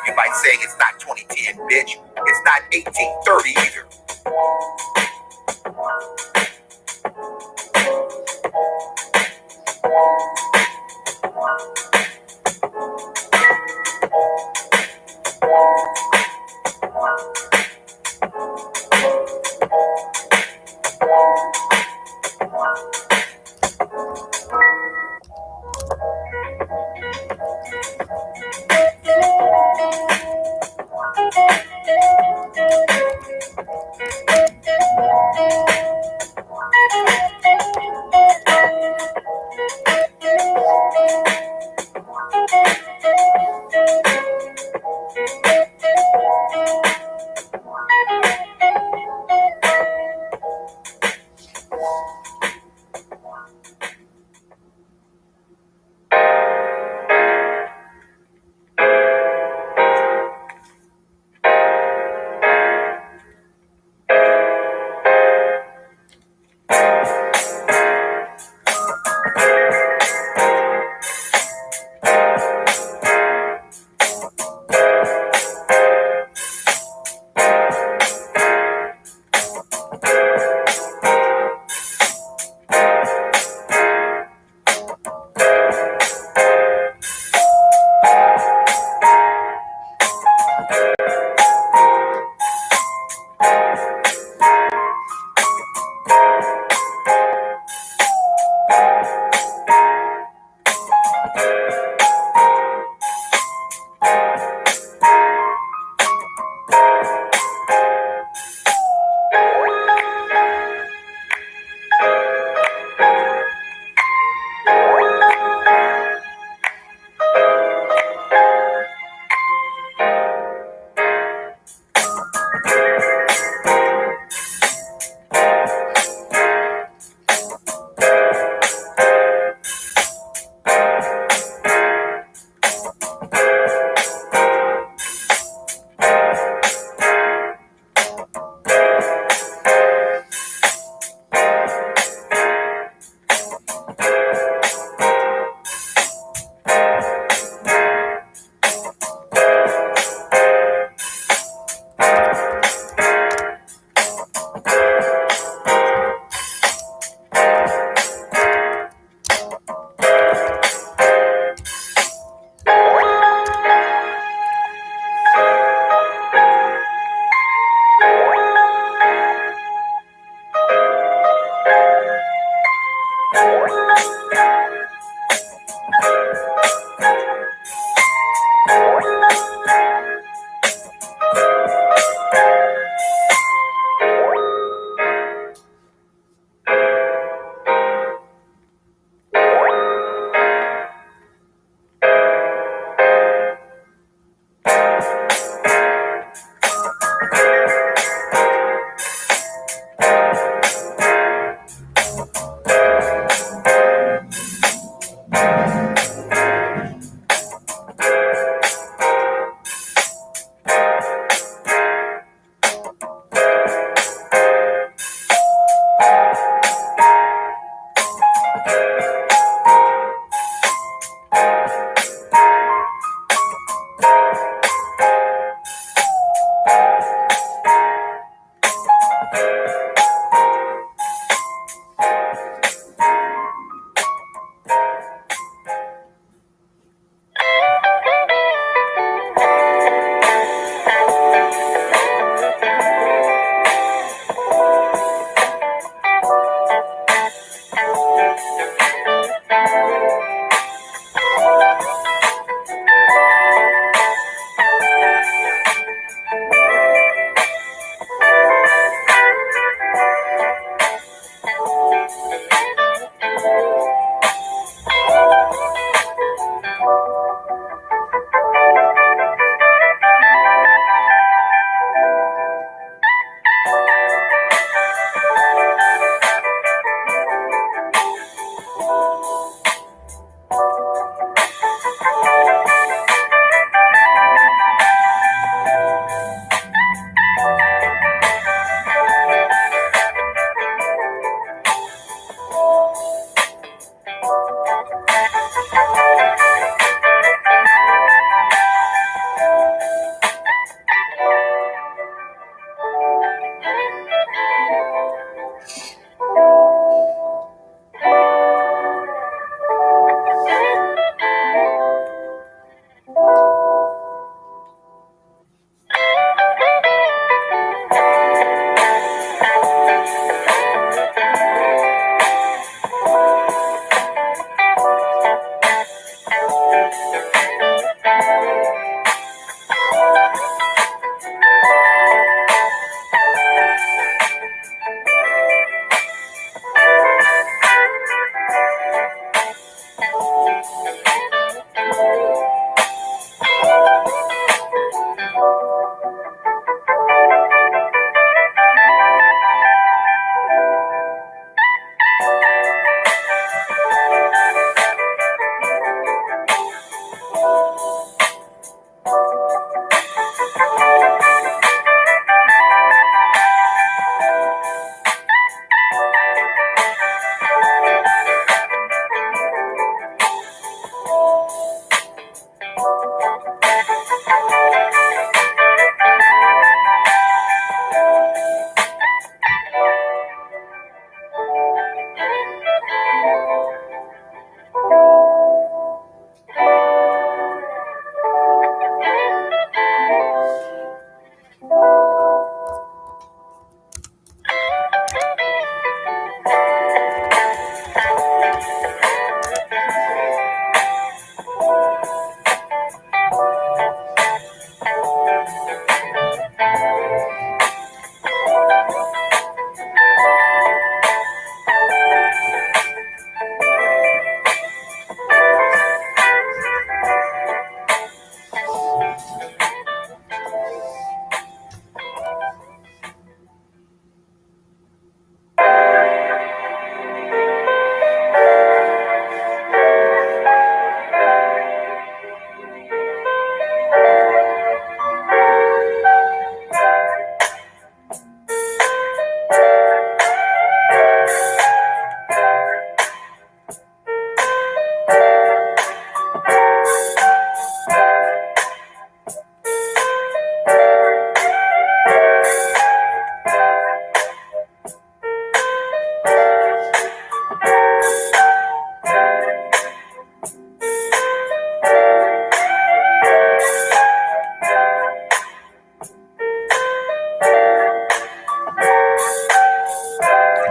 You might say it's not 2010, bitch. It's not 1830 either.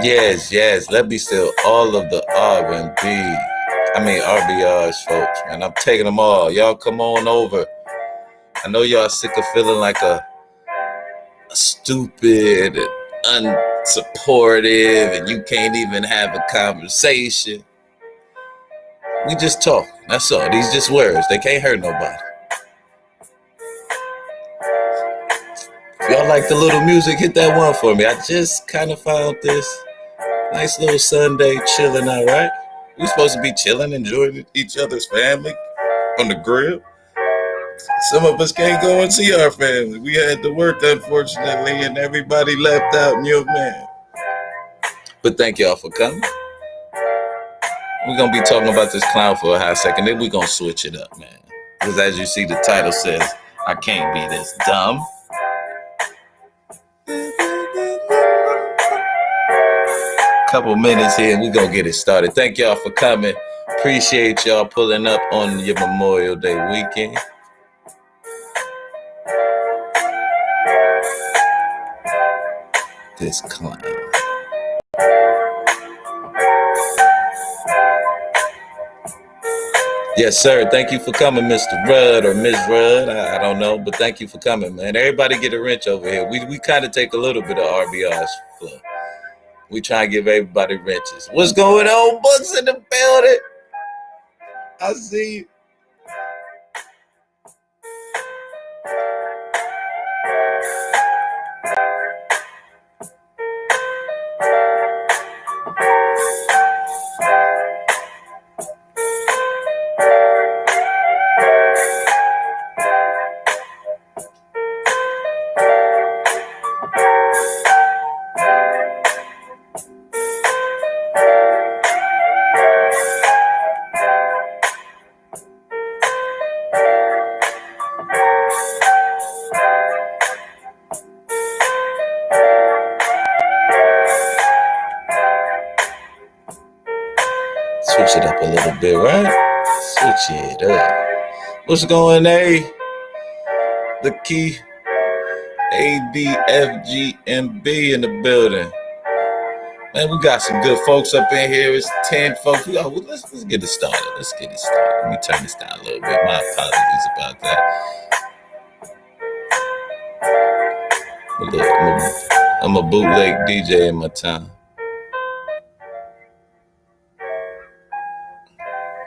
Yes. Let me steal all of the RBRs, folks, man. I'm taking them all. Y'all come on over. I know y'all sick of feeling like a stupid and unsupportive and you can't even have a conversation. We just talk. That's all. These just words. They can't hurt nobody. If y'all like the little music, hit that one for me. I just kind of found this nice little Sunday chilling out, right? We supposed to be chilling, enjoying each other's family on the grill. Some of us can't go and see our family. We had to work, unfortunately, and everybody left out, man. But thank y'all for coming. We're going to be talking about this clown for a hot second. Then we're going to switch it up, man. Because as you see, the title says, I can't be this dumb. Couple minutes here and we're going to get it started. Thank y'all for coming. Appreciate y'all pulling up on your Memorial Day weekend. This clown. Yes, sir. Thank you for coming, Mr. Rudd or Ms. Rudd. I don't know, but thank you for coming, man. Everybody get a wrench over here. We kind of take a little bit of RBR's flow. We try and give everybody wrenches. What's going on? Books in the building. I see you. Switch it up a little bit, right? Switch it up. What's going on, the key ADFGMB in the building. Man, we got some good folks up in here. It's 10 folks. Let's get it started. Let me turn this down a little bit. My apologies about that. I'm a bootleg DJ in my time.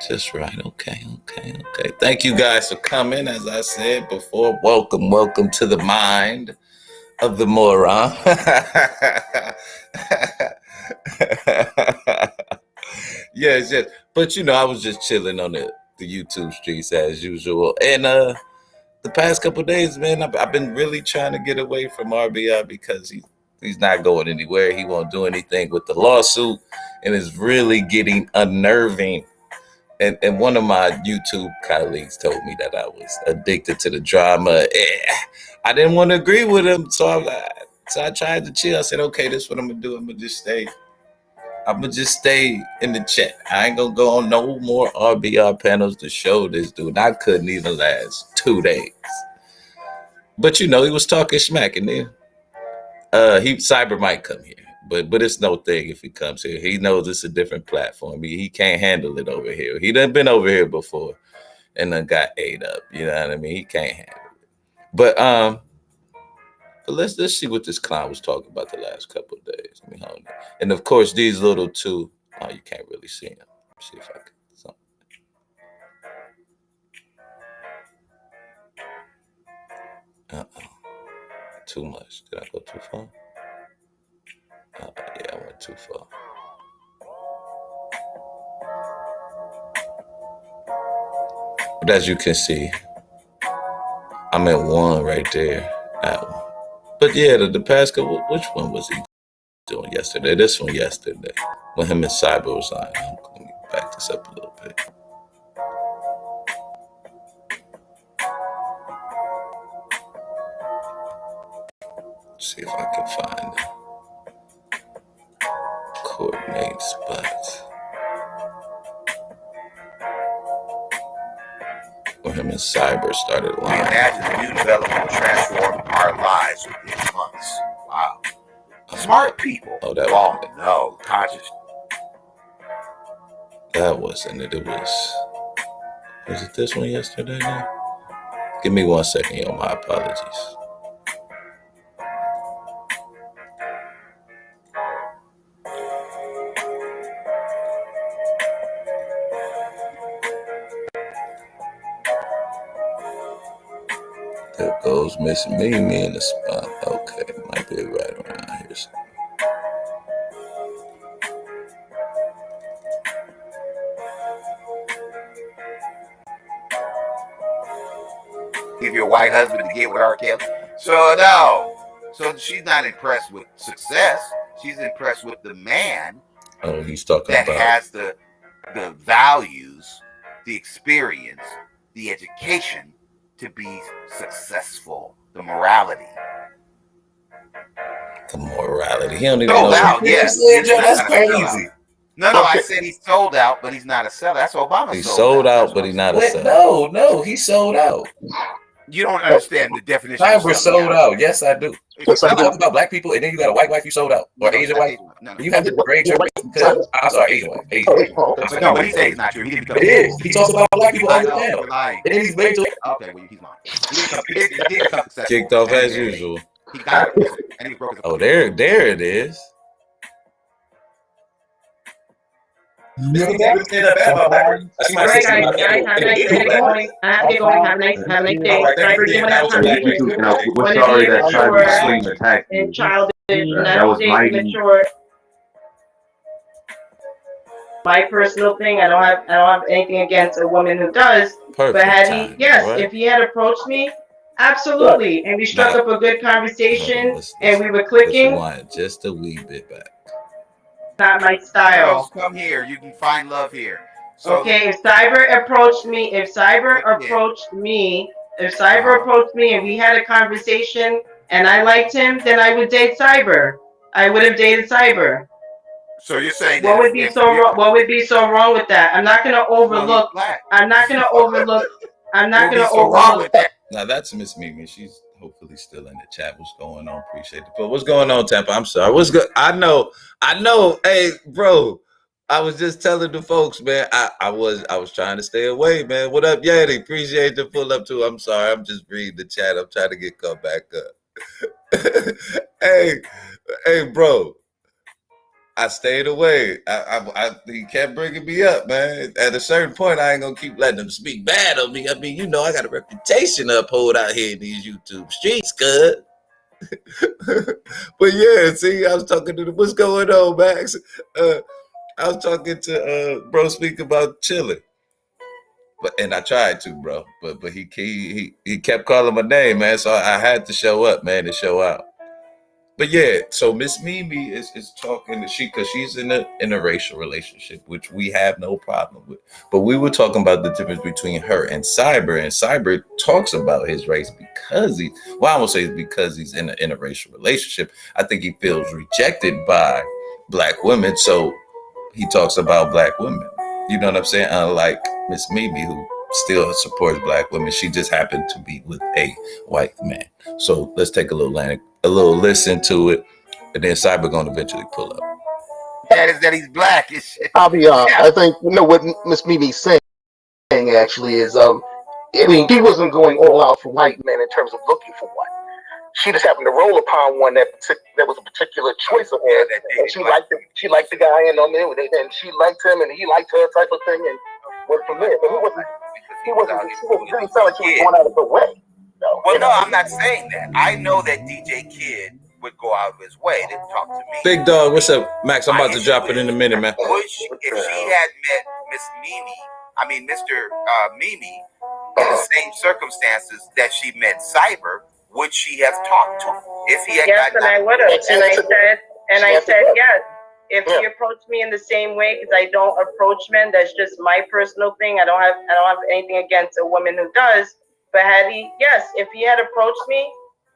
Just right. Okay. Thank you guys for coming. As I said before, welcome to the mind of the moron. Yes. But I was just chilling on the YouTube streets as usual. And the past couple of days, man, I've been really trying to get away from RBI because he's not going anywhere. He won't do anything with the lawsuit, and it's really getting unnerving. And one of my YouTube colleagues told me that I was addicted to the drama. I didn't want to agree with him, so I tried to chill. I said, okay, this is what I'm gonna do. I'm gonna just stay in the chat. I ain't gonna go on no more RBR panels to show this dude. I couldn't even last 2 days. But he was talking smack, and then Cyber might come here. But it's no thing if he comes here. He knows it's a different platform. He can't handle it over here. He done been over here before and then got ate up. You know what I mean? He can't handle it. But let's see what this clown was talking about the last couple of days. Let me hold it. And of course, these little two, you can't really see them. Let's see if I can. Too much. Did I go too far? Yeah, I went too far. But as you can see, I'm at one right there. That one. But yeah, the past couple, which one was he doing yesterday? This one yesterday. When him and Cyber was on. I'm going to back this up a little bit. See if I can find it. Coordinate spots. When him and Cyber started lying. We imagine the new development will transform our lives within months. Wow. Smart people. Oh, that Oh, wasn't it. no, conscious. That wasn't it. It was it this one yesterday? Now? Give me 1 second, yo. My apologies. There goes Miss Mimi in the spot. Okay, might be right around here. Give your white husband to get with R. Kelly. So no. So she's not impressed with success. She's impressed with the man. Oh, he's talking that about has the values, the experience, the education to be successful. The morality. the morality. He don't even Sold know. out, yes. That's crazy. No, I said he's sold out, but he's not a seller. That's Obama. He's sold out, but he's not a seller. No, he's sold out. You don't understand the definition. Cyber sold out. Yes, I do. You talk about black people, and then you got a white wife you sold out, or Asian wife. You have to grade your because I'm sorry, Asian wife. No, but he said it's not true. He didn't become. It is. He talks about black people all the time. And then he's married to. Okay, well, he's lying. He did become successful. Kicked off as usual. He got it, and he broke his. Oh, there it is. Great, guys. I have to get going. Have a nice day. Cyber, you want to have conversation? We're sorry that Cyber Swing attacked you. And childish, That was mighty. immature. My personal thing. I don't have anything against a woman who does. Perfect. But had time, he, yes, right? if he had approached me, absolutely, and we struck up a good conversation, and we were clicking. Just a wee bit back. Not my style. Come here. You can find love here. So, okay, if Cyber approached me, and we had a conversation and I liked him, then I would date Cyber. I would have dated Cyber. So you're saying what would be so wrong? What would be so wrong with that? I'm not gonna overlook. I'm not gonna overlook. Now that's Miss Mimi. She's hopefully still in the chat. What's going on? Appreciate it. But what's going on, Tampa? I'm sorry. What's good? I know. Hey, bro. I was just telling the folks, man. I was trying to stay away, man. What up, Yeti? Appreciate the pull up too. I'm sorry. I'm just reading the chat. I'm trying to get caught back up. hey, bro. I stayed away. He kept bringing me up, man. At a certain point, I ain't gonna keep letting him speak bad on me. I mean, you know, I got a reputation to uphold out here in these YouTube streets, cuz. But yeah, see, I was talking to what's going on, Max? I was talking to bro, speak about chilling. And I tried to, bro. But he kept calling my name, man. So I had to show up, man, to show out. But yeah, so Miss Mimi is talking to because she's in a interracial relationship, which we have no problem with. But we were talking about the difference between her and Cyber talks about his race because I won't say it's because he's in an interracial relationship. I think he feels rejected by black women, so he talks about black women. You know what I'm saying? Unlike Miss Mimi, who still supports black women, she just happened to be with a white man. So let's take a little listen to it, and then Cyber gonna eventually pull up. That he's black. I'll be I think what Miss Mimi's saying actually is I mean, he wasn't going all out for white men in terms of looking for one. She just happened to roll upon one that was a particular choice of hers, and she liked the guy, and she liked him, and he liked her, type of thing, and went from there. But she didn't sound like she was going out of her way. No, I'm not saying that. I know that DJ Kid would go out of his way to talk to me. Big dog, what's up, Max? I'm about to drop it in a minute, man. If she had met Miss Mimi, Mr. Mimi, in the same circumstances that she met Cyber, would she have talked to him? If he had and I would have. And I said yes. If he approached me in the same way, because I don't approach men, that's just my personal thing. I don't have anything against a woman who does. But if he had approached me,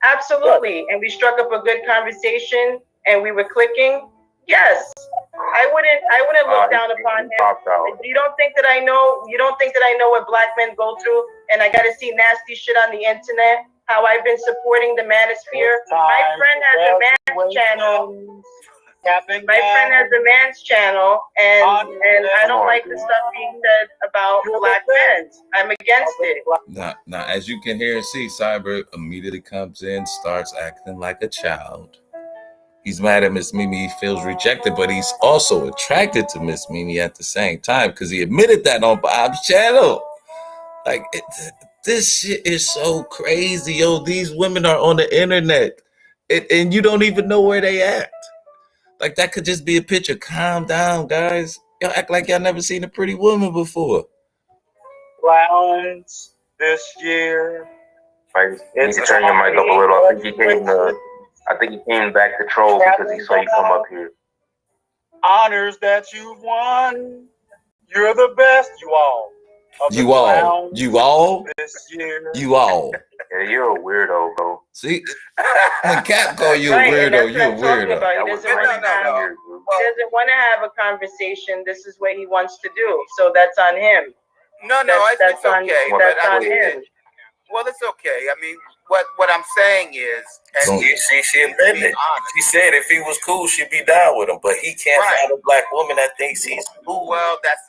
absolutely, and we struck up a good conversation and we were clicking, yes, I wouldn't look down upon him. You don't think that I know what black men go through, and I got to see nasty shit on the internet how I've been supporting the manosphere. My friend has a man's channel. My friend has a man's channel, and I don't like the stuff being said about black men. I'm against it. Now, as you can hear and see, Cyber immediately comes in, starts acting like a child. He's mad at Miss Mimi. He feels rejected, but he's also attracted to Miss Mimi at the same time because he admitted that on Bob's channel. Like, this shit is so crazy, yo. These women are on the internet, and you don't even know where they at. Like, that could just be a picture. Calm down, guys. Y'all act like y'all never seen a pretty woman before. Clowns this year. Right. You need to turn your mic up a little. I think he came back to troll because he saw you come up here. Honors that you've won. You're the best, you all. You all. This year. You all. Yeah, you're a weirdo, bro. See, when Cap call you a weirdo, you're a weirdo. He doesn't want to have a conversation. This is what he wants to do. So that's on him. No, it's okay. That's on him. Well, it's okay. I mean, what I'm saying is, and she admitted it. She said if he was cool, she'd be down with him, but he can't find a black woman that thinks he's cool. Well, that's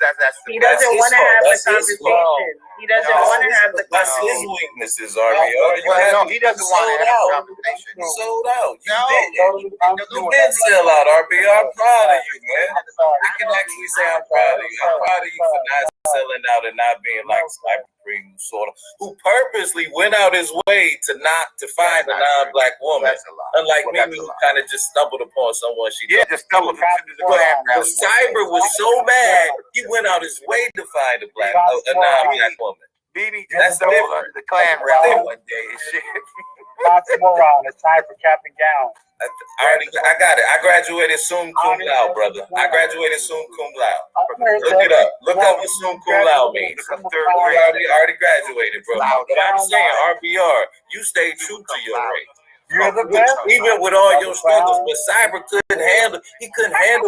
he doesn't want to have the conversation. He doesn't want to have the conversation. That's his weaknesses, RBR. He doesn't want to have a conversation. You sold out. You didn't. You did sell out, RBR. I'm proud of you, man. I can actually say I'm proud of you. I'm proud of you for not selling out and not being like Sniper Premium, sort of, who purposely went out his way to find a non-black woman. Unlike me, who kind of just stumbled upon someone she just stumbled into the Klan rally. Cyber was so mad, he went out his way to find a non-black woman. BB just stumbled into the Klan rally one day and shit. KonsciousMORON, it's time for cap and gown. I got it. I graduated summa cum laude, brother. I graduated summa cum laude. Look it up. Look up what summa cum laude means. I already graduated, bro. But I'm saying, RBR, you stay true to your race. You're the best. Even with all your struggles, but Cyber couldn't handle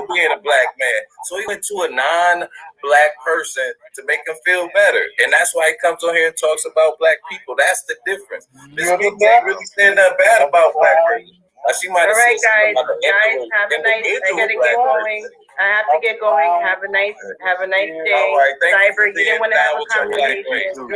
being a black man. So he went to a non-black person to make him feel better. And that's why he comes on here and talks about black people. That's the difference. This people can't really stand up bad about black person. She might have all right, guys, have a nice. I gotta get going. I have to get going. Have a nice day. Right, Cyber, you didn't want to have a conversation.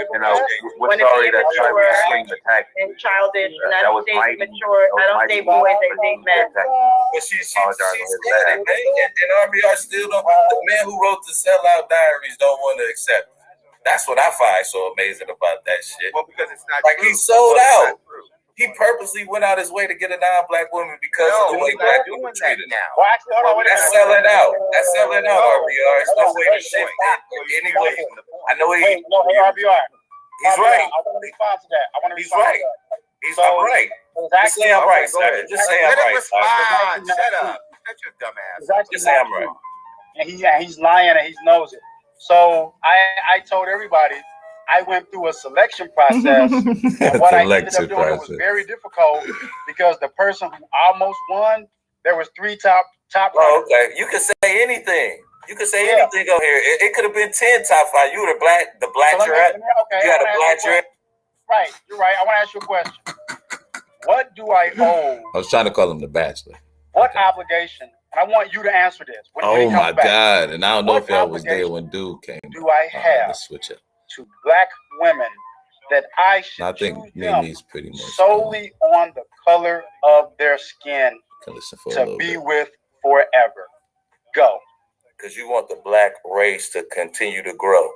We're sorry that Cyber swing attacked you. And childish, and I don't date mature. I don't date boys. I date men. But she said it, man. And RBR still don't. The man who wrote the Sellout Diaries don't want to accept it. That's what I find so amazing about that shit. Well, because it's not like true. He sold out. He purposely went out his way to get a non-black woman because of the way black people treated him. Well, actually, hold on. That's selling out. That's selling out, RBR. It's no way to shift that. Anyway, I know he. RBR. He's right. I want to respond to that. He's right. I'm right. Just say I'm right, sir. Just say I'm right. Respond. Shut up. Shut your dumb ass. Just say I'm right. And he's lying and he knows it. So I told everybody I went through a selection process, and what I ended up doing was very difficult because the person who almost won, there was 3 top. Oh, okay. You can say anything. You can say anything on here. It could have been 10 top 5. You were the black juror. Okay. You had a black juror. Right. You're right. I want to ask you a question. What do I owe? I was trying to call him the Bachelor. What obligation? And I want you to answer this. Oh my God! And I don't know if y'all was there when dude came. Do I have let's switch up to black women that I should I think Mimi's pretty much solely on the color of their skin to be with forever? Go. Because you want the black race to continue to grow.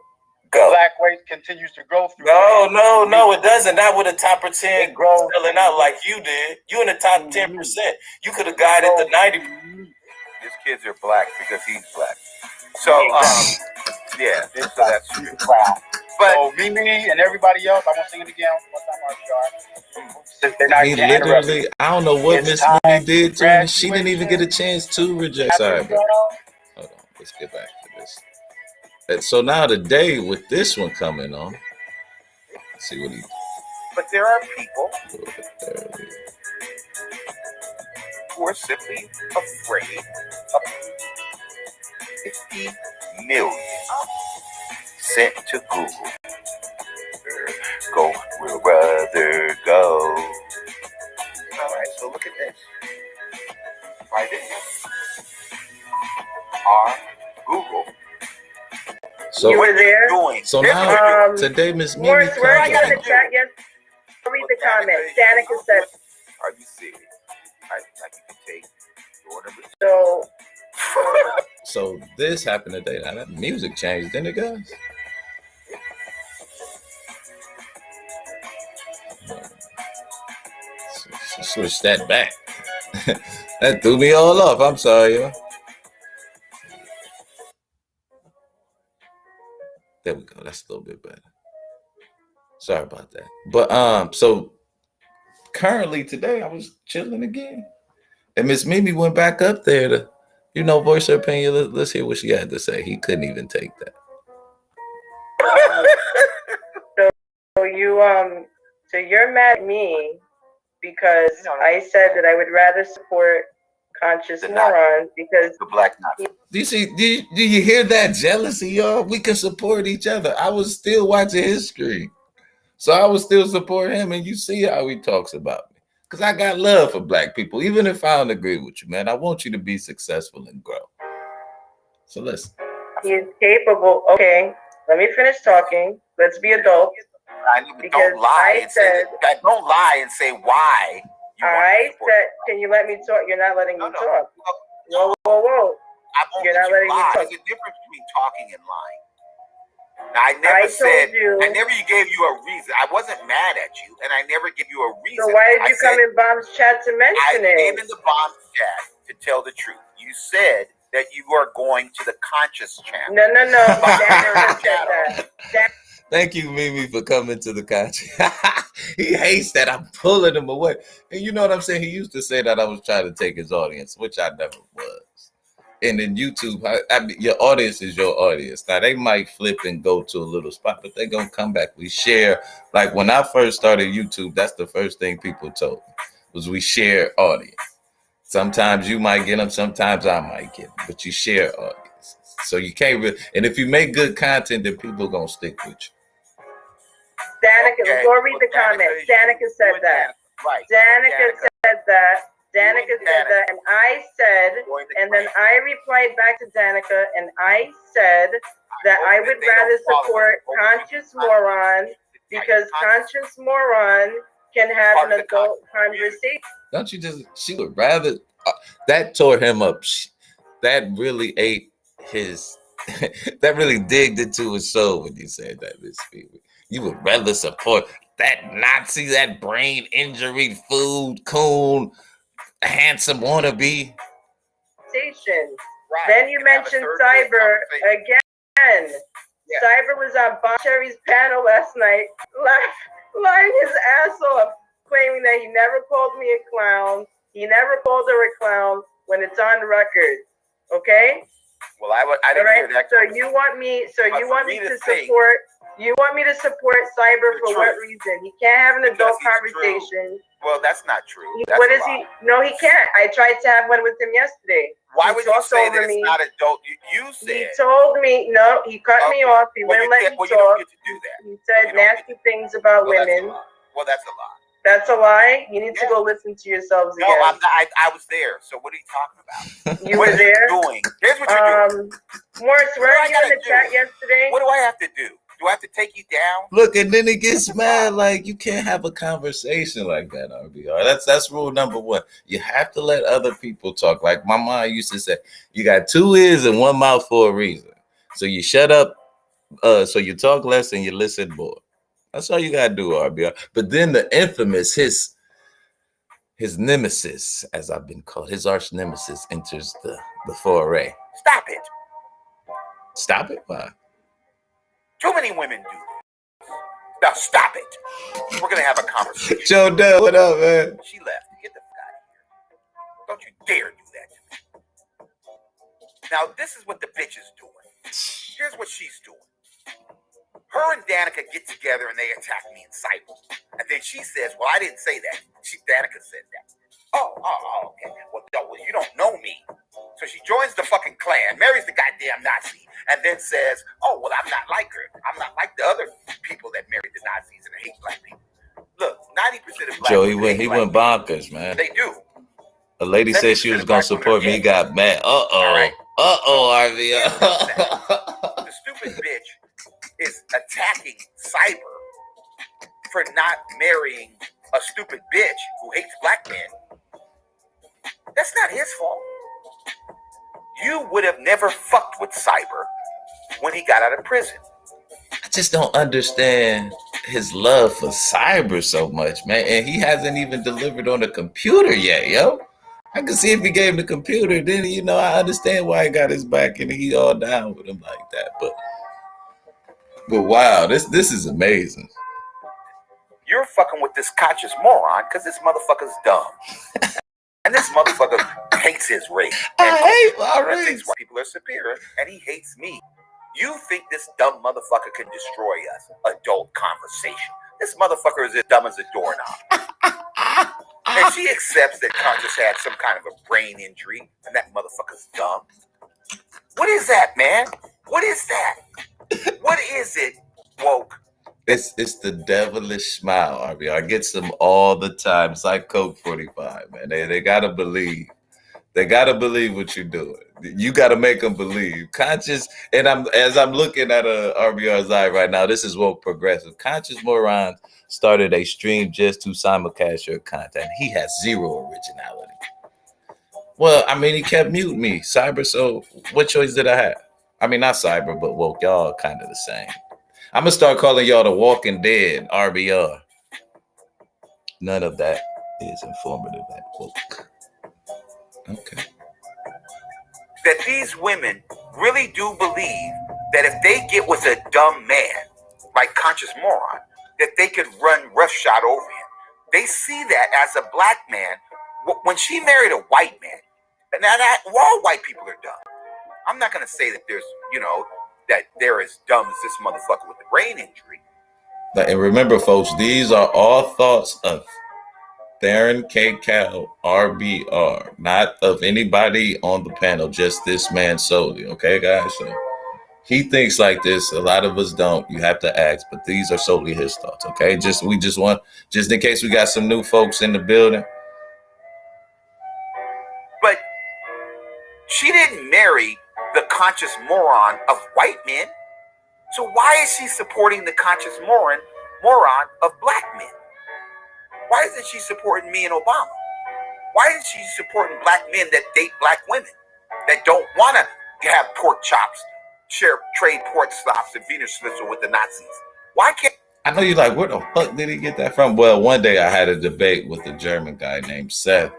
Go. The black race continues to grow through. No, it doesn't. Not with a top 10 selling out like you did. You in the top 10%. You could have guided the 90. His kids are black because he's black. So, yeah, so that's true. But so Mimi and everybody else, I won't sing it again. He literally, I don't know what Miss Mimi did to him. She didn't even get a chance to reject. Sorry, bro. Hold on, let's get back to this. And so now today with this one coming on, let's see what he. But there are people who are simply afraid of 50 million sent to Google. Go where brother go. Right there. R Google. So you were there. Doing. So Here's now what you're doing. today, Miss Mimi Morris, where are you in comes the chat? Yes. Read the comments. Danica said. Are you serious? Like you can take order. So. So this happened today. Now that music changed, didn't it, guys? Switch that back. That threw me all off. I'm sorry, y'all. There we go. That's a little bit better. Sorry about that. But so currently today I was chilling again. And Miss Mimi went back up there to, voice her opinion. Let's hear what she had to say. He couldn't even take that. So you're mad at me because I said that I would rather support KonsciousmoRON because the black Nazi. Do you see? Do you hear that jealousy, y'all? We can support each other. I was still watching his stream, so I would still support him. And you see how he talks about me, because I got love for black people, even if I don't agree with you, man. I want you to be successful and grow. So listen. He's capable. Okay, let me finish talking. Let's be adults. Don't lie and say why. I said, can you let me talk? You're not letting me talk. Whoa. You're not letting me talk. There's a difference between talking and lying. Now, I never gave you a reason. I wasn't mad at you, and I never gave you a reason. So why did you come in Bomb's chat to mention it? I came in the Bomb's chat to tell the truth. You said that you are going to the Conscious channel. No. Danica said that. Thank you, Mimi, for coming to the country. He hates that I'm pulling him away. And you know what I'm saying? He used to say that I was trying to take his audience, which I never was. And in YouTube, I mean, your audience is your audience. Now, they might flip and go to a little spot, but they're going to come back. We share. Like when I first started YouTube, that's the first thing people told me, was we share audience. Sometimes you might get them, sometimes I might get them, but you share audience. So you can't really, and if you make good content, then people are going to stick with you. Danica, go read the comments. Danica said that. Right. Danica said that. And I said, and then I replied back to Danica, and I said that I would rather support KonsciousmoRON because KonsciousmoRON can have an adult conversation. Don't you just, she would rather, that tore him up. That really ate his, that really digged into his soul when you said that, Miss Phoebe. You would rather support that Nazi, that brain injury food coon, handsome wannabe. Right. Then you mentioned Cyber again. Yeah. Cyber was on Bob Cherry's panel last night, lying his ass off, claiming that he never called me a clown. He never called her a clown when it's on record. Okay? Well, I didn't hear that. So you want me to support. You want me to support Cyber for what reason? He can't have an adult conversation. Well, that's not true. What is he? No, he can't. I tried to have one with him yesterday. Why would you say that it's not adult? You said. He told me, no, he cut me off. He wouldn't let me talk. You don't get to do that. He said nasty things about women. Well, that's a lie. That's a lie? You need to go listen to yourselves again. No, I'm not, I was there. So what are you talking about? You were there? Here's what you're doing. Morris, where are you in the chat yesterday? What do I have to do? Do I have to take you down? Look, and then he gets mad. Like, you can't have a conversation like that, RBR. That's rule number one. You have to let other people talk. Like my mom used to say, you got 2 ears and 1 mouth for a reason. So you shut up, so you talk less and you listen more. That's all you gotta do, RBR. But then the infamous, his nemesis, as I've been called, his arch nemesis enters the foray. Stop it. Stop it? Why? Too many women do this. Now stop it. We're gonna have a conversation. Joe Dell, what up, man? She left. Get the fuck out of here. Don't you dare do that to me. Now this is what the bitch is doing. Here's what she's doing. Her and Danica get together and they attack me in cyber. And then she says, well, I didn't say that. Danica said that. Oh, okay. Well, you don't know me. So she joins the fucking Klan, marries the goddamn Nazi, and then says, oh, well, I'm not like her. I'm not like the other people that married the Nazis and hate black people. Look, 90% of black Joe, people he went bonkers, man. They do. A lady said she was gonna support me. Got mad. Right. RVR. The stupid bitch is attacking Cyber for not marrying a stupid bitch who hates black men. That's not his fault. You would have never fucked with Cyber when he got out of prison. I just don't understand his love for Cyber so much, man. And he hasn't even delivered on the computer yet, yo. I can see if he gave him the computer, then, you know, I understand why he got his back and he all down with him like that. But wow, this is amazing. You're fucking with this conscious moron because this motherfucker's dumb. And this motherfucker hates his race. I hate my race. Thinks white people are superior, and he hates me. You think this dumb motherfucker can destroy us? Adult conversation. This motherfucker is as dumb as a doorknob. And she accepts that Conscious had some kind of a brain injury, and that motherfucker's dumb. What is that, man? What is that? What is it, woke? It's the devilish smile, RB. I get them all the time. It's like Coke 45, man. They gotta believe. They gotta believe what you're doing. You gotta make them believe. Conscious, and as I'm looking at RBR's eye right now, this is woke progressive. KonsciousmoRON started a stream just to simulcast your content. He has zero originality. Well, I mean, he kept muting me, Cyber. So what choice did I have? I mean, not Cyber, but woke. Y'all kind of the same. I'm gonna start calling y'all the Walking Dead, RBR. None of that is informative at woke. Okay. That these women really do believe that if they get with a dumb man like Conscious Moron, that they could run roughshod over him. They see that as a black man. When she married a white man, and all white people are dumb. I'm not gonna say that there's, that they're as dumb as this motherfucker with the brain injury. And remember, folks, these are all thoughts of Theron K. Cal, RBR, not of anybody on the panel, just this man solely. Okay, guys? So he thinks like this. A lot of us don't. You have to ask, but these are solely his thoughts. Okay, just in case we got some new folks in the building. But she didn't marry the conscious moron of white men. So why is she supporting the conscious moron of black men? Why isn't she supporting me and Obama? Why isn't she supporting black men that date black women, that don't want to have pork chops, trade pork slops and Wiener Schnitzel with the Nazis? Why can't... I know you're like, where the fuck did he get that from? Well, one day I had a debate with a German guy named Seth,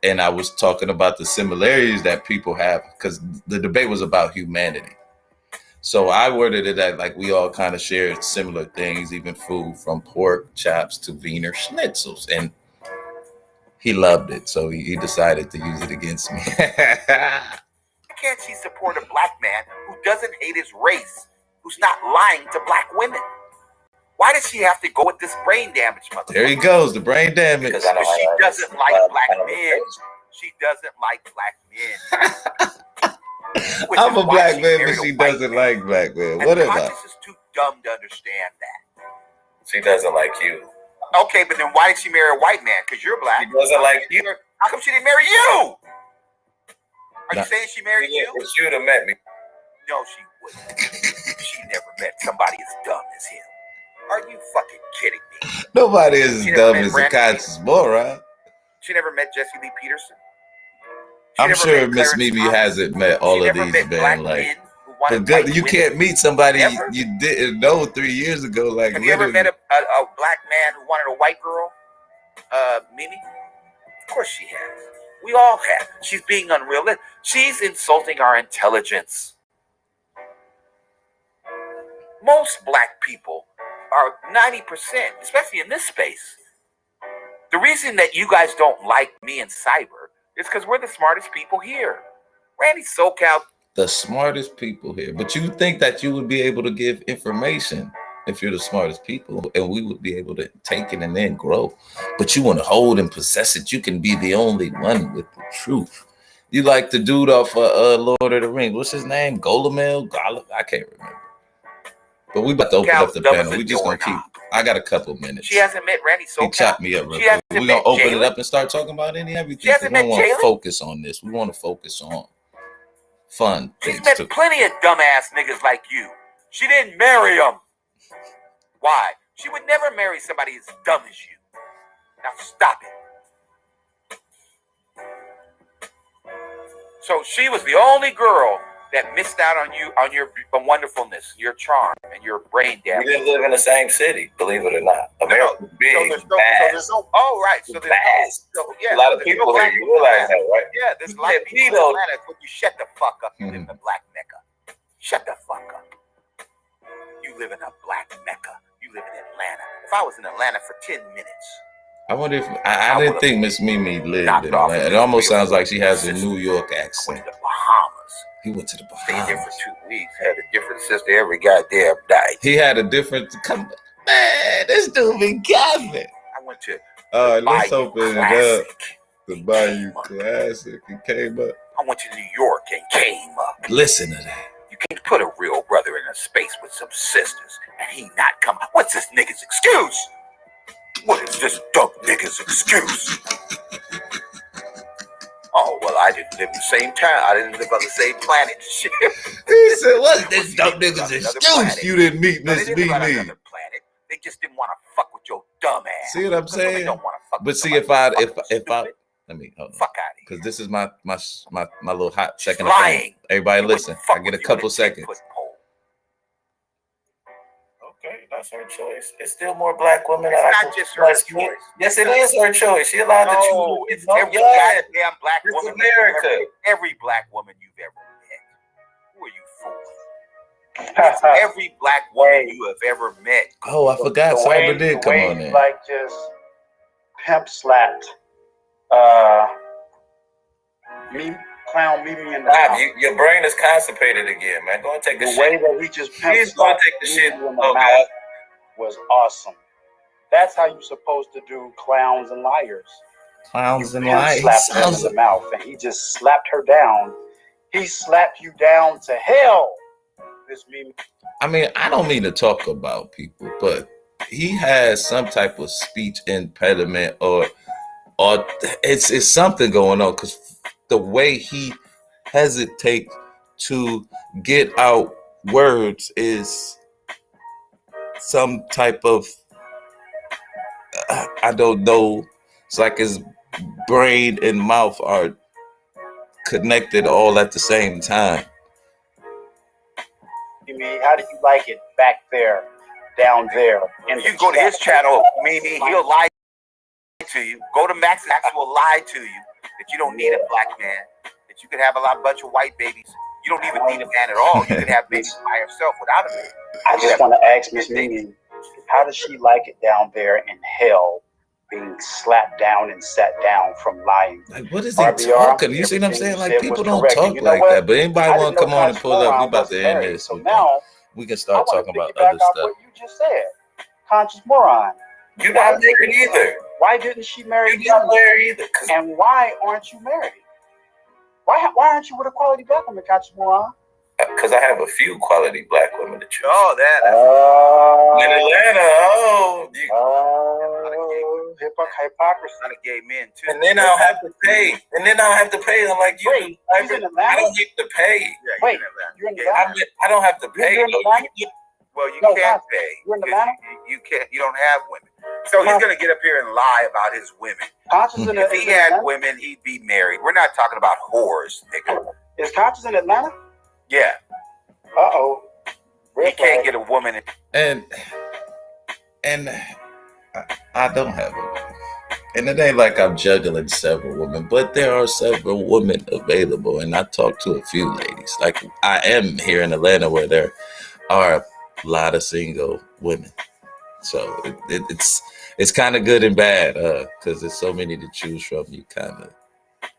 and I was talking about the similarities that people have, because the debate was about humanity. So I worded it that like we all kind of shared similar things, even food from pork chops to Wiener Schnitzels. And he loved it. So he decided to use it against me. Can't she support a black man who doesn't hate his race, who's not lying to black women? Why does she have to go with this brain damage, motherfucker? There he goes, the brain damage. Because she doesn't like black men. She doesn't like black men. I'm a black man, but she doesn't like black men. Whatever. Conscious is too dumb to understand that. She doesn't like you. Okay, but then why did she marry a white man? Because you're black. She doesn't like you. How come she didn't marry you? Are you saying she married you? She would have met me. No, she wouldn't. She never met somebody as dumb as him. Are you fucking kidding me? Nobody is as dumb as a conscious moron. She never met Jesse Lee Peterson. I'm sure Miss Mimi hasn't met all of these men. Like, but good, you can't meet somebody you didn't know 3 years ago. Like, have you ever met a black man who wanted a white girl? Mimi? Of course she has. We all have. She's being unrealistic. She's insulting our intelligence. Most black people are 90%, especially in this space. The reason that you guys don't like me and Cyber is because we're the smartest people here. Randy SoCal. The smartest people here. But you think that you would be able to give information if you're the smartest people, and we would be able to take it and then grow. But you want to hold and possess it. You can be the only one with the truth. You like the dude off Lord of the Rings. What's his name? Golemel? I can't remember. But we about to open Cal's up the dumb as panel. a We just gonna keep. doorknob. I got a couple minutes. She hasn't met Randy He Socal. chopped me up real She quick. hasn't We're gonna met open it Jalen. up and start talking about any everything. She hasn't We don't met want to Jalen. focus on this. We want to focus on fun She's things met too. plenty of dumbass niggas like you. She didn't marry them. Why? She would never marry somebody as dumb as you. Now stop it. So she was the only girl that missed out on you, on your wonderfulness, your charm, and your brain damage. We didn't live in the same city, believe it or not. America's big, oh, right. So there's vast. yeah, a lot of people here, you realize that, right? Yeah, there's a lot of people in Atlanta. When you shut the fuck up, you live in a black Mecca. Shut the fuck up. You live in a black Mecca. You live in Atlanta. If I was in Atlanta for 10 minutes. I wonder if I didn't think Miss Mimi lived in Atlanta. It almost sounds like she has a New York accent. Went to the Bahamas. He went to the Stayed there Bahamas. for 2 weeks. Had a different sister every goddamn night. He had a different. Man, this dude be gabbing. I went to. All right, let's Bayou open Classic. it up. The Bayou Classic. It came up. I went to New York and came up. Listen to that. You can't put a real brother in a space with some sisters and he not come. What's this nigga's excuse? What is this dumb nigga's excuse? Oh, well, I didn't live in the same town. I didn't live on the same planet. Shit. He said, what's this dumb nigga's Another excuse? planet. You didn't meet No, they Miss didn't live on Mimi. another planet. They just didn't want to fuck with your dumb ass. See what I'm That's why they saying? don't want to fuck But with see, somebody if fucking I stupid. let me hold on. Fuck out of here. Because this is my little hot second. Lying. Everybody They listen. wouldn't fuck I get a with you couple with a seconds. 10-foot pole. Okay, that's her choice. It's still more black women. It's not just her choice. Yes, it is her choice. She allowed to No, choose. it's every goddamn black It's woman. America. Every black woman you've ever met. Who are you fooling? It's every black woman you have ever met. Oh, I forgot. Cyber did come on there. Like just pimp slapped me, clown Mimi in the mouth. Your brain is constipated again, man. Go and take The way that he just pimp He's gonna slapped take the shit. Mimi in the Oh, mouth God. was awesome. That's how you're supposed to do clowns and liars. Clowns and Pimp lies. slapped her in the mouth, and he just slapped her down. He slapped you down to hell. This Mimi. I mean, I don't mean to talk about people, but he has some type of speech impediment or it's something going on because the way he hesitates to get out words is some type of I don't know. It's like his brain and mouth are connected all at the same time. Mimi, how do you like it back there, down there? You can go to his channel, Mimi. He'll lie to you. Go to Max. Max will lie to you that you don't need a black man. That you could have a bunch of white babies. You don't even need a man at all. You could have babies by yourself without a man. I just want to ask Miss Mimi, how does she like it down there in hell, being slapped down and sat down from lying? Like, what is he RBR, talking? You see what I'm saying? Like, everything you people said don't was talk correct. You know like what? that. But anybody I want to didn't come know on and pull up? We KonsciousmoRON about wasn't to end married. this. So now We can I start want talking to about piggyback other off stuff. what you just said. KonsciousSmoron. You're not married either. Why didn't she marry You're not you? married either. And why aren't you married? Why aren't you with a quality black woman, KonsciousMoron? Because I have a few quality black women to choose. Oh, that. In Atlanta, Hypocrisy. A lot of gay men too. and then I'll have to pay. Unlike you. Wait, he's in I Atlanta? don't get to pay. Yeah, Wait, you're in Atlanta. you're in Atlanta? I don't have to pay. You're in though. Atlanta? Well, you No, can't Konz, pay. you're in 'cause Atlanta? You can't. You don't have women. So he's gonna get up here and lie about his women. Conscious in If he Atlanta? had women, he'd be married. We're not talking about whores, nigga. Is Conscious in Atlanta? Yeah, Uh-oh. he can't get a woman. And I don't have a woman. And it ain't like I'm juggling several women, but there are several women available. And I talked to a few ladies. Like I am here in Atlanta where there are a lot of single women. So it's kind of good and bad because there's so many to choose from. You kind of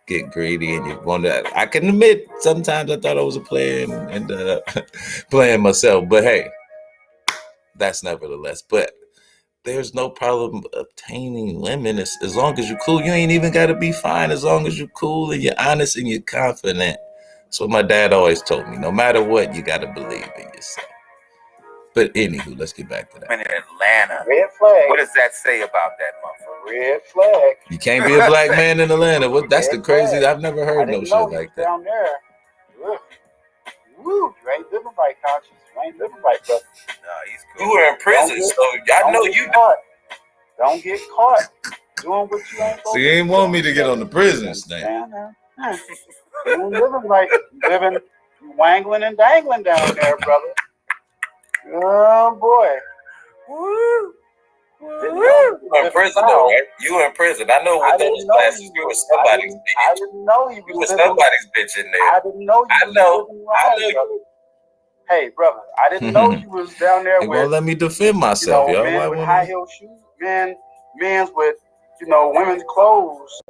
get greedy and you want to. I can admit sometimes I thought I was a player and playing myself. But hey, that's nevertheless. But there's no problem obtaining women as long as you're cool. You ain't even got to be fine as long as you're cool and you're honest and you're confident. That's what my dad always told me. No matter what, you got to believe in yourself. But anywho, let's get back to that. In Atlanta. Red flag. What does that say about that motherfucker? Red flag. You can't be a black man in Atlanta. What? That's the crazy. I've never heard no shit like that. Down there. Woo, you ain't living right, Conscious. You ain't living right, brother. No, he's cool. You were in prison, so I know you. Don't get caught doing what you ain't supposed to. See, you ain't want me to get on the prison stand. You ain't living right. You living wangling and dangling down there, brother. Oh boy. Woo. You were in prison though, right? You were in prison. I know with those classes you were somebody's bitch. I didn't know he was. You were somebody's bitch in there. I didn't know you I know. Hey, brother, I didn't know you was down there They with. won't let me defend myself, you know, y'all. men with high heel shoes, men's with women's clothes,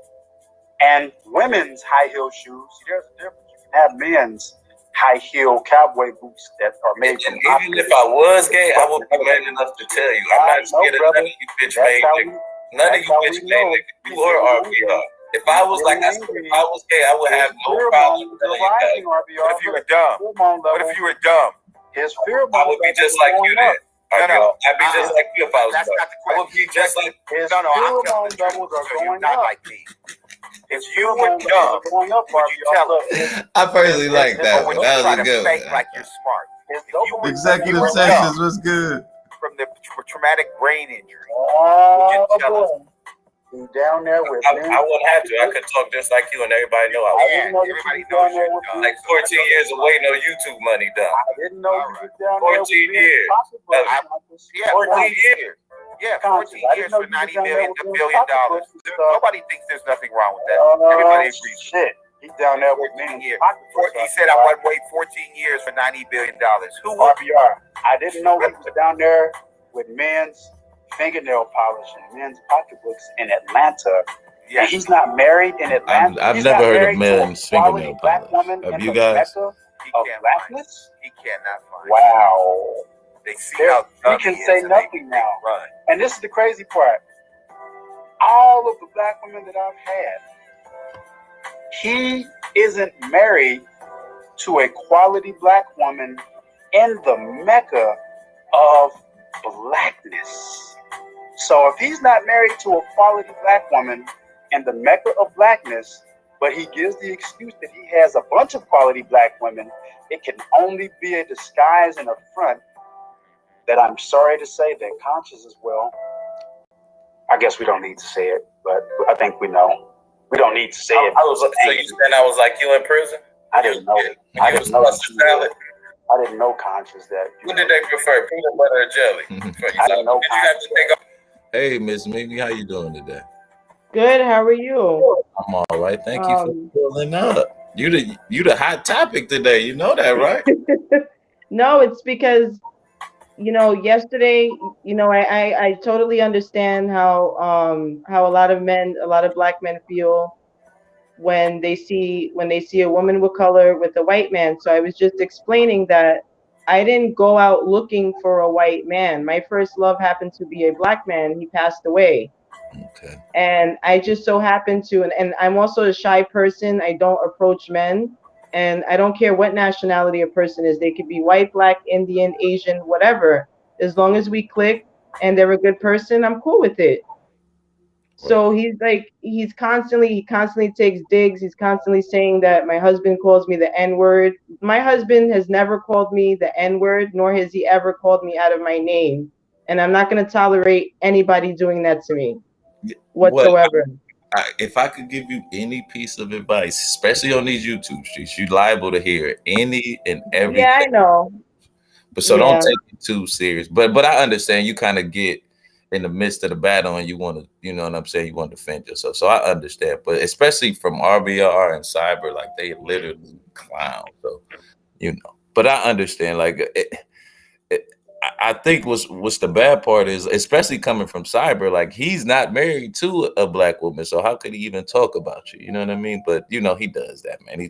and women's high heel shoes. See, there's a difference. You can have men's high heel cowboy boots that are made from. Even if I was gay, I would be man enough to tell you. I'm not scared of none of you bitch made niggas. None of you bitch made niggas. You or RBR. If I was like I said, if I was gay, I would have no problem with telling you that. What if you were dumb? What if you were dumb? His pheromone. I would be just like you then. No. I'd be just like you if I was. That's not the question. I would be just like. No. I'm telling the truth. So you're not like me. If you were dumb, would you tell us? I personally like that one. That was a good one. Like you're smart. Executive sessions was good. From the traumatic brain injury. Oh boy. You down there with I wouldn't have to. I could talk just like you, and everybody know I was. Yeah, everybody knows you're dumb. Like 14 years of waiting on YouTube money done. I didn't know you was down 14 years. Yeah, 14 years. Yeah, 14 years for $90 million, $1 billion. Nobody thinks there's nothing wrong with that. Everybody agrees. Shit. He's down there with 14 years. He said I would wait 14 years for $90 billion. Who would? RBR. I didn't know he was down there with men's fingernail polish and men's pocketbooks in Atlanta. Yeah, he's not married in Atlanta. I've never heard of men's fingernail polish. Have you guys? He cannot find. Wow. They see how we can say nothing now. Run. And this is the crazy part. All of the black women that I've had, he isn't married to a quality black woman in the mecca of blackness. So if he's not married to a quality black woman in the mecca of blackness, but he gives the excuse that he has a bunch of quality black women, it can only be a disguise and a front that I'm sorry to say that Conscious as well. I guess we don't need to say it, but I think we know. We don't need to say it. So you said I was like you in prison? I didn't know. I didn't know Conscious that. What did they prefer, peanut butter or jelly? I didn't know Conscious. Hey, Miss Mimi, how you doing today? Good. How are you? I'm all right. Thank you for pulling up. You the hot topic today. You know that, right? No, it's because yesterday, I totally understand how a lot of black men feel when they see a woman with color with a white man. So I was just explaining that I didn't go out looking for a white man. My first love happened to be a black man. He passed away. Okay. And I just so happened to, and I'm also a shy person. I don't approach men, and I don't care what nationality a person is. They could be white, black, Indian, Asian, whatever. As long as we click and they're a good person, I'm cool with it. So he constantly takes digs. He's constantly saying that my husband calls me the N-word. My husband has never called me the N-word, nor has he ever called me out of my name. And I'm not going to tolerate anybody doing that to me whatsoever. If I could give you any piece of advice, especially on these YouTube streets, you're liable to hear any and every. Yeah, I know. But so don't take it too serious. But I understand you kind of get in the midst of the battle and you want to, you know what I'm saying, you want to defend yourself. So I understand. But especially from RBR and Cyber, like they literally clown. So, but I understand. Like I think what's the bad part is, especially coming from Cyber, like he's not married to a black woman. So how could he even talk about you? You know what I mean? But he does that, man.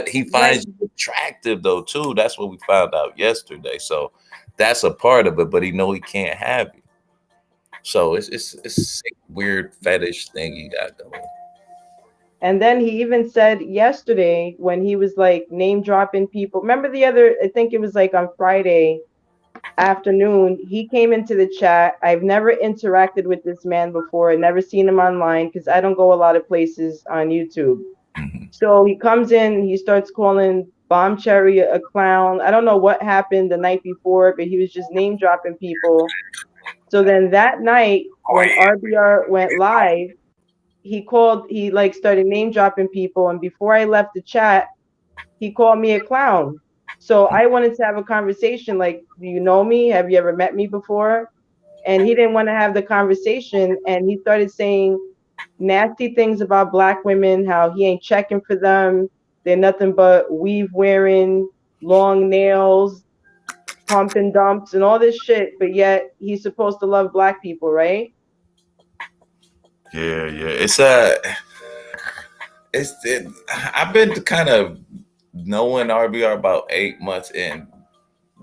He finds you attractive though too. That's what we found out yesterday. So that's a part of it, but he can't have you. So it's a sick, weird fetish thing he got going. And then he even said yesterday when he was like name dropping people. Remember I think it was like on Friday, afternoon, he came into the chat. I've never interacted with this man before. I never seen him online because I don't go a lot of places on YouTube. Mhm. So he comes in, he starts calling Bomb Cherry a clown. I don't know what happened the night before, but he was just name dropping people. So then that night, when RBR went live, he like started name dropping people. And before I left the chat, he called me a clown. So I wanted to have a conversation like, do you know me? Have you ever met me before? And he didn't want to have the conversation. And he started saying nasty things about Black women, how he ain't checking for them. They're nothing but weave wearing, long nails, pump and dumps, and all this shit. But yet he's supposed to love Black people, right? Yeah. I've been kind of knowing RBR about 8 months in.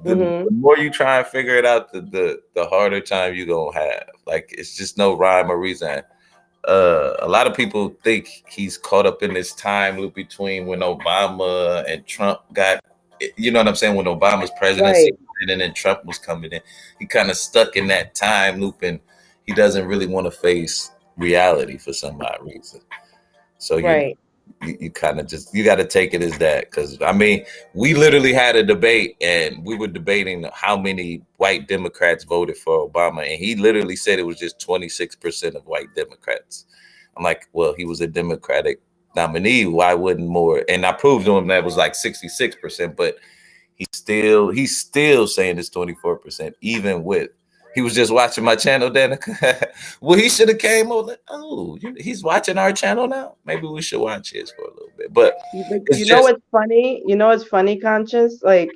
The more you try and figure it out, the harder time you gonna have. Like, it's just no rhyme or reason. A lot of people think he's caught up in this time loop between when Obama and Trump got, you know what I'm saying, when Obama's presidency and then Trump was coming in. He kind of stuck in that time loop, and he doesn't really want to face reality for some odd reason. So you kind of just, you got to take it as that, because I mean, we literally had a debate and we were debating how many white Democrats voted for Obama, and he literally said it was just 26% of white Democrats. I'm like, well, he was a Democratic nominee, why wouldn't more? And I proved to him that was like 66%, but he's still saying it's 24%, even with, he was just watching my channel, Danica. Well, he should have came over. Oh, he's watching our channel now. Maybe we should watch his for a little bit. But you know what's funny? You know what's funny, Conscious? Like,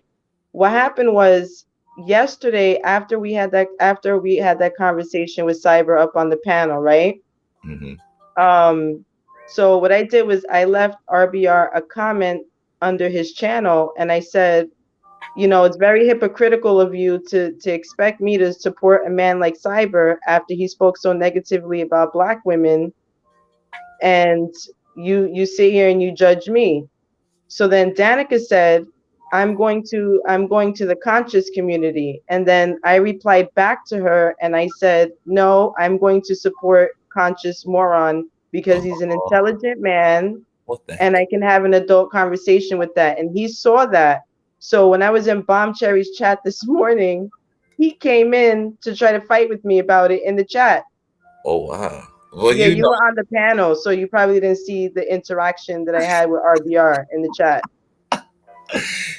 what happened was yesterday after we had that conversation with Cyber up on the panel, right? Mm-hmm. So what I did was I left RBR a comment under his channel, and I said, you know, it's very hypocritical of you to expect me to support a man like Cyber after he spoke so negatively about Black women, and you sit here and you judge me. So then Danica said, I'm going to the conscious community. And then I replied back to her and I said, no, I'm going to support KonsciousmoRON because he's an intelligent man and I can have an adult conversation with that. And he saw that. So when I was in Bomb Cherry's chat this morning, he came in to try to fight with me about it in the chat. Oh, wow. Well, yeah, you were on the panel, so you probably didn't see the interaction that I had with RBR in the chat.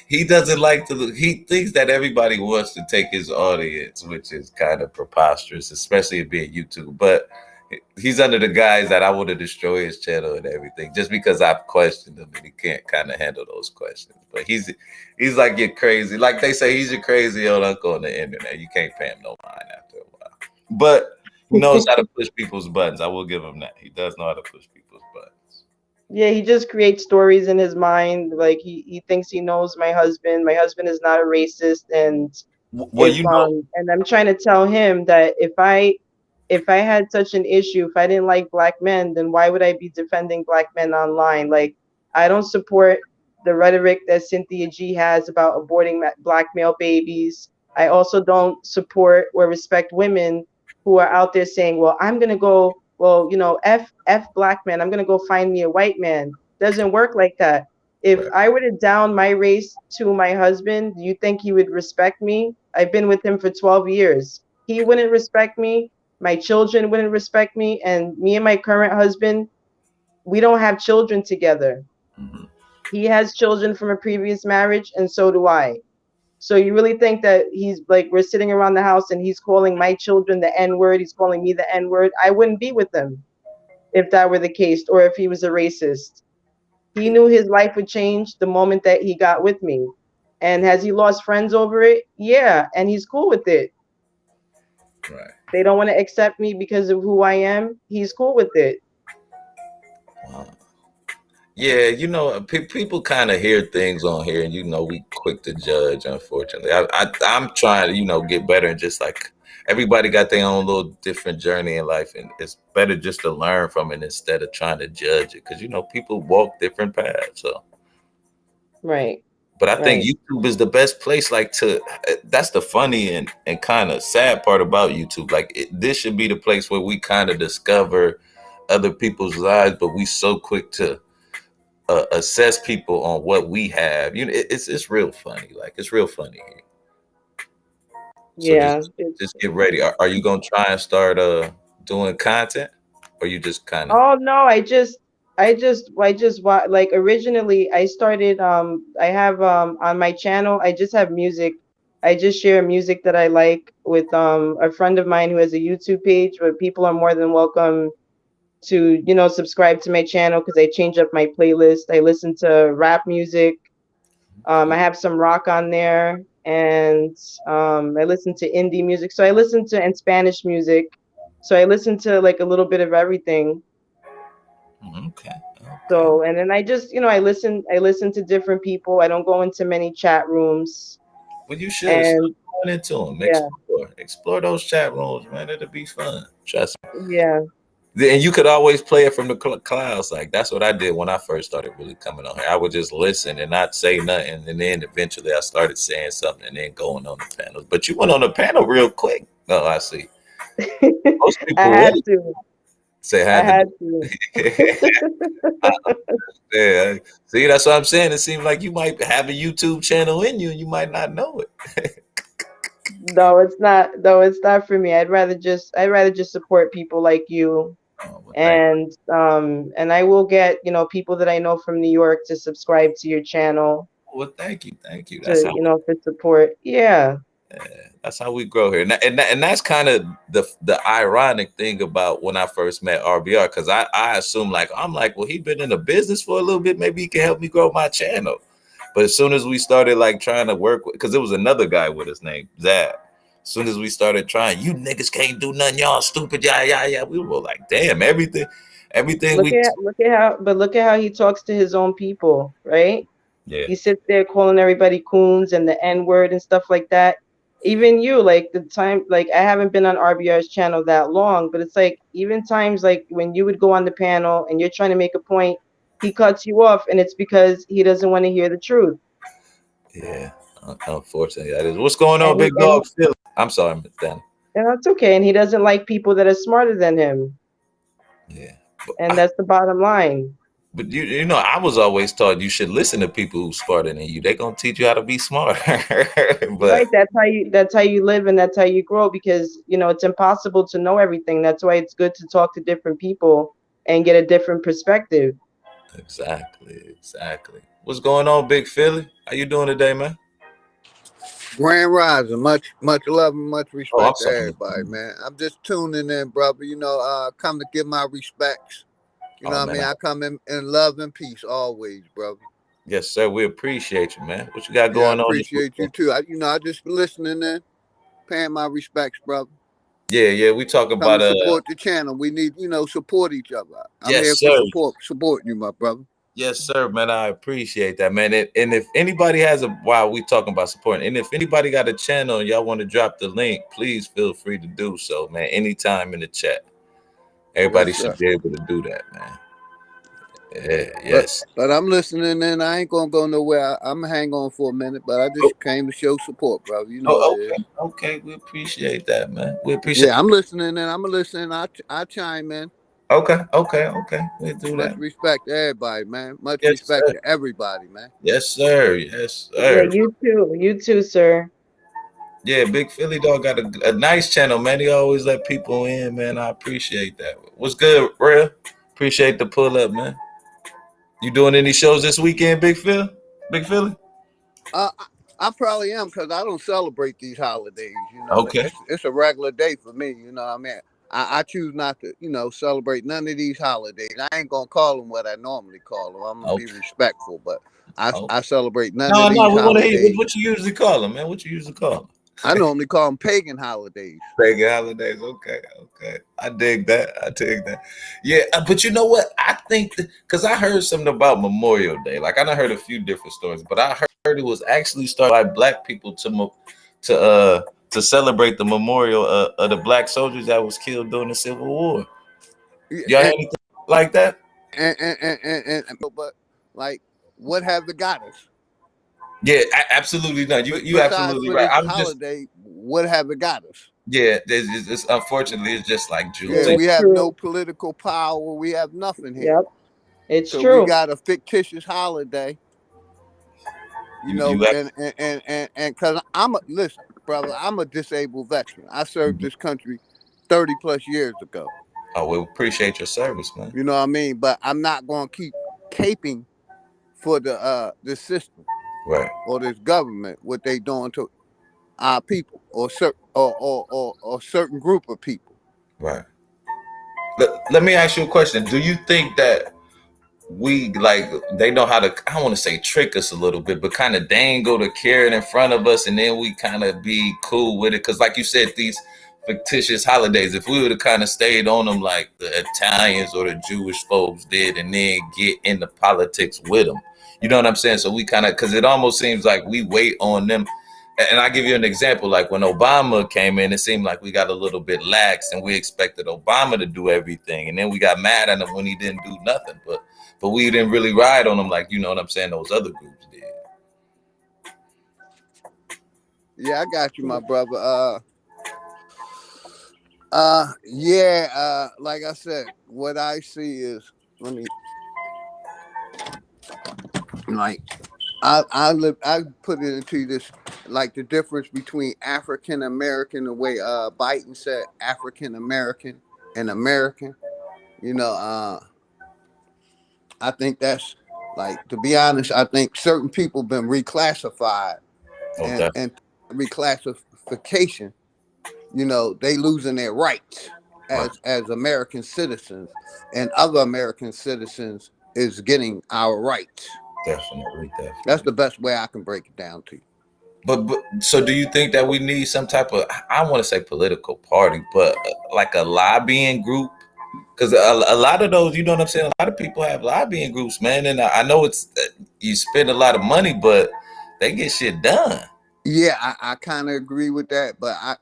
He doesn't like to, he thinks that everybody wants to take his audience, which is kind of preposterous, especially it being YouTube. But he's under the guise that I want to destroy his channel and everything, just because I've questioned him and he can't kind of handle those questions. But he's like your crazy, like they say, he's your crazy old uncle on the internet. You can't pay him no mind after a while. But he knows how to push people's buttons. I will give him that. He does know how to push people's buttons. Yeah, he just creates stories in his mind. Like he thinks he knows my husband. My husband is not a racist, and and I'm trying to tell him that if I had such an issue, if I didn't like Black men, then why would I be defending Black men online? Like, I don't support the rhetoric that Cynthia G has about aborting Black male babies. I also don't support or respect women who are out there saying, well, I'm going to go, well, you know, F Black men, I'm going to go find me a white man. Doesn't work like that. If I were to down my race to my husband, do you think he would respect me? I've been with him for 12 years. He wouldn't respect me. My children wouldn't respect me. And me and my current husband, we don't have children together. He has children from a previous marriage, and so do I. So you really think that he's like, we're sitting around the house and he's calling my children the N-word, he's calling me the N-word? I wouldn't be with him if that were the case, or if he was a racist. He knew his life would change the moment that he got with me. And has he lost friends over it? Yeah, and he's cool with it. Right. They don't want to accept me because of who I am. He's cool with it. Wow. Yeah, you know, people kind of hear things on here, and you know, we quick to judge. Unfortunately, I'm trying to, you know, get better, and just like everybody got their own little different journey in life, and it's better just to learn from it instead of trying to judge it, because you know, people walk different paths. So right. But I think Right. YouTube is the best place, like that's the funny and kind of sad part about YouTube. Like this should be the place where we kind of discover other people's lives, but we so quick to assess people on what we have. You know, it's real funny. Like it's real funny here. So Yeah. just get ready. Are you gonna try and start doing content, or you just kind of? Oh no, like originally I started I have on my channel I just have music. I just share music that I like with a friend of mine who has a YouTube page, but people are more than welcome to, subscribe to my channel because I change up my playlist. I listen to rap music. I have some rock on there, and I listen to indie music. So I listen to and Spanish music. So I listen to like a little bit of everything. Okay. So, and then I just, I listen to different people. I don't go into many chat rooms. Well, you should start And going into them. yeah, Explore those chat rooms, man. It'll be fun. Trust me. yeah, And you could always play it from the clouds. Like that's what I did when I first started really coming on here. I would just listen and not say nothing, and then eventually I started saying something and then going on the panels. But you went on the panel real quick. Oh, I see. Most I people had wouldn't to. say I had to had do. to. Yeah. See, that's what I'm saying. It seems like you might have a YouTube channel in you and you might not know it. No, it's not. No, it's not for me. I'd rather just support people like you, Oh, well, thank and I will get, people that I know from New York to subscribe to your channel you. Well, thank you. Thank you. to, for support. Yeah. That's how we grow here, and that's kind of the ironic thing about when I first met RBR, because I assume I'm like, well, he been in the business for a little bit, maybe he can help me grow my channel. But as soon as we started like trying to work with, because there was another guy with his name Zab. As soon as we started trying, you niggas can't do nothing, y'all stupid, yeah. We were like, damn, everything Look we, at look at how he talks to his own people, right? yeah, He sits there calling everybody coons and the N word and stuff like that. Even you, like the time, like I haven't been on RBR's channel that long, but it's like even times like when you would go on the panel and you're trying to make a point, he cuts you off, and it's because he doesn't want to hear the truth. yeah. Unfortunately, that is what's going on, And he, big and dog Philly. I'm sorry, Miss Danny. and that's okay. And he doesn't like people that are smarter than him, Yeah. and that's the bottom line. But you know, I was always taught you should listen to people who's smarter than you. They're gonna teach you how to be smarter. But Right, that's how you live and that's how you grow, because it's impossible to know everything. That's why it's good to talk to different people and get a different perspective. exactly. What's going on, Big Philly? How you doing today, man? Grand Rising, much love and much Oh, I'm respect to sorry. everybody, man. I'm just tuning in, brother. Come to give my respects. You know Oh what I man. mean? I come in love and peace always, brother. Yes, sir. We appreciate you, man. What you got Yeah, I going on this appreciate you weekend? too. I just listening in, paying my respects, brother. Yeah. We talk Come about to support the channel. We need, support each other. I'm yes, here for sir. supporting you, my brother. Yes, sir, man. I appreciate that, man. And if anybody has while we talking about supporting, and if anybody got a channel and y'all want to drop the link, please feel free to do so, man. Anytime in the chat. Everybody Yes, should sir. be able to do that, man. Yeah, But yes. but I'm listening in. I ain't gonna go nowhere. I'm gonna hang on for a minute, but I just came to show support, brother. You know what it is. Okay. We appreciate that, man. We appreciate. Yeah, I'm listening in. I'm listening. I chime in. Okay. We do Much that. respect to everybody, man. Much Yes, respect sir. to everybody, man. Yes, sir. Yes, Yeah, sir. you too, sir. Yeah, Big Philly dog got a nice channel, man. He always let people in, man. I appreciate that. What's good, real? Appreciate the pull up, man. You doing any shows this weekend, Big Phil? Big Philly? Uh, I probably am because I don't celebrate these holidays. Okay. It's a regular day for me. You know what I mean? I choose not to, celebrate none of these holidays. I ain't gonna call them what I normally call them. I'm gonna be Okay. respectful, but Oh. I celebrate none of No, these we want to hear holidays. what you usually call them, man. What you usually call them? I normally call them pagan holidays. Pagan holidays. Okay. I dig that. Yeah, but you know what? I think because I heard something about Memorial Day. Like I done heard a few different stories, but I heard it was actually started by Black people to celebrate the memorial of the Black soldiers that was killed during the Civil War. Y'all hear And, anything like that? but like, what have it got us? Yeah, absolutely not. You Besides absolutely for right. this I'm just holiday, what have it got us? yeah. It's unfortunately it's just like Yeah, Jules. we It's have no true. political power. We have nothing here. Yep. It's So we true. got a fictitious holiday, you You know, you and cause listen, brother, I'm a disabled veteran. I served have, this country 30 plus years ago. oh, we appreciate your service, man. You know what I mean? But I'm not gonna keep caping for the system Right, or this government what they doing to our people or certain group of people. right. Let me ask you a question. Do you think that we like they know how to I don't want to say trick us a little bit, but kind of dangle the carrot in front of us and then we kind of be cool with it? Because like you said, these fictitious holidays, if we would have kind of stayed on them like the Italians or the Jewish folks did and then get into politics with them, you know what I'm saying? So we kind of, because it almost seems like we wait on them. And I give you an example, like when Obama came in, it seemed like we got a little bit lax and we expected Obama to do everything. And then we got mad at him when he didn't do nothing. But we didn't really ride on him like, you know what I'm saying, those other groups did. Yeah, I got you, my brother. Like I said, what I see is like I put it into this, like the difference between African American, the way Biden said African American and American. You know, I think that's, like, to be honest, I think certain people been reclassified, Okay. and reclassification, you know, they losing their rights as American citizens, and other American citizens is getting our rights. Definitely. That's the best way I can break it down to you. But so do you think that we need some type of, I want to say political party, but like a lobbying group? Because a lot of those, you know what I'm saying? A lot of people have lobbying groups, man. And I know it's, you spend a lot of money, but they get shit done. Yeah, I kind of agree with that, but I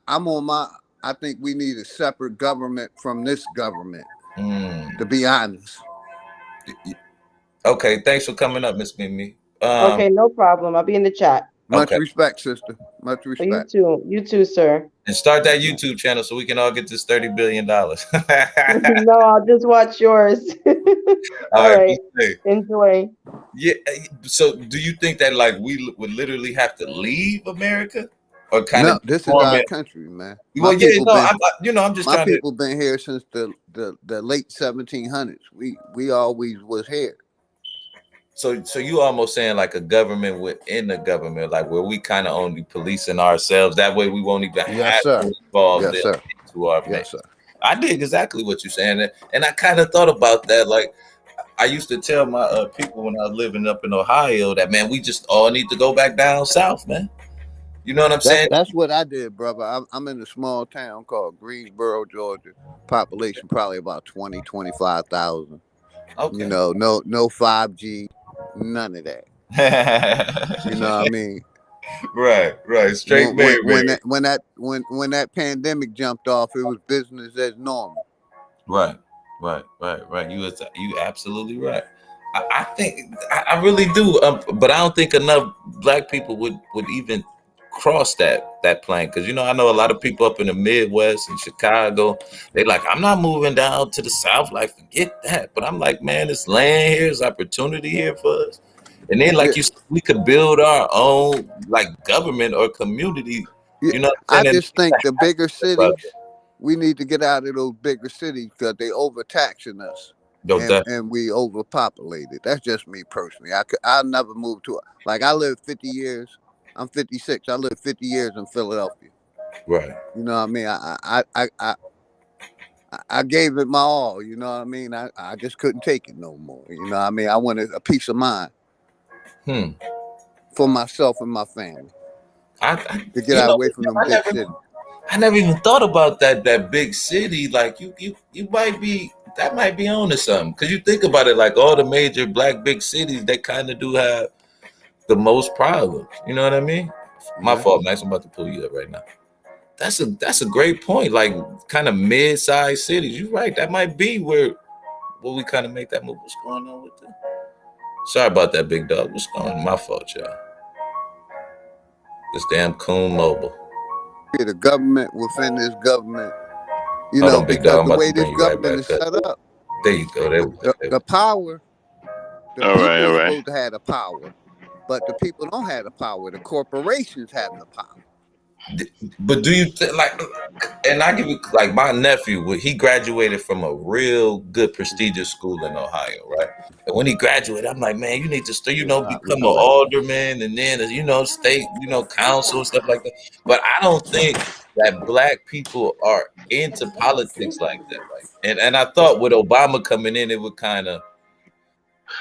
think we need a separate government from this government, to be honest. Okay, thanks for coming up, Miss Mimi. Okay, no problem. I'll be in the chat. Much Okay. respect, sister. Much Oh, you respect. too. You too, sir. And start that YouTube channel so we can all get this $30 billion. No, I'll just watch yours. All right. Enjoy. Yeah. So do you think that like we would literally have to leave America or kind No, of this is our country, man. Well, yeah, no, I'm just my trying people been here since the late 1700s. We always was here. So you almost saying like a government within the government, like where we kind of only policing ourselves. That way we won't even have to involve them into our sir. I did exactly what you're saying, and I kind of thought about that. Like I used to tell my people when I was living up in Ohio that, man, we just all need to go back down south, man. You know what I'm saying? That's what I did, brother. I'm in a small town called Greensboro, Georgia. Population probably about 25,000. Okay. You know, no 5G, none of that. You know what I mean? Right. Straight when that pandemic jumped off, it was business as normal. Right. You absolutely right. I think I really do, but I don't think enough black people would even cross that plane, because I know a lot of people up in the Midwest and Chicago, they like, I'm not moving down to the South, like forget that. But I'm like, man, this land here is opportunity here for us, and then like you said, we could build our own like government or community. You know what I'm saying? I just think the bigger cities, we need to get out of those bigger cities because they overtaxing us. And we overpopulated. That's just me personally. I'll never move to it. Like I lived 50 years. I'm 56. I lived 50 years in Philadelphia. Right. You know what I mean? I gave it my all. You know what I mean? I just couldn't take it no more. You know what I mean? I wanted a peace of mind for myself and my family. To get out away from them big cities. I never even thought about that big city. Like you might be, that might be on to something. Because you think about it, like all the major black big cities, they kind of do have the most problems. You know what I mean? My fault, Max. I'm about to pull you up right now. That's a great point. Like kind of mid-sized cities. You're right. That might be where we kind of make that move. What's going on with that? Sorry about that, big dog. What's going on? My fault, y'all. This damn Coon Mobile. The government within this government, you Hold know, on, big because dog. the I'm about way to this bring you right government back is up. set up, There you go. There we go. the power, the All people right, all are right. supposed to have the power, but the people don't have the power. The corporations have the power. But do you like? And I give you like my nephew. He graduated from a real good prestigious school in Ohio, right? And when he graduated, I'm like, man, you need to become an alderman and then state council and stuff like that. But I don't think that black people are into politics like that. Like, and I thought with Obama coming in, it would kind of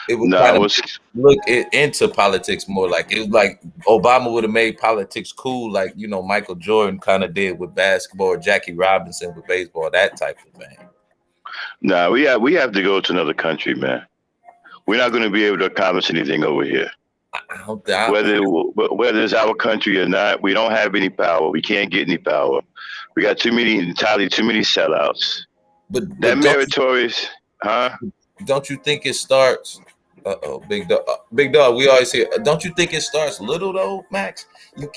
look into politics more. Like it was like Obama would have made politics cool, like Michael Jordan kind of did with basketball, or Jackie Robinson with baseball, that type of thing. Nah, we have to go to another country, man. We're not going to be able to accomplish anything over here. Whether it's our country or not, we don't have any power. We can't get any power. We got entirely too many sellouts. But that meritorious, huh? Don't you think it starts? Big dog. Big dog. We always hear. Don't you think it starts little though, Max?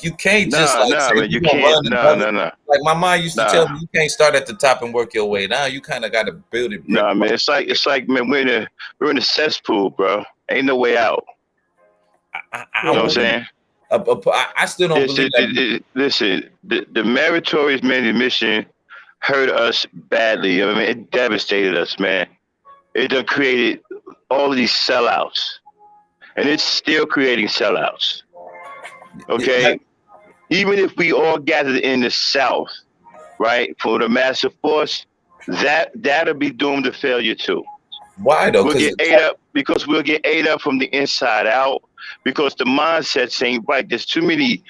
You can't just say man, you can't. No. Like my mom used to tell me, you can't start at the top and work your way down. You kind of got to build it. Man, it's like man, we're in a cesspool, bro. Ain't no way out. You know what I'm saying? I still don't believe that. Listen, the meritorious mission hurt us badly. I mean, it devastated us, man. It done created all of these sellouts, and it's still creating sellouts. Okay, even if we all gathered in the South, right, for the massive force, that'll be doomed to failure too. Why though? We'll get ate up because we'll get ate up from the inside out, because the mindsets ain't right. There's too many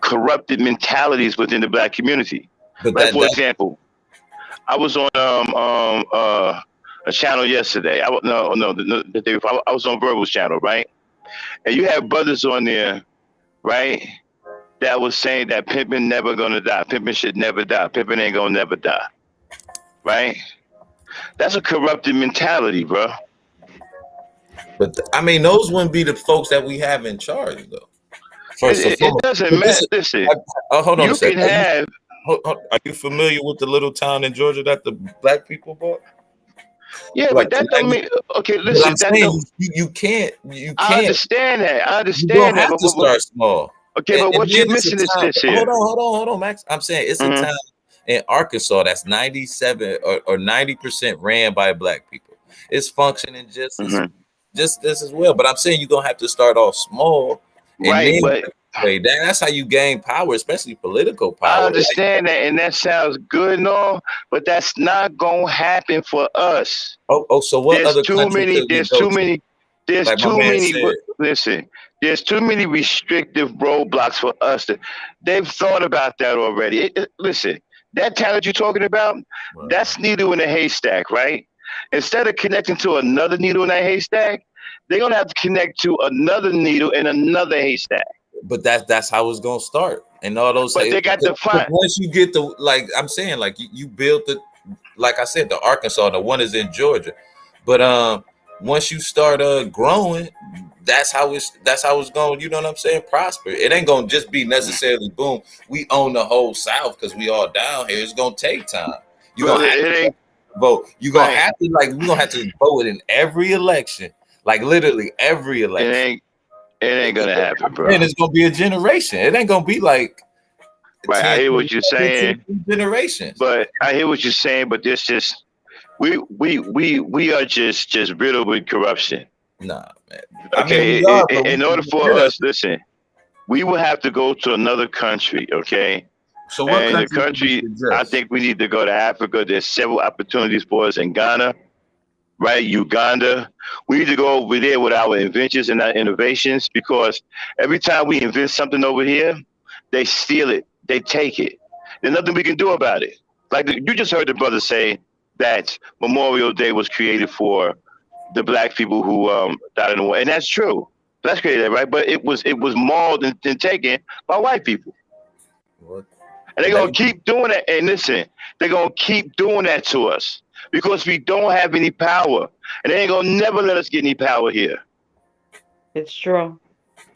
corrupted mentalities within the black community. But for example, I was on a channel yesterday. I was on Verbal's channel, right? And you have brothers on there, right, that was saying that pimping never gonna die. Pimping should never die. Pimping ain't gonna never die, right? That's a corrupted mentality, bro. But I mean, those wouldn't be the folks that we have in charge, though. It doesn't matter. Listen, hold on you a second. Can have. Are you familiar with the little town in Georgia that the black people bought? Yeah, like, but that don't mean. Okay, listen. I'm saying you can't. I understand that. You don't have to start small. Okay, but what you're missing is this here. Hold on, Max. I'm saying it's a town in Arkansas that's 97 or 90% ran by black people. It's functioning just as well. But I'm saying you're gonna have to start off small, right? But that's how you gain power, especially political power. I understand that, and that sounds good and all, but that's not gonna happen for us. So what there's other too many? There's too many. There's like too many. Listen, there's too many restrictive roadblocks for us. They've thought about that already. Listen, that talent you're talking about, that's needle in a haystack, right? Instead of connecting to another needle in that haystack, they're gonna have to connect to another needle in another haystack. But that's how it's gonna start, and all those. But they got to find. Once you get the I'm saying, like you built the, like I said, the Arkansas, the one is in Georgia, but once you start growing, that's how it's going. You know what I'm saying? Prosper. It ain't gonna just be necessarily boom. We own the whole South because we all down here. It's gonna take time. You gonna have to vote. You gonna have to we gonna have to vote in every election, like literally every election. It ain't gonna happen, bro. And it's gonna be a generation. It ain't gonna be like. Right, 10, I hear what you're saying. Generations. But I hear what you're saying. But this just we are just riddled with corruption. Nah, man. Okay, in order for us, listen, we will have to go to another country. Okay. So what country? I think we need to go to Africa. There's several opportunities for us in Ghana. Right, Uganda. We need to go over there with our inventions and our innovations, because every time we invent something over here, they steal it, they take it. There's nothing we can do about it. Like you just heard the brother say that Memorial Day was created for the black people who died in the war, and that's true. That's created, right? But it was mauled and taken by white people. What? And they're gonna keep doing that. And listen, they're gonna keep doing that to us, because we don't have any power, and they ain't gonna never let us get any power here. It's true.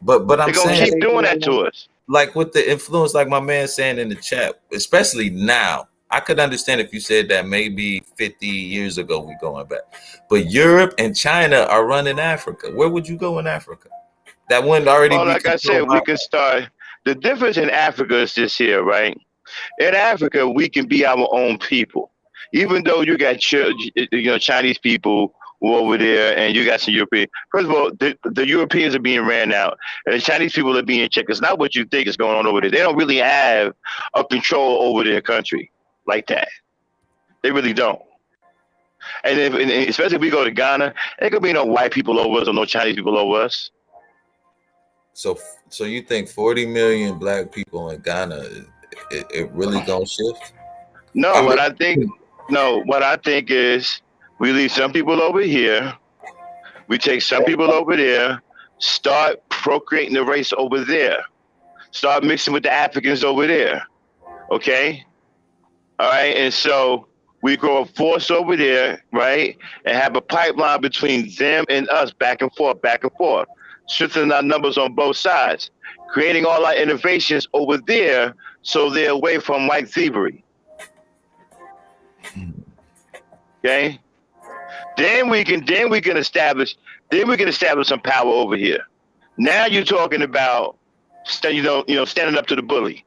But I'm saying they're gonna keep doing that to us. like with the influence, like my man saying in the chat, especially now. I could understand if you said that maybe 50 years ago we going back. But Europe and China are running Africa. Where would you go in Africa? That wouldn't already Well, be like I said, we can start. The difference in Africa is this here, right? In Africa, we can be our own people. Even though you got Chinese people who are over there, and you got some European. First of all, the Europeans are being ran out, and the Chinese people are being checked. It's not what you think is going on over there. They don't really have a control over their country like that. They really don't. And especially if we go to Ghana, there could be no white people over us or no Chinese people over us. So you think 40 million black people in Ghana, it really gonna shift? No, what I think is we leave some people over here, we take some people over there, start procreating the race over there, start mixing with the Africans over there. Okay? All right, and so we grow a force over there, right? And have a pipeline between them and us, back and forth, strengthening our numbers on both sides, creating all our innovations over there so they're away from white thievery. Okay? Then we can establish some power over here. Now you're talking about standing up to the bully.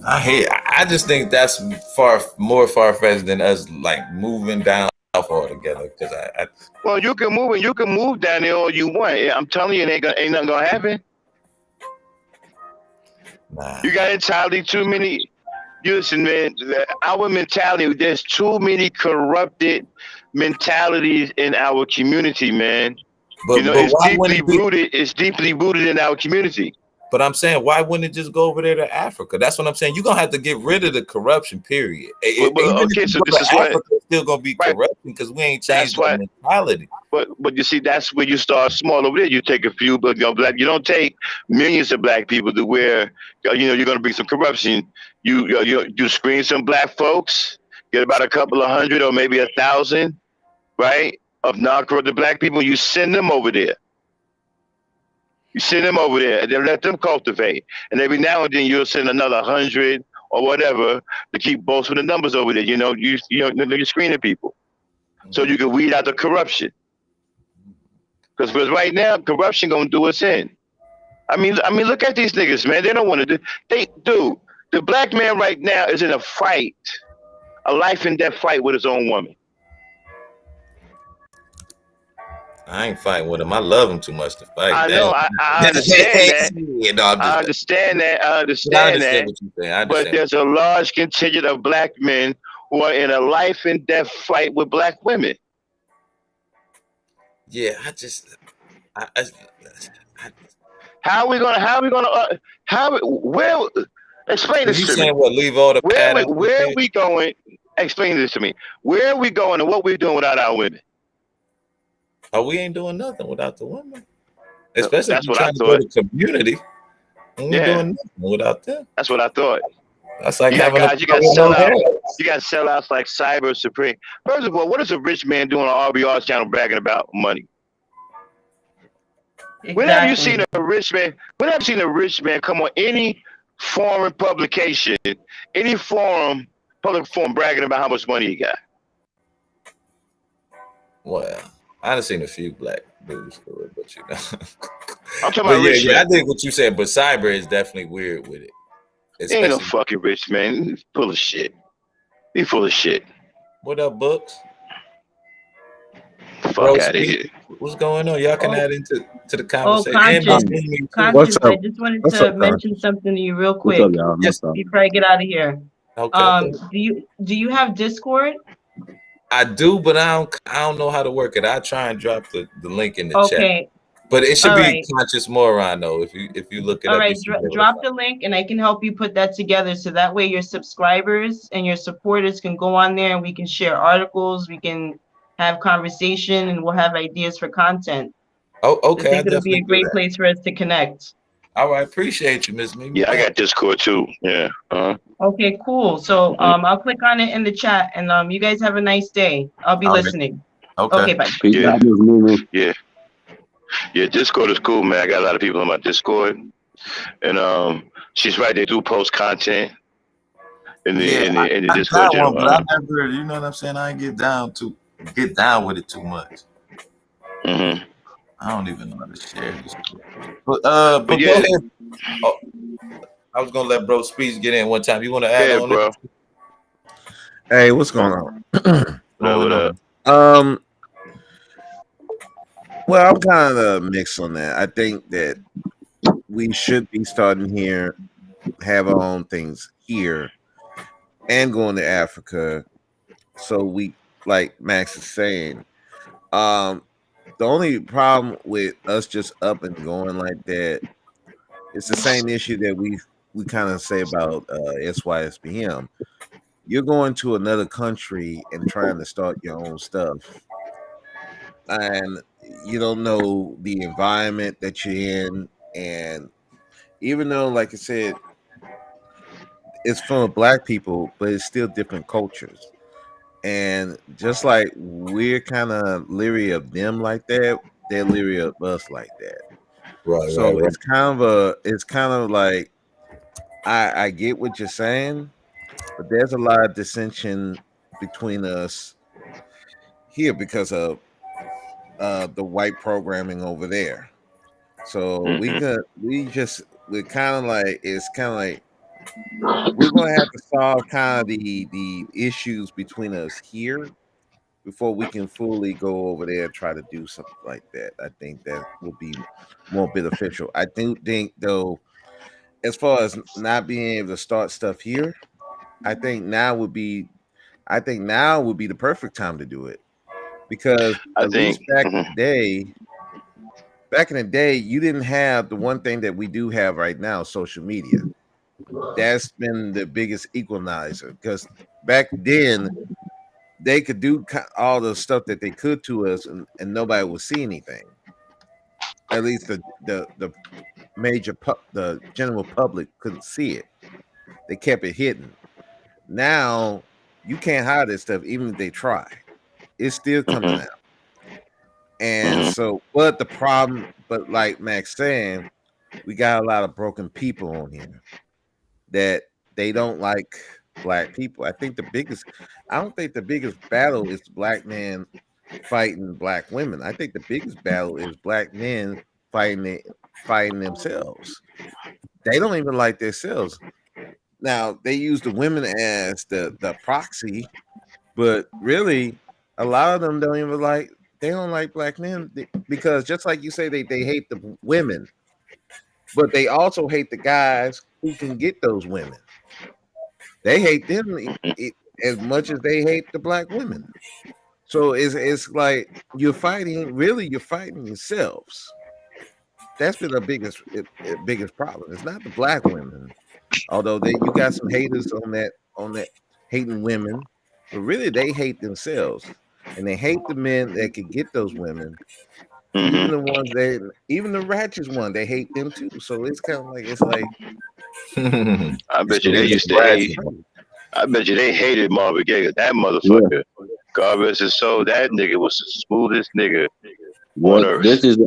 I just think that's more far-fetched than us like moving down south altogether. Because well, you can move down there all you want. I'm telling you, ain't nothing gonna happen. Nah. You got entirely too many. Listen, man, our mentality. There's too many corrupted mentalities in our community, man. But it's deeply rooted in our community. But I'm saying, why wouldn't it just go over there to Africa? That's what I'm saying. You're gonna have to get rid of the corruption, period. Okay, so this is Africa, it's still gonna be corruption because we ain't changed our mentality. But you see, that's where you start small over there. You take a few, but you don't take millions of black people to where you're gonna bring some corruption. You screen some black folks, get about a couple of hundred or maybe 1,000, right, of non-corrupted black people. You send them over there. You send them over there and then let them cultivate. And every now and then you'll send another 100 or whatever to keep boasting the numbers over there. You're screening people so you can weed out the corruption. Because right now, corruption gonna do us in. I mean, look at these niggas, man. They don't want to do. The black man right now is in a fight, a life and death fight with his own woman. I ain't fighting with him. I love him too much to fight. I know. I understand that. I understand that. I understand what you're saying. But there's a large contingent of black men who are in a life and death fight with black women. Yeah, explain this to me. What, leave all the where are we going? Explain this to me. Where are we going and what we're doing without our women? Oh, we ain't doing nothing without the women. Especially that's if you're what trying to go to community. We ain't doing nothing without them. That's what I thought. That's like you got sellouts like Cyber Supreme. First of all, what is a rich man doing on RBR's channel bragging about money? Exactly. When have you seen a rich man? When have you seen a rich man come on any foreign publication, any public forum bragging about how much money he got? Well, I've seen a few black dudes for it, but I'm talking about rich man. I think what you said, but Cyber is definitely weird with it. Ain't no fucking rich man. He's full of shit. He's full of shit. What up, Books? Fuck out of here. What's going on? Y'all can add into the conversation. Conscious, I just wanted to mention something to you real quick. What's up, y'all? Just before I get out of here. Okay. Do you have Discord? I do, but I don't know how to work it. I try and drop the link in the chat. But it should be KonsciousmoRON though. If you look it up. All right, drop the link and I can help you put that together so that way your subscribers and your supporters can go on there and we can share articles, we can have conversation, and we'll have ideas for content. Oh, okay. I think it'll be a great place for us to connect. All right, appreciate you, Miss Mimi. Yeah, I got Discord too. Yeah. Okay, cool. So I'll click on it in the chat, and you guys have a nice day. I'll be listening. Okay. Bye. Yeah. Yeah, Discord is cool, man. I got a lot of people on my Discord, and she's right. They do post content in the I Discord got one, channel. but I never, you know what I'm saying? I ain't get down with it too much. Mm-hmm. I don't even know how to share this. But yeah, go ahead. Oh, I was gonna let Bro Speech get in one time. You want to add on, bro? Hey, what's going on? What up? Well, I'm kind of mixed on that. I think that we should be starting here, have our own things here, and going to Africa. So we, like Max is saying, the only problem with us just up and going like that, it's the same issue that we kind of say about SYSBM. You're going to another country and trying to start your own stuff, and you don't know the environment that you're in. And even though, like I said, it's full of black people, but it's still different cultures. And just like we're kind of leery of them like that, they're leery of us like that. Right. So it's kind of like I get what you're saying, but there's a lot of dissension between us here because of the white programming over there. So we're kind of like, it's kind of like we're gonna have to solve kind of the issues between us here before we can fully go over there and try to do something like that. I think that will be more beneficial. I do think though, as far as not being able to start stuff here, I think now would be the perfect time to do it, because at least back in the day, you didn't have the one thing that we do have right now, social media. That's been the biggest equalizer, because back then they could do all the stuff that they could to us, and nobody would see anything. At least the the general public couldn't see it. They kept it hidden. Now you can't hide this stuff, even if they try. It's still coming out. And so, but the problem, but like Max saying, we got a lot of broken people on here that they don't like black people. I don't think the biggest battle is black men fighting black women. I think the biggest battle is black men fighting themselves. They don't even like themselves. Now they use the women as the proxy, but really a lot of them they don't like black men, because just like you say, they hate the women, but they also hate the guys who can get those women. They hate them as much as they hate the black women. So it's like you're fighting yourselves. That's been the biggest problem. It's not the black women, although you got some haters on that hating women, but really they hate themselves, and they hate the men that could get those women. Even the ratchet one, they hate them too. So it's kind of like I bet you they used to hate. I bet you they hated Marvin Gaye. That motherfucker. Yeah. God rest his soul. That nigga was the smoothest nigga on earth. This is,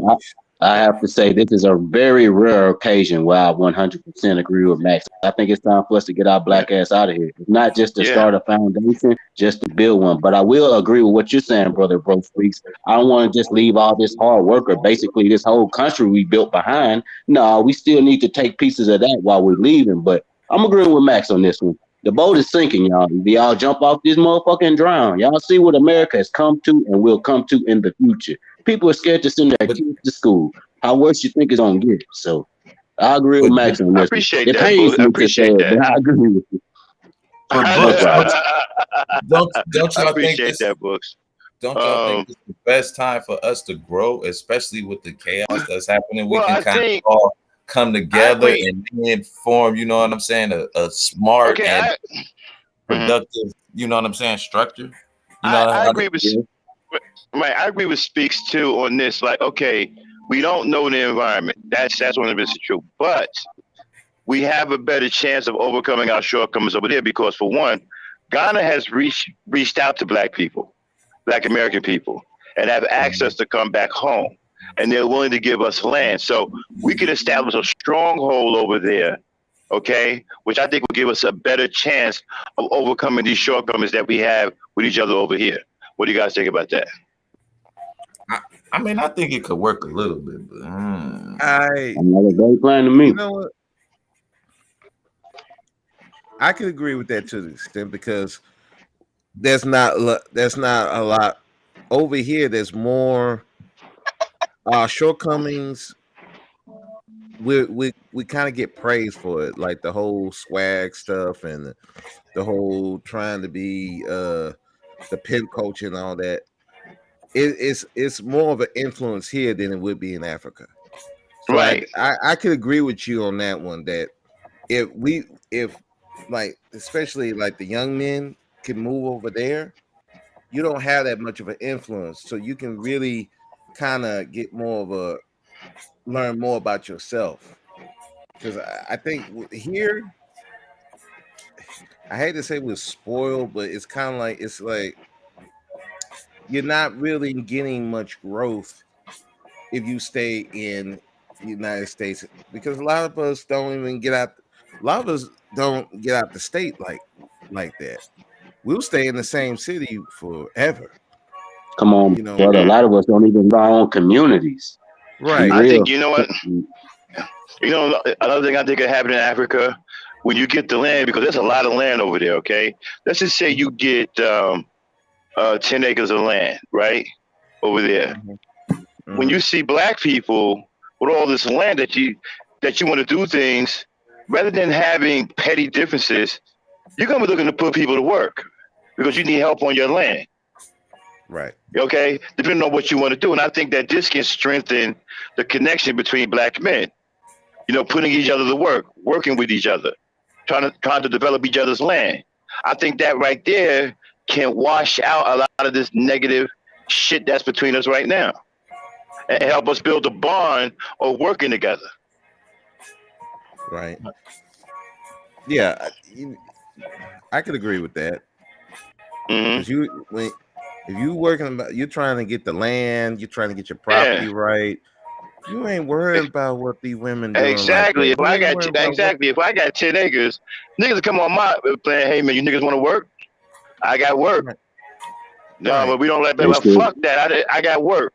I have to say, this is a very rare occasion where I 100% agree with Max. I think it's time for us to get our black ass out of here. It's not just to start a foundation, just to build one. But I will agree with what you're saying, brother, Bro Speaks. I don't want to just leave all this hard work, or basically this whole country we built behind. No, we still need to take pieces of that while we're leaving. But I'm agreeing with Max on this one. The boat is sinking, y'all. Y'all jump off this motherfucker and drown. Y'all see what America has come to and will come to in the future. People are scared to send their kids to school. How worse you think it's gonna get? So I agree with Max on this. I appreciate that. I appreciate that. But I agree with you. Don't y'all think that, Books? Don't y'all think it's the best time for us to grow, especially with the chaos that's happening? We can kind of all come together and then form, you know what I'm saying, a smart and productive, you know what I'm saying, structure. You know, I agree with I agree with Speaks too on this. Like, okay, we don't know the environment. That's 100% true. But we have a better chance of overcoming our shortcomings over there because, for one, Ghana has reached out to black people, black American people, and have asked us to come back home. and they're willing to give us land. So we can establish a stronghold over there, okay, which I think will give us a better chance of overcoming these shortcomings that we have with each other over here. What do you guys think about that? I mean, I think it could work a little bit, but another great plan to me. You know what? I could agree with that to the extent because there's not a lot over here. There's more shortcomings. We kind of get praised for it, like the whole swag stuff and the whole trying to be the pimp culture and all that. It's more of an influence here than it would be in Africa. So right. I could agree with you on that one. That if like especially like the young men can move over there, you don't have that much of an influence, so you can really kind of get more of a learn more about yourself. Because I think here, I hate to say we're spoiled, but it's kind of like you're not really getting much growth if you stay in the United States, because a lot of us don't even get out. A lot of us don't get out the state like that. We'll stay in the same city forever. Come on, brother. A lot of us don't even know our own communities. Right. I think, you know what? You know, another thing I think could happen in Africa, when you get the land, because there's a lot of land over there, okay? Let's just say you get 10 acres of land, right? Over there. Mm-hmm. When you see black people with all this land that you want to do things, rather than having petty differences, you're going to be looking to put people to work because you need help on your land. Right. Okay? Depending on what you want to do. And I think that this can strengthen the connection between black men. You know, putting each other to work, working with each other, trying to develop each other's land. I think that right there can wash out a lot of this negative shit that's between us right now and help us build a bond of working together. Right. Yeah, I could agree with that. Because if you working about, you're trying to get the land, you're trying to get your property right. You ain't worried about what these women doing. Exactly. Like if I got 10 acres, niggas come on my plan. Hey man, you niggas want to work? I got work. Right. No, but we don't let them. Fuck that. I got work.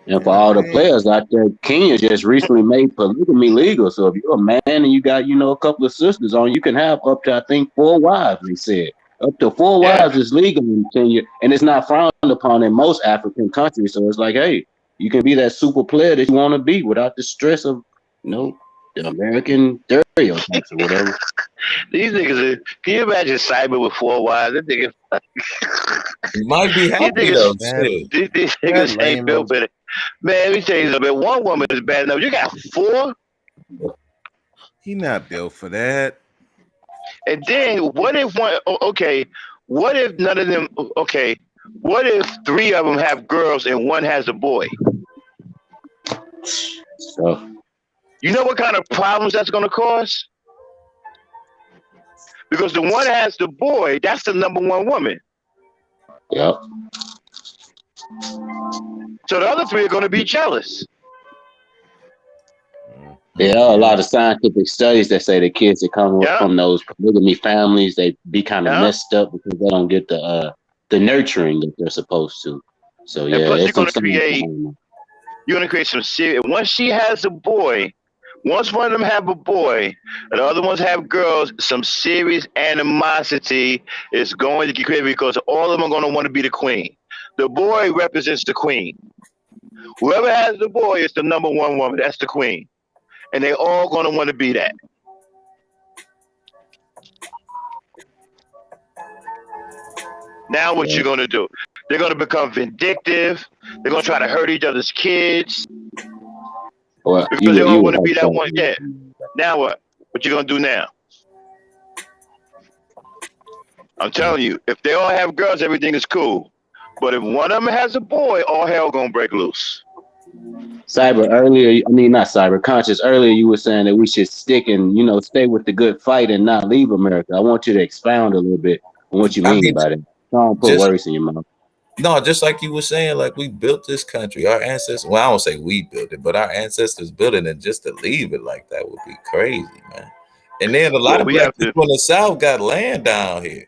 And for all the players out there, Kenya just recently made polygamy legal. So if you're a man and you got, a couple of sisters on, you can have up to, I think, 4 wives, they said. Up to 4 wives is legal in Kenya, and it's not frowned upon in most African countries. So it's like, hey, you can be that super player that you want to be without the stress of, the American stereotypes or whatever. These niggas, can you imagine Cyber with 4 wives? That nigga, you might be happy though. These niggas ain't built for it. Man, let me tell you something. One woman is bad enough. You got 4? He not built for that. And then what if what if none of them, what if 3 of them have girls and 1 has a boy? So, you know what kind of problems that's going to cause? Because the one that has the boy, that's the number 1 woman. Yep. So the other 3 are going to be jealous. There are a lot of scientific studies that say the kids that come from those polygamy families, they be kind of messed up because they don't get the nurturing that they're supposed to. So yeah, plus you're going to create some serious. Once she has a boy, once one of them have a boy and the other ones have girls, some serious animosity is going to get created because all of them are going to want to be the queen. The boy represents the queen. Whoever has the boy is the number 1 woman. That's the queen. And they all going to want to be that. Now what you going to do? They're going to become vindictive. They're going to try to hurt each other's kids. Well, because they all want to be that one. Yeah. Now what? What you going to do now? I'm telling you, if they all have girls, everything is cool. But if one of them has a boy, all hell going to break loose. Conscious earlier, you were saying that we should stick and, stay with the good fight and not leave America. I want you to expound a little bit on what you mean by that. Don't put words in your mouth. No, just like you were saying, like we built this country. Our ancestors, well, I don't say we built it, but our ancestors built it, and just to leave it like that would be crazy, man. And then a lot Well, of we black have to. people in the South got land down here.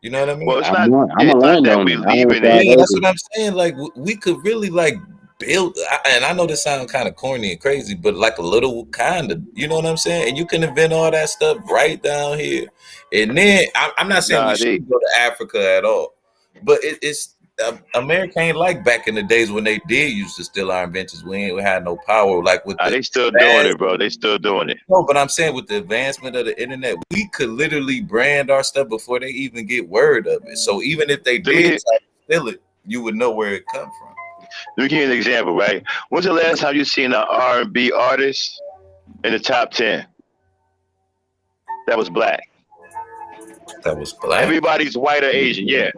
You know what I mean? Well, it's I'm not. I'm Yeah, a it's not that landowner. we I own leaving 5 it. Yeah, that's acres. what I'm saying. Like we could really like build, and I know this sounds kind of corny and crazy, but like a little kind of, you know what I'm saying? And you can invent all that stuff right down here. And then I'm not saying we Nah, they shouldn't go to Africa at all, but it's America ain't like back in the days when they did used to steal our inventions. We had no power, like with the they still doing it, bro. They still doing it. no, but I'm saying with the advancement of the internet, we could literally brand our stuff before they even get word of it. So even if they Let me did get, try to steal it, you would know where it come from. let me give you an example, right? When's the last time you seen an R&B artist in the top 10 that was black? That was black. Everybody's white or Asian, yeah.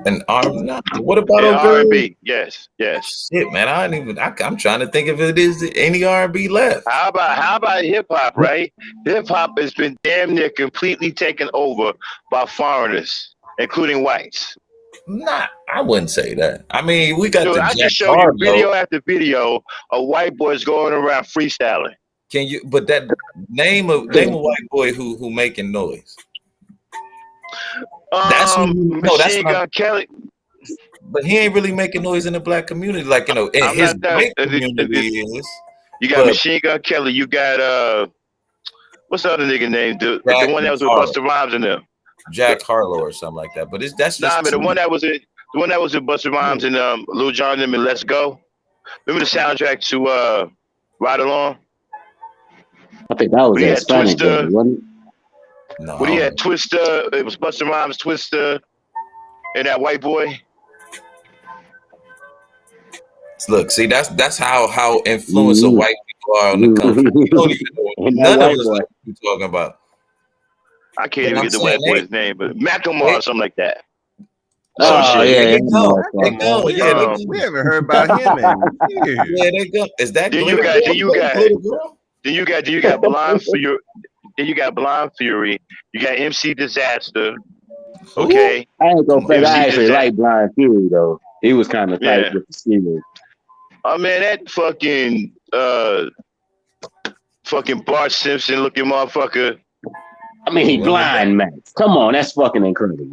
And nah, what about And old girl? R&B, yes. Shit, man, I don't even. I'm trying to think if it is any R&B left. How about hip hop, right? Hip hop has been damn near completely taken over by foreigners, including whites. Nah, I wouldn't say that. I mean, we got Dude, the I Jack can show you video Harlow. after video of white boys going around freestyling. Can you? But that name a white boy who making noise. That's Machine Gun Kelly. But he ain't really making noise in the black community, like in I'm his not that. white community is. You got Machine Gun Kelly. You got what's the other nigga name? The one that was with Busta Rhymes in them. Jack Harlow or something like that. But that's just I mean the one that was with Busta Rhymes and Lil Jon and Let's Go. Remember the soundtrack to Ride Along? I think that was that Spanish brother, wasn't it? No. When he had Twister, it was Busta Rhymes, Twister, and that white boy. Look, see, that's how influential white people are on the country. You don't even know what none of us know what you're talking about. I can't even get the white boy's name, but Macklemore or something like that. Oh yeah, they go. Yeah, we haven't heard about him in years. Yeah, they go. Is that then you got Blind Fury. Then you got Blind Fury. You got MC Disaster. Okay. I ain't gonna say I actually like Blind Fury though. He was kind of tight with the skin. Oh man, that fucking Bart Simpson looking motherfucker. I mean, he blind, man. Come on, that's fucking incredible.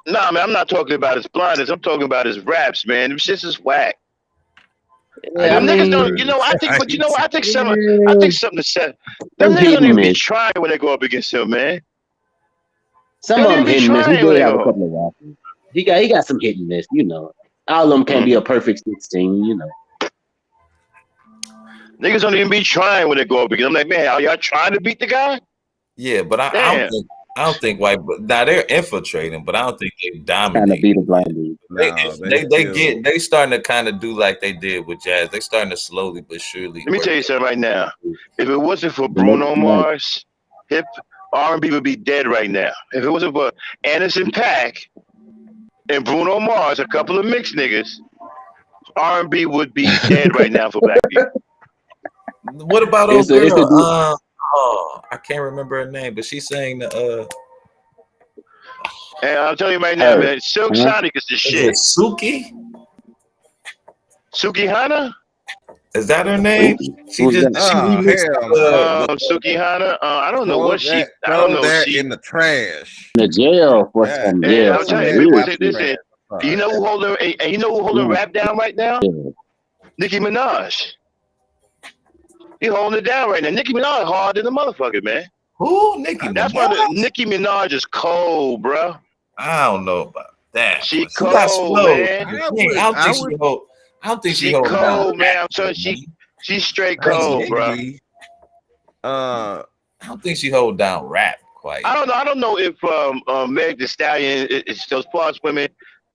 Nah, man, I'm not talking about his blindness. I'm talking about his raps, man. Them shits is whack. Yeah, niggas don't, I think something to say. Them niggas don't even be trying when they go up against him, man. Some of them hit and miss. He did have a couple of rappers. He got some hit and miss, you know. All of them can't be a perfect 16, you know. Niggas don't even be trying when they go up against him. I'm like, man, are y'all trying to beat the guy? Yeah, but I don't think white. Now they're infiltrating, but I don't think they dominate. Trying to beat a blind dude. They starting to kind of do like they did with jazz. They starting to slowly but surely. Let me tell you something right now. If it wasn't for Bruno Mars, hip R&B would be dead right now. If it wasn't for Anderson .Paak and Bruno Mars, a couple of mixed niggas, R&B would be dead right now for black people. What about old girl? I can't remember her name, but she's saying the and I'll tell you right now, man, Silk Sonic is the shit. Is it Suki? Suki Hana? Is that her name? She remixed Suki Hana. I don't know what she. I don't know that she in the trash. In the jail for some jail. I'll tell you, listen. You know who holding rap down right now? Nicki Minaj. He holding it down right now. Nicki Minaj hard than the motherfucker, man. Who? Nicki Minaj? That's why Nicki Minaj is cold, bro. I don't know about that. She cold, man. I don't think she cold, down. man. I'm telling you, she's straight cold, bro. I don't think she hold down rap quite. I don't know if Meg Thee Stallion is those far as women.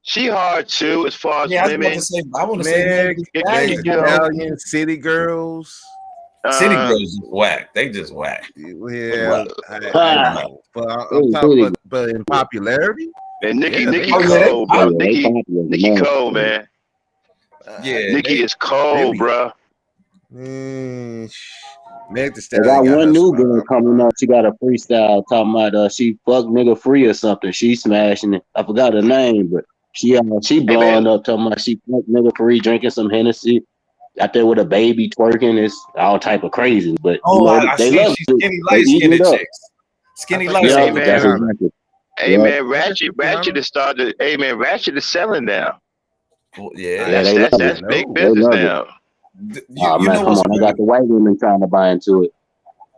She hard too, as far as women. I want to say Meg Thee Stallion, City Girls. City Girls is whack. They just whack. Yeah, I know. But I'm talking but in popularity. And Nicki cold, bro. Nicki cold, man. Yeah, Nicki is cold, bro. Meg Thee They Stallion got one new girl coming up. She got a freestyle talking about she fuck nigga free or something. She smashing it. I forgot her name, but She blowing up talking about she nigga free drinking some Hennessy out there with a baby twerking. It's all type of crazy, but they love she's it. skinny, They eating it up. chicks. Skinny Yeah, that's exactly. Hey man, Ratchet has started. Hey man, Ratchet is selling now. Well, yeah, that's big business now. Oh man, come on! I got the white women trying to buy into it.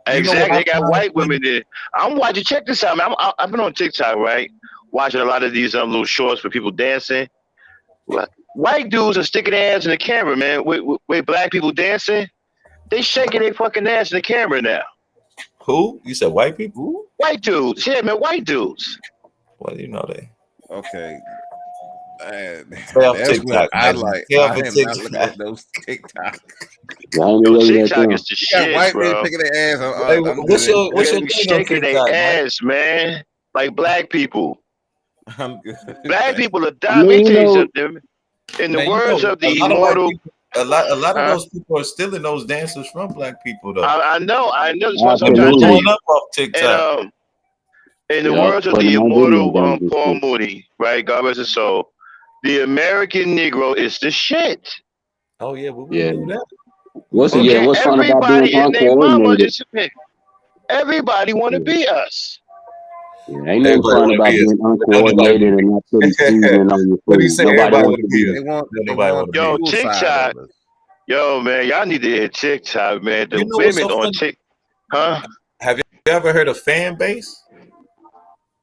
Exactly, they got white women there. I'm watching. Check this out, man. I've been on TikTok, right? Watching a lot of these little shorts for people dancing. White dudes are sticking their ass in the camera, man. With black people dancing, they shaking their fucking ass in the camera now. Who? You said white people? White dudes. Yeah, man, white dudes. Well, you know they. Okay. That's TikTok, what I like. I am not looking at those TikTok. Yo, TikTok is the shit, white bro. men shaking their ass. What's your shaking their ass, man? Like black people. I'm good. Black people are dying. Let me tell you something. In the words of the immortal, a lot of those people are stealing those dances from black people, though. I know. That's what I'm trying to tell you. Up off TikTok. And in the words of the immortal Paul Mooney, right? God rest his soul. The American Negro is the shit. Oh yeah, we do that. What's fun about being uncoordinated? Everybody want to be us. Yeah, ain't nothing fun about being uncoordinated and not putting seasoning on your food. Nobody wants to be us. Yo, TikTok. Yo, man, y'all need to hit TikTok, man. The women on TikTok. Huh? Have you ever heard of fan base?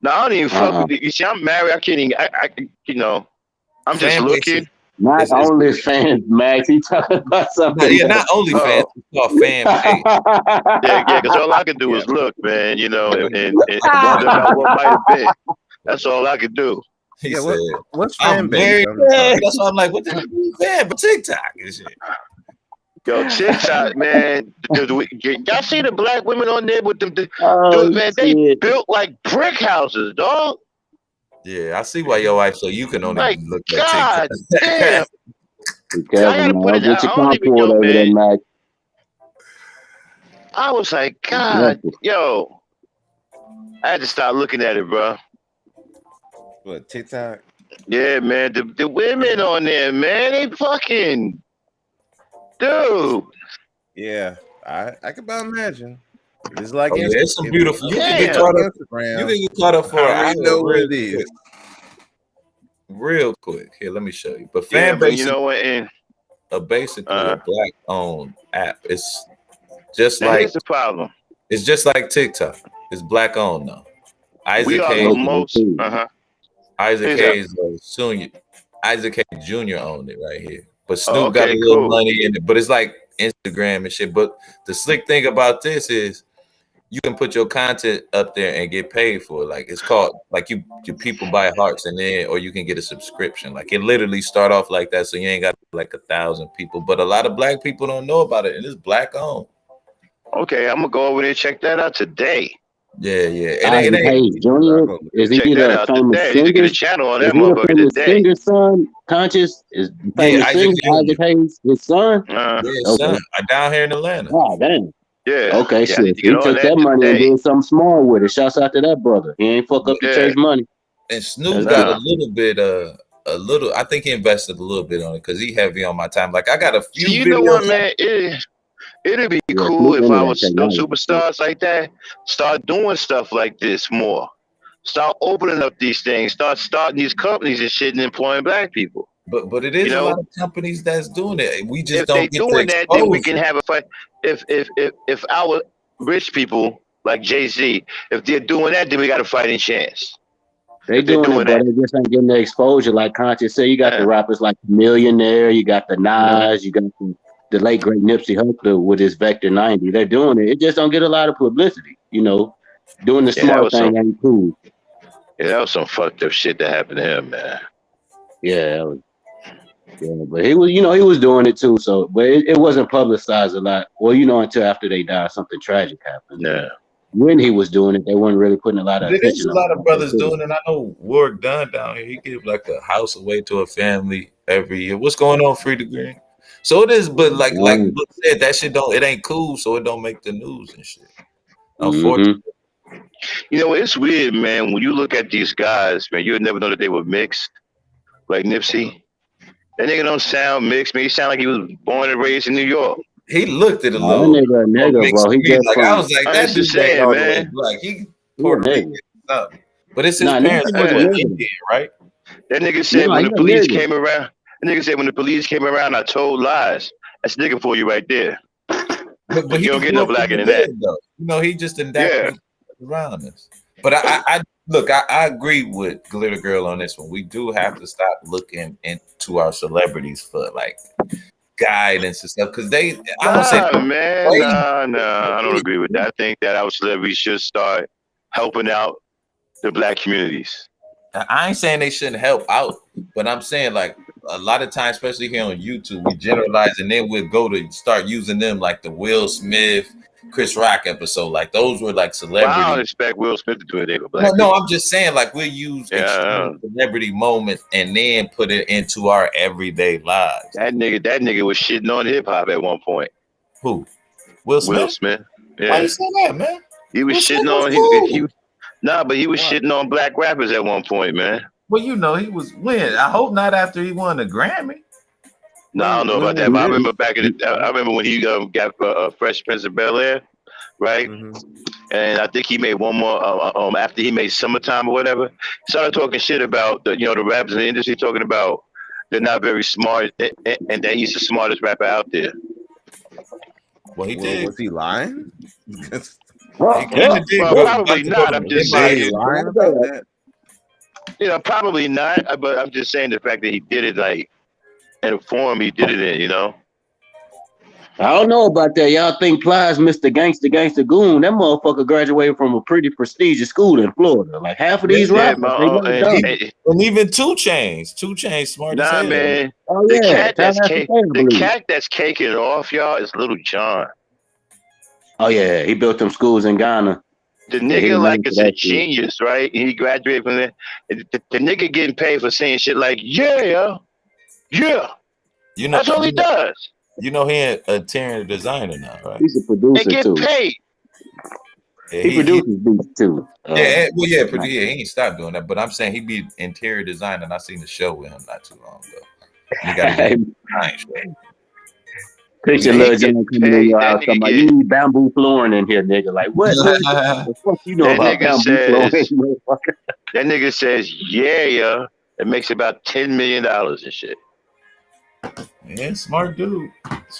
No, I don't even fuck with it. You see, I'm married. I can't even, I'm just looking. Not only fans, Max. He talking about something. Yeah, not only fans. It's called fan base. Yeah, because all I can do is look, man, and wonder about what might have been. That's all I can do. He said, what's fan base? That's why I'm like, what the fan? But TikTok and shit. Yo, TikTok, man. Y'all see the black women on there with them? Dude, man, they built like brick houses, dog. Yeah, I see why your wife so you can only look at God TikTok. damn. I was like, God, yo. I had to stop looking at it, bro. What, TikTok? Yeah, man. The women on there, man, they fucking dude. Yeah, I can about imagine. It's like it's some beautiful. You can get caught up. You can get caught up for an hour. Know what it is. Real quick. Here, let me show you. But fan base, you know what? Basically a black-owned app. It's just like here's the problem. It's just like TikTok. It's black-owned though. Isaac Hayes Isaac Hayes Jr. owned it right here. But Snoop got a little money in it. But it's like Instagram and shit. But the slick thing about this is you can put your content up there and get paid for it. Like it's called like you people buy hearts and then or you can get a subscription. Like it literally start off like that. So you ain't got like 1,000 people. But a lot of black people don't know about it. And it's black owned. Okay, I'm gonna go over there and check that out today. Yeah. Hayes Jr. Is he the famous singer? Get a channel on that motherfucker today. Singer son, Conscious is famous singer Isaac Hayes, his son. Son, down here in Atlanta. Oh damn. Yeah. Okay, shit. He took that money and did something small with it. Shouts out to that brother. He ain't fuck up the chase money. And Snoop got a little bit, I think he invested a little bit on it because he heavy on my time. Like I got a few. You know what, man? It'd be cool if I was those superstars like that. Start doing stuff like this more. Start opening up these things. Start starting these companies and shit and employing black people. But it is a lot of companies that's doing it. We just don't get doing that. Then we can have a fight. If our rich people like Jay-Z, if they're doing that, then we got a fighting chance. They doing it, but they just ain't getting the exposure. Like Conscious said, you got the rappers like Millionaire, you got the Nas, you got the late great Nipsey Hussle with his Vector 90. They're doing it. It just don't get a lot of publicity. Doing the smart thing ain't cool. Yeah, that was some fucked up shit that happened to him, man. Yeah, but he was, he was doing it too. So, but it wasn't publicized a lot. Well, until after they died, something tragic happened. Yeah. When he was doing it, they weren't really putting a lot of attention. There's a lot of brothers doing it. I know Warwick Dunn down here. He gives like a house away to a family every year. What's going on, Free the Green? So it is, but like Luke said, that shit it ain't cool, so it don't make the news and shit. Unfortunately. It's weird, man. When you look at these guys, man, you'll never know that they were mixed. like Nipsey. That nigga don't sound mixed, man. He sound like he was born and raised in New York. He looked at a No, that little nigga, mixed bro. He breed. just Like I from. was like, I'm that just dude ain't saying, all the way man. black. He He a Puerto nigga. Rican or something. But it's his Nah, parents Nipsey was a were nigga. Indian, right? That nigga said No, when he the a police nigga. came around, that nigga said when the police came around, I told lies. That's nigga for you right there. But he You don't get grew no up in blacker the than that. hood though. You know, he just Yeah. adapted around us. But I look, I agree with Glitter Girl on this one. We do have to stop looking into our celebrities for like guidance and stuff because they. I don't say Nah, man. Nah. I don't agree with that. I think that our celebrities should start helping out the black communities. I ain't saying they shouldn't help out, but I'm saying like a lot of times, especially here on YouTube, we generalize and then we'll go to start using them like the Will Smith, Chris Rock episode. Like those were like Well, I don't celebrity. expect Will Smith to do anything with black No, people. I'm just saying like we'll use Yeah, extreme celebrity moments and then put it into our everyday lives. that nigga was shitting on hip hop at one point. Who? Will Smith? Will Smith. Yeah. Why you say that, man? He was Will shitting Smith on was cool. but he was shitting on black rappers at one point, man. Well, you know, he was when. I hope not after he won a Grammy. No, I don't know about that. But I remember I remember when he got Fresh Prince of Bel-Air, right? And I think he made one more after he made Summertime or whatever. He started talking shit about the rappers in the industry, talking about they're not very smart and that he's the smartest rapper out there. Well, he did. Was he lying? Probably not. I'm just saying. Lying about that. Probably not. But I'm just saying the fact that he did it like in a form he did it in. I don't know about that. Y'all think Plies Mr. Gangster Goon? That motherfucker graduated from a pretty prestigious school in Florida. Like half of these rappers, they not dumb. And even 2 Chainz smart as hell. Nah, man. Oh yeah, the cat that's caking it off, y'all, is Little John. Oh yeah, he built them schools in Ghana. The nigga is a genius, right? He graduated from there. The nigga getting paid for saying shit like yeah. That's all he does. You know he a interior designer now, right? He's a producer too. They get paid. Yeah, he produces beats too. He ain't stopped doing that. But I'm saying he be interior designer, and I seen the show with him not too long ago. He got a picture little John coming in your house talking about you need bamboo flooring in here, nigga. Like what? The fuck you know about bamboo flooring? That nigga says, yeah, it makes about $10 million and shit. Yeah, smart dude.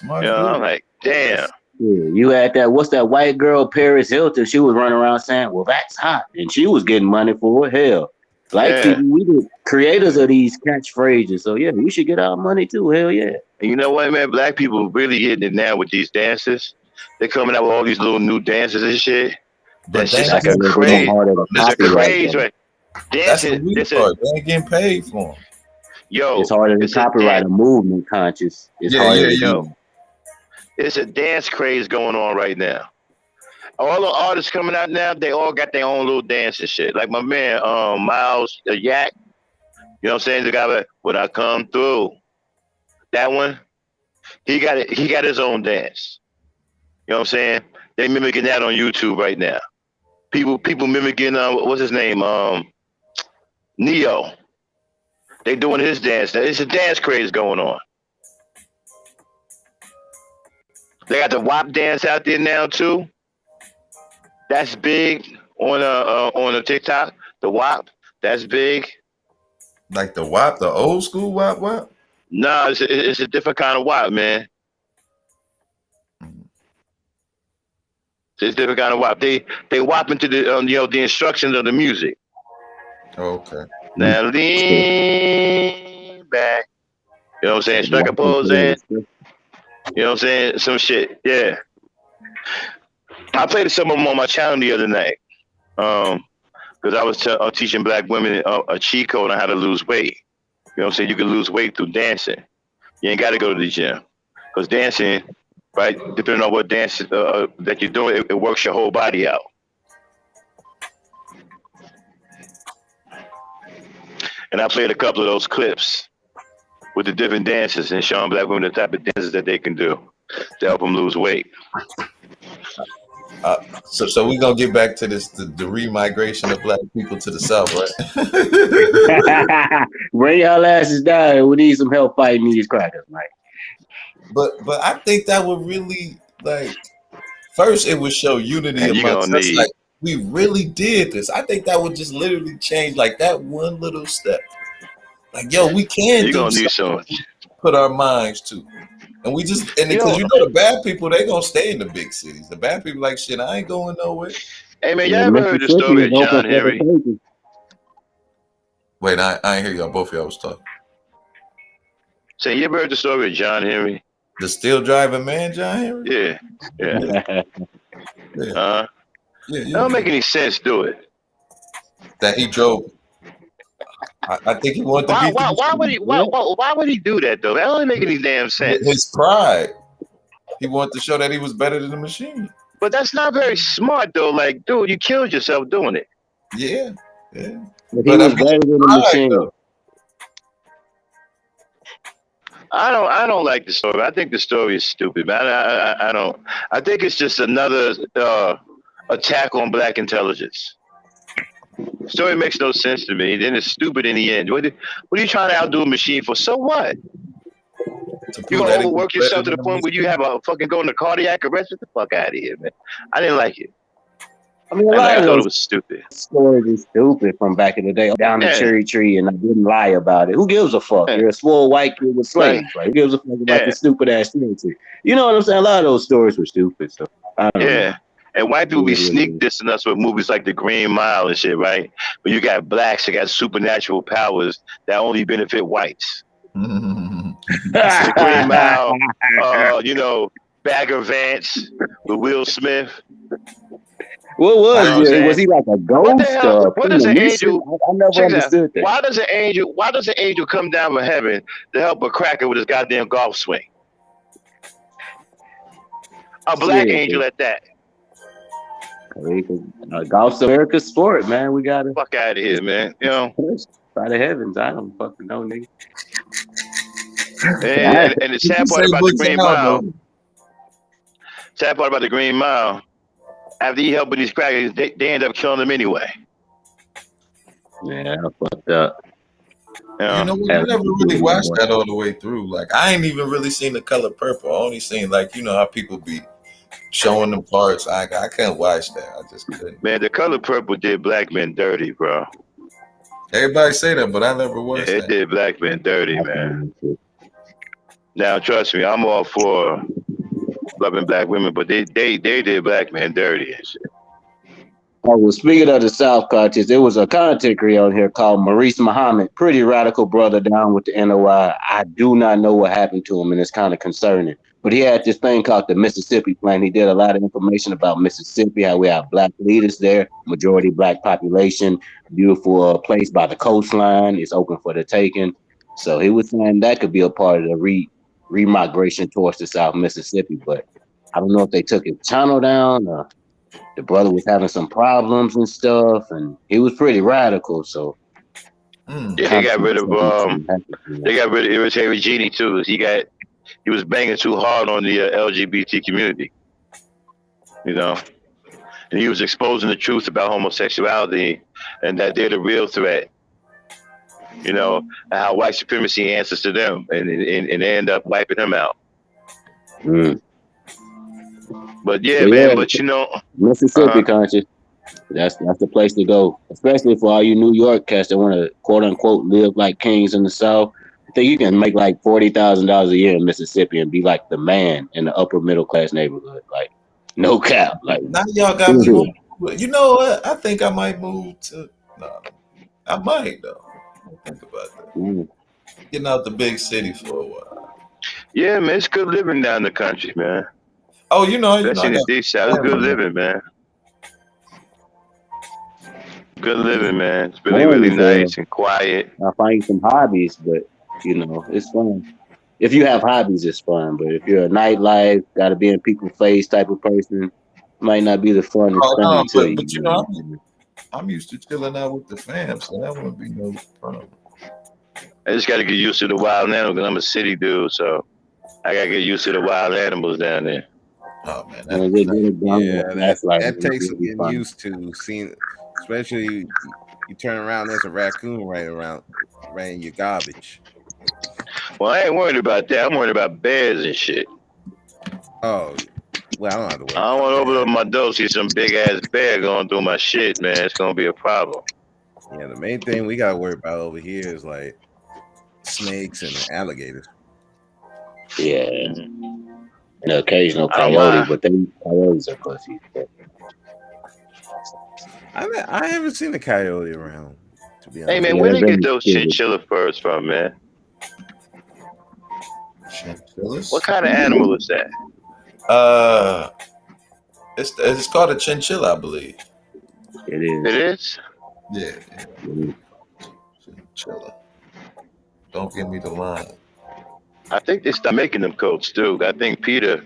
Dude. I'm like, damn. Yeah, you had that. What's that white girl, Paris Hilton? She was running around saying, "Well, that's hot," and she was getting money for it. Hell, black people, we the creators of these catchphrases. So yeah, we should get our money too. Hell yeah. And you know what, man? Black people really getting it now with these dances. They're coming out with all these little new dances and shit. That's just like a craze. It's a craze, right? Dancing. They ain't getting paid for them. Yo, it's harder to copyright a movement conscious. It's harder to do. It's a dance craze going on right now. All the artists coming out now, they all got their own little dance and shit. Like my man, Miles Yak. You know what I'm saying? The guy like, when I come through. That one, he got it. He got his own dance. You know what I'm saying? They mimicking that on YouTube right now. People mimicking what's his name? Neo. They doing his dance. It's a dance craze going on. They got the WAP dance out there now too. That's big on a TikTok. The WAP, that's big. Like the WAP, the old school WAP? No, it's a different kind of WAP, man. It's a different kind of WAP. They WAP into the the instructions of the music. Okay. Now lean back. You know what I'm saying? Strike a pose in. You know what I'm saying? Some shit. Yeah. I played some of them on my channel the other night. Because I was teaching black women a cheat code on how to lose weight. You know what I'm saying? You can lose weight through dancing. You ain't got to go to the gym. Because dancing, right, depending on what dance that you're doing, it works your whole body out. And I played a couple of those clips with the different dances and showing black women the type of dances that they can do to help them lose weight. So we're gonna get back to this the re-migration of black people to the south, right? Bring y'all asses down. We need some help fighting these crackers, Mike. But I think that would really first it would show unity And you amongst gonna us. need Like we really did this. I think that would just literally change like that one little step. Like yo, we can you do gonna need something. some. Put our minds to. And we just because You know, the bad people they gonna stay in the big cities. The bad people like shit. I ain't going nowhere. hey man, y'all Yeah, ever heard the Mississippi story is of open John for the Henry? taking. Wait, I ain't hear y'all. Both of y'all was talking. Say, you ever heard the story of John Henry? The still driving man, John Henry. Yeah, yeah. Yeah. Yeah, That don't make any sense, do it? That he drove. I think he wanted to beat the Why would he do that though? That don't make any damn sense. his pride. He wanted to show that he was better than the machine. But that's not very smart though. Like, dude, you killed yourself doing it. Yeah. But he was better than the machine. Though. I don't like the story. I think the story is stupid, man. I don't. I think it's just another attack on black intelligence. The story makes no sense to me. Then it's stupid in the end. What are you trying to outdo a machine for? So what? You're gonna overwork yourself to the point where you have a fucking go into cardiac arrest? Get the fuck out of here, man. I didn't like it. I mean, I thought it was stupid. Stories is stupid from back in the day. Down the cherry tree, and I didn't lie about it. Who gives a fuck? You're a swole white kid with slaves. Like, who gives a fuck about the stupid ass cherry tree? You know what I'm saying? A lot of those stories were stupid. So I don't know. And white people be sneak dissing us with movies like The Green Mile and shit, right? But you got blacks that got supernatural powers that only benefit whites. The Green Mile, Bagger Vance with Will Smith. What was he like a ghost? What does an angel? I never understood that. Why does an angel come down from heaven to help a cracker with his goddamn golf swing? A black angel at that. Golf's America's sport, man. We gotta fuck out of here, man. By the heavens, I don't fucking know, nigga. And the sad part about the Green Mile. Sad part about the Green Mile. After he helped with these crackers, they end up killing them anyway. Yeah, I fucked up. I never really watched that all the way through. Like, I ain't even really seen The Color Purple. I only seen how people be showing them parts. I can't watch that. I just couldn't. Man, The Color Purple did black men dirty, bro. Everybody say that, but I never watched that. It did black men dirty, man. Now, trust me, I'm all for loving black women, but they did black men dirty and shit. Oh, well, speaking of the South conscious, there was a content creator on here called Maurice Muhammad, pretty radical brother down with the NOI. I do not know what happened to him, and it's kind of concerning. But he had this thing called the Mississippi Plan. He did a lot of information about Mississippi, how we have black leaders there, majority black population, beautiful place by the coastline. It's open for the taking. So he was saying that could be a part of the remigration towards the South Mississippi. But I don't know if they took his channel down or the brother was having some problems and stuff, and he was pretty radical. So they got rid of Irritated Genie too. He was banging too hard on the LGBT community, and he was exposing the truth about homosexuality and that they're the real threat. And how white supremacy answers to them, and they end up wiping him out. But man, Mississippi conscious. That's the place to go, especially for all you New York cats that want to quote unquote live like kings in the South. I think you can make like $40,000 a year in Mississippi and be like the man in the upper middle class neighborhood. Like, no cap. Like, now y'all got me. You know what? I think I might move to. No, I might though. Think about that. Getting out the big city for a while. Yeah, man, it's good living down the country, man. Oh, especially in the deep south, it's good living, man. Good living, man. It's really, really nice and quiet. I find some hobbies, but it's fun. If you have hobbies, it's fun. But if you're a nightlife, gotta be in people's face type of person, might not be the funnest thing to you. But I'm used to chilling out with the fam, so that wouldn't be no problem. I just gotta get used to the wild animals because I'm a city dude, so I gotta get used to the wild animals down there. Oh man, When they get it done, that's like that takes some really getting fun. used to. Seeing, especially you turn around, there's a raccoon right in your garbage. Well, I ain't worried about that. I'm worried about bears and shit. Oh, well, I don't have to worry. I don't want to open up my door, see some big ass bear going through my shit, man. It's gonna be a problem. Yeah, the main thing we gotta worry about over here is like snakes and alligators. Yeah, an occasional coyote, but then coyotes are pussy. I haven't seen a coyote around. To be honest, hey man, where they get those chinchilla furs from, man? Chinchillas? What kind of animal is that? It's called a chinchilla, I believe. It is. It is? Yeah. Chinchilla. Don't give me the line. I think they stopped making them coats too. I think Peter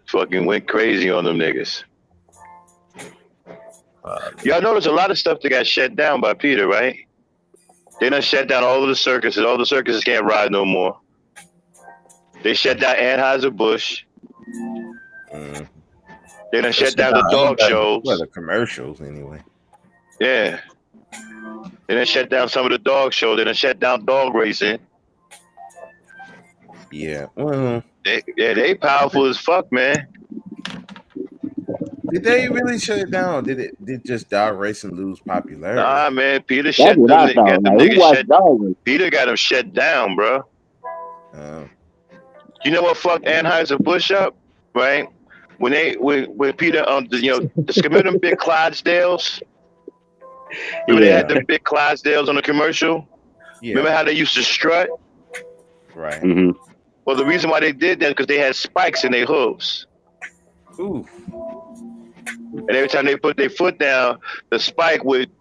fucking went crazy on them niggas. Y'all notice a lot of stuff that got shut down by Peter, right? They done shut down all of the circuses. All the circuses can't ride no more. They shut down Anheuser-Busch. They done shut down the dog shows. Well, the commercials anyway. Yeah. They done shut down some of the dog shows. They done shut down dog racing. Yeah. Well, they powerful as fuck, man. Did they really shut it down? Or did just dog racing lose popularity? Nah, man. Peter That's shut them. what I thought. Like, who watched dog racing? Peter got them shut down, bro. You know what fucked Anheuser-Busch up, right? When Peter remember them big Clydesdales? Remember they had them big Clydesdales on the commercial? Yeah. Remember how they used to strut? Right. Mm-hmm. Well, the reason why they did that is because they had spikes in their hooves. Ooh. And every time they put their foot down, the spike would,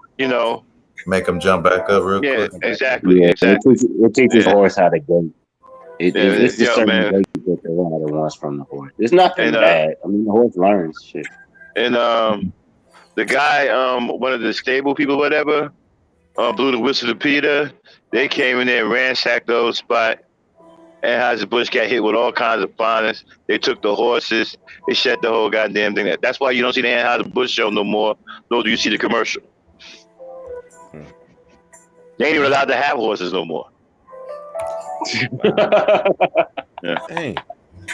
make them jump back up real quick. Exactly. Yeah, exactly. It teaches the horse how to gate. It's the certain man. gate that the rider wants from the horse. It's nothing bad. I mean, the horse learns shit. And the guy, one of the stable people, whatever, blew the whistle to Peter. They came in there and ransacked the whole spot. Anheuser-Busch got hit with all kinds of fines. They took the horses. They shut the whole goddamn thing. That's why you don't see the Anheuser-Busch show no more, nor do you see the commercial. They ain't even allowed to have horses no more. Yeah. Hey,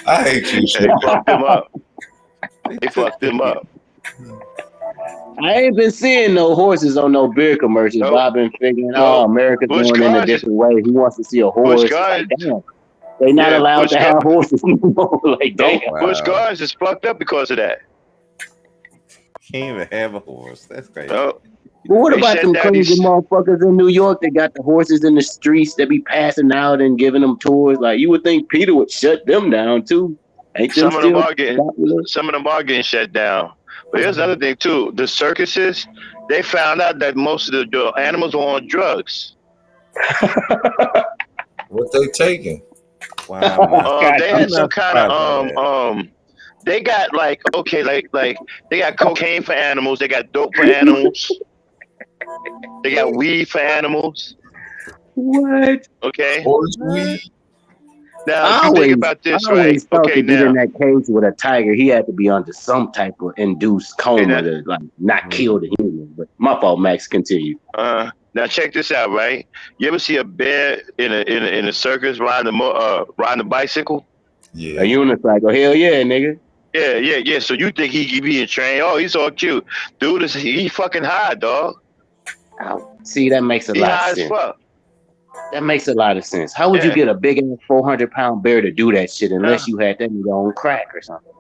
I hate you. They fucked them up. They fucked them up. I ain't been seeing no horses on no beer commercials. Nope. I've been figuring, America's going in a different way. He wants to see a horse. Like, damn. They not allowed to have horses anymore. Like, damn. Busch Gardens is fucked up because of that. Can't even have a horse. That's crazy. Oh. But what about them crazy motherfuckers in New York that got the horses in the streets that be passing out and giving them tours? Like, you would think Peter would shut them down too. Some of them are getting shut down. But here's another thing too. The circuses, they found out that most of the animals were on drugs. What they taking? Wow. They had some kind of they got like they got cocaine for animals, they got dope for animals, they got weed for animals. What? Okay. Horse weed. Now, if you think about this, right? Okay, now in that cage with a tiger, he had to be under some type of induced coma to like not kill the human. But my fault, Max. Continue. Now check this out, right? You ever see a bear in a circus riding a bicycle? Yeah. A unicycle. Hell yeah, nigga. Yeah. So you think he being trained? Oh, he's all cute, dude. He fucking high, dog. See, that makes a lot of sense. That makes a lot of sense. How would you get a big ass 400-pound bear to do that shit unless you had that nigga on crack or something?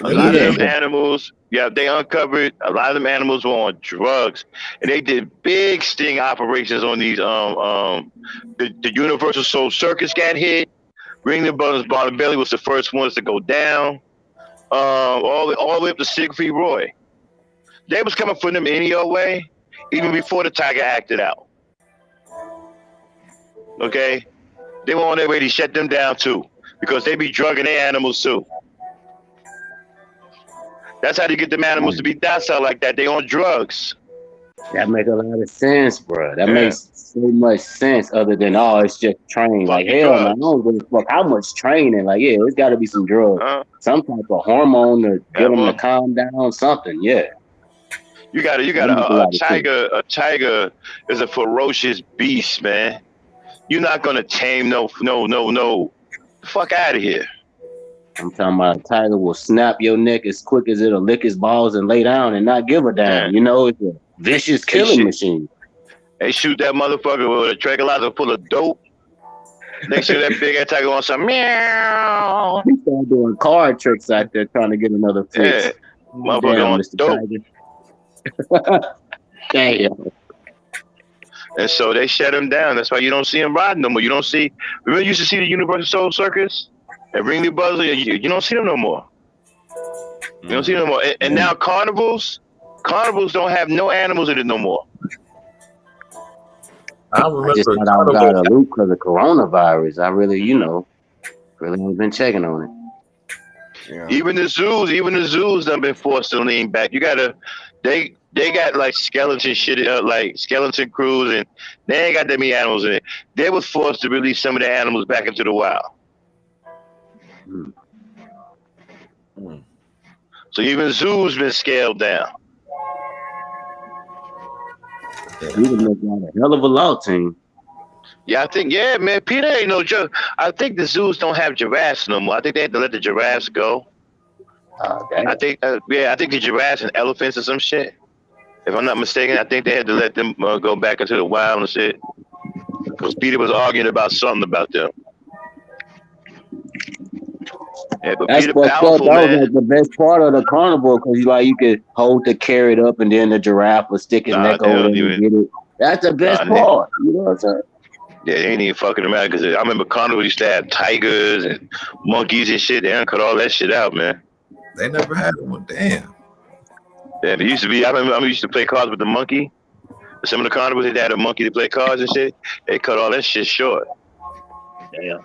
A lot of them animals, they uncovered a lot of them animals were on drugs, and they did big sting operations on these. The Universal Soul Circus got hit. Ring the Brothers Bottom Belly was the first ones to go down. All the way up to Siegfried Roy. They was coming for them any old way, even before the tiger acted out. Okay, they were on their way to shut them down too, because they be drugging their animals too. That's how you get them animals to be docile like that. They on drugs. That makes a lot of sense, bro. That makes so much sense. Other than it's just training. Like hell, no, I don't give a fuck how much training. Like it's got to be some drugs, some type of hormone to get them to calm down. Something, You got a tiger. A tiger is a ferocious beast, man. You're not gonna tame no. Fuck out of here. I'm talking about a tiger will snap your neck as quick as it'll lick his balls and lay down and not give a damn. You know, it's a vicious killing machine. They shoot that motherfucker with a tranquilizer full of dope. Next to that big ass tiger on some meow. He started doing card tricks out there trying to get another fix. Yeah. Motherfucker on Mr. dope. Damn. And so they shut him down. That's why you don't see him riding no more. You don't see. Remember, you used to see the Universal Soul Circus and Ringley Buzzer. You don't see them no more. You don't see them no more. And now carnivals don't have no animals in it no more. I just thought I was out of loop because of coronavirus. I really, really haven't been checking on it. Yeah. Even the zoos done been forced to lean back. You gotta, they got like skeleton shit, like skeleton crews, and they ain't got that many animals in it. They was forced to release some of the animals back into the wild. So even zoos been scaled down. We would make a hell of a law team. Yeah, I think, man, Peter ain't no joke. I think the zoos don't have giraffes no more. I think they had to let the giraffes go. I think, I think the giraffes and elephants or some shit. If I'm not mistaken, I think they had to let them go back into the wild and shit. Because Peter was arguing about something about them. Yeah, but That's Peter fucked powerful, up. That man. was like the best part of the carnival because you could hold the carrot up and then the giraffe would stick his neck over and get it. That's the best part. You know what I'm saying? Yeah, they ain't even fucking around because I remember carnival used to have tigers and monkeys and shit. They done cut all that shit out, man. They never had one. Damn. Yeah, it used to be. I remember I used to play cards with the monkey. Some of the carnivals they had a monkey to play cards and shit. They cut all that shit short. Damn.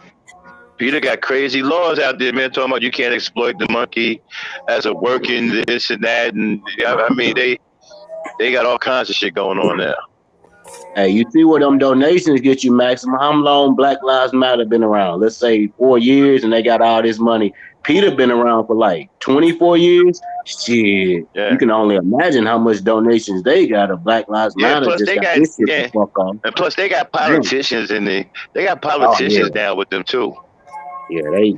Peter got crazy laws out there, man, talking about you can't exploit the monkey as a working this and that, and I mean they got all kinds of shit going on now. Hey, you see what them donations get you, Maximum? How long Black Lives Matter been around? Let's say 4 years, and they got all this money. Peter been around for like 24 years. Shit, you can only imagine how much donations they got of Black Lives Matter. Plus just they got this shit to fuck on. And plus they got politicians in there. They got politicians down with them too. Yeah, they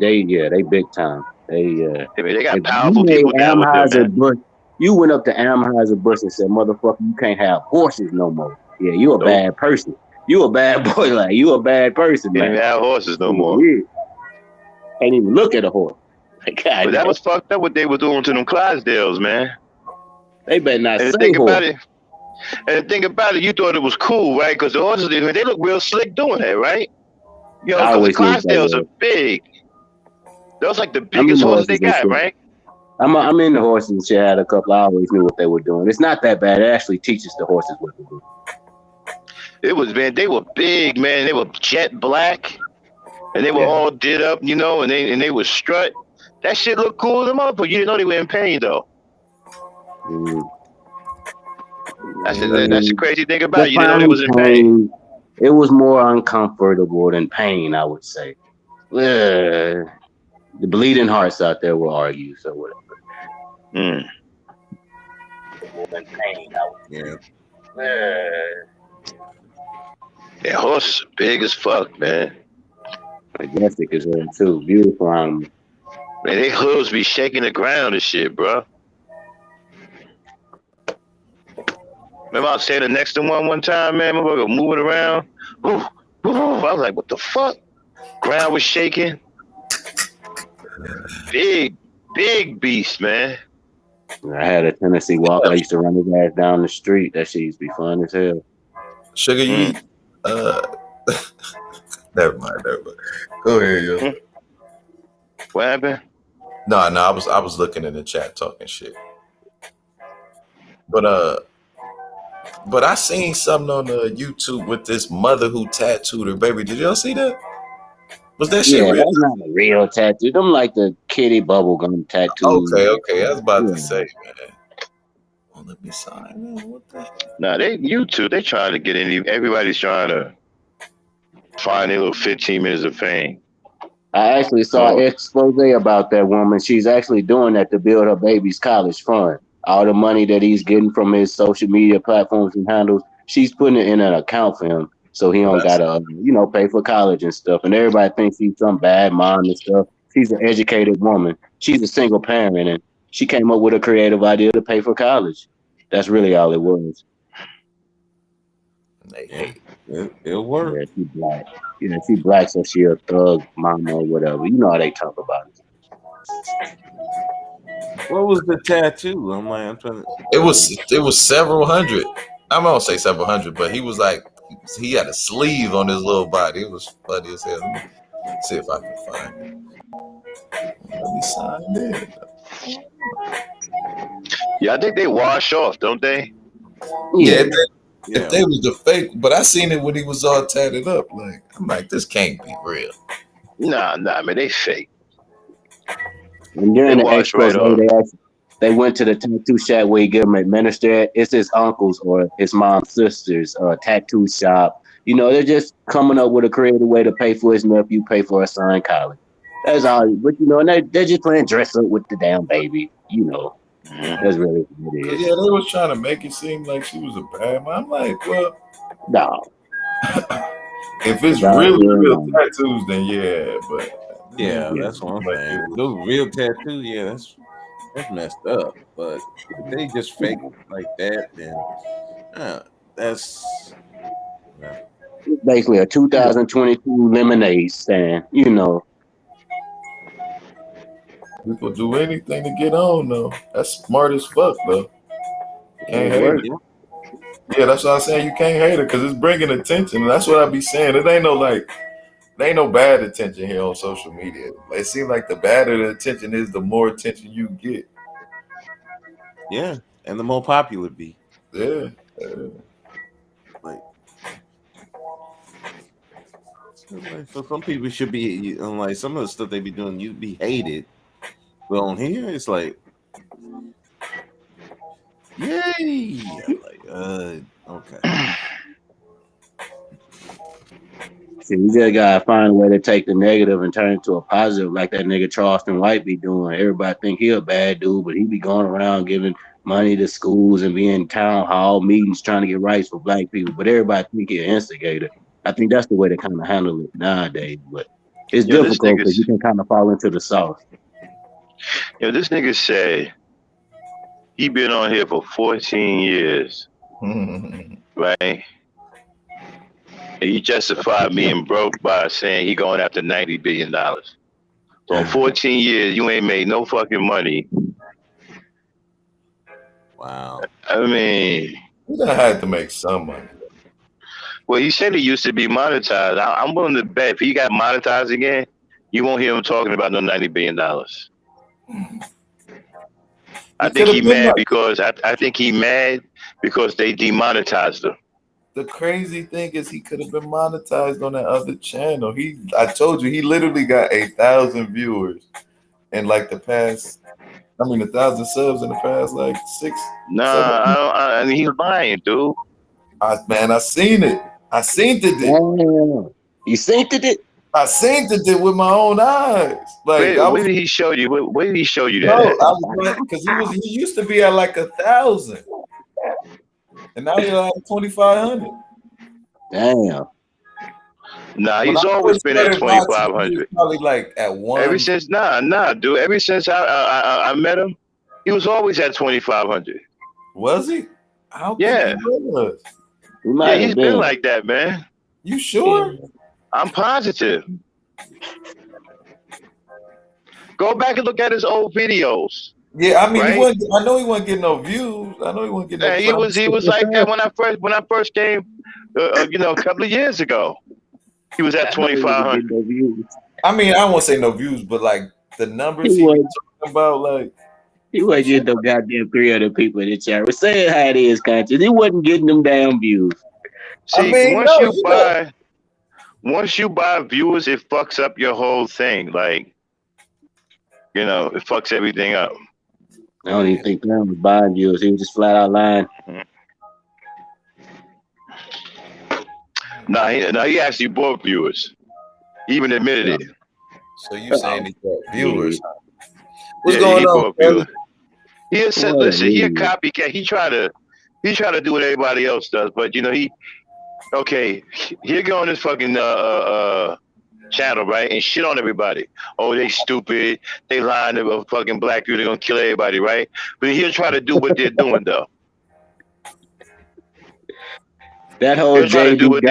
big time. They got powerful people down with them, man. You went up to Anheuser-Busch and said, "Motherfucker, you can't have horses no more." Yeah, you a bad person. You a bad boy. Like you a bad person, man. Can't have horses no more. Yeah. Can't even look at a horse. Like, but that was fucked up what they were doing to them Clydesdales, man. They better not say think about it. And think about it, you thought it was cool, right? Because the horses, they look real slick doing that, right? You know, because the Clydesdales are big. Those like the biggest horses they got, right? I'm in the horses and shit. I had a couple. I always knew what they were doing. It's not that bad. It actually teaches the horses what to do. It was, man. They were big, man. They were jet black, and they were all did up, you know. And they would strut. That shit looked cool as a motherfucker. You didn't know they were in pain though. That's the crazy thing about it. You didn't know they was in pain. It was more uncomfortable than pain, I would say. The bleeding hearts out there will argue, so whatever. More than pain, I would say. Yeah, horses are big as fuck, man. Majestic as hell too. Beautiful animal. Man, they hooves be shaking the ground and shit, bro. Remember I was standing next to one time, man. My brother moving around. I was like, what the fuck? Ground was shaking. Big beast, man. I had a Tennessee Walker. I used to run his ass down the street. That shit used to be fun as hell. Sugar, you never mind. Go ahead, yo. What happened? No, I was looking in the chat talking shit. But I seen something on YouTube with this mother who tattooed her baby. Did y'all see that? Was that shit real? That's not a real tattoo. Them like the kitty bubblegum tattoos. Okay. I was about to say, man. Oh, let me sign in. What the hell? Nah, YouTube, they trying to get in. Everybody's trying to find their little 15 minutes of fame. I actually saw an expose about that woman. She's actually doing that to build her baby's college fund. All the money that he's getting from his social media platforms and handles, she's putting it in an account for him, so he don't gotta, pay for college and stuff. And everybody thinks she's some bad mom and stuff. She's an educated woman. She's a single parent, and she came up with a creative idea to pay for college. That's really all it was. They hate. It'll work. Yeah, she black. Yeah, she black, so she a thug mama or whatever. You know how they talk about it. What was the tattoo? I'm trying to. It was several hundred. I'm gonna say several hundred, but he was like, he had a sleeve on his little body. It was funny as hell. Let me see if I can find it. Let me sign in. Yeah, I think they wash off, don't they? Yeah. If they was the fake, but I seen it when he was all tatted up. Like, I'm like, this can't be real. Nah, man, they fake. And during the expose, they went to the tattoo shop where he give him administered. It's his uncle's or his mom's sister's tattoo shop. They're just coming up with a creative way to pay for his nephew, pay for his son college. That's all. But and they're just playing dress up with the damn baby. That's really what it is. Yeah, they was trying to make it seem like she was a bad mom. I'm like, well, no. If it's really real tattoos, then yeah, but yeah, that's what I'm saying. Those real tattoos, yeah, that's messed up. But if they just fake like that, then that's basically a 2022 lemonade stand. People do anything to get on though. That's smart as fuck though. Can't hate it. Yeah, that's what I'm saying. You can't hate it because it's bringing attention. And that's what I be saying. It ain't no bad attention here on social media. It seems like the badder the attention is, the more attention you get. Yeah, and the more popular it be. Yeah. So some people should be like some of the stuff they be doing. You be hated, but on here it's like, yay! Okay. See, we just gotta find a way to take the negative and turn it to a positive, like that nigga Charleston White be doing. Everybody think he a bad dude, but he be going around giving money to schools and be in town hall meetings trying to get rights for black people. But everybody think he an instigator. I think that's the way to kind of handle it nowadays. But it's difficult because you can kind of fall into the sauce. This nigga said he been on here for 14 years, right? And he justified being broke by saying he going after $90 billion. So in 14 years, you ain't made no fucking money. Wow. I mean, you're gonna have to make some money. Well, he said he used to be monetized. I'm willing to bet if he got monetized again, you won't hear him talking about no $90 billion. I think he mad because I think he mad because they demonetized him. The crazy thing is he could have been monetized on that other channel. I told you, he literally got 1,000 viewers in like the past. 1,000 subs in the past like 6. Nah, I mean, he's lying, dude. I seen it. I seen it. You seen it? I seen it with my own eyes. Like, where did he show you? Where did he show you that? Because he used to be at like 1,000, and now he's like 2,500. Damn. Nah, he's always been at 2,500. Probably like at 1. Ever since dude. Ever since I met him, he was always at 2,500. Was he? Yeah. Yeah, he's been like that, man. You sure? I'm positive. Go back and look at his old videos. Yeah, I mean, right? I know he wasn't getting no views. I know he wasn't getting no views. He was like that when I first came, a couple of years ago. He was at 2,500. I mean, I won't say no views, but like the numbers he was talking about, like he wasn't getting no goddamn 300 people in the chat. We're saying how it is, conscious. He wasn't getting them damn views. See, once you buy viewers, it fucks up your whole thing. Like, it fucks everything up. I don't even think Pam was buying viewers. He was just flat out lying. No, he actually bought viewers. He even admitted it. So you saying he bought viewers? Yeah. What's going on, brother? He said, listen, he a copycat. He try to do what everybody else does, but you know here go on this fucking channel, right, and shit on everybody. Oh, they stupid. They lying about fucking black people. They're gonna kill everybody, right? But he'll try to do what they're doing though. That whole JB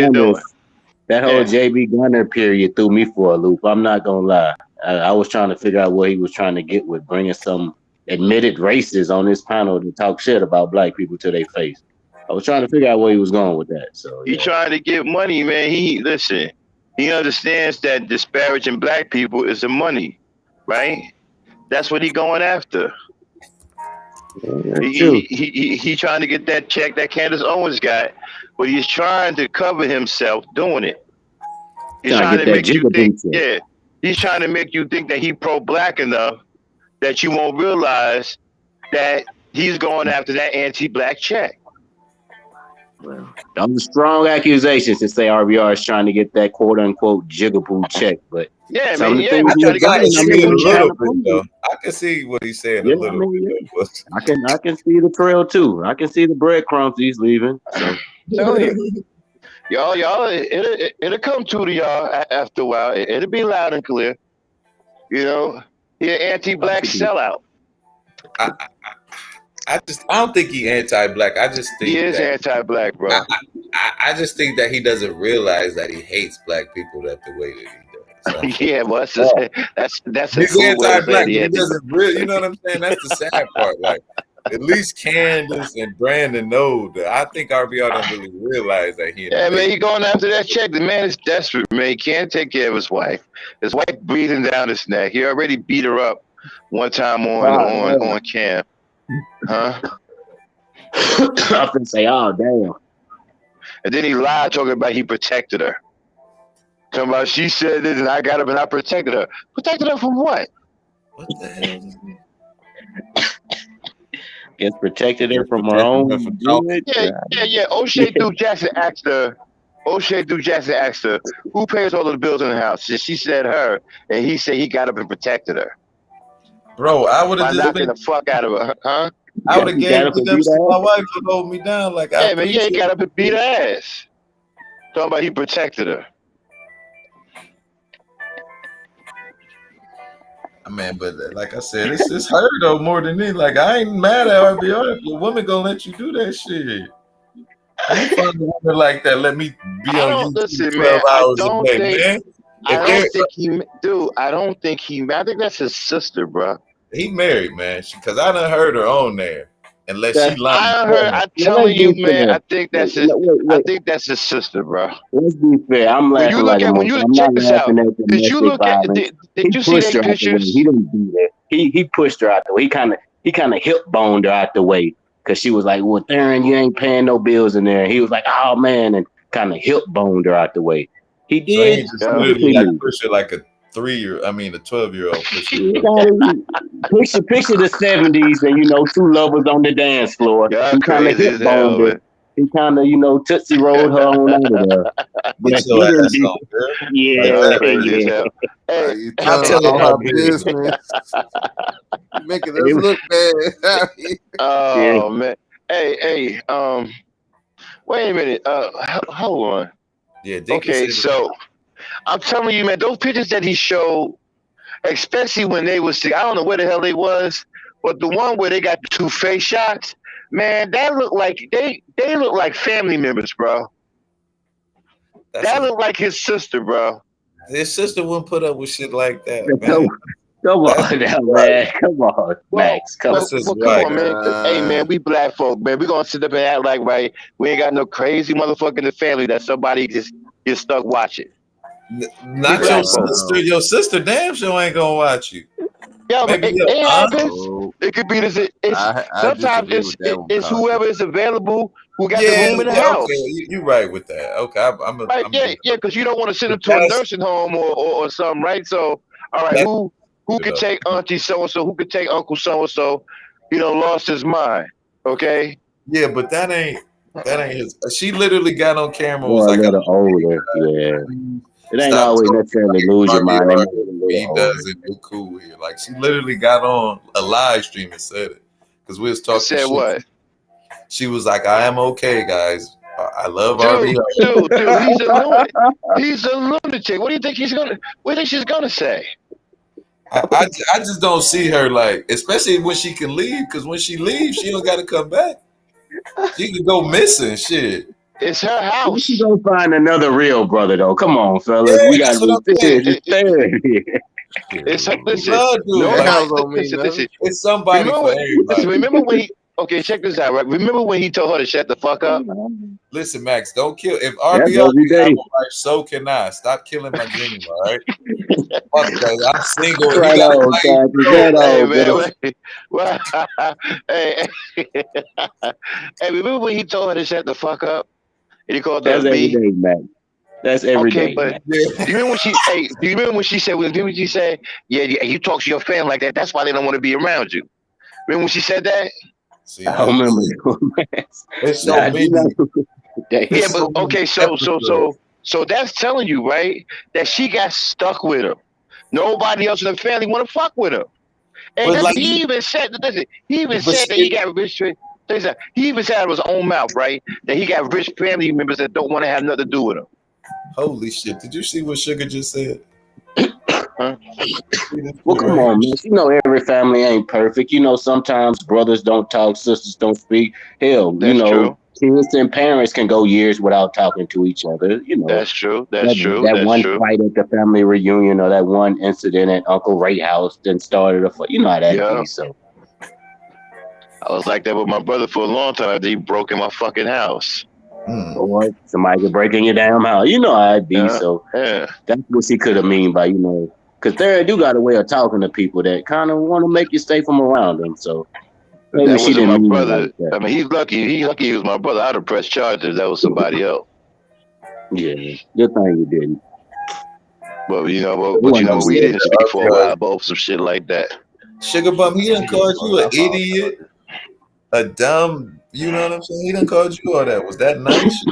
Gunner period threw me for a loop. I'm not gonna lie. I was trying to figure out what he was trying to get with bringing some admitted racists on this panel to talk shit about black people to their face. I was trying to figure out where he was going with that. So he trying to get money, man. He understands that disparaging black people is the money, right? That's what he going after. He trying to get that check that Candace Owens got, but he's trying to cover himself doing it. He's trying to make you think, he's trying to make you think that he pro-black enough that you won't realize that he's going after that anti-black check. Well, those are strong accusations to say RBR is trying to get that quote unquote jigaboo check, but yeah, some man, of the things he's doing, I can see what he's saying a little bit. I can see the trail too. I can see the breadcrumbs he's leaving. So y'all, it'll come to y'all after a while. It'll be loud and clear. You know, he's an anti-black sellout. I don't think he's anti-black. I just think he is anti-black, bro. I just think that he doesn't realize that he hates black people the way that he does. So. Yeah, well, that's he's cool anti-black. He doesn't really, you know what I'm saying? That's the sad part. Like, at least Candace and Brandon know that. I think RBR don't really realize that he. Yeah, man, he going after that check. The man is desperate, man. He can't take care of his wife. His wife breathing down his neck. He already beat her up one time on cam. Huh? I can say, oh damn. And then he lied talking about he protected her. Talking about she said this and I got up and I protected her. Protected her from what? What the hell? Gets protected her from her own. Yeah. O'Shea Duke Jackson asked her, who pays all of the bills in the house? She said her, and he said he got up and protected her. Bro, I would have just knocking the fuck out of her, huh? I would have gave it to them so my wife could hold me down. Like, he got up and beat her ass. Talking about he protected her. Man, but like I said, it's her though more than me. Like, I ain't mad at RBR if your woman gonna let you do that shit. You find a woman like that, let me be on YouTube 12 hours a day, man. I don't think he. I think that's his sister, bro. He married, man. Because I done heard her on there. Unless she lied. I'm telling you, man. I think that's his. I think that's his sister, bro. Let's be fair. I'm laughing. When you check this out, did you look at? Did you see their pictures? He didn't do that. He pushed her out the way. He kind of hip boned her out the way because she was like, "Well, Theron, you ain't paying no bills in there." And he was like, "Oh man," and kind of hip boned her out the way. He did. So he just literally push her like a 12-year-old. Picture the 70s and two lovers on the dance floor. He kind of hip boned her. He kind of Tootsie rolled her on out of there. But Hey, you telling all her business, making us look bad. Oh man. Hey. Wait a minute. Hold on. Yeah. Okay. So. I'm telling you, man, those pictures that he showed, especially when they was, I don't know where the hell they was, but the one where they got the two face shots, man, that looked like they look like family members, bro. That looked like his sister, bro. His sister wouldn't put up with shit like that, man. Come on now, man. Come on, Max. Come on, man. Hey, man, we black folk, man. We gonna sit up and act like, right, we ain't got no crazy motherfucker in the family that somebody just get stuck watching. Not your sister. Your sister damn sure ain't gonna watch you. Yeah, but it happens. It could be this. Sometimes it's whoever is available who got the room in the house. Okay. You're right with that. Okay, because you don't want to send them to a nursing home or something, right? So, all right, who could take Auntie so and so? Who could take Uncle so and so? He done lost his mind. Okay. Yeah, but that ain't his. She literally got on camera. Or Was a like, little older. Yeah. It ain't stop always talking necessarily like lose your mind. They RBR. make it a He little older. doesn't. We're cool here. Like she literally got on a live stream and said it because we was And talking said shit. what? She was like, "I am okay, guys. I love Dude, RBR." he's a lunatic. He's a lunatic. What do you think she's gonna say? I just don't see her like, especially when she can leave. Because when she leaves, she don't got to come back. She can go missing. Shit. It's her house. You gonna find another real brother though. Come on, fellas. Yeah, We gotta that's what be I'm saying. serious. It's fair here. It's her. We Listen, love dude. That Like, house don't mean listen. nothing. it's somebody for everybody. Remember when he? Okay, check this out. Right. Remember when he told her to shut the fuck up? Listen, Max, don't kill. If That's RBR every can have day. a wife, so can I. Stop killing my dream, all right? Fuck that. I'm single. Right He got a on, wife. Captain. Bro, Right Hey on, bro. man, well, hey, hey, remember when he told her to shut the fuck up? And he called her a That's every B? day, man. That's every Okay, day, but man. yeah. do you remember when she? Hey, do you remember when she said? Remember when she said, "Yeah, you talk to your family like that. That's why they don't want to be around you." Remember when she said that? See, I don't remember. it's so Nah, many. Yeah, There's but so many okay, episodes. so that's telling you, right, that she got stuck with him. Nobody else in the family want to fuck with him. And But like, he even said, listen, he even but said that he got rich. He even said out of his own mouth, right, that he got rich family members that don't want to have nothing to do with him. holy shit! Did you see what Sugar just said? Huh? Well, come on, man. You know every family ain't perfect. You know sometimes brothers don't talk, sisters don't speak. Hell, That's true. kids and parents can go years without talking to each other. You know That's true. That's true. that That's one true. fight at the family reunion or that one incident at Uncle Ray house then started a fight. You know how that Yeah. be. So I was like that with my brother for a long time after he broke in my fucking house. or somebody could break in your damn house. You know how it be. Yeah. So Yeah. that's what she could have mean by because they do got a way of talking to people that kind of want to make you stay from around them. So maybe That she wasn't didn't my mean it brother. like that. I mean, he's lucky. He's lucky he was my brother. I'd have pressed charges. That was somebody else. Yeah, good thing you didn't. But we didn't speak for a while, both some shit like that. Sugar Bum, he done called you an idiot, a dumb. You know what I'm saying? He done called you all that. Was that nice?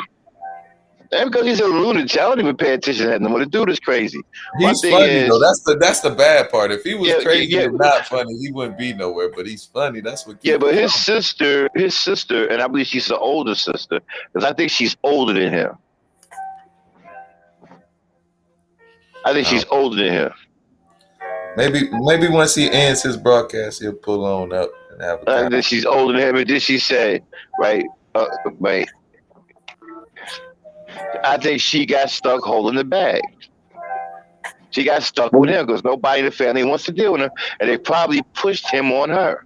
And because he's a lunatic, I don't even pay attention to him. The dude is crazy. He's funny though. That's the bad part. If he was crazy and not funny, he wouldn't be nowhere. But he's funny. That's what. Yeah, but his sister, and I believe she's the older sister, because I think she's older than him. I think she's older than him. Maybe once he ends his broadcast, he'll pull on up and have a I think she's older than him. And then she said, right. I think she got stuck holding the bag. She got stuck with him because nobody in the family wants to deal with him, and they probably pushed him on her.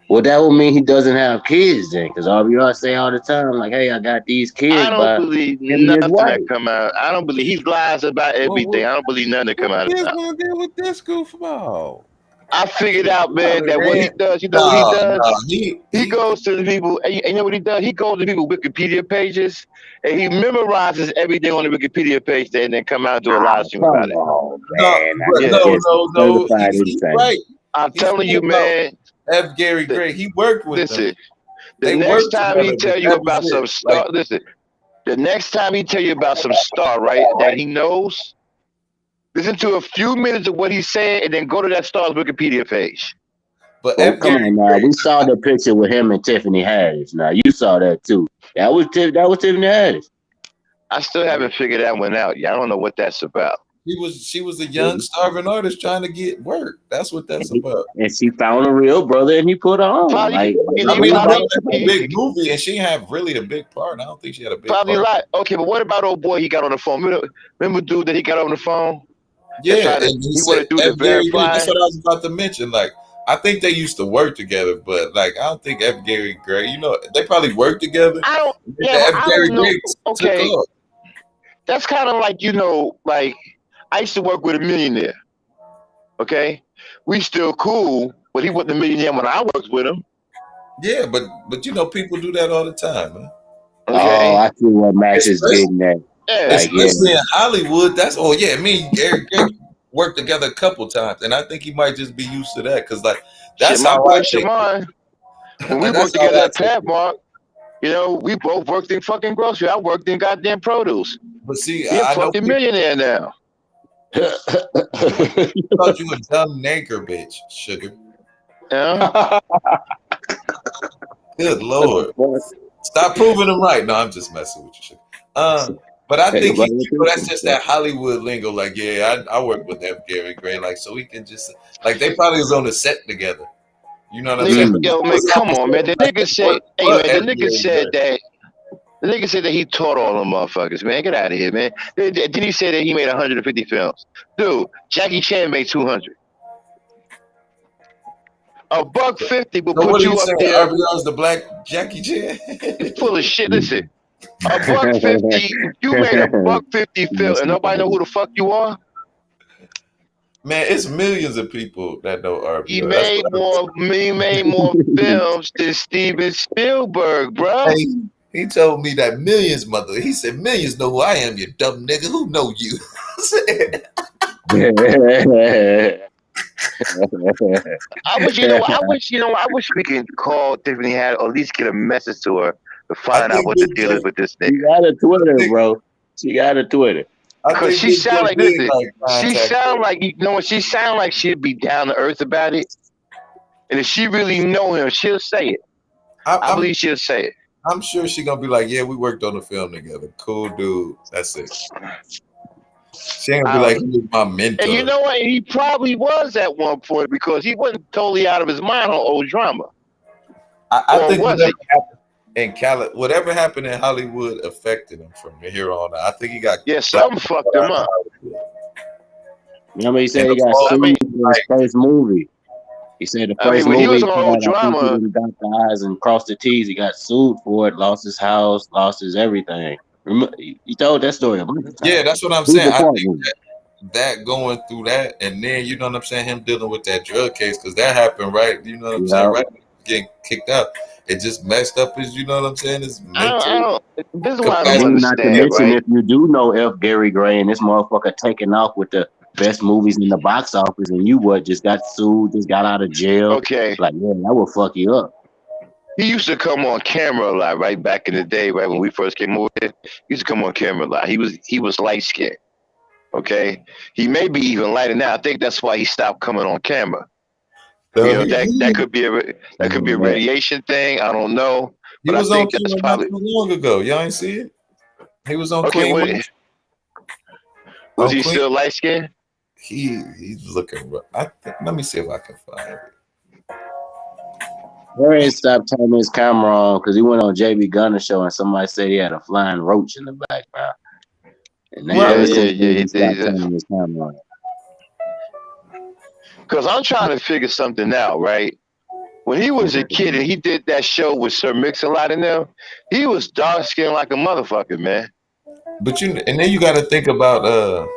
Well, that would mean he doesn't have kids then, because RBR say all the time, like, "Hey, I got these kids." I don't believe nothing that come out. I don't believe he lies about everything. I don't believe nothing that come out of his mouth. Want to deal with this goofball? I figured out, man, that what he does, you know what he does? He goes to the people, and you know what he does? He goes to people's Wikipedia pages, and he memorizes everything on the Wikipedia page, and then come out and do a live stream about it. No. He's right. I'm telling you, man. F. Gary Gray, he worked with them. The next time he tell you about some star, the next time he tell you about some star, right, that he knows, listen to a few minutes of what he's saying, and then go to that star's Wikipedia page. But come on now, we saw the picture with him and Tiffany Haddish. Now you saw that too. That was Tiffany Haddish. I still haven't figured that one out. Yeah, I don't know what that's about. She was a young starving artist trying to get work. That's what that's about. And she found a real brother, and he put her on. That's a big movie, and she had really a big part. I don't think she had a big part. Right. Okay, but what about old boy? He got on the phone. Remember dude that he got on the phone? Yeah, and he wanted to do the verify. That's what I was about to mention. Like, I think they used to work together, but like, I don't think F. Gary Gray. You know, they probably worked together. I don't know. Okay, that's kind of like like. I used to work with a millionaire. Okay, we still cool, but he wasn't a millionaire when I worked with him. Yeah, but people do that all the time, man. Okay. Oh, I see what Max is getting at. Yeah, especially in Hollywood. That's Gary Gray. worked together a couple times, and I think he might just be used to that because like that's Shit, my how boy I take Shaman, when we like, worked that's how together I at take it. Padmark, you know, we both worked in fucking grocery. I worked in goddamn produce. But see, He a I know fucking people millionaire now. thought you a dumb nigger, bitch, sugar. Yeah. Good Lord. Stop proving them right. No, I'm just messing with you, sugar. But I think that's just that Hollywood lingo. Like, yeah, I work with F. Gary Gray, like, so we can just like they probably was on the set together. You know what I'm saying? Yo, man, come on, man. The nigga said, hey, man, the nigga said that. The nigga said that he taught all them motherfuckers, man. Get out of here, man. Did he say that he made 150 films? Dude, Jackie Chan made 200. $150 will put you up there. RBR's the black Jackie Chan? It's full of shit. Listen, $150. You made $150 film, and nobody know who the fuck you are. Man, it's millions of people that know RBR. He made more films than Steven Spielberg, bro. Hey, he told me that millions, mother. He said millions know who I am, you dumb nigga. Who know you? I wish we can call Tiffany Haddish or at least get a message to her to find out what the deal is with this nigga. She got a Twitter, bro. She got a Twitter. Because she sound like, listen, she sound like, you know, she sound like she'd be down to earth about it. And if she really know him, she'll say it. I believe she'll say it. I'm sure she's gonna be like, yeah, we worked on the film together. Cool dude. That's it. She ain't gonna be like, he was my mentor. And you know what? He probably was at one point because he wasn't totally out of his mind on old drama. I think whatever happened in Hollywood affected him from here on out. I think he got something fucked him up. Remember he said he got sued for his first movie. He said the first movie he was on old drama. He got the I's and crossed the T's. He got sued for it, lost his house, lost his everything. Remember, he told that story. Yeah, that's what I'm saying. I think that going through that, and then you know what I'm saying, him dealing with that drug case because that happened right. You know what I'm saying, right? Getting kicked out. It just messed up his, you know what I'm saying? His mental. This is why I don't understand, not to mention, if you do know F. Gary Gray and this motherfucker taking off with the best movies in the box office, and you just got sued, just got out of jail. Okay. Like, yeah, that will fuck you up. He used to come on camera a lot, right? Back in the day, right when we first came over here, he used to come on camera a lot. He was light skinned. Okay. He may be even lighter now. I think that's why he stopped coming on camera. You know, that could be a radiation thing. I don't know. He was on camera not too long ago. Y'all ain't see it? He was on Queen. Was he still light skinned? He's looking rough. Let me see if I can find it. Ray stopped turning his camera on because he went on JB Gunner show and somebody said he had a flying roach in the background. And he stopped turning his camera on. Because I'm trying to figure something out, right? When he was a kid and he did that show with Sir Mix-a-Lot in there, he was dark skinned like a motherfucker, man. But and then you got to think about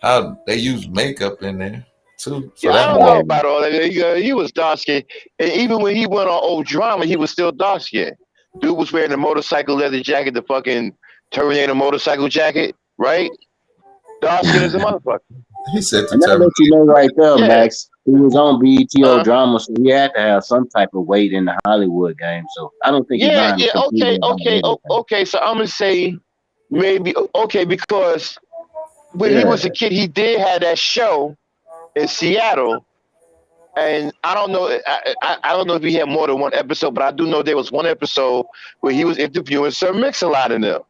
how they use makeup in there too. So I don't know about all that. He was dark skinned, and even when he went on old drama, he was still dark skinned. Dude was wearing the motorcycle leather jacket, the fucking Terminator motorcycle jacket, right? Dark skinned as a motherfucker. He said to let you know right there, Max. He was on BETO drama, so he had to have some type of weight in the Hollywood game. So I don't think okay. So I'm gonna say maybe because when he was a kid, he did have that show in Seattle, and I don't know. I don't know if he had more than one episode, but I do know there was one episode where he was interviewing Sir Mix-a-Lot in there.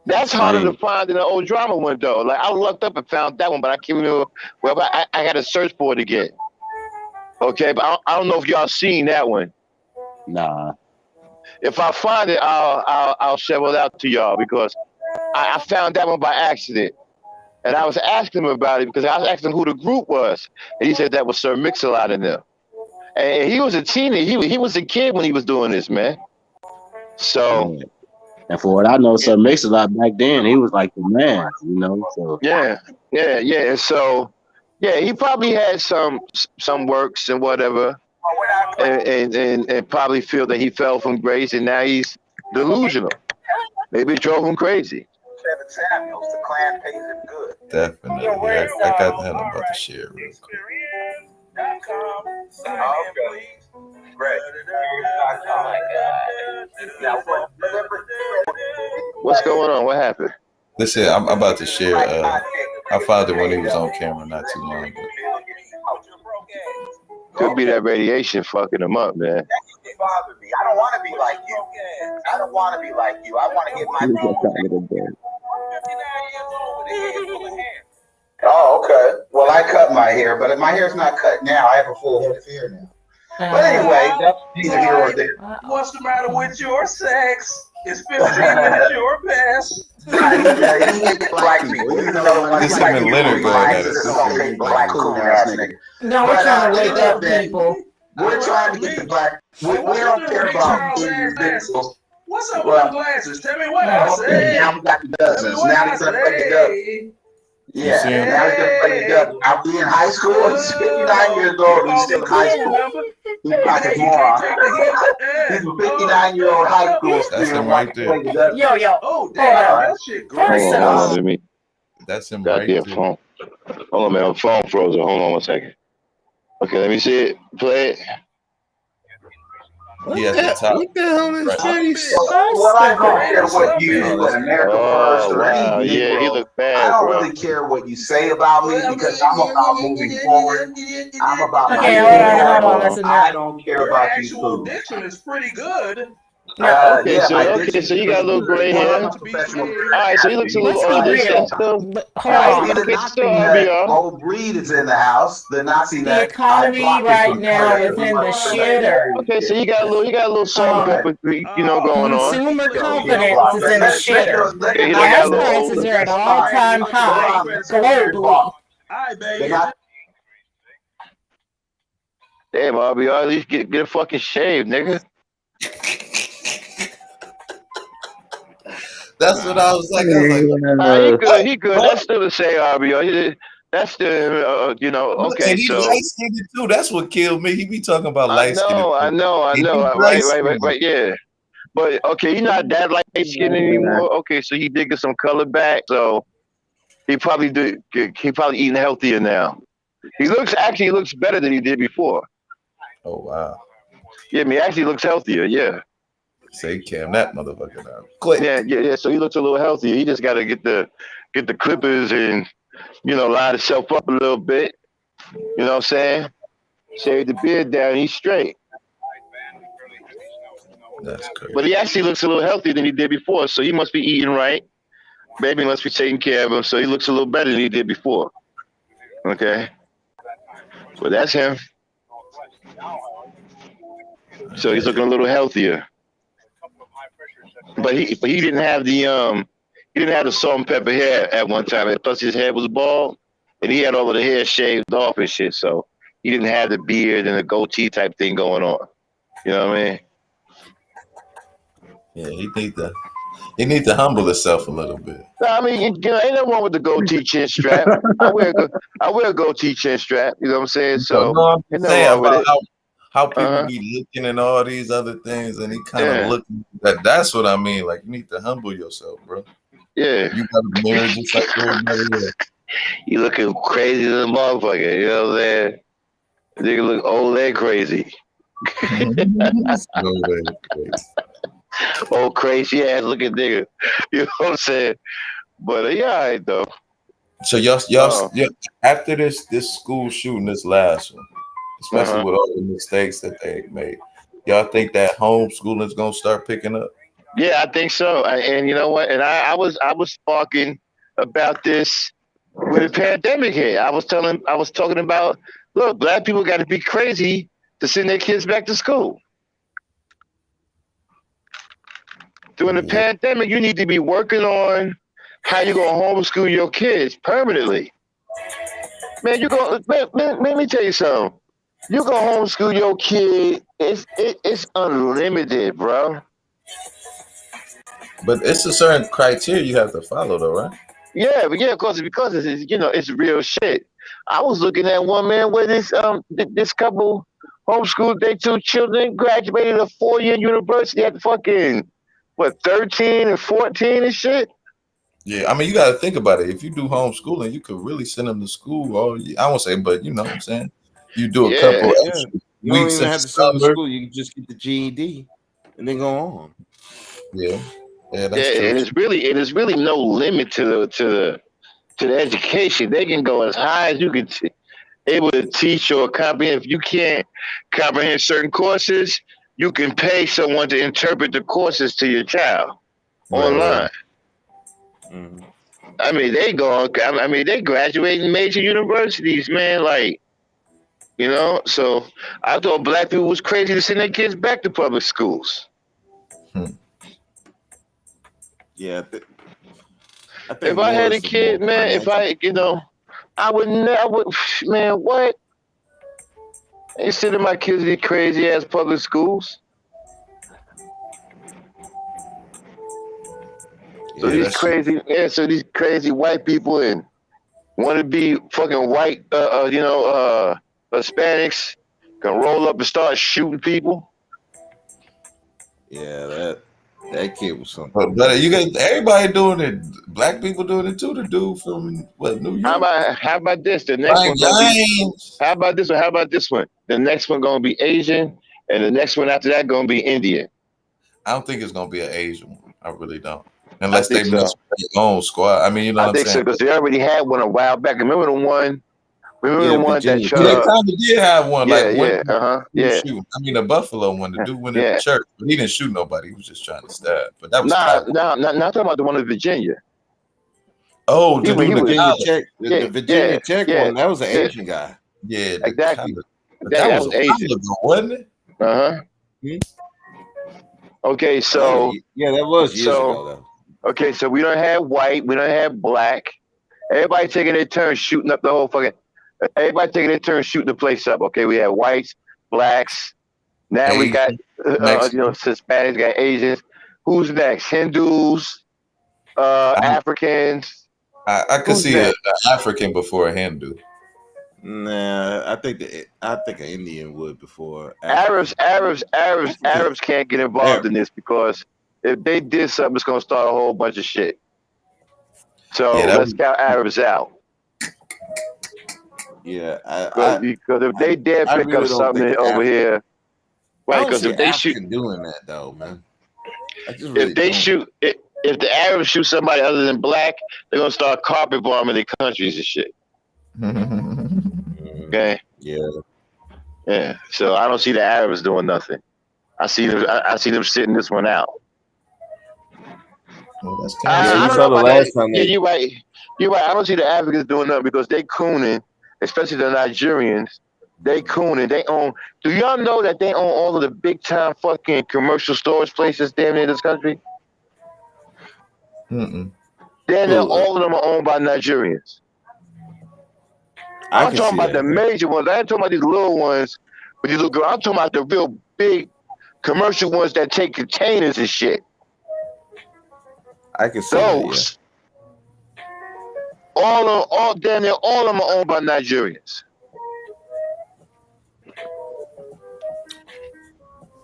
That's harder to find than an old drama one, though. Like, I looked up and found that one, but I can't remember. Well, I had to search for it again. Okay, but I don't know if y'all seen that one. Nah. If I find it, I'll shovel it out to y'all because I found that one by accident. And I was asking him about it because I was asking him who the group was. And he said that was Sir Mix-a-Lot in there. And he was a teenager. He was a kid when he was doing this, man. So... And for what I know, Sir Mix-a-Lot back then, he was like the man, you know. So yeah. So he probably had some works and whatever, and probably feel that he fell from grace, and now he's delusional. Maybe it drove him crazy. the Samuels. The clan pays him good. Definitely. I got that about to share real quick. Great. What's going on? What happened? Listen, I'm about to share. I found it when he was on camera not too long ago. Could be that radiation fucking him up, man. That used to bother me. I don't want to be like you. I don't want to be like you. I want to get my Oh, okay. Well, I cut my hair, but my hair's not cut now. I have a full head of hair now. But anyway, that's neither here or there. What's the matter with your sex? It's 15 minutes your best. Black people. You know, This him and Leonard going at it. Black cool ass nigga. No, we're trying to wake up people. We're trying to get the black. We don't care about individuals. What's up with the glasses? Tell me what I say. Now we got the dozens. Now he's gonna play the dozens. Yeah, now he's gonna play the dozens. I'll be in high school. He's 59 years old. He's still in high school. He's like a moron. He's a 59-year-old high school student. That's him right there. Yo. Oh, damn, that shit great. That's him Got right the there. phone. Hold on, man. My phone frozen. Hold on 1 second. Okay, let me see it. Play it. He at the top. What the hell is this? Well, I don't care what you do in America First or any wow. Yeah, he Negro. look bad, I don't bro. really care what you say about me because I'm about moving forward. I'm about Okay, moving hold on, forward. listen I up. don't care Your about you actual fools. diction is pretty good. Okay, Yeah, so my okay, diction so you got a little gray well, hair. I'm a professional. All right, so he looks a little Let's be older. real. Still, But I hold ain't on. the Nazi nut. Old breed is in the house. The Nazi The nut. I economy blocked it right from now Twitter. is in the shitter. okay, so you got a little salt and pepper, going on. Consumer Yo, confidence is in the shitter. Okay, he look got Gas a little prices older. are at all-time high globally. Hi, baby. Damn, RBR, at least get a fucking shave, nigga. That's what I was like. He good. That's still the same RBR. That's the okay. And he So light skinned too. That's what killed me. He be talking about I light skinned. know. Right. Yeah, but okay, he's not that light skinned anymore. Okay, so he did get some color back. So he probably eating healthier now. He looks better than he did before. Oh wow. Yeah, I mean, he actually looks healthier. Yeah. Say cam that motherfucker down. Quick. Yeah. So he looks a little healthier. He just got to get the clippers and line himself up a little bit. You know what I'm saying? Shave the beard down. He's straight. That's crazy. But he actually looks a little healthier than he did before. So he must be eating right. Baby must be taking care of him. So he looks a little better than he did before. Okay. So that's him. So he's looking a little healthier. But he didn't have the salt and pepper hair at one time. And plus his head was bald, and he had all of the hair shaved off and shit. So he didn't have the beard and the goatee type thing going on. You know what I mean? Yeah, he need to humble himself a little bit. No, I mean, ain't nothing wrong with the goatee chin strap. I wear a goatee chin strap. You know what I'm saying? So no, I'm saying about how people be looking and all these other things, and he kind of looking. That's what I mean. Like, you need to humble yourself, bro. Yeah. You got a mirror just like everybody else. You looking crazy as a motherfucker. You know what I'm saying? Nigga look old and crazy. Old crazy ass looking nigga. You know what I'm saying? But yeah, all right though. So y'all after this school shooting, this last one, especially with all the mistakes that they made, y'all think that homeschooling is gonna start picking up? Yeah, I think so. And you know what? And I was talking about this when the pandemic hit. I was talking about, look, black people got to be crazy to send their kids back to school. During the pandemic, you need to be working on how you're going to homeschool your kids permanently. Man, let me tell you something. You're going to homeschool your kid, it's unlimited, bro. But it's a certain criteria you have to follow, though, right? Yeah, because it's real shit. I was looking at one, man, where this couple homeschooled their two children, graduated a 4-year university at fucking 13 and 14 and shit. Yeah, I mean, you got to think about it. If you do homeschooling, you could really send them to school all year. I won't say, but you know what I'm saying? You do a couple Yeah. extra You don't weeks even in the have to send them to summer. school. You can just get the GED and then go on. Yeah, yeah, that's Yeah, true. and it's really no limit to the education. They can go as high as you can able to teach or comprehend. If you can't comprehend certain courses, you can pay someone to interpret the courses to your child online. Right. Mm-hmm. I mean, they graduate in major universities, man. Like, you know, so I thought black people was crazy to send their kids back to public schools. Yeah, I think If I more had a is the more kid, man, financial. I would, man, what? I ain't sending my kids to these crazy ass public schools. So Yeah, that's true. these crazy white people and want to be fucking white, Hispanics can roll up and start shooting people. Yeah, that kid was something. But you got everybody doing it. Black people doing it too. The dude from New York. How about this? The next Brian one gonna be. James. How about this one? How about this one? The next one gonna be Asian, and the next one after that gonna be Indian. I don't think it's gonna be an Asian one. I really don't. I Unless they think mess so. with their own squad. I mean, you know I what I'm think so saying? because they already had one a while back. Remember the one? Remember Yeah, the one that? Virginia Yeah, they Tech. kind of did have one. Yeah, Like one yeah, yeah, shoot. I mean, the Buffalo one. The dude went in the yeah. church, but he didn't shoot nobody. He was just trying to stab. But that was Nah, cop. not talking about the one in Virginia. Oh, He the was, dude he in the was, Virginia college. Tech. yeah, The Virginia yeah, Tech yeah, one. That was an yeah. Asian guy. Yeah, the Exactly. college. But that was was a while Asian. ago, wasn't it? Uh huh. Okay, Yeah, that was years ago though. okay, so we don't have white, we don't have black. Everybody taking their turn shooting up the whole fucking. Everybody taking their turn shooting the place up. Okay, we have whites, blacks. Now we got Asian, Mexican. Hispanics, got Asians. Who's next? Hindus, Africans. I could Who's see an next? African before a Hindu. Nah, I think an Indian would before Arabs African. can't get involved in this because if they did something, it's gonna start a whole bunch of shit. So Yeah, let's count Arabs out. Yeah, Because if they dare I pick up really don't think something over here, I right? don't Because see if they shoot, African doing that though, man. I just really if they don't. shoot, if the Arabs shoot somebody other than black, they're gonna start carpet bombing their countries and shit. Okay. Yeah. So I don't see the Arabs doing nothing. I see them sitting this one out. Well, that's Yeah, you I don't saw know the about last that. time Yeah, they. you're right. You're right. I don't see the Africans doing nothing because they cooning, especially the Nigerians. They cooning. They own. Do y'all know that they own all of the big time fucking commercial storage places damn near this country? Mm-mm. Damn near all of them are owned by Nigerians. I'm talking about the major ones. I ain't talking about these little ones with these little girls. I'm talking about the real big commercial ones that take containers and shit. I can see those. All damn near all of them are owned by Nigerians.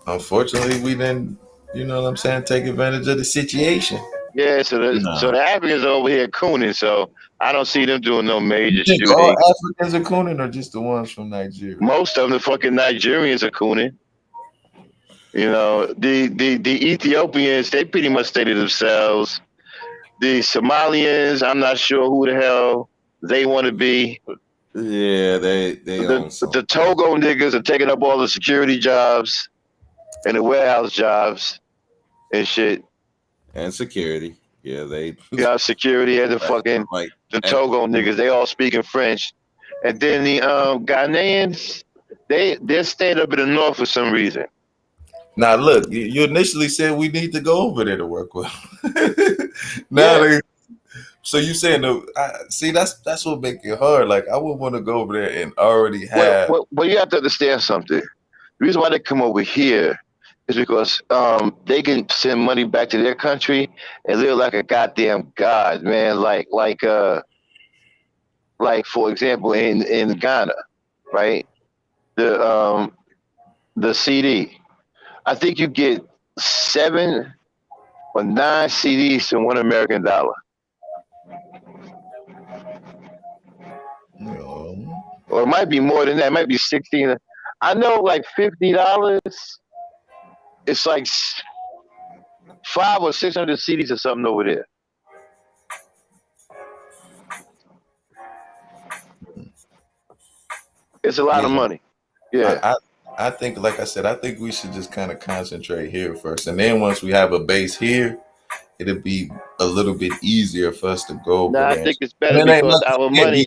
Unfortunately, we didn't, you know what I'm saying, take advantage of the situation. Yeah, so the Africans are over here cooning, so I don't see them doing no major You think shooting. all Africans are cooning or just the ones from Nigeria? Most of the fucking Nigerians are cooning. You know, the Ethiopians, they pretty much stay to themselves. The Somalians, I'm not sure who the hell they want to be. Yeah, they own some. The Togo niggas are taking up all the security jobs and the warehouse jobs and shit. And security. Yeah, they got security and the fucking the Togo niggas, they all speaking French. And then the Ghanaians, they're staying up in the north for some reason. Now look, you initially said we need to go over there to work with them. Now so you saying see that's what make it hard. Like I would want to go over there and already have. Well, you have to understand something. The reason why they come over here is because they can send money back to their country and live like a goddamn god, man. Like for example, in Ghana, right? The CD. I think you get 7 or 9 CDs to $1 American. Or it might be more than that. It might be 16. I know like $50. It's like 500 or 600 CDs or something over there. It's a lot of money. Yeah. I think, like I said, I think we should just kind of concentrate here first, and then once we have a base here, it'll be a little bit easier for us to go over I there. think it's better because our money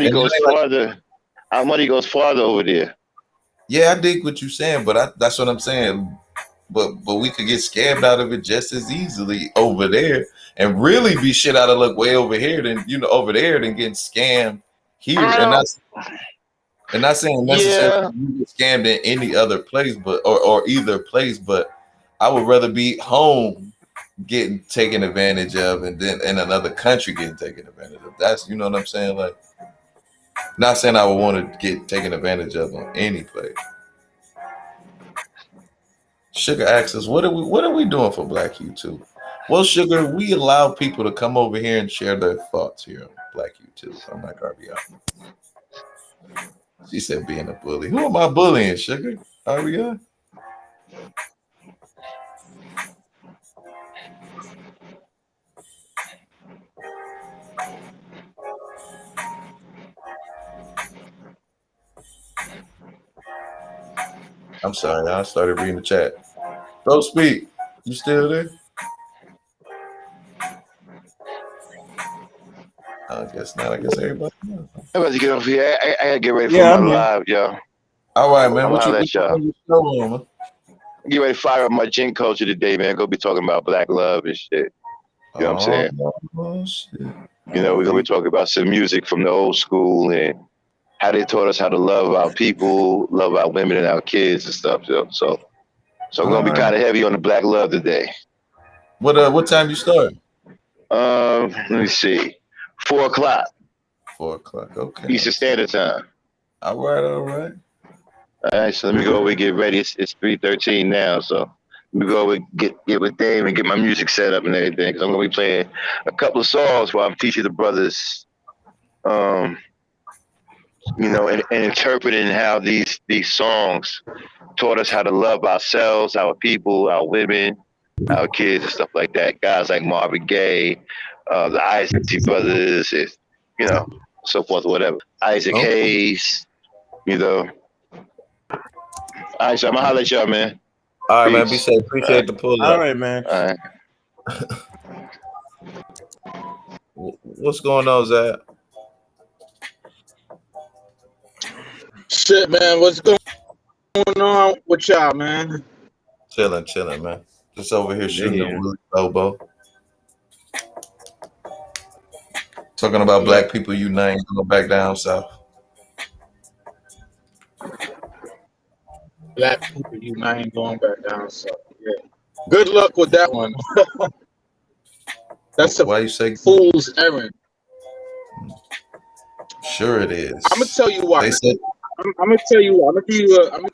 goes farther. Our money goes farther over there. Yeah, I dig what you're saying, but that's what I'm saying. But we could get scammed out of it just as easily over there, and really be shit out of luck way over here than over there than getting scammed here. And not saying necessarily you get scammed in any other place, but or either place, but I would rather be home getting taken advantage of and then in another country getting taken advantage of. That's what I'm saying? Like, not saying I would want to get taken advantage of on any place. Sugar asks us, what are we doing for Black YouTube? Well, Sugar, we allow people to come over here and share their thoughts here on Black YouTube. I'm like, RBI. She said being a bully. Who am I bullying, Sugar? RBI? I'm sorry, I started reading the chat. Don't speak. You still there? I guess not. I guess everybody knows. I'm about to get off here. I gotta get ready for my live, y'all. All right, man. What you y'all? Get ready to fire up my gin culture today, man. Go be talking about black love and shit. You know what I'm saying? Oh, shit. We're gonna be talking about some music from the old school and how they taught us how to love our people, love our women and our kids and stuff. So I'm gonna be kind of heavy on the black love today. What time you start? Let me see. 4 o'clock. 4 o'clock. Okay. Eastern Standard Time. All right. All right, so let me go over and get ready. It's 3:13 now, so let me go over and get with Dave and get my music set up and everything. Cause I'm gonna be playing a couple of songs while I'm teaching the brothers, and interpreting how these songs taught us how to love ourselves, our people, our women, our kids, and stuff like that. Guys like Marvin Gaye, the Isaac brothers, so forth, whatever. Isaac Hayes, All right, so I'm gonna holler at y'all, man. All right, man. Be safe. Appreciate the pull up. All right, man. All right. What's going on, Zach? Shit, man. What's going on with y'all, man? Chilling, man. Just over here shooting the Willie Bobo. Talking about black people uniting, going back down south. Black people uniting, going back down south. Yeah. Good luck with that one. That's Why you say fool's errand. Sure it is. I'm gonna tell you why. They said, I'm gonna give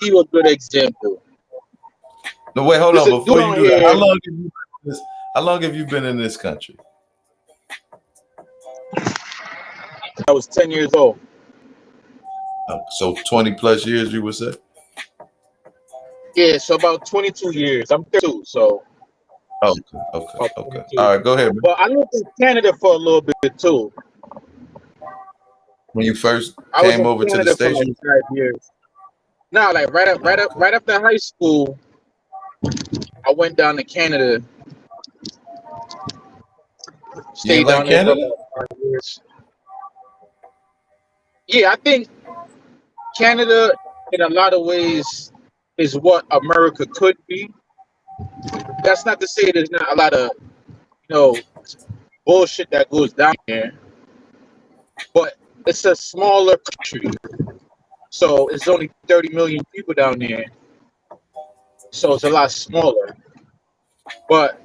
you a good example. No, wait, hold on. Before you do that, how long have you been in this country? I was 10 years old. So 20 plus years, you would say? Yeah, so about 22 years. I'm 32, so. Okay. All right, go ahead, man. But I lived in Canada for a little bit too. When you first came over to the station? Like 5 years. No, like right after high school, I went down to Canada. Stayed down there for about 5 years. Yeah, I think Canada, in a lot of ways, is what America could be. That's not to say there's not a lot of, bullshit that goes down there. But it's a smaller country. So it's only 30 million people down there. So it's a lot smaller. But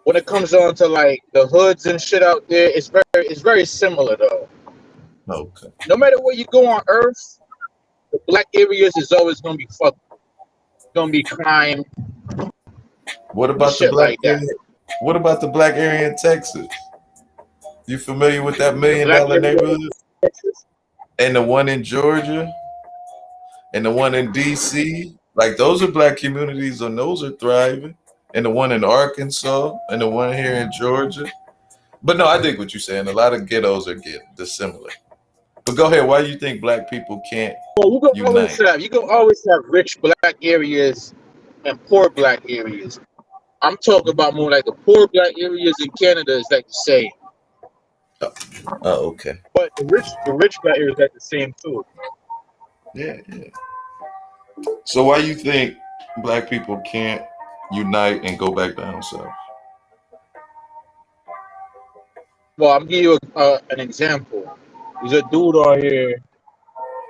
when it comes on to like the hoods and shit out there, it's very similar though. Okay. No matter where you go on Earth, the black areas is always gonna be fucked. It's gonna be crime. What about the black area? What about the black area in Texas? You familiar with that $1 million neighborhood? Texas? and the one in Georgia, and the one in DC, like those are black communities, and those are thriving. And the one in Arkansas, and the one here in Georgia. But no, I think what you're saying. A lot of ghettos are dissimilar. But go ahead. Why do you think black people can't Well, unite? you can always have rich black areas and poor black areas. I'm talking about more like the poor black areas in Canada is like the same. Oh, okay. But the rich black areas like the same too. Yeah. So why you think black people can't unite and go back down south? Well, I'm giving you an example. There's a dude on here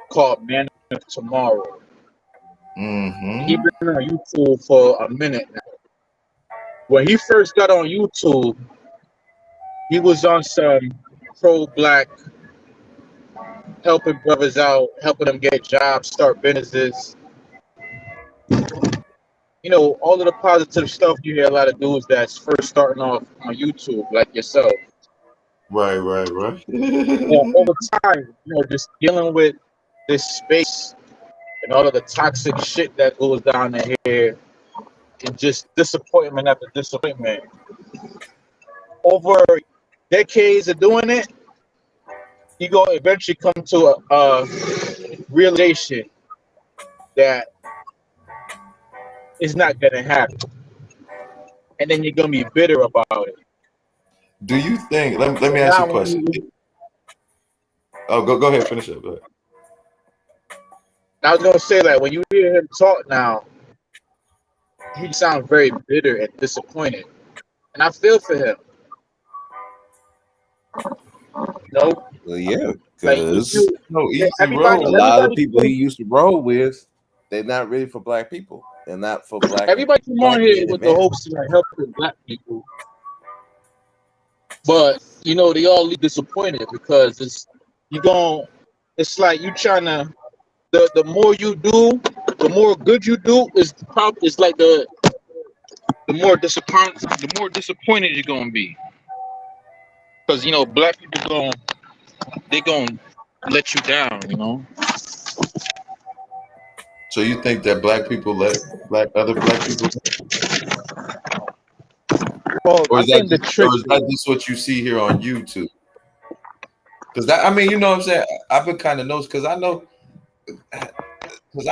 called Man of Tomorrow. Mm-hmm. He's been on YouTube for a minute now. When he first got on YouTube, he was on some pro-black, helping brothers out, helping them get jobs, start businesses. You know, all of the positive stuff you hear a lot of dudes that's first starting off on YouTube, like yourself. Right. Over time, you know, just dealing with this space and all of the toxic shit that goes down in here, and just disappointment after disappointment. Over decades of doing it, you go eventually come to a realization that it's not gonna happen, and then you're gonna be bitter about it. Do you think? Let me ask you a question. Go ahead. Finish up. Go ahead. I was gonna say that when you hear him talk now, he sounds very bitter and disappointed, and I feel for him. No. Well, yeah, Like, because a lot of people he used to roll with, they're not really for black people. They're not for black. Everybody come on here with the hopes to like helping black people, but you know they all leave disappointed because it's like you trying to. The more you do, the more good you do is like the more disappointed you're gonna be, because you know black people they're gonna let you down, you know. So you think that black people let other black people? Well, or is that just what you see here on YouTube? Because I mean, you know what I'm saying? I've been kind of noticed because I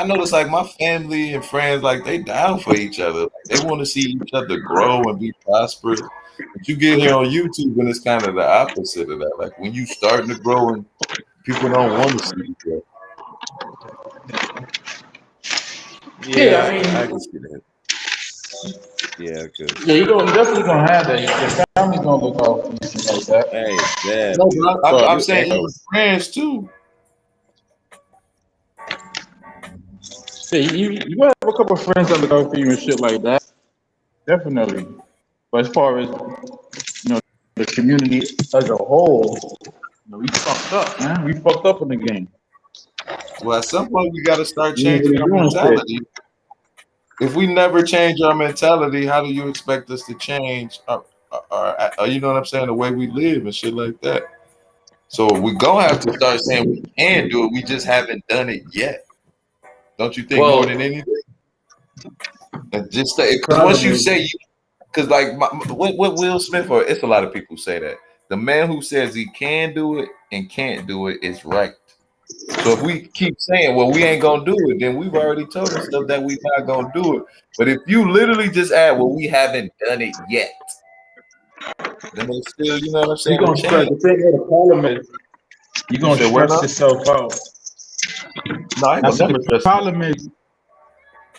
notice like my family and friends, like they down for each other. Like, they want to see each other grow and be prosperous. But you get here on YouTube and it's kind of the opposite of that. Like when you starting to grow and people don't want to see each other. Yeah, I mean, I can see that. Yeah, you're definitely gonna have that. Your family's gonna look out for you like that. Hey, Dad. No, but I'm saying even friends too. See, you gotta have a couple of friends that look out for you and shit like that. Definitely. But as far as the community as a whole, we fucked up, man. We fucked up in the game. Well, at some point we got to start changing our mentality. If we never change our mentality, how do you expect us to change our you know what I'm saying, the way we live and shit like that? So we gonna have to start saying we can do it. We just haven't done it yet. Don't you think more than anything? And just because once you say because like what Will Smith or it's a lot of people say that the man who says he can do it and can't do it is right. So if we keep saying, well, we ain't gonna do it, then we've already told ourselves that we're not gonna do it. But if you literally just add, well, we haven't done it yet, then it's still, you know what I'm saying? The problem is you're gonna stress yourself out. No, I ain't gonna never stress. The problem is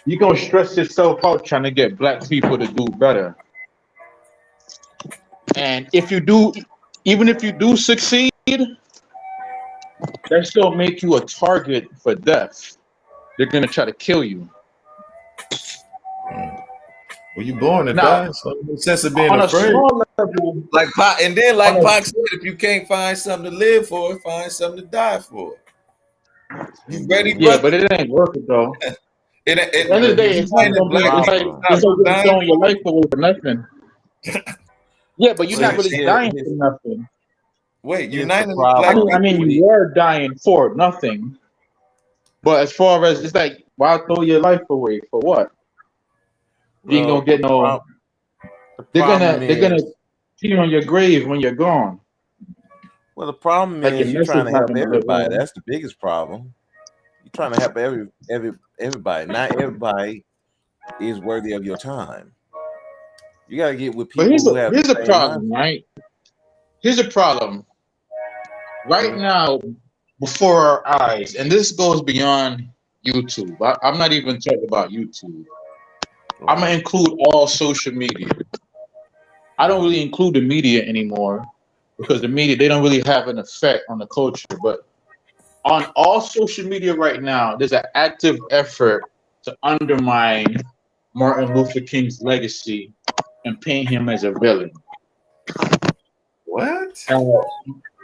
you're gonna stress yourself out trying to get black people to do better. And if you do, even if you do succeed, that still make you a target for death. They're gonna try to kill you. Well, you born to die, so no sense of being afraid. Level, like Pac, and then like Pac said, if you can't find something to live for, find something to die for. You ready? Yeah, but it ain't worth it though. At the end of the day, it's like you're throwing your life away for nothing. Yeah, but you're not really dying for nothing. Wait, the uniting the problem. black I mean, people. you were dying for nothing. But as far as it's like, why throw your life away for what? You ain't Well, gonna get no. the They're problem gonna is, pee on your grave when you're gone. well, the problem Like your is you're message trying to not help gonna live everybody. on. That's the biggest problem. You're trying to help everybody. Not everybody is worthy of your time. You gotta get with But people who have the here's a same problem, mindset. right? Here's a problem. Right Mhm. now, before our eyes, and this goes beyond YouTube. I'm not even talking about YouTube. I'm gonna Right. include all social media. I don't really include the media anymore because the media, they don't really have an effect on the culture. But on all social media right now, there's an active effort to undermine Martin Luther King's legacy and paint him as a villain. What?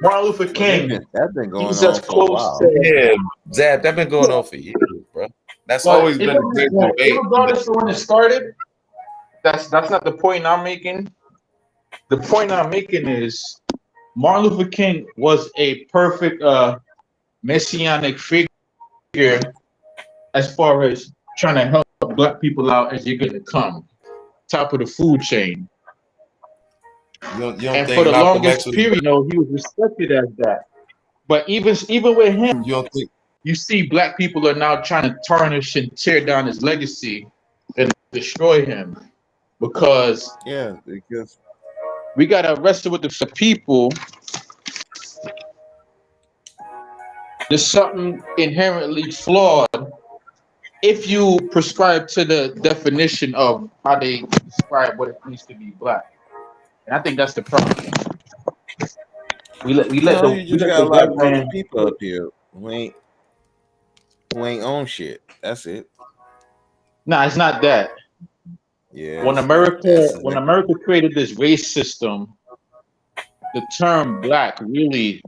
Martin Luther Well, King, that's been going he's as on for a close while. to. Yeah, Zab, that's been going on for years, bro. That's But always been a great well, debate. regardless of when it started, that's not the point I'm making. The point I'm making is Martin Luther King was a perfect messianic figure as far as trying to help black people out as you're going to come, top of the food chain. You don't And for think the Malcolm longest X was? period, he was respected as that. But even with him, You don't think? you see black people are now trying to tarnish and tear down his legacy and destroy him because Yeah, because we got to wrestle with the people. There's something inherently flawed if you prescribe to the definition of how they describe what it means to be black. And I think that's the problem. We let you just got the a lot white of broken man. people up here who ain't on shit. That's it. No, it's not that. Yeah, When that's America created this race system, the term black really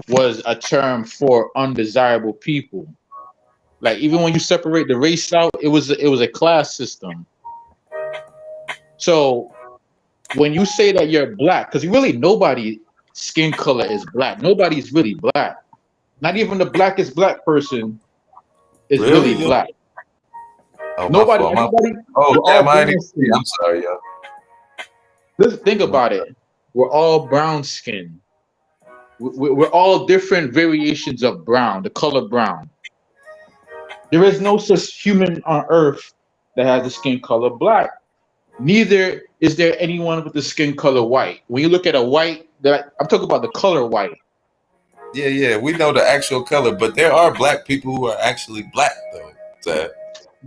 was a term for undesirable people. Like even when you separate the race out, it was a class system. So when you say that you're black, because really nobody skin color is black. Nobody's really black. Not even the blackest black person is Really? really black. Oh, my Nobody, fault. everybody, Oh, we're all damn! I didn't brown even see. I'm skin. sorry, yo. Let's think about it. We're all brown skin. We're all different variations of brown, the color brown. There is no such human on earth that has the skin color black. Neither is there anyone with the skin color white. When you look at a white, I'm talking about the color white. Yeah, we know the actual color, but there are black people who are actually black, though. Zab.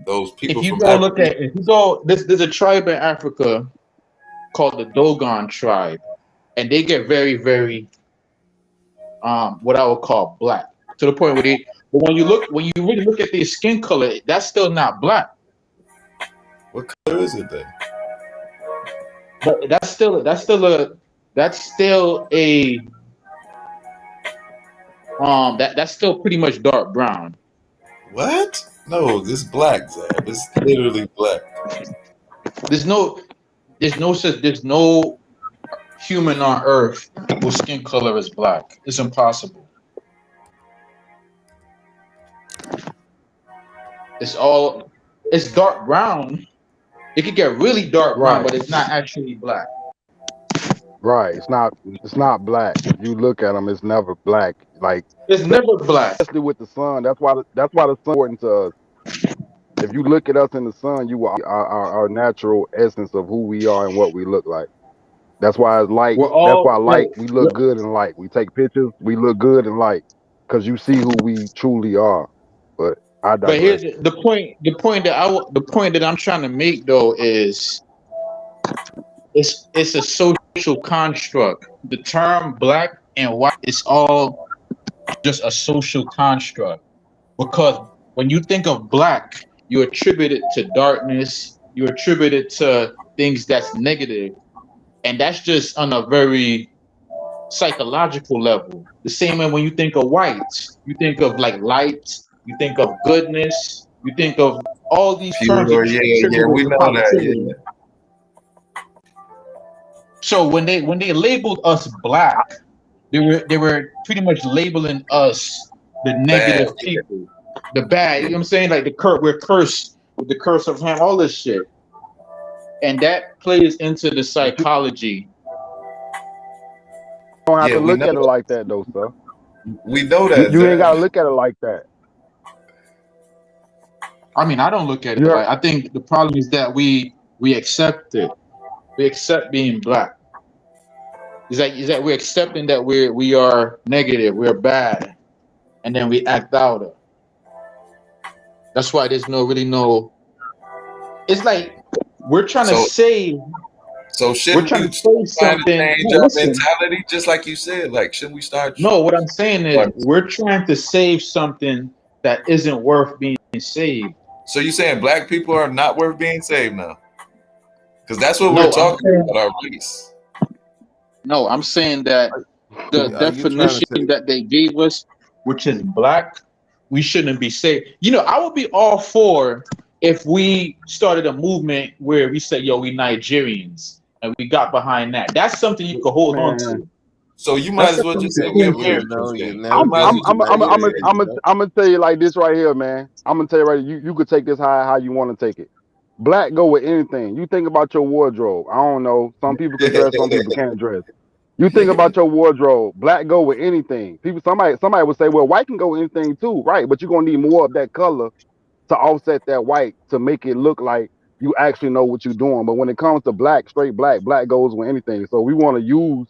Those people If you from go look Africa. at, if you go, there's a tribe in Africa called the Dogon tribe, and they get very, very, what I would call black, to the point where they. But when you really look at their skin color, that's still not black. What color is it then? But that's still a that's still pretty much dark brown. What? No, this black, Zab. It's literally black. There's no human on earth whose skin color is black. It's impossible. It's dark brown. It could get really dark brown, but it's not actually black. Right. It's not black. If you look at them, it's never black. Like it's never black. Especially with the sun. That's why the sun is important to us. If you look at us in the sun, you will our natural essence of who we are and what we look like. That's why it's light. That's why light. We look good in light. We take pictures. We look good in light because you see who we truly are. But I digress. But here's the point. The point that I'm trying to make though is it's a social construct. The term black and white is all just a social construct, because when you think of black, you attribute it to darkness, you attribute it to things that's negative, and that's just on a very psychological level. The same way when you think of white, you think of like light, you think of goodness, you think of all these terms Pure, yeah, we to know positivity. that, So when they labeled us black, They were pretty much labeling us the negative people, the bad. You know what I'm saying? Like we're cursed with the curse of Ham, all this shit, and that plays into the psychology. You don't have to look at it like that, though, sir. We know that. You ain't gotta look at it like that. I mean, I don't look at it like. I think the problem is that we accept it. We accept being black. Is that we're accepting that we are negative, we're bad, and then we act out. That's why there's no. It's like we're trying to save. So shouldn't we try to change our mentality, just like you said? Like, shouldn't we start? No, what I'm saying is we're trying to save something that isn't worth being saved. So you're saying black people are not worth being saved now? Because that's what we're talking about, our race. No, I'm saying that the definition that they gave us, which is black, we shouldn't be saved. You know, I would be all for if we started a movement where we said, yo, we Nigerians, and we got behind that. That's something you could hold on to. So you might as well just say we're Americans. I'm gonna tell you like this right here, man. I'm gonna tell you right. You could take this how you want to take it. Black go with anything. You think about your wardrobe. I don't know. Some people can dress, some people can't dress. You think about your wardrobe. Black go with anything. Somebody would say, well, white can go with anything too, right? But you're gonna need more of that color to offset that white to make it look like you actually know what you're doing. But when it comes to black, straight black goes with anything. So we want to use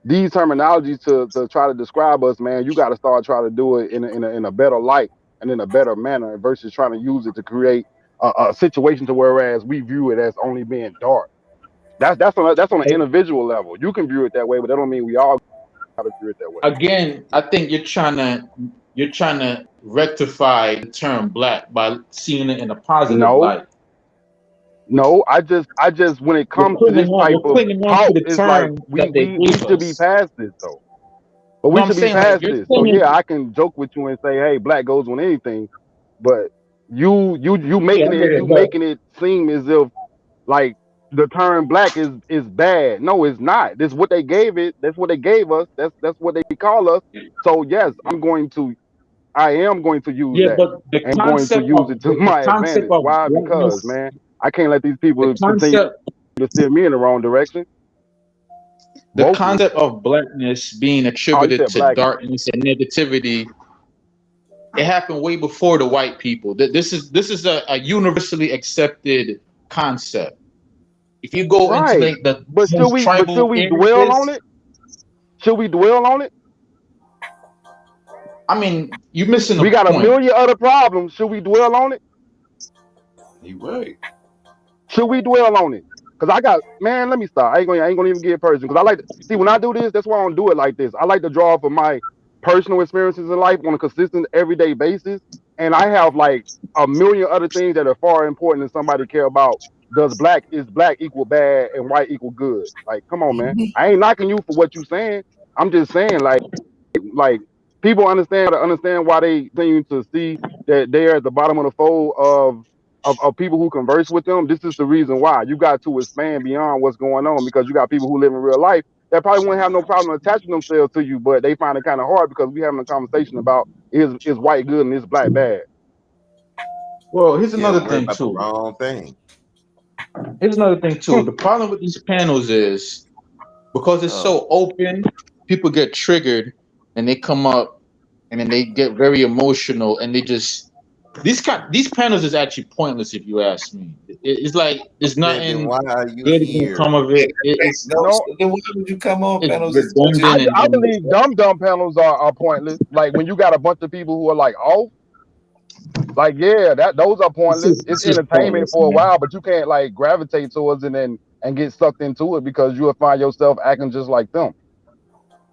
these terminologies to try to describe us, man. You got to start trying to do it in a better light and in a better manner versus trying to use it to create a situation to whereas we view it as only being dark. That's on an individual level. You can view it that way, but that don't mean we all got to view it that way. Again, I think you're trying to rectify the term black by seeing it in a positive light. No, I just when it comes to this type of talk, it's like we should be past this though. But we should be past this. So yeah, I can joke with you and say, hey, black goes with anything, but you making it seem as if like the term black is bad. No, it's not. This is what they gave it. That's what they gave us. That's what they call us. So yes, I am going to use that and going to use it to my advantage. Why? Because man, I can't let these people continue to steer me in the wrong direction. The concept of blackness being attributed to darkness and negativity, it happened way before the white people. This is a universally accepted concept. If you go into like the should we dwell on it? Should we dwell on it? I mean, you're missing. We got a million other problems. Should we dwell on it? You right. Should we dwell on it? Because let me stop. I ain't gonna even get personal. Because I like to see when I do this, that's why I don't do it like this. I like to draw from my personal experiences in life on a consistent everyday basis. And I have like a million other things that are far important than somebody care about. Is black equal bad and white equal good? Like, come on, man. I ain't knocking you for what you saying. I'm just saying, like people understand why they continue to see that they're at the bottom of the fold of people who converse with them. This is the reason why you got to expand beyond what's going on, because you got people who live in real life that probably wouldn't have no problem attaching themselves to you, but they find it kind of hard because we having a conversation about is white good and is black bad. Well, here's another thing too. Wrong thing. Here's another thing too. The problem with these panels is because it's so open, people get triggered and they come up and then they get very emotional and they just these panels is actually pointless if you ask me. It's like there's nothing good can come of it. Then why would you come on panels? I believe dumb panels are pointless. Like when you got a bunch of people who are like off. Like those are pointless. It's entertainment for a while, but you can't like gravitate towards it and get sucked into it because you will find yourself acting just like them.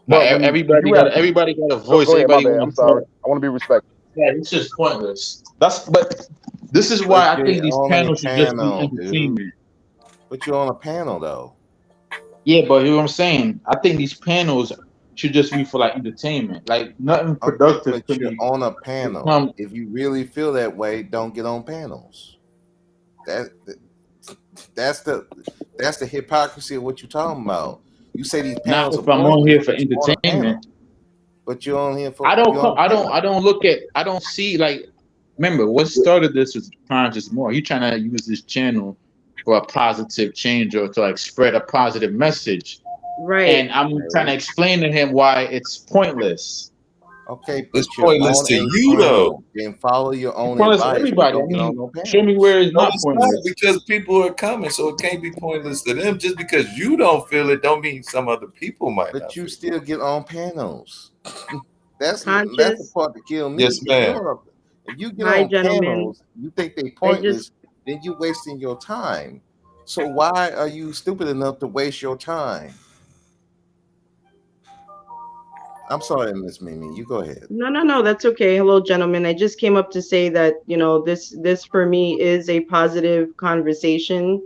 But everybody got a voice. Go ahead, I'm sorry. I want to be respectful. Yeah, it's just pointless. But this is why I think these panels should just be entertainment. But you're on a panel though. Yeah, but you know what I'm saying? I think these panels should just be for like entertainment, like nothing productive. But you're on a panel. If you really feel that way, don't get on panels. That's the hypocrisy of what you're talking about. You say these panels. Not if I'm on here for entertainment. But you're on here for. I don't see like. Remember, what started this was Conscious More. You trying to use this channel for a positive change or to like spread a positive message, Right? And I'm trying to explain to him why it's pointless. Okay, it's pointless to you though. Then follow your own Pointless advice. to everybody. I mean, show me where it's not pointless. Not because people are coming, so it can't be pointless to them. Just because you don't feel it, don't mean some other people might. But you still get on panels. That's Conscious. the part that kills me. Yes, ma'am. If you get Hi, on gentlemen. panels, you think they pointless, then you wasting your time. So why are you stupid enough to waste your time? I'm sorry, Miss Mimi. You go ahead. No, that's okay. Hello, gentlemen. I just came up to say that, you know, this for me is a positive conversation.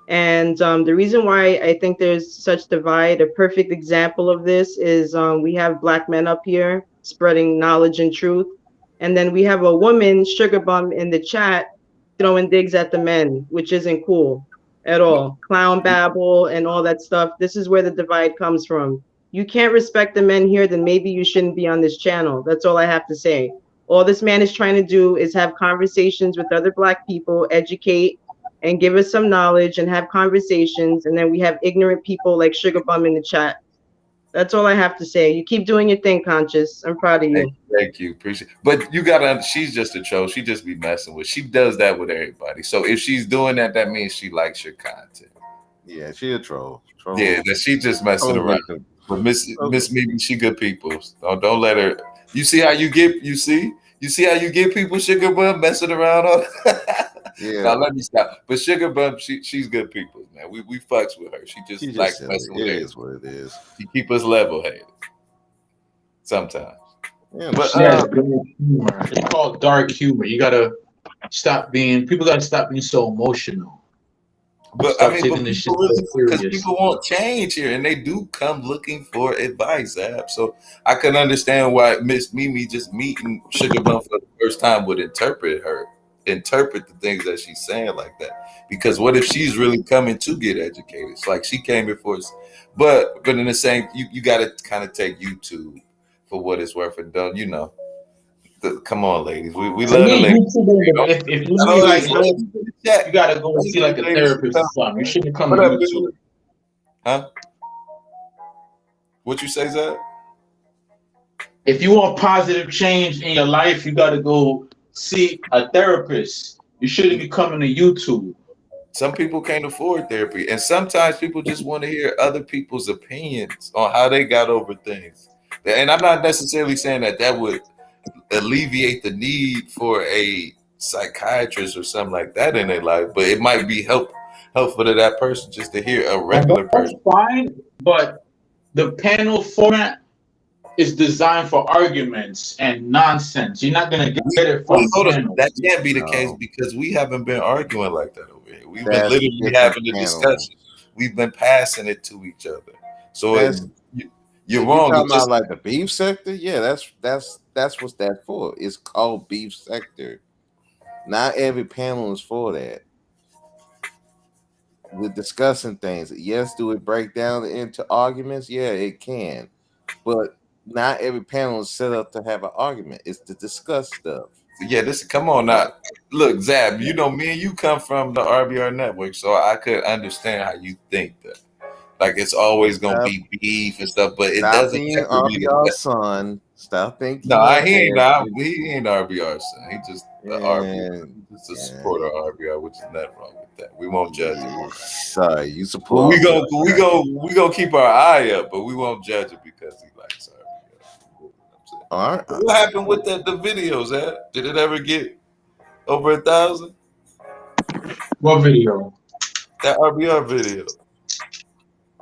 And the reason why I think there's such divide, a perfect example of this is we have Black men up here spreading knowledge and truth. And then we have a woman, Sugar Bum, in the chat throwing digs at the men, which isn't cool at all. Clown babble and all that stuff. This is where the divide comes from. You can't respect the men here, then maybe you shouldn't be on this channel. That's all I have to say. All this man is trying to do is have conversations with other Black people, educate, and give us some knowledge and have conversations. And then we have ignorant people like Sugar Bum in the chat. That's all I have to say. You keep doing your thing, Conscious. I'm proud of you. Thank you. Appreciate it. But you gotta, she's just a troll. She just be messing with. She does that with everybody. So if she's doing that, that means she likes your content. Yeah, she a troll. Yeah, that she just messing around. But Miss Mimi, she good people. Don't let her. You see how you get how you get people, Sugar Bum, messing around on. Yeah. Now let me stop. But Sugar Bum, she's good people, man. We fucks with her. She just likes messing with it. It is what it is. She keep us level headed. Sometimes. Yeah, but it's called dark humor. You gotta stop being. People gotta stop being so emotional. But I mean, because people want change here, and they do come looking for advice, Ab. So I can understand why Miss Mimi just meeting Sugar Bum for the first time would interpret the things that she's saying like that. Because what if she's really coming to get educated? It's like she came here for us, but in the same, you got to kind of take YouTube for what it's worth, and don't come on, ladies. We love the ladies. If you need like help, you gotta go and see like a therapist or something. You shouldn't come to YouTube. Huh? What you say, Zach? If you want positive change in your life, you gotta go see a therapist. You shouldn't be coming to YouTube. Some people can't afford therapy, and sometimes people just want to hear other people's opinions on how they got over things. And I'm not necessarily saying that would alleviate the need for a psychiatrist or something like that in their life, but it might be helpful to that person just to hear a regular person. That's fine, but the panel format is designed for arguments and nonsense. You're not gonna get it from panels. That can't be the case because we haven't been arguing like that over here. We've been literally having the discussion. We've been passing it to each other. So you're wrong. Talking about like the beef sector? Yeah, that's what that's for. It's called beef sector. Not every panel is for that. We're discussing things. Yes, do it break down into arguments? Yeah, it can. But not every panel is set up to have an argument. It's to discuss stuff. Yeah, come on now. Look, Zab, you know me and you come from the RBR network, so I could understand how you think that. Like it's always gonna be beef and stuff, but it doesn't have to be RBR son. Stop thinking. No, he ain't RBR son. He just RBR. He's a supporter of RBR, which is nothing wrong with that. We won't judge him. Sorry, you support. We gonna keep our eye up, but we won't judge it because he likes RBR. All right. What happened with the videos? Did it ever get over 1,000? What video? That RBR video.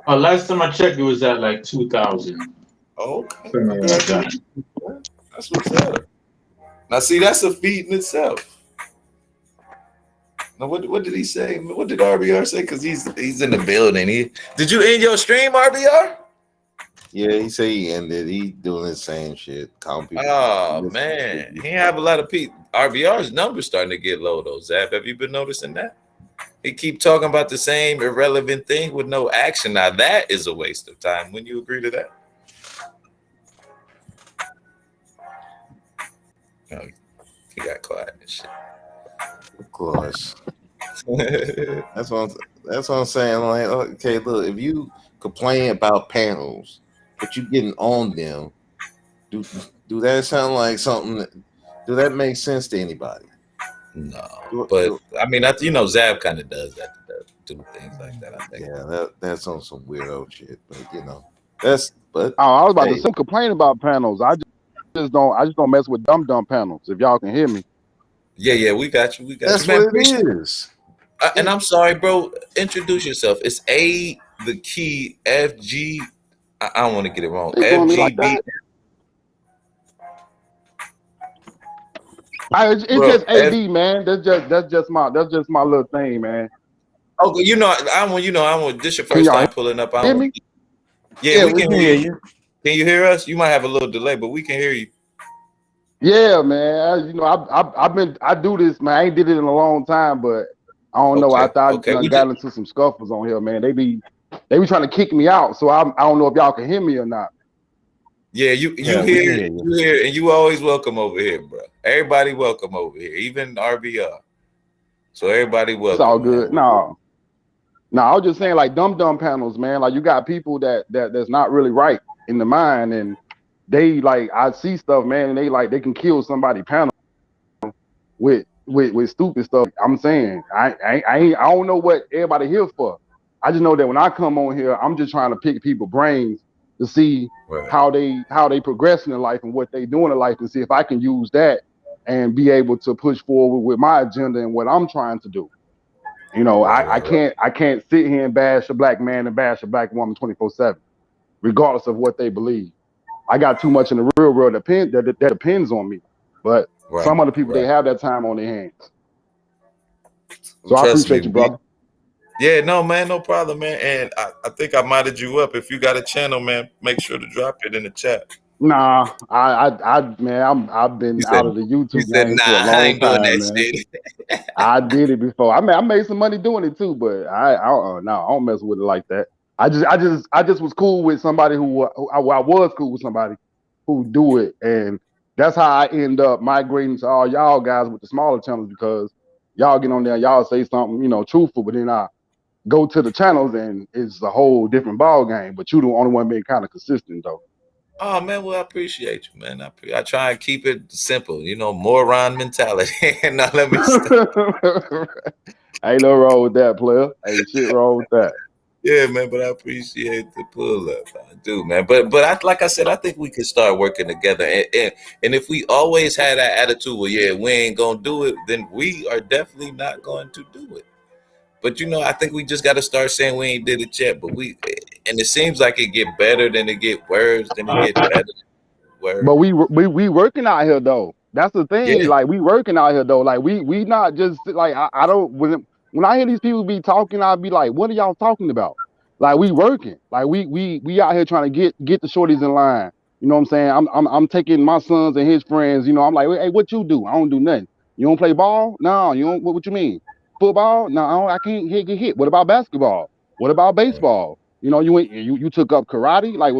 Last time I checked, it was at like 2,000. Okay. That's what's up. Now, see, that's a feat in itself. Now, what did he say? What did RBR say? Because he's in the building. Did you end your stream, RBR? Yeah, he said he ended. He doing the same shit. Oh man, he have a lot of people. RBR's numbers starting to get low though. Zap, have you been noticing that? He keep talking about the same irrelevant thing with no action. Now that is a waste of time. Wouldn't you agree to that? Oh, he got quiet and shit. Of course. That's what I'm saying. Like, okay, look, if you complain about panels, but you getting on them, do that sound like something? Do that make sense to anybody? No, but I mean, Zab kind of does that, do things like that. I think. Yeah, that's on some weirdo shit. But that's. But I was about to say, complain about panels. I just don't mess with dumb panels. If y'all can hear me. Yeah, we got you. That's Man, what it is. And I'm sorry, bro. Introduce yourself. It's A, the key, F, G. I don't want to get it wrong. They doing me like FGB. that? It's just AB, man. That's just my little thing, man. Oh, I want this your first time pulling up. Hear me? Yeah, we can hear you. Can you hear us? You might have a little delay, but we can hear you. Yeah, man. I do this, man. I ain't did it in a long time, but I don't know. I thought I got into some scuffles on here, man. They be trying to kick me out, so I don't know if y'all can hear me or not. Yeah, you hear, and you always welcome over here, bro. Everybody welcome over here, even RBR. So everybody welcome. It's all good. No, I was just saying, like dumb panels, man. Like you got people that's not really right in the mind, and they like I see stuff, man, and they can kill somebody panel with stupid stuff. I'm saying I don't know what everybody here for. I just know that when I come on here, I'm just trying to pick people's brains to see how they progressing in life and what they doing in life, and see if I can use that and be able to push forward with my agenda and what I'm trying to do. I can't sit here and bash a black man and bash a black woman 24/7, regardless of what they believe. I got too much in the real world that depends on me. But some other people, they have that time on their hands. So I appreciate you, brother. Yeah, no, man, no problem, man. And I think I modded you up. If you got a channel, man, make sure to drop it in the chat. Nah, I've been out of the YouTube game for a long time, man. I did it before. I made some money doing it too, but I don't mess with it like that. I just was cool with somebody who I was cool with somebody who do it, and that's how I end up migrating to all y'all guys with the smaller channels, because y'all get on there, y'all say something truthful, but then I go to the channels and it's a whole different ball game. But you the only one being kind of consistent though. Oh man, well I appreciate you, man. I try and keep it simple, moron mentality. Now let me stop. Ain't no wrong with that, player. Ain't shit wrong with that. Yeah, man, but I appreciate the pull up. I do, man. But like I said, I think we could start working together. And if we always had that attitude, well, yeah, we ain't gonna do it, then we are definitely not going to do it. But I think we just got to start saying we ain't did it yet. But and it seems like it get better, then it get worse, then it get better. But we working out here though. That's the thing. Yeah. Like we working out here though. Like we not just like I don't when I hear these people be talking, I'll be like, what are y'all talking about? Like we working. Like we out here trying to get the shorties in line. You know what I'm saying? I'm taking my sons and his friends. I'm like, hey, what you do? I don't do nothing. You don't play ball? No, you don't. What you mean? Football? No, I can't get hit. What about basketball? What about baseball? You took up karate? Like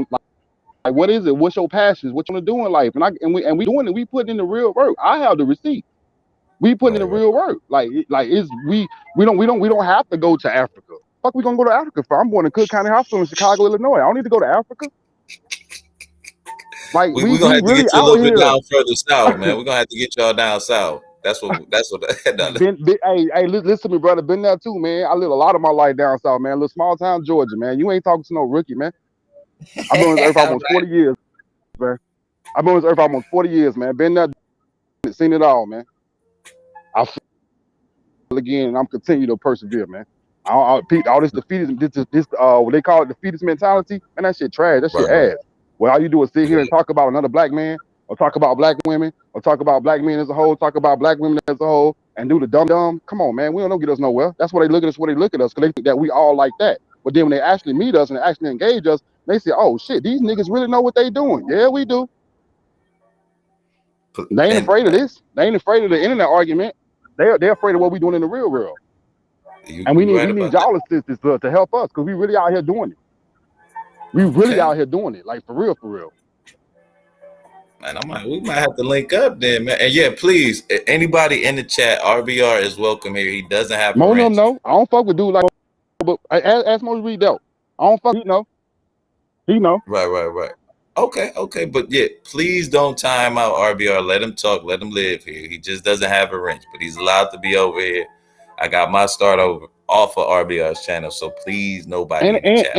what is it? What's your passions? What you want to do in life? And we doing it. We putting in the real work. I have the receipt. We putting in the real work. We don't have to go to Africa. Fuck, we gonna go to Africa for? I'm born in Cook County Hospital in Chicago, Illinois. I don't need to go to Africa. Like we gonna have to get you a little bit down further south, man. We're gonna have to get y'all down south. That's what. Hey, listen to me, brother. Been there too, man. I lived a lot of my life down south, man. Little small town Georgia, man. You ain't talking to no rookie, man. I've been on this earth almost 40 years, man. I've been on this earth almost 40 years, man. Been there, seen it all, man. I feel again, and I'm continue to persevere, man. All this defeatism, this what they call it, defeatist mentality, man. That shit trash. That shit ass. Well, all you do is sit here and talk about another black man, or talk about black women, or talk about black men as a whole, talk about black women as a whole, and do the dumb. Come on, man. We don't get us nowhere. That's why they look at us. What they look at us, because they think that we all like that. But then when they actually meet us and actually engage us, they say, "Oh shit, these niggas really know what they doing." Yeah, we do. They ain't afraid of this. They ain't afraid of the internet argument. They're afraid of what we doing in the real world. And we need y'all assistance to help us, because we really out here doing it. We really out here doing it, like for real. man. We might have to link up then, man. And yeah, please, anybody in the chat, RBR is welcome here. He doesn't have a Mo wrench. no, I don't fuck with dude like, but ask Mo to read out. I don't fuck. He know. Right. Okay. But yeah, please don't time out RBR. Let him talk. Let him live here. He just doesn't have a wrench, but he's allowed to be over here. I got my start over off of RBR's channel, so please, nobody in the chat.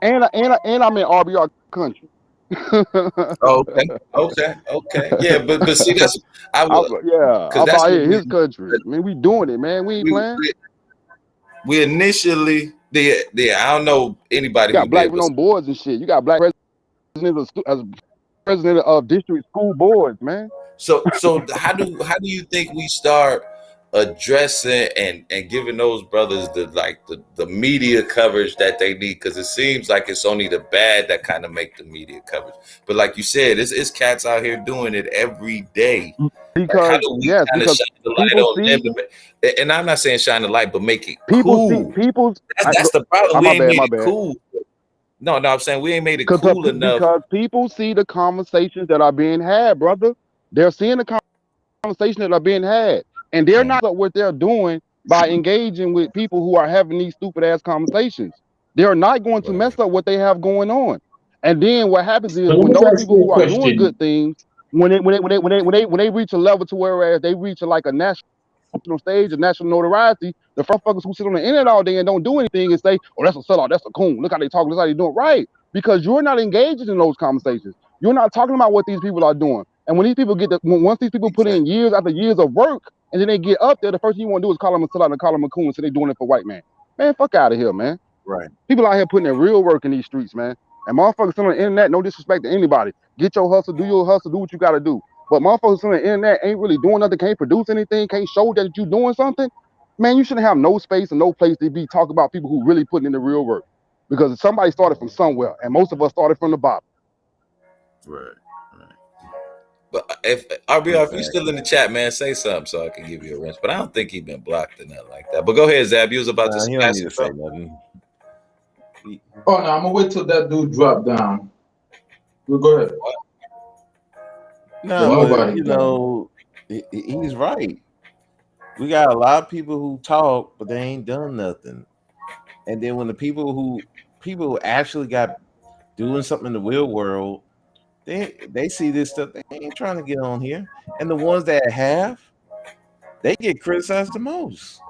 And I'm in RBR country. Okay. Yeah, but see, that's I'm out here his country. Man, we doing it, man. We ain't playing. We initially, I don't know anybody got who black did, people on boards and shit. You got black president of district school boards, man. So how do you think we start addressing and giving those brothers the media coverage that they need? Because it seems like it's only the bad that kind of make the media coverage. But like you said, it's cats out here doing it every day. Because how do we kind of shine the light on them? And I'm not saying shine the light, but make it cool. That's the problem. We ain't made it cool. No, I'm saying we ain't made it cool enough. Because people see the conversations that are being had, brother. They're seeing the conversations that are being had. And they're not what they're doing by engaging with people who are having these stupid ass conversations. They're not going to mess up what they have going on. And then what happens is when those people who are doing good things, when they reach a level to whereas they reach like a national stage, a national notoriety, the fuckers who sit on the internet all day and don't do anything and say, "Oh, that's a sellout, that's a coon. Look how they talk, look how they doing." Right? Because you're not engaged in those conversations. You're not talking about what these people are doing. And when these people once these people put in years after years of work, and then they get up there, the first thing you want to do is call them a sellout and call them a coon, so they doing it for white man. Man, fuck out of here, man. Right. People out here putting in real work in these streets, man. And motherfuckers on the internet, no disrespect to anybody. Get your hustle, do your hustle, do what you gotta do. But motherfuckers on the internet ain't really doing nothing, can't produce anything, can't show that you doing something. Man, you shouldn't have no space and no place to be talking about people who really putting in the real work. Because somebody started from somewhere, and most of us started from the bottom. Right. But if RBR, if you're still in the chat, man, say something so I can give you a wrench. But I don't think he's been blocked or nothing like that. But go ahead, Zab. You was about to say nothing. Oh no, I'm gonna wait till that dude drop down. Go ahead. No, but, you know, he's right. We got a lot of people who talk, but they ain't done nothing. And then when the people who actually got doing something in the real world, they see this stuff, they ain't trying to get on here. And the ones that have, they get criticized the most.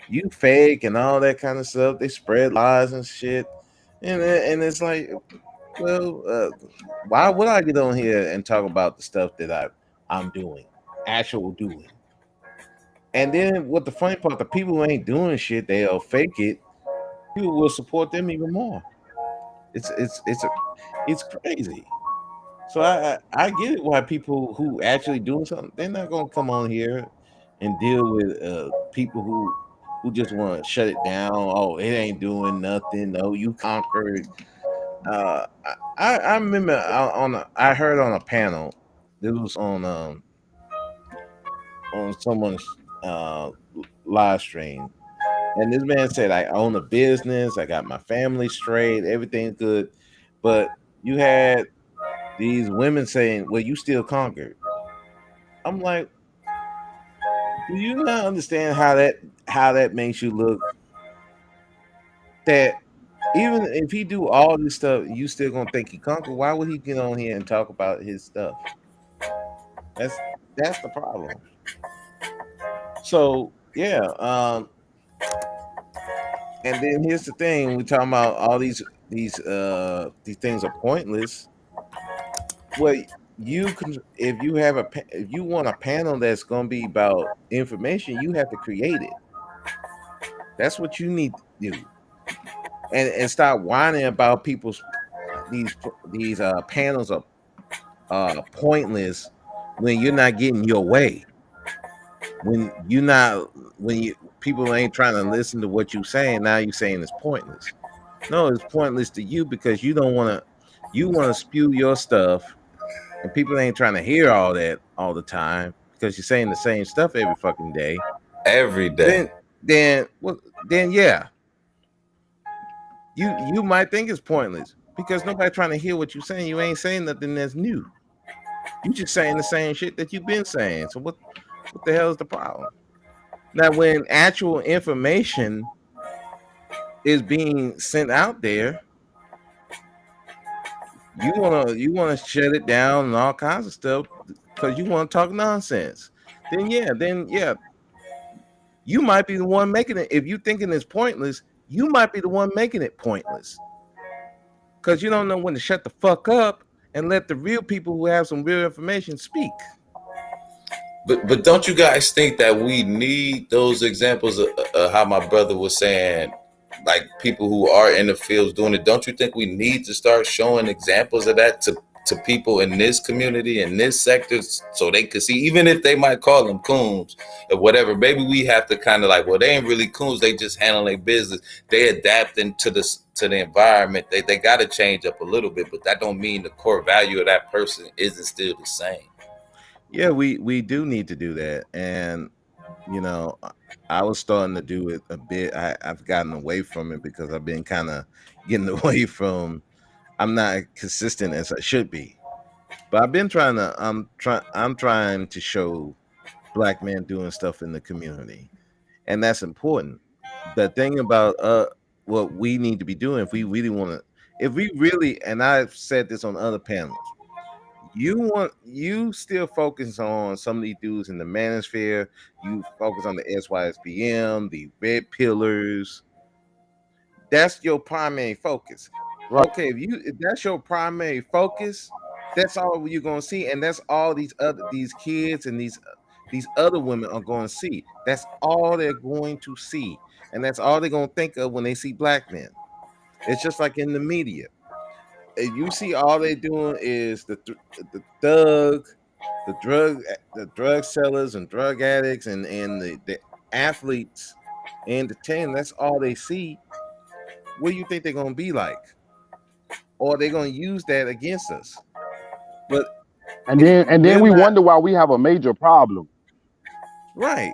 You fake and all that kind of stuff. They spread lies and shit. And it's like, well, why would I get on here and talk about the stuff that I'm doing, actual doing? And then what the funny part, the people who ain't doing shit, they'll fake it. People will support them even more. It's crazy. So I get it why people who actually doing something, they're not gonna come on here and deal with people who just want to shut it down. Oh, it ain't doing nothing. No, you conquered. I remember I heard on a panel. This was on someone's live stream, and this man said, "I own a business. I got my family straight. Everything's good." But you had these women saying, "Well, you still conquered." I'm like, do you not understand how that makes you look? That even if he do all this stuff, you still gonna think he conquered. Why would he get on here and talk about his stuff? That's the problem. So yeah, and then here's the thing: we talking about all these things are pointless. Well, you can if you want a panel that's gonna be about information, you have to create it. That's what you need to do, and stop whining about people's these panels are pointless when you're not getting your way. When people ain't trying to listen to what you're saying, now you're saying it's pointless. No, it's pointless to you because you want to spew your stuff, and people ain't trying to hear all that all the time because you're saying the same stuff every fucking day. Every day. Then yeah. You might think it's pointless, because nobody trying to hear what you're saying. You ain't saying nothing that's new. You just saying the same shit that you've been saying. So what the hell is the problem? Now, when actual information is being sent out there, you wanna shut it down and all kinds of stuff because you want to talk nonsense. Then yeah, you might be the one making it. If you thinking it's pointless, you might be the one making it pointless because you don't know when to shut the fuck up and let the real people who have some real information speak. But don't you guys think that we need those examples of how my brother was saying, like people who are in the fields doing it? Don't you think we need to start showing examples of that to people in this community, in this sector, so they could see, even if they might call them coons or whatever, maybe we have to kind of like, well, they ain't really coons, they just handle their business, they adapting to the environment, they got to change up a little bit, but that don't mean the core value of that person isn't still the same. Yeah, we do need to do that. And you know, I was starting to do it a bit. I've gotten away from it because I've been kind of getting away from, I'm not consistent as I should be. But I've been trying to I'm trying to show Black men doing stuff in the community. And that's important. The thing about what we need to be doing, if we really, and I've said this on other panels, you still focus on some of these dudes in the manosphere, you focus on the SYSBM, the red pillars. That's your primary focus. Right. Okay, if that's your primary focus, that's all you're gonna see, and that's all these kids and these other women are going to see. That's all they're going to see, and that's all they're gonna think of when they see Black men. It's just like in the media. You see all they doing is the drug sellers and drug addicts and the athletes and the team. That's all they see. What do you think they're gonna be like? Or they're gonna use that against us? But and then we wonder why we have a major problem. Right.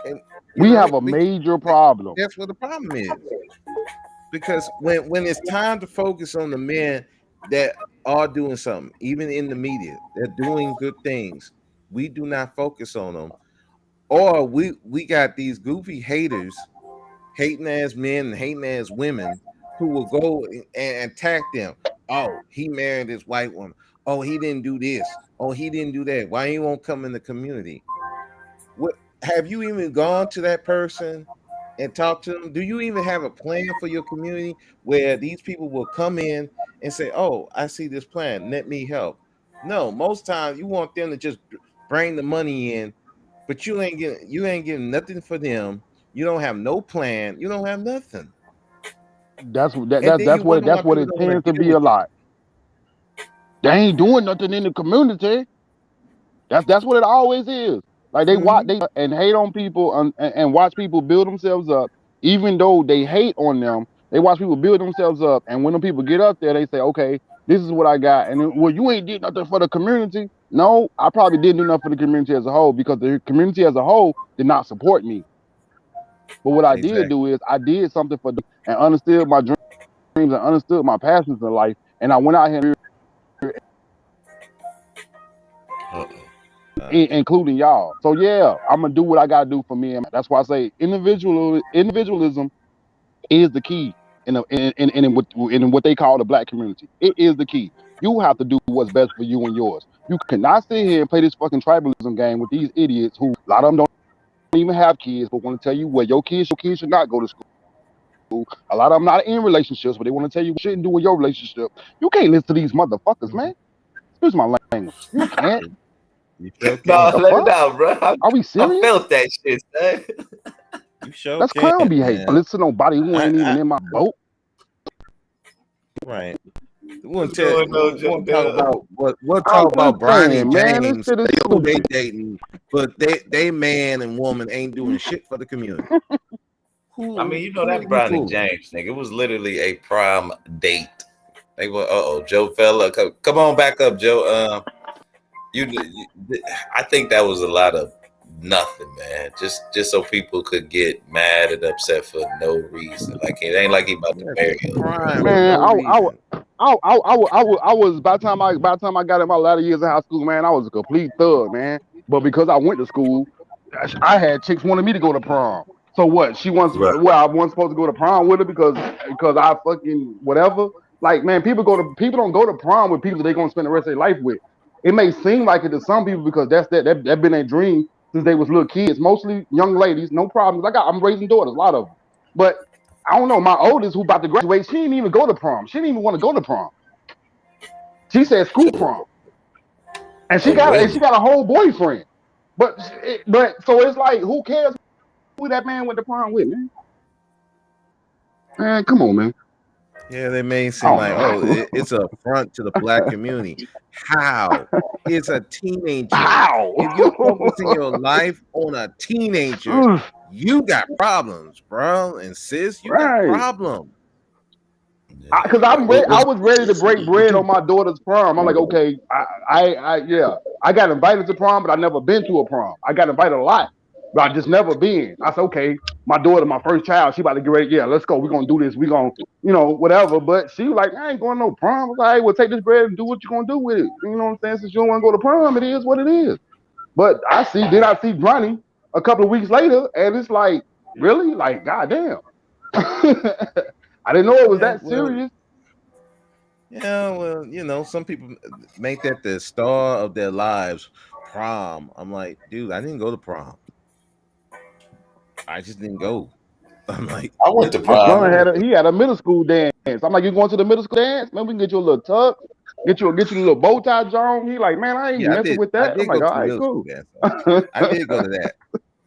And we have a major problem. That's what the problem is. Because when it's time to focus on the men that are doing something, even in the media, they're doing good things, we do not focus on them. Or we got these goofy haters, hating ass men and hating ass women, who will go and attack them. Oh, he married this white woman. Oh, he didn't do this. Oh, he didn't do that. Why he won't come in the community? What have you even gone to that person and talk to them? Do you even have a plan for your community where these people will come in and say, "Oh, I see this plan. Let me help"? No, most times you want them to just bring the money in, but you ain't getting nothing for them. You don't have no plan. You don't have nothing. That's what it tends to be a lot. They ain't doing nothing in the community. That's what it always is. Like they watch and hate on people and watch people build themselves up, even though they hate on them. They watch people build themselves up, and when the people get up there, they say, "Okay, this is what I got." And then, well, you ain't did nothing for the community. No, I probably didn't do nothing for the community as a whole because the community as a whole did not support me. But what I did do is I did something for them and understood my dreams and understood my passions in life, and I went out here, including y'all. So yeah, I'm gonna do what I gotta do for me, and that's why I say individualism is the key in what they call the Black community. It is the key. You have to do what's best for you and yours. You cannot sit here and play this fucking tribalism game with these idiots who a lot of them don't even have kids, but want to tell you where your kids should not go to school. A lot of them not in relationships, but they want to tell you what you shouldn't do in your relationship. You can't listen to these motherfuckers, man. Excuse my language. You can't. No, let it out, bro. Are we serious? I felt that shit, man. You sure That's clown behavior. Listen to nobody who ain't even in my boat. Right. We'll talk about Bronny James, who they dating, but they man and woman ain't doing shit for the community. I mean, you know that Bronny James nigga, it was literally a prom date. They were, Joe fella, come on back up, Joe. I think that was a lot of Nothing, man. Just so people could get mad and upset for no reason. Like it ain't like he about to marry him. Crime for Man, no reason. I was by the time I got in my latter years of high school, man, I was a complete thug, man. But because I went to school, I had chicks wanting me to go to prom. So what? She wants I wasn't supposed to go to prom with her because I fucking whatever. Like, man, people don't go to prom with people they're gonna spend the rest of their life with. It may seem like it to some people because that's that been their dream since they was little kids. Mostly young ladies, no problems. I'm raising daughters, a lot of them. But I don't know. My oldest, who about to graduate, she didn't even go to prom. She didn't even want to go to prom. She said school prom, and she got a whole boyfriend. But so it's like, who cares who that man went to prom with, man? Man, come on, man. Yeah, they may seem like, it's an affront to the black community. How? It's a teenager. How? If you're focusing your life on a teenager, you got problems, bro. And sis, you got problems. Because I was ready to break bread on my daughter's prom. I'm like, okay, I got invited to prom, but I never been to a prom. I got invited a lot, but I just never been. I said, okay, my daughter, my first child, she about to get ready. Yeah, let's go. We're gonna do this. We're gonna, whatever. But she was like, I ain't going to no prom. I was like, hey, well, take this bread and do what you're gonna do with it. You know what I'm saying? Since you don't want to go to prom, it is what it is. But I see Johnny a couple of weeks later, and it's like, really? Like, goddamn. I didn't know it was that serious. Yeah, well, some people make that the star of their lives. Prom. I'm like, dude, I didn't go to prom. I just didn't go. I'm like, I went to prom. My son had a middle school dance. I'm like, you going to the middle school dance? Man, we can get you a little tuck, get you a little bow tie, John. He like, man, I ain't messing with that. I'm like, all right, cool. I did go to that.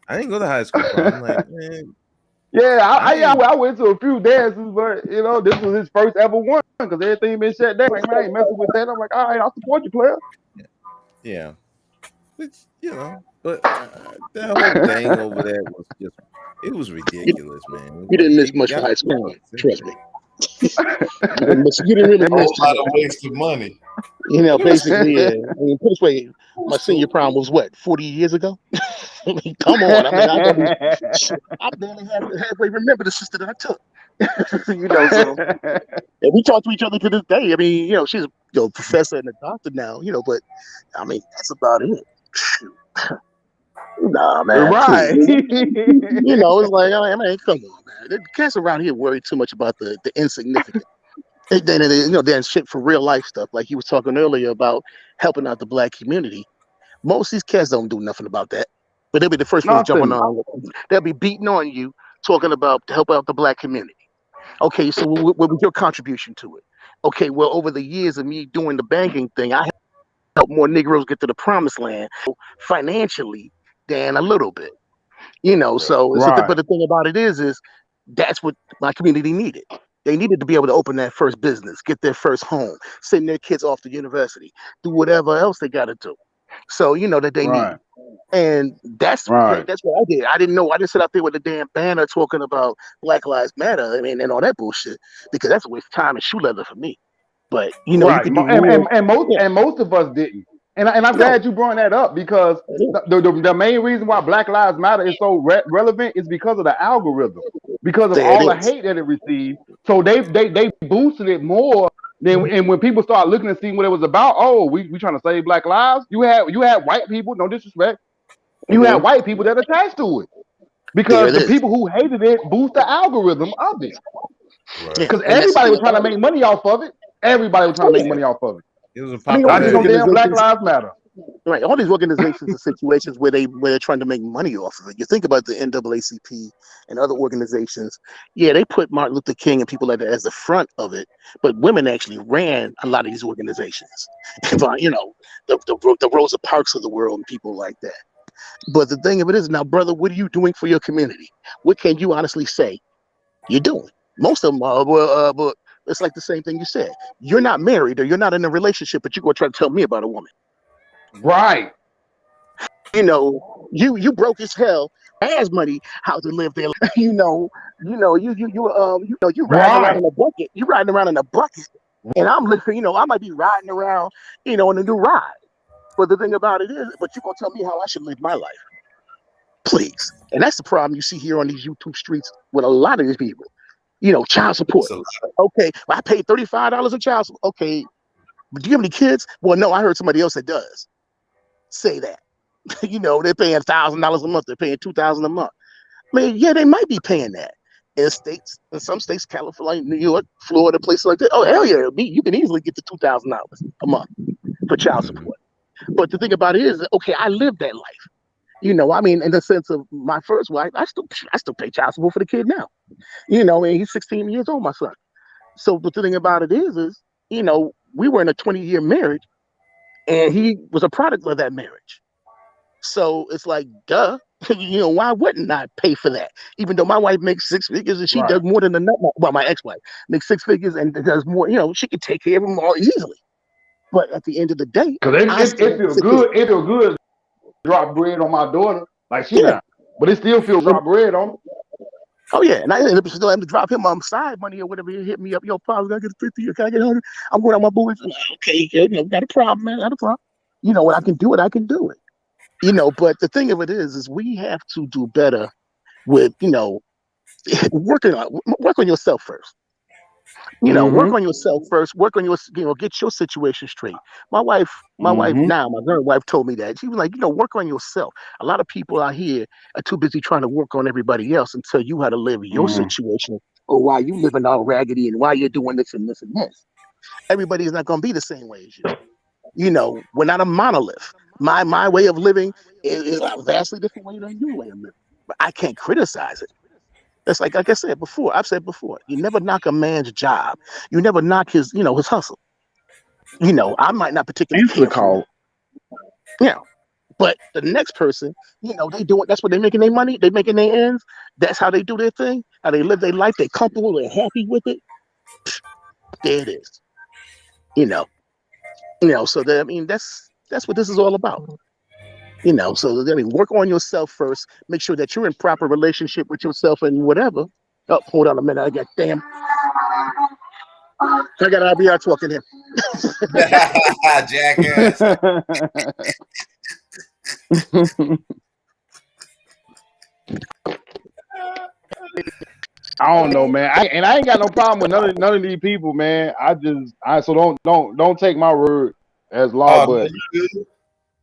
I didn't go to high school prom. I'm like, man. Yeah, I went to a few dances, but this was his first ever one because everything been shut down. Like, man, I ain't messing with that. I'm like, all right, I'll support you, player. Yeah, but that whole thing over there was it was ridiculous, man. You didn't miss much for high school, trust me. You didn't really miss a lot of waste of money. Basically, yeah. I mean, put it this way, my senior prom was what, 40 years ago? I mean, come on. I mean, I barely halfway remember the sister that I took. So and we talk to each other to this day. I mean, she's a professor and a doctor now, but I mean, that's about it. Nah, man. Right. It's like, I mean, come on, man. The cats around here worry too much about the insignificant. Then shit for real life stuff. Like he was talking earlier about helping out the black community. Most of these cats don't do nothing about that. But they'll be the first ones jumping on. They'll be beating on you, talking about to help out the black community. Okay, so what was your contribution to it? Okay, well, over the years of me doing the banking thing, I helped more Negroes get to the promised land financially than a little bit. So but the thing about it is that's what my community needed. They needed to be able to open that first business, get their first home, send their kids off to university, do whatever else they got to do. So that they need. And that's what I did. I didn't know. I didn't sit out there with a damn banner talking about Black Lives Matter. I mean, and all that bullshit, because that's a waste of time and shoe leather for me. But you can do and most of us didn't. And I'm glad you brought that up because the main reason why Black Lives Matter is so relevant is because of the algorithm, because of all the hate that it received. So they boosted it more. And when people start looking and seeing what it was about, we trying to save Black lives. You had white people, no disrespect. You had white people that attached to it because the people who hated it boost the algorithm of it. Because everybody was trying to make money off of it. Everybody was trying to make money off of it. It was a damn Black Lives Matter. Right, all these organizations are situations where they're trying to make money off of it. You think about the NAACP and other organizations. Yeah, they put Martin Luther King and people like that as the front of it, but women actually ran a lot of these organizations. The Rosa Parks of the world and people like that. But the thing of it is, now, brother, what are you doing for your community? What can you honestly say you're doing? Most of them are, but it's like the same thing you said. You're not married or you're not in a relationship, but you're going to try to tell me about a woman. Right. You broke as hell, has money, how to live their life. You riding around in a bucket. You riding around in a bucket. And I'm living, I might be riding around, in a new ride. But the thing about it is, but you're going to tell me how I should live my life. Please. And that's the problem you see here on these YouTube streets with a lot of these people. Child support. Okay, well, I paid $35 in child support. Okay, but do you have any kids? Well, no, I heard somebody else that does say that. They're paying $1,000 a month. They're paying $2,000 a month. I mean, yeah, they might be paying that. In some states, California, New York, Florida, places like that. Oh, hell yeah, you can easily get to $2,000 a month for child support. But the thing about it is, okay, I lived that life. I mean, in the sense of my first wife, I still pay child support for the kid now. And he's 16 years old, my son. So the thing about it is, we were in a 20-year marriage, and he was a product of that marriage. So it's like, duh, why wouldn't I pay for that? Even though my wife makes 6 figures and she does more than my ex-wife makes 6 figures and does more, she can take care of them all easily. But at the end of the day, because it feels good. It feels good to drop bread on my daughter, like she not, but it still feels drop bread on her. Oh yeah, and I still have to drop him on side money or whatever. He hit me up, yo, Paul, can I get 50 or can I get 100? I'm going out my boys. Okay, not a problem, man, not a problem. When I can do it, I can do it. But the thing of it is we have to do better with, work on yourself first. Work on yourself first. Work on get your situation straight. My wife now, my current wife told me that. She was like, work on yourself. A lot of people out here are too busy trying to work on everybody else and tell you how to live your situation or why you living all raggedy and why you're doing this and this and this. Everybody is not going to be the same way as you. We're not a monolith. My way of living is a vastly different way than your way of living. But I can't criticize it. That's like I said before. I've said before. You never knock a man's job. You never knock his hustle. I might not particularly care for it. But the next person, they do it. That's what they're making their money. They're making their ends. That's how they do their thing. How they live their life. They're comfortable. They're happy with it. There it is. So that's what this is all about. So work on yourself first. Make sure that you're in proper relationship with yourself and whatever. Oh, hold on a minute. I got IBR talking here. Jackass. I don't know, man. I ain't got no problem with none of these people, man. So don't take my word as law, but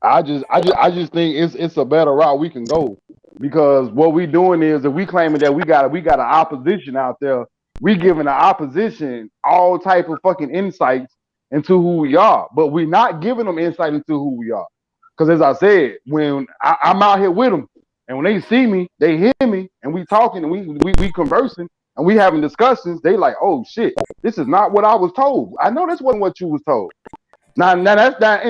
I just think it's a better route we can go, because what we doing is, if we claiming that we got an opposition out there, we giving the opposition all type of fucking insights into who we are, but we're not giving them insight into who we are. Because as I said, when I'm out here with them, and when they see me, they hear me, and we talking and we conversing and we having discussions, they like, oh shit, this is not what I was told. I know this wasn't what you was told. Now that's not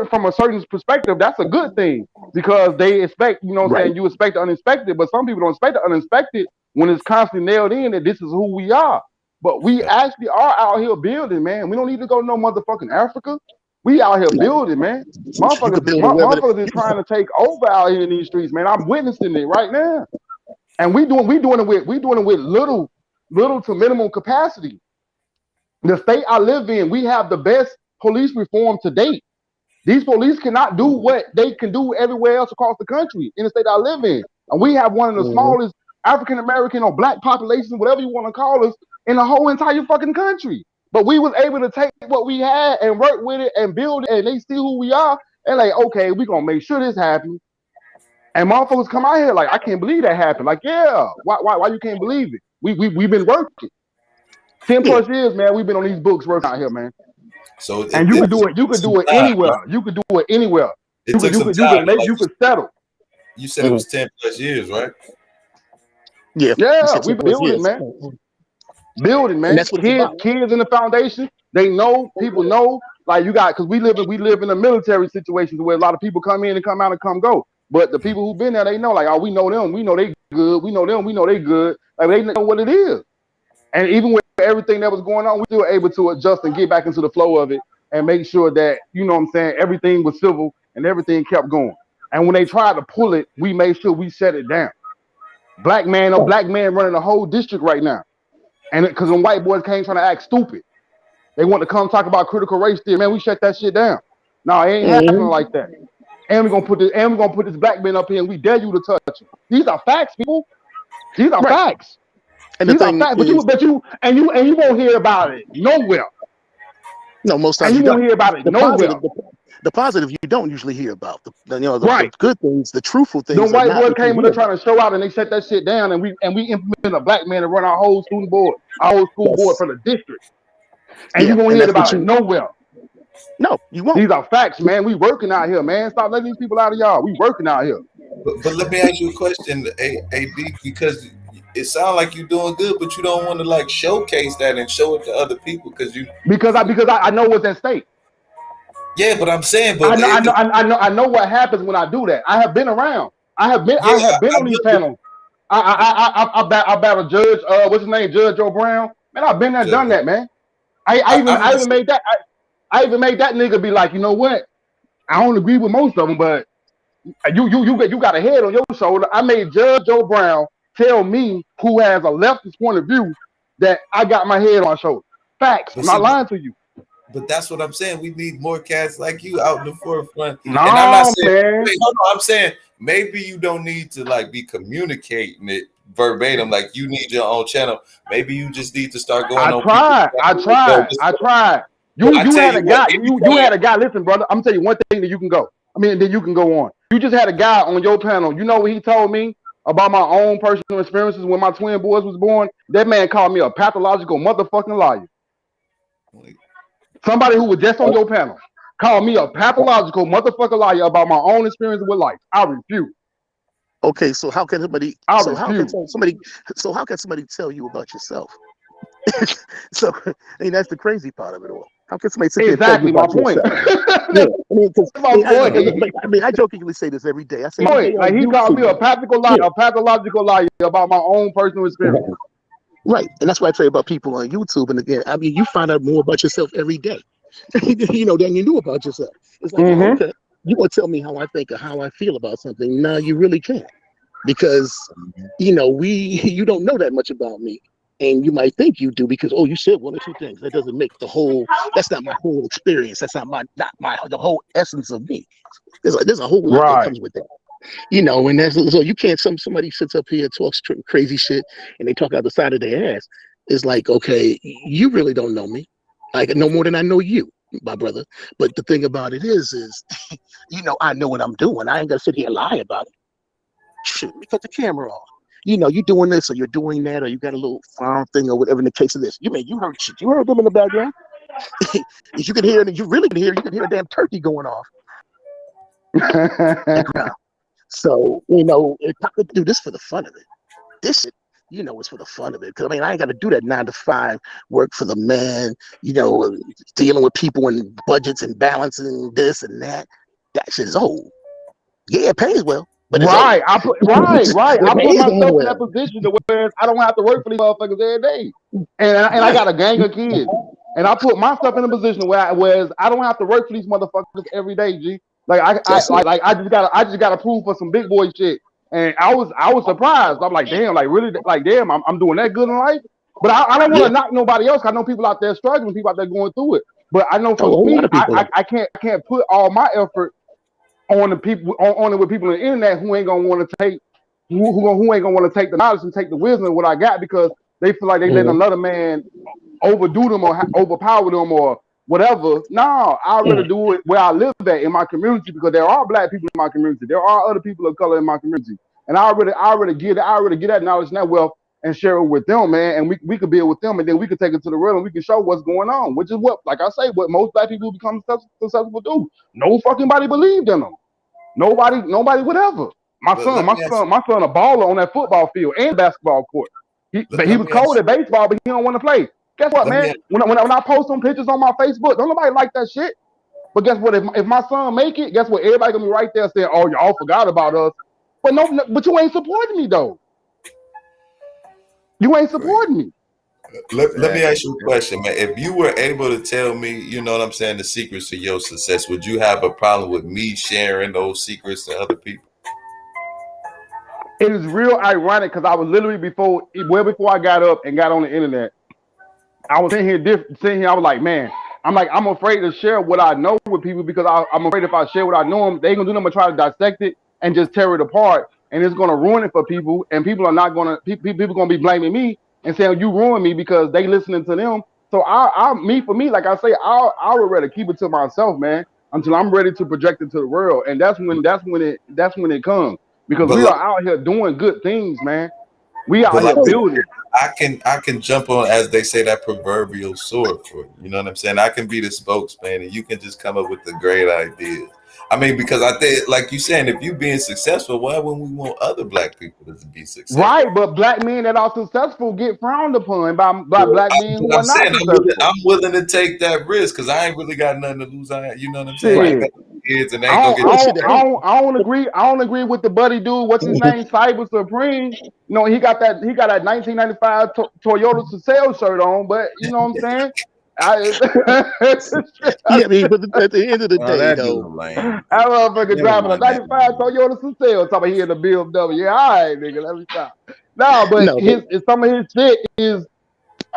from a certain perspective, that's a good thing, because they expect, what I'm saying, you expect the unexpected, but some people don't expect the unexpected when it's constantly nailed in that this is who we are. But we actually are out here building, man. We don't need to go to no motherfucking Africa. We out here building, man. Motherfuckers is trying to take over out here in these streets, man. I'm witnessing it right now. And we doing it with little to minimum capacity. The state I live in, we have the best police reform to date. These police cannot do what they can do everywhere else across the country in the state I live in. And we have one of the smallest African American or black populations, whatever you want to call us, in the whole entire fucking country. But we was able to take what we had and work with it and build it, and they see who we are, and like, okay, we're gonna make sure this happens. And motherfuckers come out here like, I can't believe that happened. Like, yeah, why you can't believe it? We've been working 10 plus years, man. We've been on these books working out here, man. So and you could do it. You could do it anywhere. You could do it anywhere. You could settle. You said it was 10 plus years, right? Yeah. We building, man. Building, man. Kids in the foundation. They know. People know. Like you got, because we live in a military situation where a lot of people come in and come out and come go. But the people who've been there, they know. Like, oh, we know them. We know they good. We know them. We know they good. Like they know what it is. And even with everything that was going on, we still were able to adjust and get back into the flow of it and make sure that, you know what I'm saying, everything was civil and everything kept going. And when they tried to pull it, we made sure we shut it down. Black man running the whole district right now. And because when white boys came trying to act stupid, they want to come talk about critical race theory. Man, we shut that shit down. No, it ain't happening like that. And we're gonna put this black man up here, and we dare you to touch him. These are facts, people. These are facts. And these are facts. But you won't hear about it nowhere. No, most times you won't hear about it nowhere. The positive you don't usually hear about. The good things, the truthful things. The white boys came in there trying to show out, and they shut that shit down, and we implemented a black man to run our whole student board, our whole school board for the district. And you won't hear about it nowhere. No, you won't. These are facts, man. We working out here, man. Stop letting these people out of y'all. We working out here. But let me ask you a question, AD, because it sounds like you're doing good, but you don't want to like showcase that and show it to other people because I know what's at stake. Yeah, but I'm saying, but I know what happens when I do that. I have been around. I have been on these panels. I battled Judge what's his name, Judge Joe Brown. Man, I've been there, done that, man. I even made that. I even made that nigga be like, you know what? I don't agree with most of them, but you got a head on your shoulder. I made Judge Joe Brown tell me, who has a leftist point of view, that I got my head on my shoulder. Facts. I'm not lying to you. But that's what I'm saying. We need more cats like you out in the forefront. No, and I'm not saying, man. wait, hold on, I'm saying maybe you don't need to like be communicating it verbatim, like you need your own channel. Maybe you just need to start going on. I tried. You had a guy. Listen, brother, I'm gonna tell you one thing that you can go. Then you can go on. You just had a guy on your panel. You know what he told me about my own personal experiences when my twin boys was born? That man called me a pathological motherfucking liar. Somebody who was just on your panel called me a pathological motherfucking liar about my own experience with life. I refuse. Okay, so how can somebody? How can somebody tell you about yourself? So that's the crazy part of it all. How can somebody say exactly my point? Yeah, I jokingly say this every day. I say, like he called me a pathological liar about my own personal experience. Right, and that's why I tell you about people on YouTube. And again, you find out more about yourself every day, than you knew about yourself. It's like, okay, you want to tell me how I think or how I feel about something? No, you really can't, because you don't know that much about me. And you might think you do because you said one or two things. That doesn't make the whole. That's not my whole experience. That's not the whole essence of me. There's a whole lot that comes with that. And so you can't. Somebody sits up here, talks crazy shit, and they talk out the side of their ass. It's like, okay, you really don't know me, like no more than I know you, my brother. But the thing about it is I know what I'm doing. I ain't gonna sit here and lie about it. Shit, let me cut the camera off. You're doing this or you're doing that, or you got a little farm thing or whatever in the case of this. You heard shit. You heard them in the background. You can hear it. You really can hear. You can hear a damn turkey going off. So if I could do this for the fun of it, this shit, it's for the fun of it. Because I ain't got to do that 9 to 5 work for the man. Dealing with people and budgets and balancing this and that. That shit is old. Yeah, it pays well. But right. I put myself in that position to where I don't have to work for these motherfuckers every day. And I got a gang of kids. And I put myself in a position where I don't have to work for these motherfuckers every day, G. Like I just gotta prove for some big boy shit. And I was surprised. I'm like, damn, I'm doing that good in life. But I don't want to knock nobody else. I know people out there struggling, people out there going through it. But I know for me, I can't put all my effort on the people on it with people on the internet who ain't gonna want to take who ain't gonna want to take the knowledge and take the wisdom of what I got, because they feel like they let another man overdo them or overpower them or whatever. No, I'd rather do it where I live at in my community, because there are black people in my community. There are other people of color in my community. And I already get that knowledge and that wealth and share it with them, man. And we could build with them, and then we could take it to the real and we can show what's going on, which is what, like I say, what most black people who become successful do. No fucking body believed in them. Nobody would ever. My son a baller on that football field and basketball court. He was cold at baseball, but he don't want to play. Guess what, man? When I post some pictures on my Facebook, don't nobody like that shit. But guess what? If my son make it, guess what? Everybody gonna be right there saying, "Oh, y'all forgot about us." But you ain't supporting me though. You ain't supporting me. Let me ask you a question, man. If you were able to tell me, you know what I'm saying, the secrets to your success, would you have a problem with me sharing those secrets to other people? It is real ironic because I was literally before I got up and got on the internet, I was sitting here. I was like, man, I'm afraid to share what I know with people because I'm afraid if I share what I know them, they gonna do them and try to dissect it and just tear it apart, and it's gonna ruin it for people. And people are not gonna people gonna be blaming me and saying you ruined me because they listening to them. So for me, like I say, I would rather keep it to myself, man, until I'm ready to project it to the world, and that's when it comes because But we like, are out here doing good things, man. We out but here like building. I can jump on, as they say, that proverbial sword for you. You know what I'm saying? I can be the spokesman, and you can just come up with the great ideas. I mean, because I think, like you saying, if you being successful, why wouldn't we want other black people to be successful? Right, but black men that are successful get frowned upon by black men who But I'm are not saying successful. I'm willing to take that risk because I ain't really got nothing to lose. You know what I'm saying? I ain't Shit, got kids, and they ain't gonna get. I don't agree. I don't agree with the buddy dude. What's his name? Cyber Supreme. You know, he got that 1995 Toyota Cecile shirt on. But you know what I'm saying? Yeah, I mean, but at the end of the Oh, day, that though, dude lame. That motherfucker Never driving a mind that. 95 Toyota Cecile. Talking about he in the BMW. Yeah, all right, nigga. Let me stop. No, but no, but some of his shit is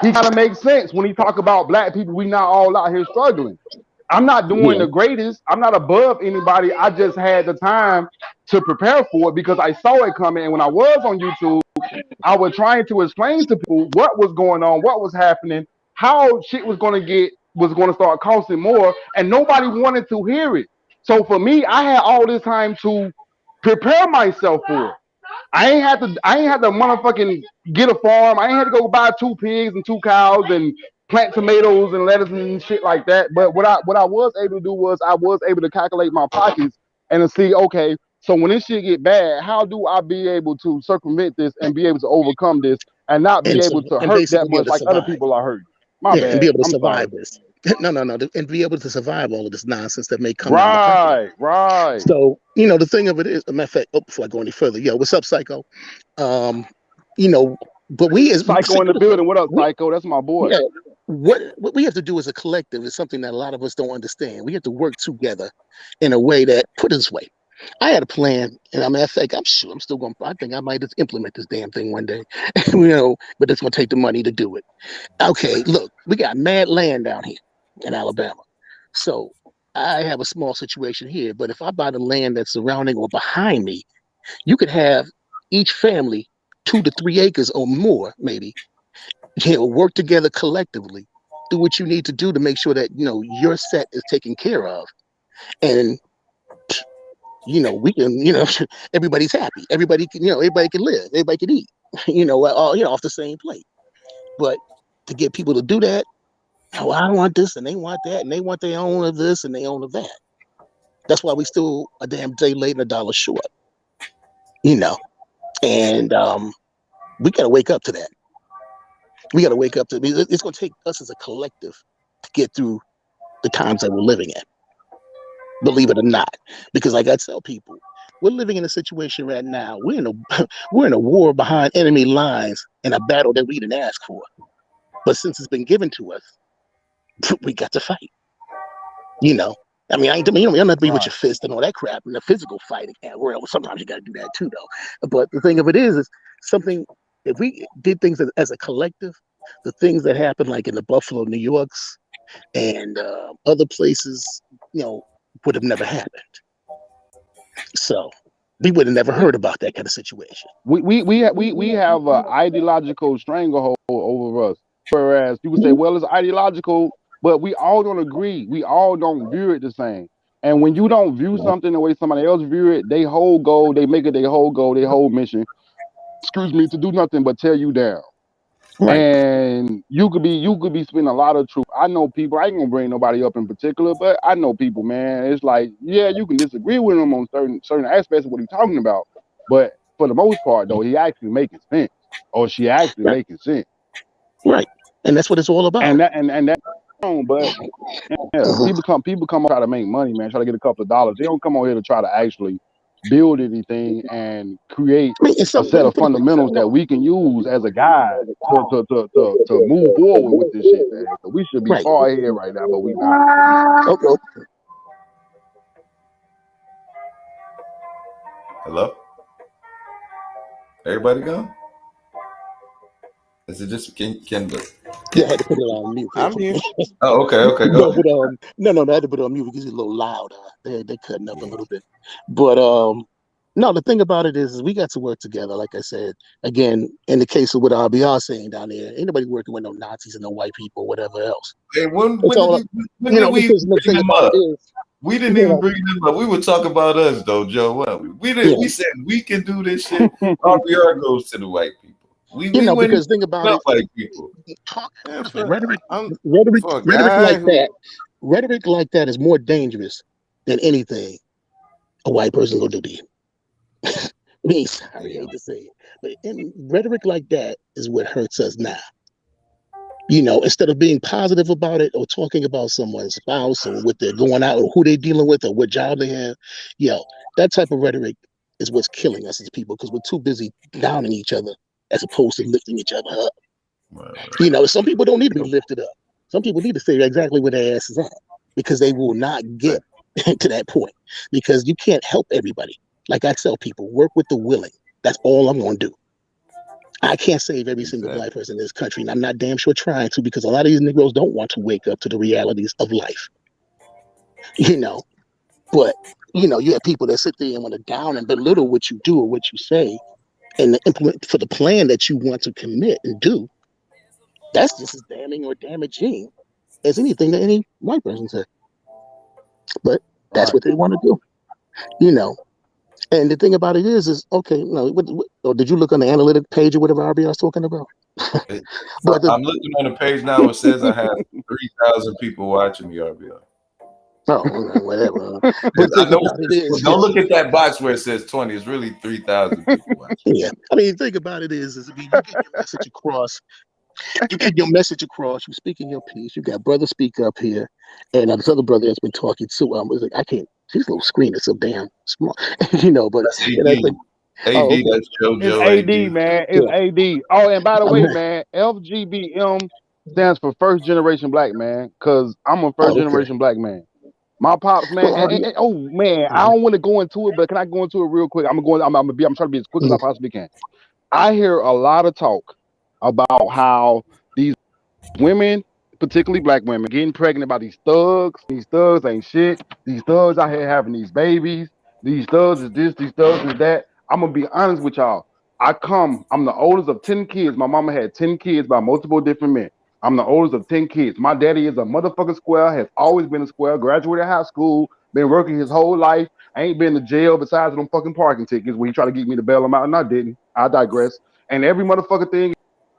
he gotta make sense when he talk about black people. We not all out here struggling. I'm not doing yeah, the greatest. I'm not above anybody. I just had the time to prepare for it because I saw it coming. And when I was on YouTube, I was trying to explain to people what was going on, what was happening, how shit was going to start costing more, and nobody wanted to hear it. So for me, I had all this time to prepare myself for it. I ain't had to motherfucking get a farm. I ain't had to go buy 2 pigs and 2 cows and plant tomatoes and lettuce and shit like that. But what I was able to do was I was able to calculate my pockets and to see, okay, so when this shit get bad, how do I be able to circumvent this and be able to overcome this and not be able to and hurt that basically be able much to like other survive. people are hurting? My Yeah, and be bad. able to I'm survive sorry. this. No, and be able to survive all of this nonsense that may come down the pipeline. Right. So, the thing of it is, a matter of fact, before I go any further, yo, what's up, Psycho? Um, you know, but we as Psycho see, in the building. What up, we, Psycho? That's my boy. yeah, what we have to do as a collective is something that a lot of us don't understand. We have to work together in a way that, put it this way, I had a plan, and I think I'm sure I'm still going. I think I might just implement this damn thing one day, but it's going to take the money to do it. Okay, look, we got mad land down here in Alabama, so I have a small situation here. But if I buy the land that's surrounding or behind me, you could have each family 2 to 3 acres or more, maybe. Work together collectively, do what you need to do to make sure that your set is taken care of, and we can, everybody's happy. Everybody can, everybody can live. Everybody can eat. Off the same plate. But to get people to do that, oh, I want this and they want that and they want their own of this and they own of that. That's why we still a damn day late and $1 short. And we got to wake up to that. We got to wake up to it. It's going to take us as a collective to get through the times that we're living in. Believe it or not, because like I tell people, we're living in a situation right now. We're in a war behind enemy lines in a battle that we didn't ask for. But since it's been given to us, we got to fight. I mean, you don't have to be with your fist and all that crap in the physical fighting. Well, sometimes you got to do that too, though. But the thing of it is something. If we did things as a collective, the things that happen like in the Buffalo, New Yorks, and other places, would have never happened. So we would have never heard about that kind of situation. We have an ideological stranglehold over us. Whereas you would say, well, it's ideological, but we all don't agree. We all don't view it the same. And when you don't view something the way somebody else view it, they whole goal, they make it their whole goal, their whole mission, to do nothing but tear you down. Right. And you could be spending a lot of truth. I know people, I ain't gonna bring nobody up in particular, but I know people, man. It's like, yeah, you can disagree with him on certain aspects of what he's talking about. But for the most part though, he actually making sense. Or she actually making sense. Right. And that's what it's all about. And that's wrong, but yeah, people come on try to make money, man, try to get a couple of dollars. They don't come on here to try to actually build anything and create a set of fundamentals that we can use as a guide to move forward with this shit, man. So we should be far ahead right now, but we not. Okay. Hello? Everybody gone? Is it just Yeah, I had to put it on mute. I'm here. Oh, okay, go No, ahead. but no, I had to put it on mute because it's a little loud. They're cutting up a little bit. But no, the thing about it is we got to work together. Like I said, again, in the case of what RBR saying down there, ain't nobody working with no Nazis and no white people, whatever else. Hey, when It's all, did we because the bring thing them about up? it is, We didn't even bring them up. We were talking about us though, Joe. What we did? Yeah. We said we can do this shit. RBR goes to the white people. We wouldn't because think about it, white people. rhetoric for a like guy that. Rhetoric like that is more dangerous than anything a white person gonna do to you. I mean, sorry, I hate to say it, but rhetoric like that is what hurts us now. Instead of being positive about it or talking about someone's spouse or what they're going out or who they're dealing with or what job they have, that type of rhetoric is what's killing us as people because we're too busy downing each other as opposed to lifting each other up. Some people don't need to be lifted up. Some people need to say exactly where their ass is at because they will not get to that point because you can't help everybody. Like I tell people, work with the willing. That's all I'm going to do. I can't save every single black person in this country, and I'm not damn sure trying to because a lot of these Negroes don't want to wake up to the realities of life. But you have people that sit there and want to down and belittle what you do or what you say and implement for the plan that you want to commit and do. That's just as damning or damaging as anything that any white person said. But that's what they want to do, And the thing about it is okay, did you look on the analytic page or whatever RBR is talking about? I'm looking on the page now. It says I have 3,000 people watching me, RBR. Oh, whatever. But I know don't look at that box where it says 20. It's really 3,000 people watching. Yeah, I mean, the thing about it is you get your message across. You get your message across. You speak in your piece. You got brother speak up here, and this other brother has been talking too. Was like, I can't. His little screen is so damn small, But that's JoJo. It's AD, man. It's AD. Oh, and by the way, man, FGBM stands for First Generation Black Man, because I'm a first generation black man. My pops, man. I don't want to go into it, but can I go into it real quick? I'm trying to be as quick as I possibly can. I hear a lot of talk about how these women, particularly black women, getting pregnant by these thugs. These thugs ain't shit. These thugs out here having these babies. These thugs is this, these thugs is that. I'm gonna be honest with y'all. I'm the oldest of 10 kids. My mama had 10 kids by multiple different men. I'm the oldest of 10 kids. My daddy is a motherfucking square, has always been a square, graduated high school, been working his whole life. I ain't been to jail besides them fucking parking tickets where he tried to get me to bail him out, and I didn't. I digress. And every motherfucking thing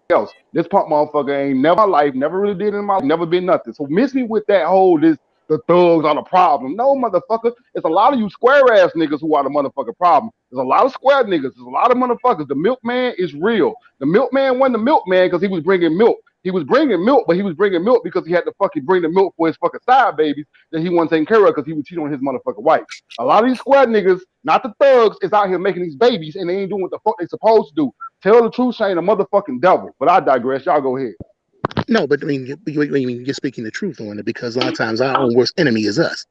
else. This punk motherfucker ain't never in my life, never really did in my life, never been nothing. So miss me with that whole the thugs are the problem. No, motherfucker. It's a lot of you square ass niggas who are the motherfucking problem. There's a lot of square niggas. There's a lot of motherfuckers. The milkman is real. The milkman wasn't the milkman because he was bringing milk. He was bringing milk, but he was bringing milk because he had to fucking bring the milk for his fucking side babies that he wasn't taking care of because he was cheating on his motherfucking wife. A lot of these square niggas, not the thugs, is out here making these babies and they ain't doing what the fuck they supposed to do. Tell the truth, Shane, a motherfucking devil. But I digress. Y'all go ahead. No, but I mean, you're speaking the truth on it because a lot of times our own worst enemy is us.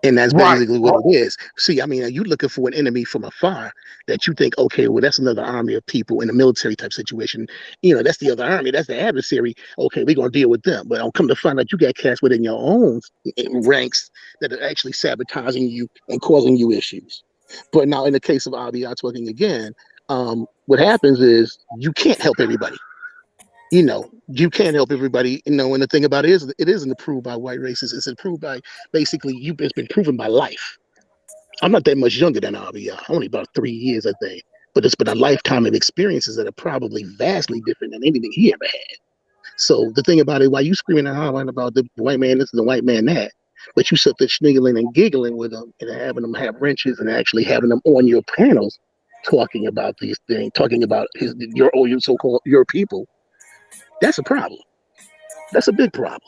And that's basically what it is. See, I mean, you looking for an enemy from afar that you think, okay, well, that's another army of people in a military type situation. That's the other army. That's the adversary. Okay, we're going to deal with them. But I'll come to find out you got cast within your own ranks that are actually sabotaging you and causing you issues. But now in the case of RBI talking again, what happens is you can't help everybody. You can't help everybody, and the thing about it is, it isn't approved by white races. It's approved by, basically, it's been proven by life. I'm not that much younger than RBI. Only about 3 years, I think. But it's been a lifetime of experiences that are probably vastly different than anything he ever had. So the thing about it, why you screaming and hollering about the white man this and the white man that, but you sit there sniggling and giggling with them and having them have wrenches and actually having them on your panels talking about these things, talking about your so-called your people. That's a problem. That's a big problem.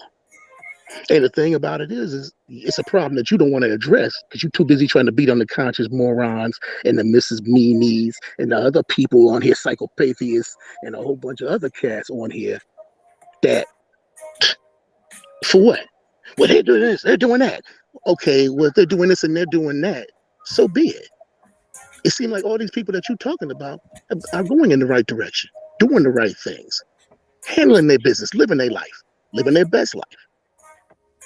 And the thing about it is it's a problem that you don't want to address because you're too busy trying to beat on the conscious morons and the Mrs. Mimis and the other people on here, psychopathies, and a whole bunch of other cats on here that, for what? Well, they're doing this, they're doing that. Okay, well, if they're doing this and they're doing that, so be it. It seems like all these people that you're talking about are going in the right direction, doing the right things. handling their business, living their life, living their best life.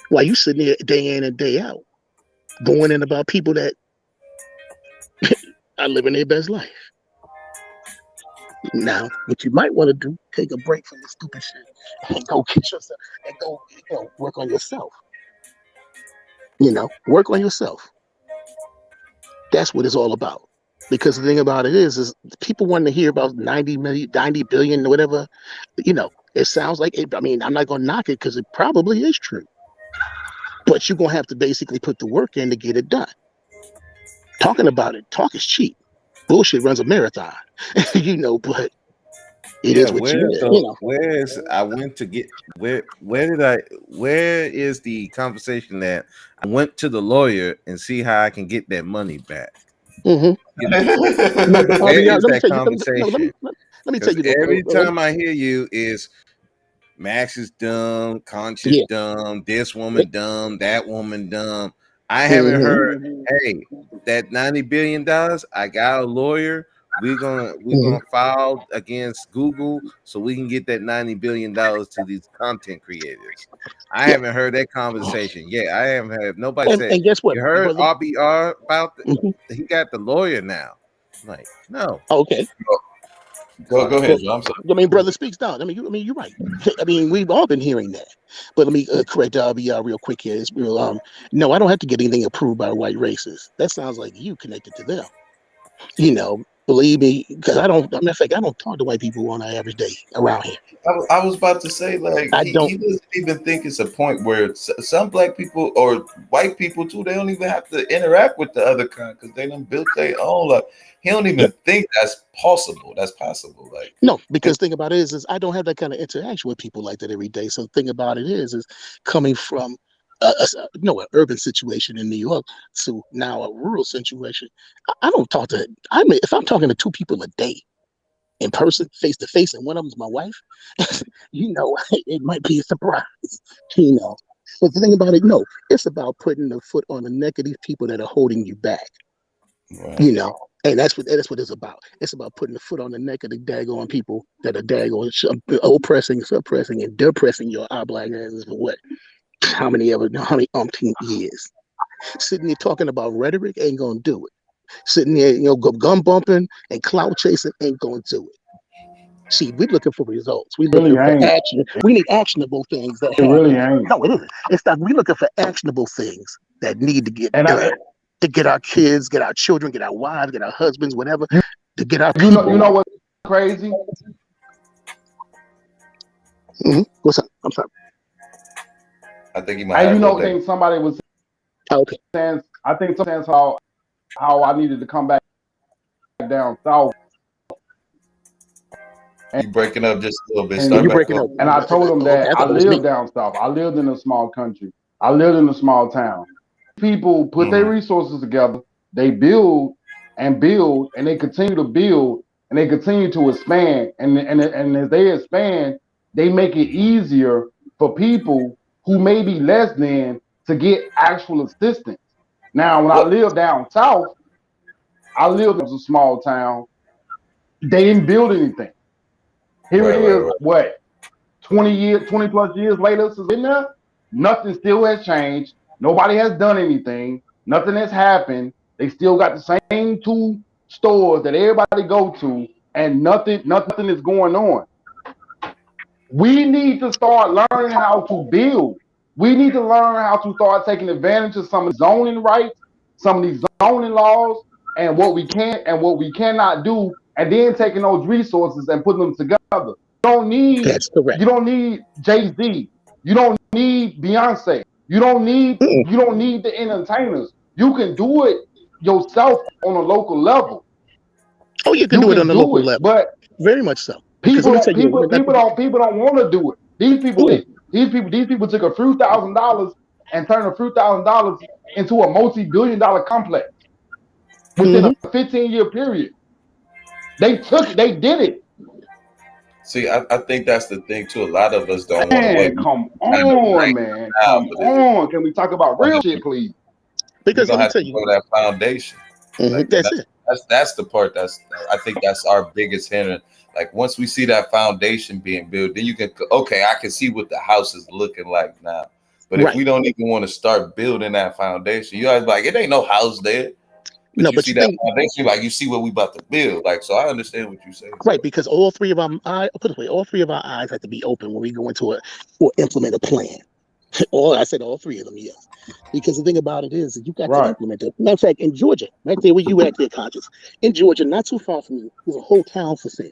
While you sitting there day in and day out, going in about people that are living their best life. Now, what you might want to do, take a break from this stupid shit and go get yourself and go, work on yourself. Work on yourself. That's what it's all about. Because the thing about it is people want to hear about 90 million, 90 billion, whatever. It sounds like it. I mean, I'm not going to knock it because it probably is true. But you're going to have to basically put the work in to get it done. Talking about it, talk is cheap. Bullshit runs a marathon, but it is what where is I went to get where is the conversation that I went to the lawyer and see how I can get that money back? Mm-hmm. Where is that conversation? Let me tell you this. Every time I hear you is Max is dumb, Conscious dumb, this woman dumb, that woman dumb. I haven't heard, hey, that $90 billion, I got a lawyer. We're gonna file against Google so we can get that $90 billion to these content creators. I haven't heard that conversation. I haven't heard nobody say. And guess what? You heard RBR about he got the lawyer now. I'm like, no. Okay. Go ahead, Joe. I'm sorry. I mean, brother speaks down. I mean, you're right. I mean, we've all been hearing that. But let me correct RBR real quick here. It's real. No, I don't have to get anything approved by white racists. That sounds like you connected to them. Believe me, because I don't talk to white people on an average day around here. I was about to say, like, he doesn't even think it's a point where some black people or white people too, they don't even have to interact with the other kind because they done built their own. Like, he don't even think that's possible. That's possible. Like, no, because thing about it is I don't have that kind of interaction with people like that every day. So the thing about it is coming from an urban situation in New York to now a rural situation. I don't talk to. If I'm talking to two people a day, in person, face to face, and one of them's my wife, it might be a surprise. But the thing about it, no, it's about putting the foot on the neck of these people that are holding you back. Right. And that's what it's about. It's about putting the foot on the neck of the daggone people that are daggone oppressing, suppressing, and depressing your black asses for what? How many umpteen years? Sitting there talking about rhetoric ain't gonna do it. Sitting there, gun bumping and clout chasing ain't gonna do it. See, we're looking for results. We looking for action. We need actionable things that happen. Really ain't. No, it isn't. It's not. We're looking for actionable things that need to get done. To get our kids, get our children, get our wives, get our husbands, whatever. To get our people. You know what's crazy? Mm-hmm. What's up? I'm sorry. I think he might. Think somebody was saying. I think sometimes how I needed to come back down south. You breaking up just a little bit. You're breaking up. And I told him that I lived down south. I lived in a small country. I lived in a small town. People put their resources together. They build, and they continue to build, and they continue to expand. And as they expand, they make it easier for people who may be less than to get actual assistance. Now, when I lived down south, I lived in a small town. They didn't build anything. Here it is, what, 20 plus years later since in there, nothing still has changed. Nobody has done anything. Nothing has happened. They still got the same two stores that everybody go to, and nothing is going on. We need to start learning how to build. We need to learn how to start taking advantage of some of the zoning rights, some of these zoning laws, and what we can and what we cannot do, and then taking those resources and putting them together. You don't need Jay-Z. You don't need Beyonce. You don't need the entertainers. You can do it yourself on a local level. Oh, you can do it on a local level, but very much so. People don't want to do it. These people took a few $1,000s and turned a few $1,000s into a multi-billion-dollar complex within a 15-year period. They did it. See, I think that's the thing too. A lot of us don't want to wait. Come on, man. Come on. Can we talk about real shit, please? Because let me tell you, that foundation. Like, that's the part I think that's our biggest hindrance. Like once we see that foundation being built, then you can, okay, I can see what the house is looking like now. But if we don't even want to start building that foundation, you guys like, it ain't no house there. But No, you see that foundation, like you see what we about to build. Like, so I understand what you're saying. Right, because all three of our eyes have to be open when we go into it or implement a plan. I said all three of them, yes. Because the thing about it is you got to implement it. Matter of fact, in Georgia, right there where you at there, Conscious, in Georgia, not too far from you, there's a whole town for sale.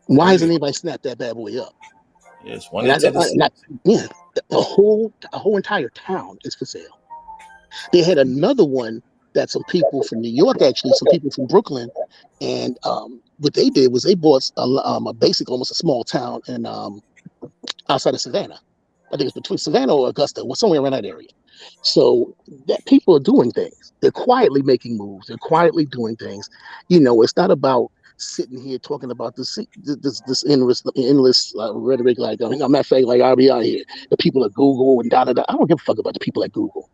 Why hasn't anybody snapped that bad boy up? Yes, one into the city. Yeah, a whole entire town is for sale. They had another one that some people from New York, actually, some people from Brooklyn, and what they did was they bought a basic, almost a small town in outside of Savannah. I think it's between Savannah or Augusta, or somewhere around that area. So that people are doing things. They're quietly making moves. They're quietly doing things. You know, it's not about sitting here talking about this endless rhetoric. Like, I mean, I'm not saying like I'll be out here. The people at Google and da da da. I don't give a fuck about the people at Google.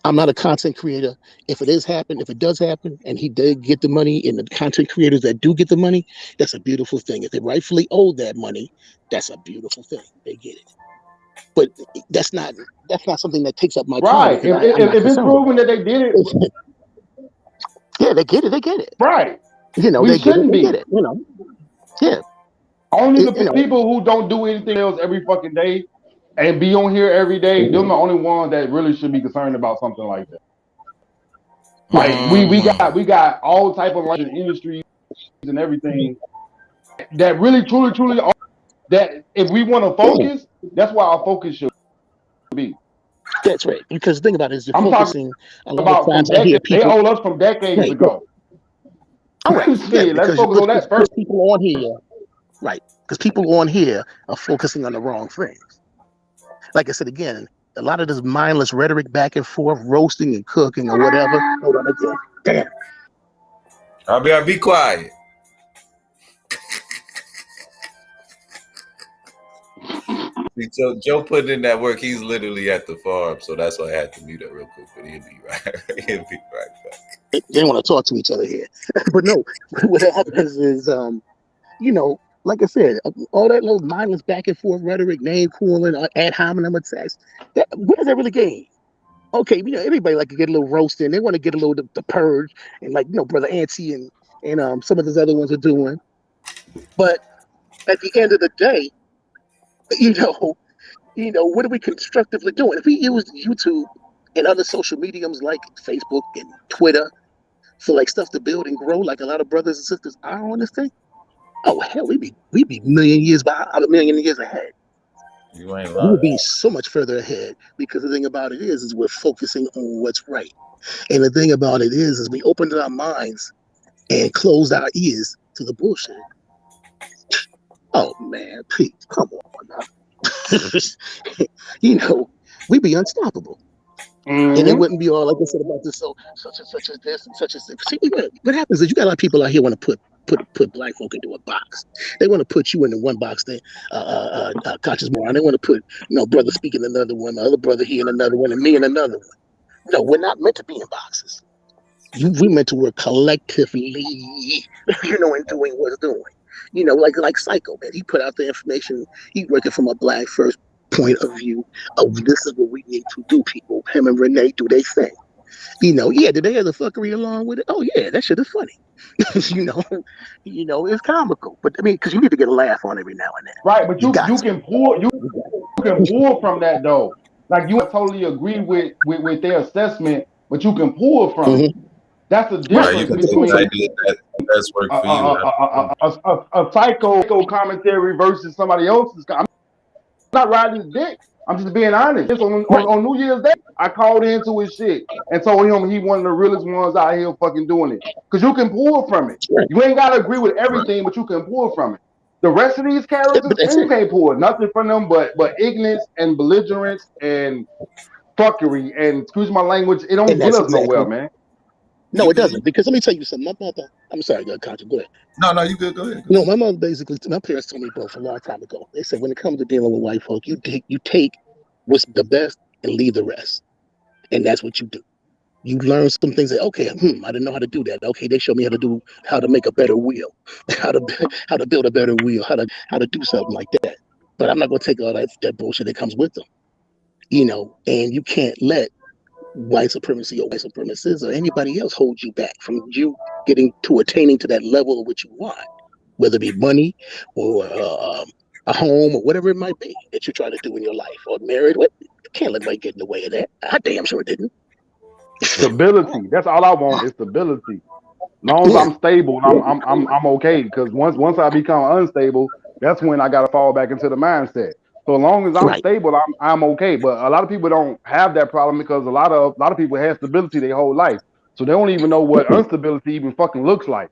I'm not a content creator. If it does happen, and he did get the money, and the content creators that do get the money, that's a beautiful thing. If they rightfully owe that money, that's a beautiful thing. They get it. But that's not something that takes up my time. Right. If it's proven that they did it, yeah, they get it. They get it. Right. You know, we shouldn't be. Get it. You know. Yeah. Only the people who don't do anything else every fucking day and be on here every day, they're the only ones that really should be concerned about something like that. Like we got all type of industries and everything that really truly are, that if we want to focus, that's why our focus should be. That's right. Because the thing about it is, you're focusing a lot about of times from decades. They owe us from decades ago. All right. Shit, let's focus on that first. People on here, right? Because people on here are focusing on the wrong things. Like I said again, a lot of this mindless rhetoric back and forth, roasting and cooking or whatever. Hold on again. Damn. I'll be quiet. See, Joe put in that work. He's literally at the farm, so that's why I had to mute it real quick. But he'll be right back. They want to talk to each other here, but no. What happens is, you know, like I said, all that little mindless back and forth rhetoric, name calling, ad hominem attacks. What does that really gain? Okay, you know, everybody like to get a little roasting. They want to get a little the purge, and like, you know, Brother Antsy and some of those other ones are doing. But at the end of the day, you know, what are we constructively doing? If we use YouTube and other social mediums like Facebook and Twitter for like stuff to build and grow, like a lot of brothers and sisters are on this thing, oh hell, we'd be a million years ahead. You ain't lying. We would be so much further ahead, because the thing about it is we're focusing on what's right. And the thing about it is we opened our minds and closed our ears to the bullshit. Oh man, Pete, come on now. You know, we'd be unstoppable. Mm-hmm. And it wouldn't be all like I said about this, so such as this and such as this. See, what happens is you got a lot of people out here want to put black folk into a box. They want to put you into one box, then KonsciousmoRON. They want to put, you know, brother speaking another one, my other brother here in another one, and me in another one. No, we're not meant to be in boxes. We're meant to work collectively, you know, in doing what's doing. You know, like Psycho, man. He put out the information. He's working from a black first point of view of this is what we need to do, people. Him and Renee do their thing. You know, yeah, did they have the fuckery along with it? Oh yeah, that shit is funny. you know, it's comical. But I mean, because you need to get a laugh on every now and then. Right, but you can pull from that though. Like you totally agree with their assessment, but you can pull from it. That's the difference between that's work for you. A psycho commentary versus somebody else's. I'm not riding his dick. I'm just being honest. On New Year's Day, I called into his shit and told him he one of the realest ones out here fucking doing it. Because you can pull from it. You ain't got to agree with everything, but you can pull from it. The rest of these characters, you can't pull nothing from them but ignorance and belligerence and fuckery. And excuse my language, it don't get us nowhere, man. No, it doesn't. Because let me tell you something. My mother, I'm sorry, Conscious, go ahead. No, you good. Go ahead. No, my mother basically, my parents told me both a long time ago. They said when it comes to dealing with white folk, you take what's the best and leave the rest. And that's what you do. You learn some things that, okay, I didn't know how to do that. Okay, they showed me how to make a better wheel, how to build a better wheel, how to do something like that. But I'm not gonna take all that bullshit that comes with them, and you can't let white supremacy or white supremacists or anybody else hold you back from you attaining to that level of what you want, whether it be money or a home or whatever it might be that you're trying to do in your life, or married. You can't let anybody get in the way of that. I damn sure didn't. Stability. That's all I want is stability. Long as I'm stable, I'm okay. Because once I become unstable, that's when I gotta fall back into the mindset. So as long as I'm stable, I'm okay. But a lot of people don't have that problem because a lot of people have stability their whole life. So they don't even know what instability even fucking looks like.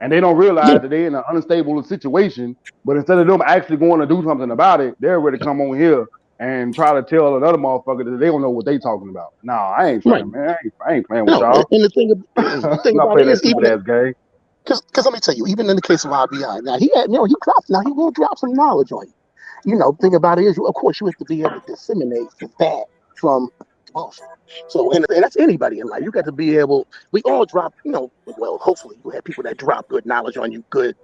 And they don't realize that they're in an unstable situation. But instead of them actually going to do something about it, they're ready to come on here and try to tell another motherfucker that they don't know what they talking about. Nah, I ain't trying, man. I ain't playing with y'all. And the thing not about it playing that is, stupid ass game. Because let me tell you, even in the case of RBI, now he will drop some knowledge on you. The thing about it is, of course, you have to be able to disseminate the bad from bullshit. So, and that's anybody in life. You got to be able. We all drop, well, hopefully you have people that drop good knowledge on you, good,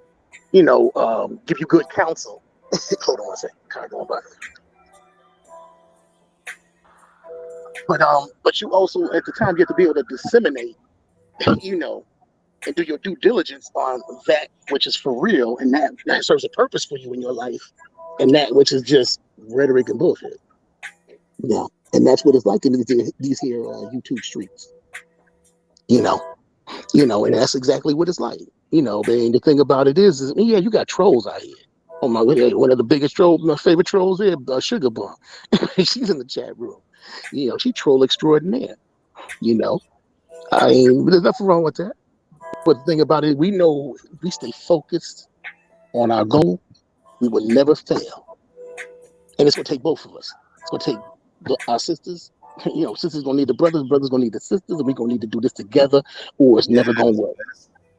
give you good counsel. Hold on a second, kind of going by. But you also at the time you have to be able to disseminate, and do your due diligence on that which is for real, and that serves a purpose for you in your life, and that which is just rhetoric and bullshit. Yeah, and that's what it's like in these here YouTube streets. And that's exactly what it's like. Man, the thing about it is yeah, you got trolls out here. Oh my, one of the biggest trolls, my favorite trolls is Sugar Bomb. She's in the chat room. She troll extraordinaire. I mean, there's nothing wrong with that. But the thing about it, we know if we stay focused on our goal, we will never fail. And it's going to take both of us. It's going to take our sisters. Sisters going to need the brothers going to need the sisters, and we're going to need to do this together, or it's never going to work.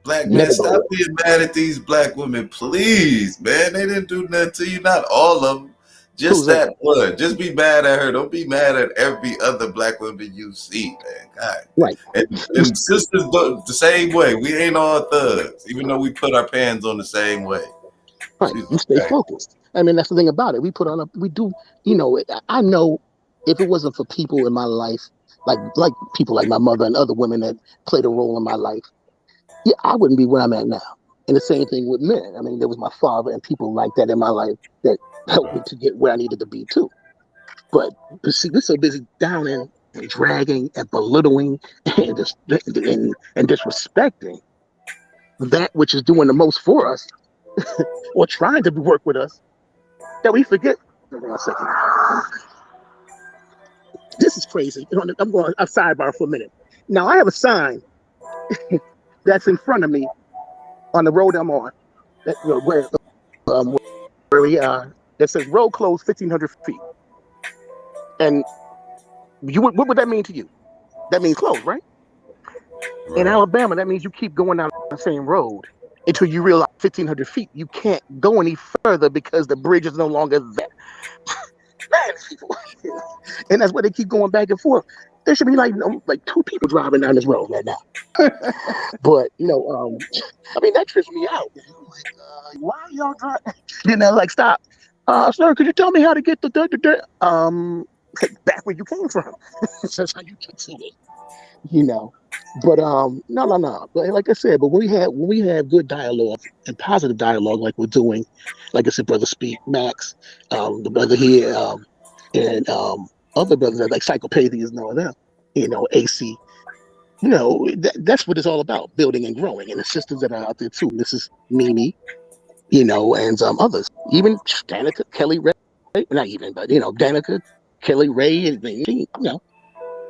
Black man, stop being mad at these black women, please, man. They didn't do nothing to you, not all of them. Just that one. Just be mad at her. Don't be mad at every other black woman you see, man. God. Right. And sisters the same way. We ain't all thugs, even though we put our pants on the same way. Right. You stay focused. I mean, that's the thing about it. We do, I know if it wasn't for people in my life, like people like my mother and other women that played a role in my life, yeah, I wouldn't be where I'm at now. And the same thing with men. I mean, there was my father and people like that in my life that helped me to get where I needed to be too. But see, we're so busy downing and dragging and belittling and disrespecting that which is doing the most for us or trying to work with us that we forget. Hold on a second. This is crazy. I'm going a sidebar for a minute. Now I have a sign that's in front of me on the road I'm on, that that says road closed 1,500 feet. And what would that mean to you? That means closed, right? In Alabama, that means you keep going down the same road until you realize 1,500 feet. You can't go any further because the bridge is no longer there. Man, people. And that's why they keep going back and forth. There should be like 2 people driving down this road right now. But I mean, that trips me out. Like, why are y'all driving? Stop. Sir, could you tell me how to get the back where you came from? That's how you get to it. But no. But like I said, but when we have good dialogue and positive dialogue, like we're doing, like I said, Brother Speak, Max, the brother here, and other brothers like Psychopathies and all that, AC. That's what it's all about, building and growing, and the sisters that are out there too. This is Mimi, and others, even Danica, Kelly Ray, not even, but Danica, Kelly Ray, and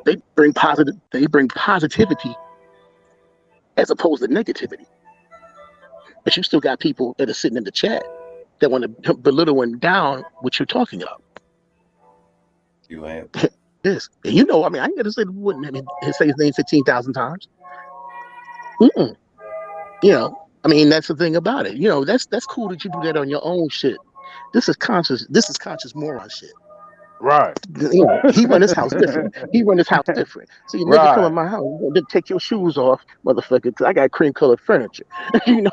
they bring positivity as opposed to negativity. But you still got people that are sitting in the chat that want to belittle and down what you're talking about. You ain't. Yes, and I mean, I ain't gonna say say his name 15,000 times. I mean, that's the thing about it. That's cool that you do that on your own shit. This is conscious moron shit. Right. You know, he run his house different. He run his house different. So you nigga come Right. in my house, you gonna take your shoes off, motherfucker, because I got cream colored furniture. You know,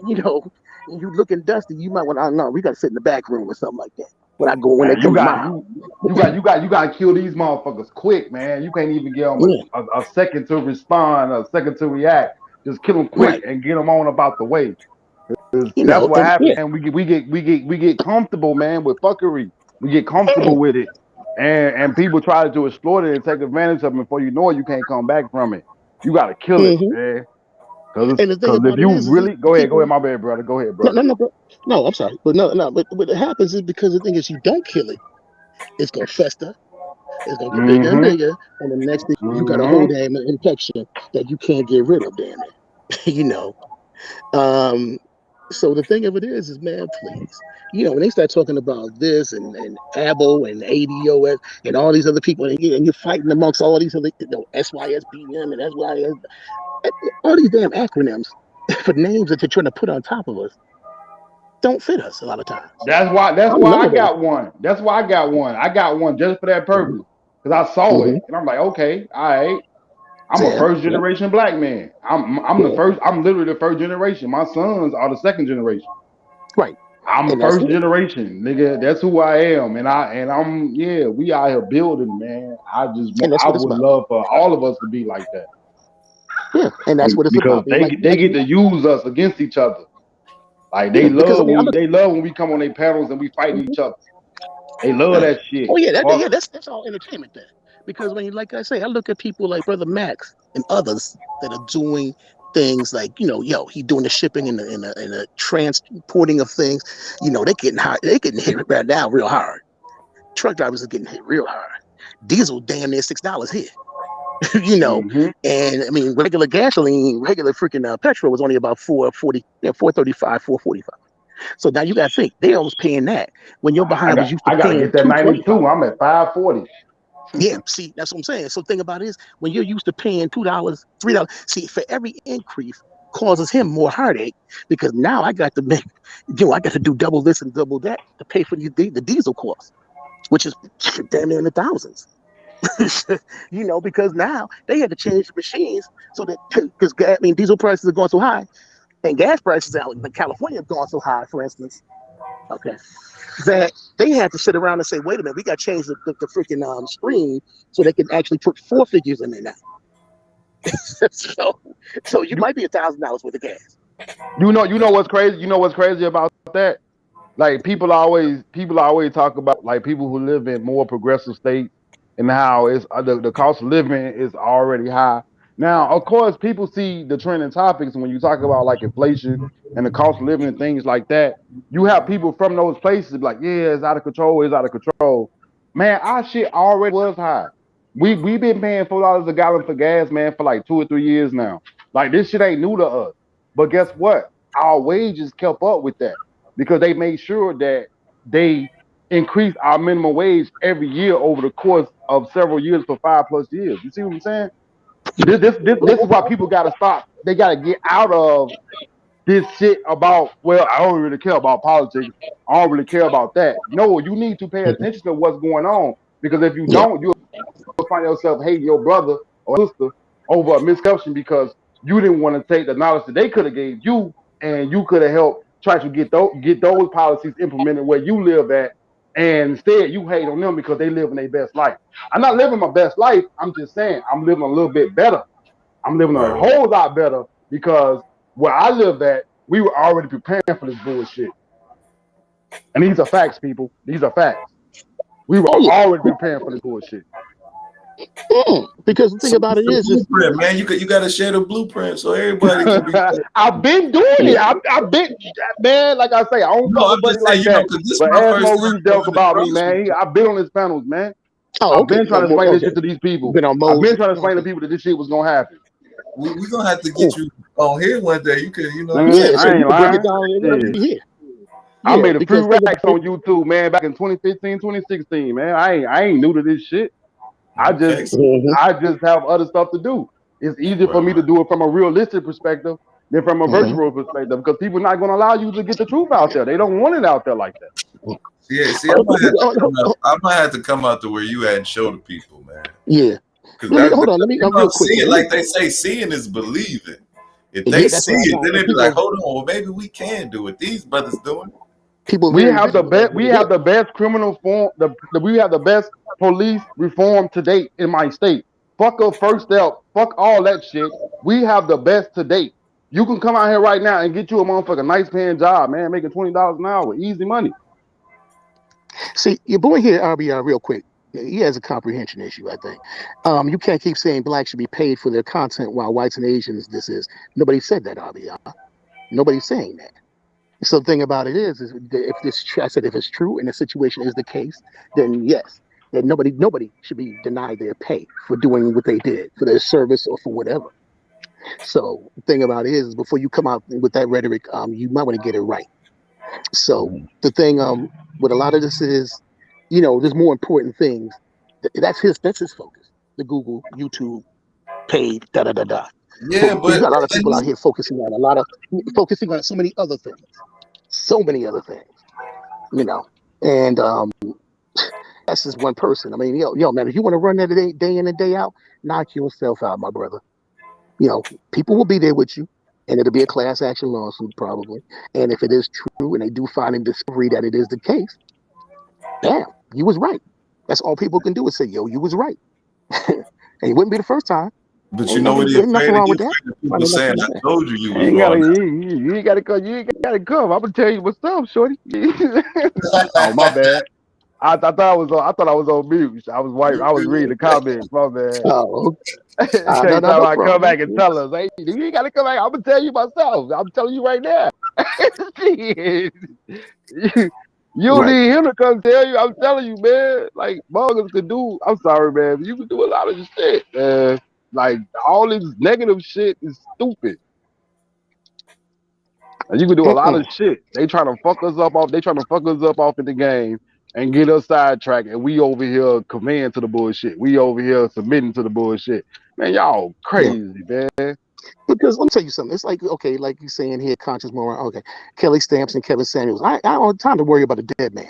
you know, you looking dusty. You might want to know. We got to sit in the back room or something like that. When they Man, come to my house. you got to kill these motherfuckers quick, man. You can't even give them Yeah, a second to respond, a second to react. Just kill them quick right. and get them on about the way. 'Cause You that's know, what and happens, yeah, and we get comfortable, man, with fuckery. We get yeah, comfortable with it, and people try to exploit it and take advantage of it. Before you know it, you can't come back from it. You got to kill it, hmm. man. Cause And the thing if about it you is really go people. ahead, my bad, brother. Go ahead, No, brother. no, no, bro. No, I'm sorry, but no, but what happens is because the thing is, you don't kill it, it's gonna fester. It's gonna get bigger and Mm-hmm. bigger, and the next thing you got a whole Mm-hmm. damn infection that you can't get rid of. Damn it, you know. Um, so the thing of it is man, please, you know, when they start talking about this and ABO and ADOS and all these other people, and you're fighting amongst all these other, you know, SYSBM and SYS, all these damn acronyms for names that they're trying to put on top of us don't fit us a lot of times. That's why. That's I'm why none I of those. got one. That's why I got one. I got one just for that purpose because I saw Mm-hmm. it and I'm like, okay, all right. I'm a Yeah, first yeah, generation black man. I'm the yeah, first. I'm literally the first generation. My sons are the second generation. right. I'm And that's first it. generation, nigga. That's who I am, and I'm yeah. We out here building, man. And that's I what it's would about. love for all of us to be like that Yeah, and that's what it's because about. Being like, they get to use us against each other. Like yeah, because I mean, I look. they love when we come on their panels and we fighting each other. They love Right. that shit. Oh yeah, Fuck. that's all entertainment there. Because when you, like I say, I look at people like Brother Max and others that are doing things like, you know, he doing the shipping and the transporting of things. You know, they getting hard. They getting hit right now real hard. Truck drivers are getting hit real hard. Diesel damn near $6 here. You know, Mm-hmm. and I mean regular gasoline, regular freaking petrol was only about 440, 435, 445. So now you got to think they almost paying that when your behind was used to I got to paying get that 225. 92. I'm at 540. Yeah, see, that's what I'm saying. So the thing about it is when you're used to paying $2, $3, see, for every increase causes him more heartache because now I got to make, I got to do double this and double that to pay for the diesel cost, which is damn near in the thousands. You know, because now they had to change the machines so that because I mean diesel prices are going so high and gas prices out in California have gone so high, for instance. Okay. That they had to sit around and say, wait a minute, we got to change the freaking screen so they can actually put 4 figures in there now. so you might be $1,000 worth of gas. You know what's crazy? You know what's crazy about that? Like people always talk about like people who live in more progressive states and how it's the cost of living is already high. Now, of course, people see the trending topics when you talk about like inflation and the cost of living and things like that. You have people from those places be like, yeah, it's out of control, it's out of control. Man, our shit already was high. We've been paying $4 a gallon for gas, man, for like 2 or 3 years now. Like this shit ain't new to us. But guess what? Our wages kept up with that because they made sure that they increased our minimum wage every year over the course of several years for 5+ years. You see what I'm saying? This is why people got to stop. They got to get out of this shit about, well, I don't really care about politics. I don't really care about that. No, you need to pay attention to what's going on because if you Yeah. don't, you'll find yourself hating your brother or sister over a misconception because you didn't want to take the knowledge that they could have gave you and you could have helped try to get those policies implemented where you live at. And instead, you hate on them because they live in their best life. I'm not living my best life. I'm just saying I'm living a little bit better. I'm living a whole lot better because where I live at, we were already preparing for this bullshit. And these are facts, people. These are facts. We were Oh yeah. already preparing for this bullshit. Because the thing So about what's it the is blueprint, man? You got to share the blueprint so everybody can be. I've been doing it. I've been, man, like I say, I don't No, fuck I'm with buddy just saying, like you know, that. because this is But my ask first Maurice time Delk coming about me, across with man. I've been on his panels, man. oh I've okay. been trying to More explain this okay. shit to these You've people. been on I've mode. been trying to explain to Okay. people that this shit was gonna happen. We're going to have to get you on here one day. You can, you know what I'm Man, Yeah, so I you ain't can break it lying. down and let Shit. me hear. I Yeah, made a few because think about racks it. on YouTube, man, back in 2015, 2016, man. I ain't new to this shit. I just Okay. Mhm. I just have other stuff to do. It's easier for Right. me to do it from a realistic perspective than from a virtual perspective, because people are not going to allow you to get the truth out there. They don't want it out there like that. Yeah, see, I might have to come out to where you at and show the people, man. Yeah. Hold on. Let me real quick. See it, like they say, seeing is believing. If they see it, then they be like, hold on, well, maybe we can do it. These brothers doing it. We have the best. We have the best criminal form. We have the best police reform to date in my state. Fuck a first step. Fuck all that shit. We have the best to date. You can come out here right now and get you a motherfucking nice paying job, man, making $20 an hour, easy money. See, your boy here, RBR, real quick. He has a comprehension issue, I think. You can't keep saying blacks should be paid for their content while whites and Asians this is. Nobody said that, RBR. Nobody's saying that. So the thing about it is if this, I said, if it's true and the situation is the case, then yes, that nobody should be denied their pay for doing what they did, for their service or for whatever. So the thing about it is before you come out with that rhetoric, you might want to get it right. So the thing with a lot of this is, there's more important things. That's his focus. The Google, YouTube, paid, da. Yeah, but you got a lot of people out here focusing on so many other things. And that's just one person. I mean, yo, man, if you want to run that day in and day out, knock yourself out, my brother. People will be there with you, and it'll be a class action lawsuit probably. And if it is true, and they do find and discovery that it is the case, damn, you was right. That's all people can do is say, yo, you was right. And it wouldn't be the first time. But you know what he's afraid of? People saying, I told you was wrong. You ain't gotta come. You ain't gotta come. I'm gonna tell you what's up, shorty. Oh, my bad. I thought I was on mute. I was reading the comments. My bad. Oh, I come back and tell us, hey, you ain't gotta come back. I'm gonna tell you myself. I'm telling you right now. You don't need him to come tell you. I'm telling you, man. Like, muggers can do. I'm sorry, man. You can do a lot of shit, man. Like, all this negative shit is stupid. And you can do a lot of shit. They trying to fuck us up off. They trying to fuck us up off in the game and get us sidetracked. And we over here conveying to the bullshit. We over here submitting to the bullshit. Man, y'all crazy, man. Because let me tell you something. It's like, okay, like you saying here, KonsciousMoRON. Okay, Kelly Stamps and Kevin Samuels. I don't have time to worry about a dead man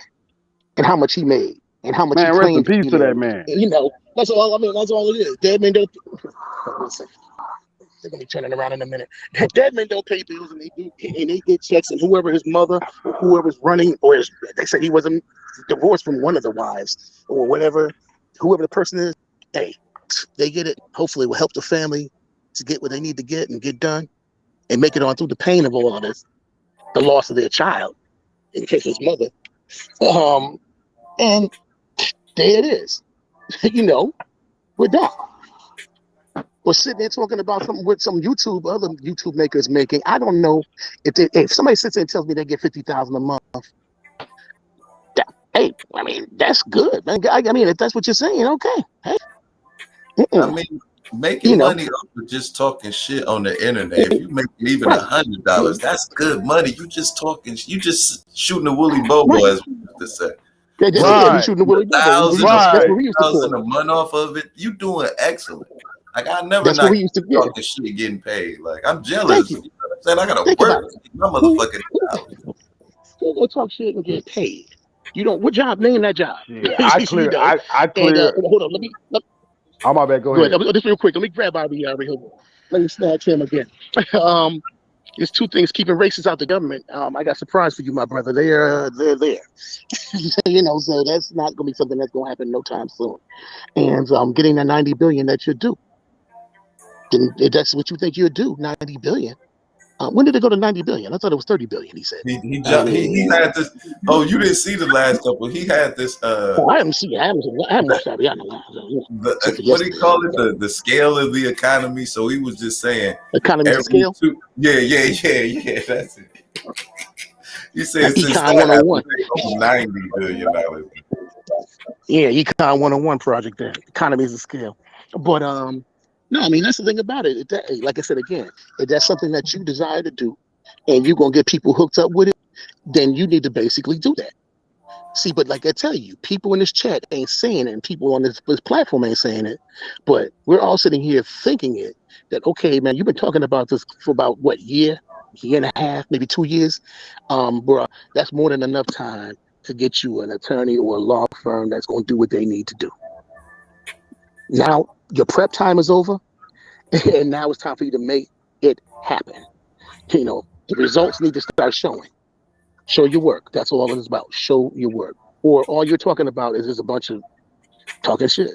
and how much he made and how much he claimed. Man, rest in peace to that man. That's all. I mean, that's all it is. Dead men don't. They're gonna be turning around in a minute. Dead men don't pay bills, and they get checks, and whoever his mother, whoever's running, or they said he wasn't divorced from one of the wives, or whatever, whoever the person is. Hey, they get it. Hopefully, it will help the family to get what they need to get and get done, and make it on through the pain of all of this, the loss of their child, in case his mother. And there it is. We're done. We're sitting there talking about something with some other YouTube makers making. I don't know if somebody sits there and tells me they get $50,000 a month. Hey, I mean, that's good, man. I mean, if that's what you're saying, okay. Hey. I mean, making money off of just talking shit on the internet. If you make even $100, that's good money. You just talking. You just shooting the woolly bobo, as we used to say. Yeah, shooting the woolly bobo. $1,000 a month off of it. You doing excellent. Like, I never not talking shit getting paid. Like, I'm jealous. You know what I'm saying? I gotta work to get my motherfucking job. Go talk shit and get paid. You don't. What job? Name that job. Yeah, I clear. Hold on. I'm my bad. Go ahead. Just real quick. Let me grab RBR. Let me snatch him again. There's two things keeping racists out the government. I got a surprise for you, my brother. They're there. So that's not gonna be something that's gonna happen no time soon. And getting that $90 billion that you're due. Then if that's what you think you're due, $90 billion. When did it go to $90 billion? I thought it was $30 billion. He said he had this. Oh, you didn't see the last couple. He had this. I haven't seen. I haven't what do you call it? The scale of the economy. So he was just saying economy scale. Yeah. That's it. He said since Econ 101, $90 billion. Yeah, Econ 101 project. There, economy is a scale, but no, I mean, that's the thing about it. Like I said again, if that's something that you desire to do and you're going to get people hooked up with it, then you need to basically do that. See, but like I tell you, people in this chat ain't saying it, and people on this platform ain't saying it. But we're all sitting here thinking it. That okay, man, you've been talking about this for about what year and a half, maybe 2 years, bro. That's more than enough time to get you an attorney or a law firm that's going to do what they need to do. Now your prep time is over, and now it's time for you to make it happen. You know, the results need to start showing. Show your work. That's all it is about. Show your work. Or all you're talking about is just a bunch of talking shit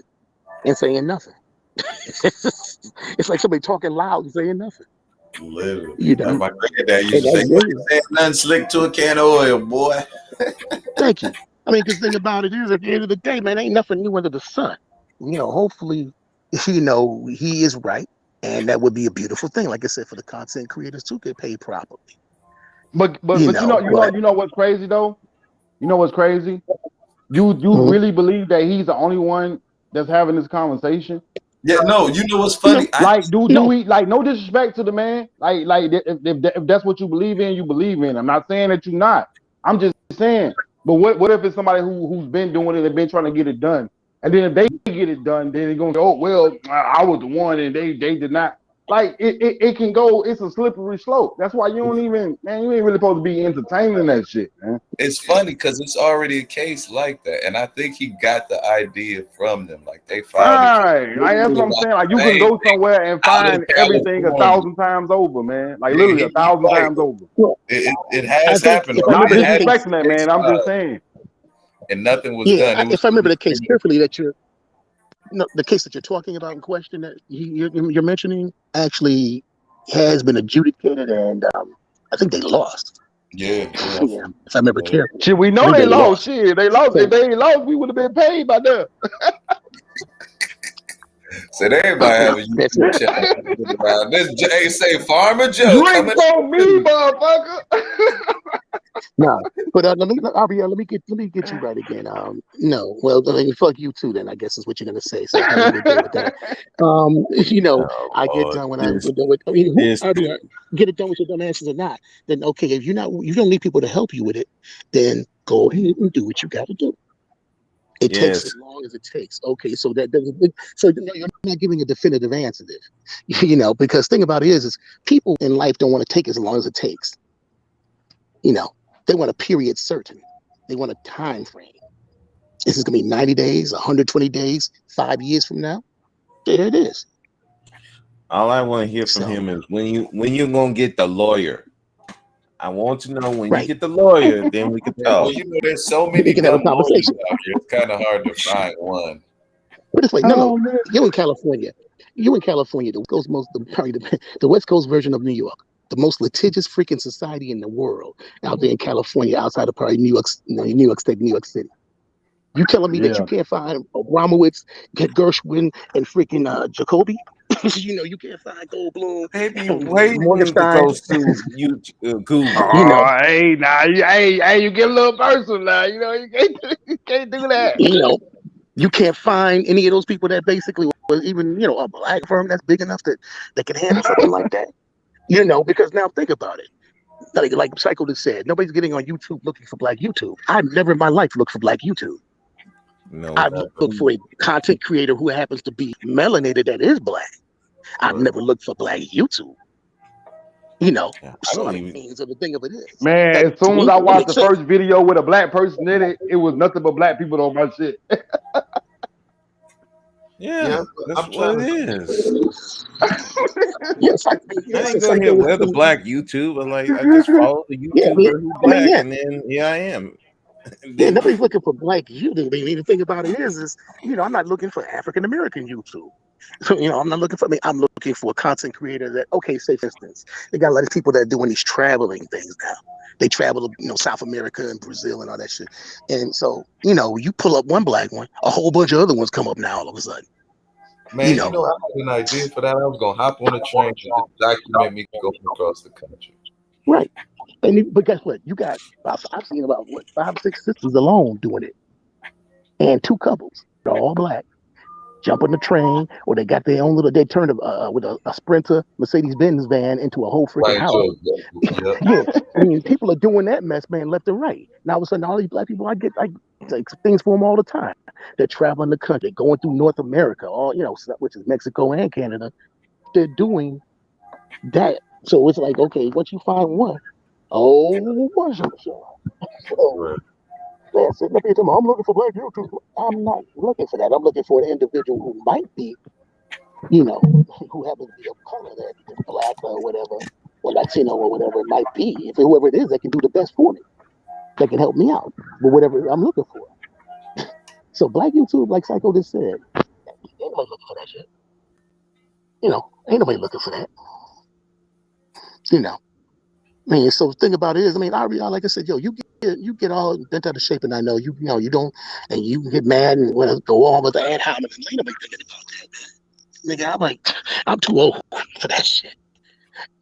and saying nothing. It's like somebody talking loud and saying nothing. Literally. You know? Like my granddad used to say, "You ain't saying nothing slick to a can of oil, boy." Thank you. I mean, because the thing about it is, at the end of the day, man, ain't nothing new under the sun. You know, hopefully, you know, he is right. And that would be a beautiful thing, like I said, for the content creators to get paid properly. But you know what's crazy though? You know what's crazy? You really believe that he's the only one that's having this conversation? Yeah, no, you know what's funny? Like, do we, like, no disrespect to the man, like if that's what you believe in, you believe in. I'm not saying that you're not. I'm just saying. But what if it's somebody who's been doing it and been trying to get it done, and then if they get it done, then they're gonna go, oh well, I was the one and they did not. Like it can go. It's a slippery slope. That's why you don't even, man. You ain't really supposed to be entertaining that shit, man. It's funny because it's already a case like that, and I think he got the idea from them. Like they found right. Like, that's what I'm saying. Like you can go somewhere and find everything 1,000 times over, man. Like literally 1,000 times over. It has happened. Not disrespecting that, man. I'm just saying. And nothing was done. If I remember the case carefully, the case that you're talking about in question that you're mentioning actually has been adjudicated, and I think they lost. Yeah. If I remember carefully. Shit, we know they lost. Shit, they lost. If they ain't lost, we would have been paid by them. Said everybody have a YouTube channel. This say Farmer Joe coming on me, motherfucker. No, but let me get you right again. No, well, I mean, fuck you too. Then I guess is what you're gonna say. So I have to with that. You know, I get done when I'm done with. I mean, get it done with your dumb asses or not? Then okay, if you don't need people to help you with it, then go ahead and do what you got to do. It takes as long as it takes. Okay, so that doesn't. So you're not giving a definitive answer there. You know, because thing about it is people in life don't want to take as long as it takes. You know, they want a period certain. They want a time frame. This is gonna be 90 days, 120 days, 5 years from now. There it is. All I want to hear from him is when you're gonna get the lawyer. I want to know when you get the lawyer, then we can talk. Well, you know, there's so many dumb lawyers out here. It's kind of hard to find one. But it's like, no, you're in California. The West Coast version of New York, the most litigious freaking society in the world, out there in California, outside of probably New York State, New York City. You telling me that you can't find Abramowitz, get Gershwin, and freaking Jacoby? You know, you can't find Goldblum. Maybe wait to go to Google. Hey, you get a little personal now. You know, you can't do that. You know, you can't find any of those people that basically, or even a black firm that's big enough that can handle something like that. You know, because now think about it. Like Psycho just said, nobody's getting on YouTube looking for black YouTube. I've never in my life looked for black YouTube. No, I've looked for a content creator who happens to be melanated that is black. I've never looked for black YouTube. You know, so the means of the thing of it is. Man, as soon as I watched the first video with a black person in it, it was nothing but black people on my shit. Yeah, that's what it is. I didn't go here with the black YouTube, and I just followed the YouTuber who's black, and then here I am. Yeah, nobody's looking for black YouTube. I mean, the thing about it is I'm not looking for African American YouTube. So, I'm not looking for I'm looking for a content creator that, okay, say for instance, they got a lot of people that are doing these traveling things now. They travel to, South America and Brazil and all that shit. And so, you pull up one black one, a whole bunch of other ones come up now all of a sudden. Man, I had an idea for that. I was gonna hop on a train and just document me going across the country. Right. But guess what? You got I've seen about 5, 6 sisters alone doing it. And 2 couples. They're all black. Jump on the train, or they got their own they turned with a Sprinter Mercedes-Benz van into a whole freaking house. Yeah. I mean, people are doing that mess, man, left and right. Now all of a sudden, all these black people, I like things for them all the time. They're traveling the country, going through North America, all which is Mexico and Canada. They're doing that. So it's like, okay, once you find one, bunch of them show up. So man, sitting up here telling me, I'm looking for black YouTubers. I'm not looking for that. I'm looking for an individual who might be, who happens to be of color, that is black or whatever, or Latino or whatever it might be. If whoever it is, that can do the best for me, that can help me out with whatever I'm looking for. So black YouTube, like Psycho just said, ain't nobody looking for that shit. Ain't nobody looking for that. I mean, so the thing about it is, I mean, like I said, you get all bent out of shape, and I know you don't, and you get mad and want to go on with the ad hominem. Ain't nobody thinking about that, man. Nigga, I'm like, I'm too old for that shit.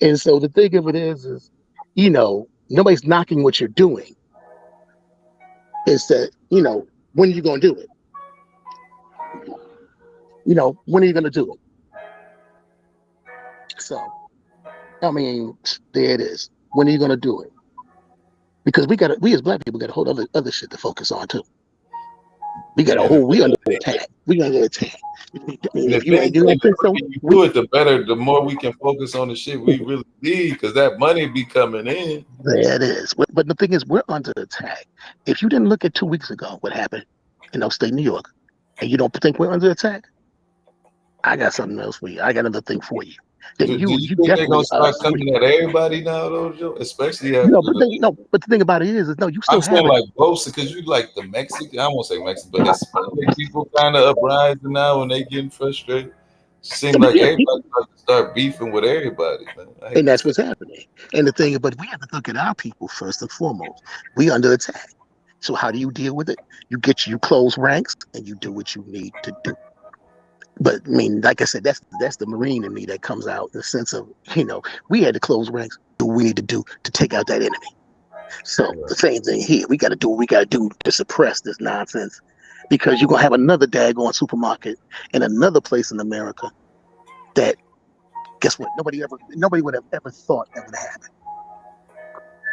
And so the thing of it is, nobody's knocking what you're doing. It's that, when are you gonna do it? When are you gonna do it? So, I mean, there it is. When are you gonna do it? Because we as black people got a whole other shit to focus on too. We got we under attack. We under attack. If you ain't doing that, so do it, the better, the more we can focus on the shit we really need, because that money be coming in. There it is. But the thing is, we're under attack. If you didn't look at 2 weeks ago what happened in upstate New York, and you don't think we're under attack, I got something else for you. I got another thing for you. Do you think they're gonna start coming at everybody now, though, Joe? Especially after but the thing about it is you still I'm saying like both, because you like the Mexican, I won't say Mexican, but Hispanic people kind of uprising now when they getting frustrated. Seems like everybody start beefing with everybody, man. And that's what's happening. And the thing, but we have to look at our people first and foremost. We under attack. So how do you deal with it? You close ranks and you do what you need to do. But I mean, like I said, that's the Marine in me that comes out in the sense of, we had to close ranks. Do what we need to do to take out that enemy. So the same thing here. We got to do what we got to do to suppress this nonsense, because you're gonna have another daggone supermarket in another place in America that, guess what? Nobody would have ever thought that would happen.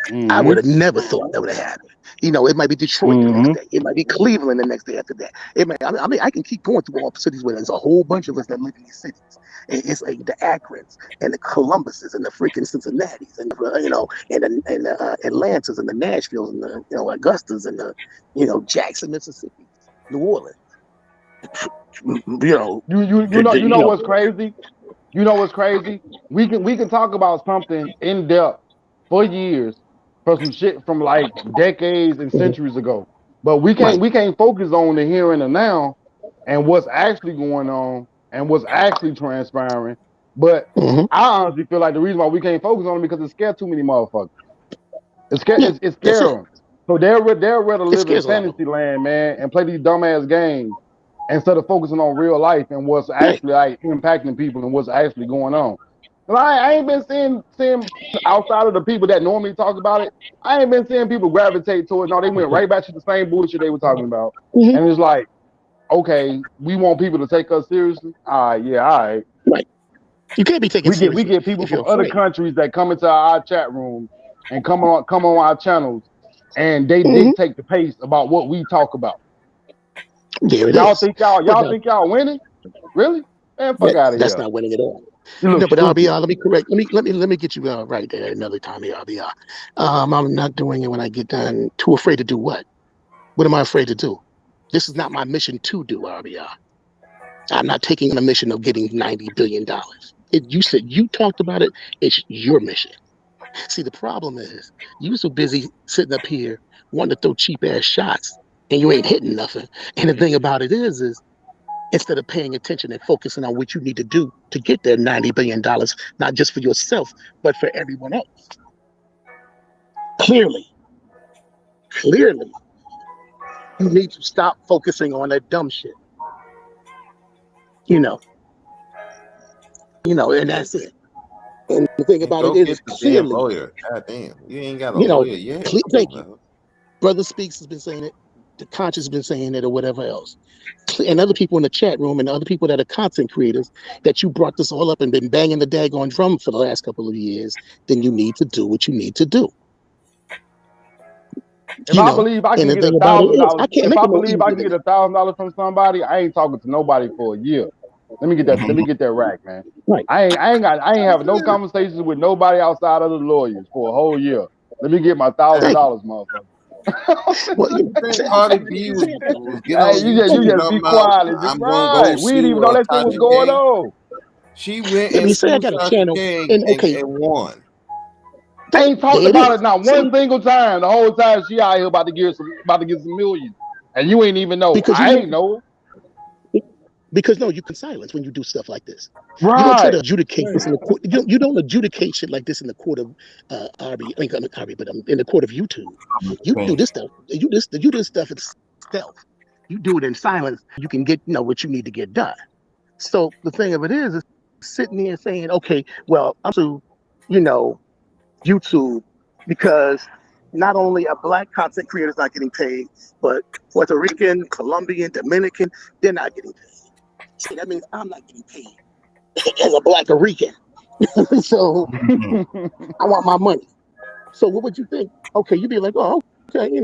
Mm-hmm. I would have never thought that would have happened. It might be Detroit the next day. It might be Cleveland the next day after that. I can keep going through all the cities where there's a whole bunch of us that live in these cities. It's like the Akrons and the Columbuses and the freaking Cincinnatis and the Atlantas and the Nashvilles and the Augustas and the Jackson, Mississippi, New Orleans. You know what's crazy? You know what's crazy? We can talk about something in depth for years, for some shit from like decades and centuries ago. But we can't focus on the here and the now and what's actually going on and what's actually transpiring. But I honestly feel like the reason why we can't focus on it because it scared too many motherfuckers. It scared them. So they're rather live in fantasy land, man, and play these dumbass games instead of focusing on real life and what's actually like impacting people and what's actually going on. I ain't been seeing outside of the people that normally talk about it. I ain't been seeing people gravitate towards. No, they went right back to the same bullshit they were talking about. And it's like, okay, we want people to take us seriously. All right. Right. You can't be taken seriously. We get people from other countries that come into our chat room and come on our channels, and they dictate the pace about what we talk about. Y'all think y'all winning? Really? Man, fuck out of here. That's not winning at all. No, but RBR, let me correct. Let me get you right there another time here, RBR. I'm not doing it when I get done. Too afraid to do what? What am I afraid to do? This is not my mission to do, RBR. I'm not taking on a mission of getting $90 billion. You said you talked about it. It's your mission. See, the problem is you so busy sitting up here wanting to throw cheap ass shots and you ain't hitting nothing. And the thing about it is instead of paying attention and focusing on what you need to do to get that $90 billion, not just for yourself, but for everyone else. Clearly, you need to stop focusing on that dumb shit. And that's it. And the thing about it is clearly, lawyer. God damn, you ain't got a lawyer yet. Thank you. Brother Speaks has been saying it. The Conscious has been saying it, or whatever else. And other people in the chat room and other people that are content creators, that you brought this all up and been banging the daggone drum for the last couple of years, then you need to do what you need to do. If I believe I can and the get thing about it is, $1,000, I can't if make I it no believe I easier can than get that. $1,000 from somebody, I ain't talking to nobody for a year. Let me get that. Let me get that rack, man. Right. I ain't having no conversations with nobody outside of the lawyers for a whole year. Let me get my $1,000, motherfucker. Well, I think Cardi B was get Hey, on you YouTube just be talking about quiet and just I'm gonna go right. We didn't even sue know that shit was Tasha going K. on. She went Let and me say I sued got a Tasha channel, K and okay, and won. I ain't talked there it about it is. not one single time. The whole time she out here about to get some millions, and you ain't even know. Because I ain't know. because no, you can silence when you do stuff like this. You don't try to Right. adjudicate this in the court. You don't adjudicate shit like this in the court of RB. I mean, RB, but in the court of YouTube. You do this stuff. You do this stuff in stealth. You do it in silence. You can get what you need to get done. So the thing of it is sitting there saying, okay, well, I'm to YouTube because not only are black content creators not getting paid, but Puerto Rican, Colombian, Dominican, they're not getting paid. So that means I'm not getting paid as a Black Rican. So I want my money. So what would you think? Okay, you'd be like, oh, okay,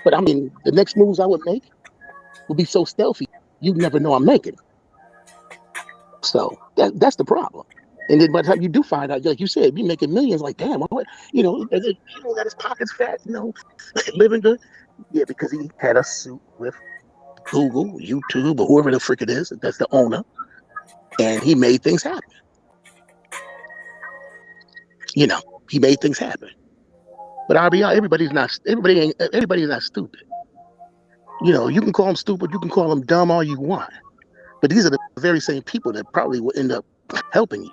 But I mean, the next moves I would make would be so stealthy, you'd never know I'm making. So that's the problem. And then by the time you do find out, like you said, be making millions, like, damn, what, got his pockets fat, living good. Yeah, because he had a suit with Google, YouTube, or whoever the frick it is, that's the owner, and he made things happen. He made things happen. But RBI, everybody's not stupid. You can call them stupid, you can call them dumb all you want. But these are the very same people that probably will end up helping you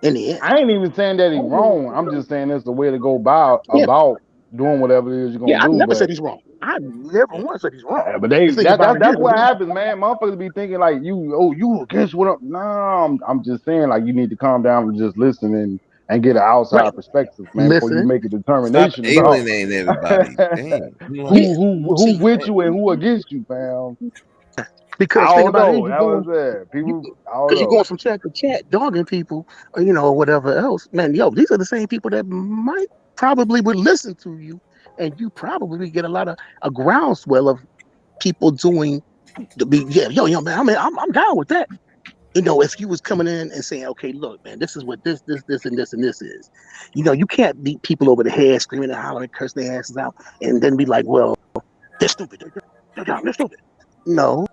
in the end. I ain't even saying that he's wrong. I'm just saying it's the way to go about doing whatever it is you're gonna Yeah, I've do. never But said he's wrong. I never once said he's wrong. but The thing about it that's is, what happens, man. Motherfuckers be thinking like you against what I'm. No, I'm just saying like you need to calm down and just listen and get an outside right. perspective, man, before you Listen, make a Stop determination about alienating everybody. Dang. who with you and who against you, fam. because I the thing don't about it is know. That was it. People, I don't you're going know. from chat to chat, dogging people, or whatever else. Man, these are the same people that might probably would listen to you, and you probably get a groundswell of people doing man. I mean, I'm down with that. If you was coming in and saying, okay, look, man, this is what this, and this is. You can't beat people over the head, screaming and hollering, cursing their asses out, and then be like, well, they're stupid. They're dumb. They're stupid. No,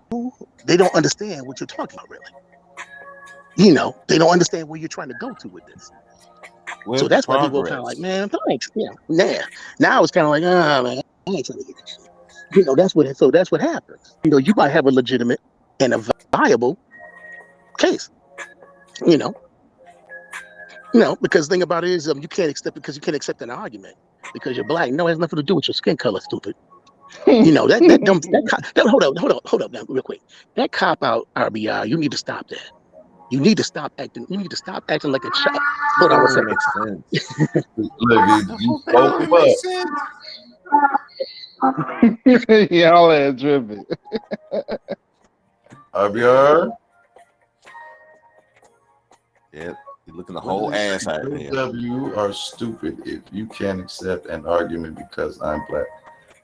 they don't understand what you're talking about, really. They don't understand where you're trying to go to with this. So With that's why people are kind of like, progress. man, thanks. Now it's kind of like, man, I ain't trying to get this shit. So that's what happens. You might have a legitimate and a viable case. Because the thing about it is you can't accept an argument because you're black. No, it has nothing to do with your skin color, stupid. That dumb hold up now real quick. That cop out RBI, you need to stop that. You need to stop acting like a child. Hold on one That second. makes sense. Look, you spoke him Makes up. sense. Y'all ain't tripping. RBR. Yep. You're looking the whole ass out here. You are stupid if you can't accept an argument because I'm black.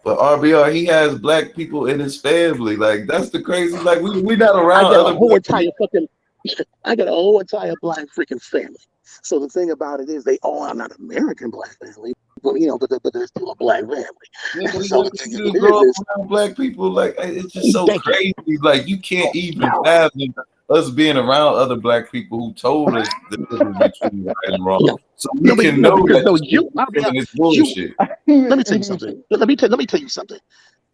But RBR, he has black people in his family. Like that's the crazy. Like we not around other black people. I got a whole entire black freaking family. So the thing about it is they all are not American black family, but but they're still a black family. Yeah, but So the thing you of it grow up is around black people. Like it's just so thank crazy. Like you can't even fathom us being around other black people who told us that this is between right and wrong. So we can know that it's bullshit. Let me tell you something. Let me tell you something.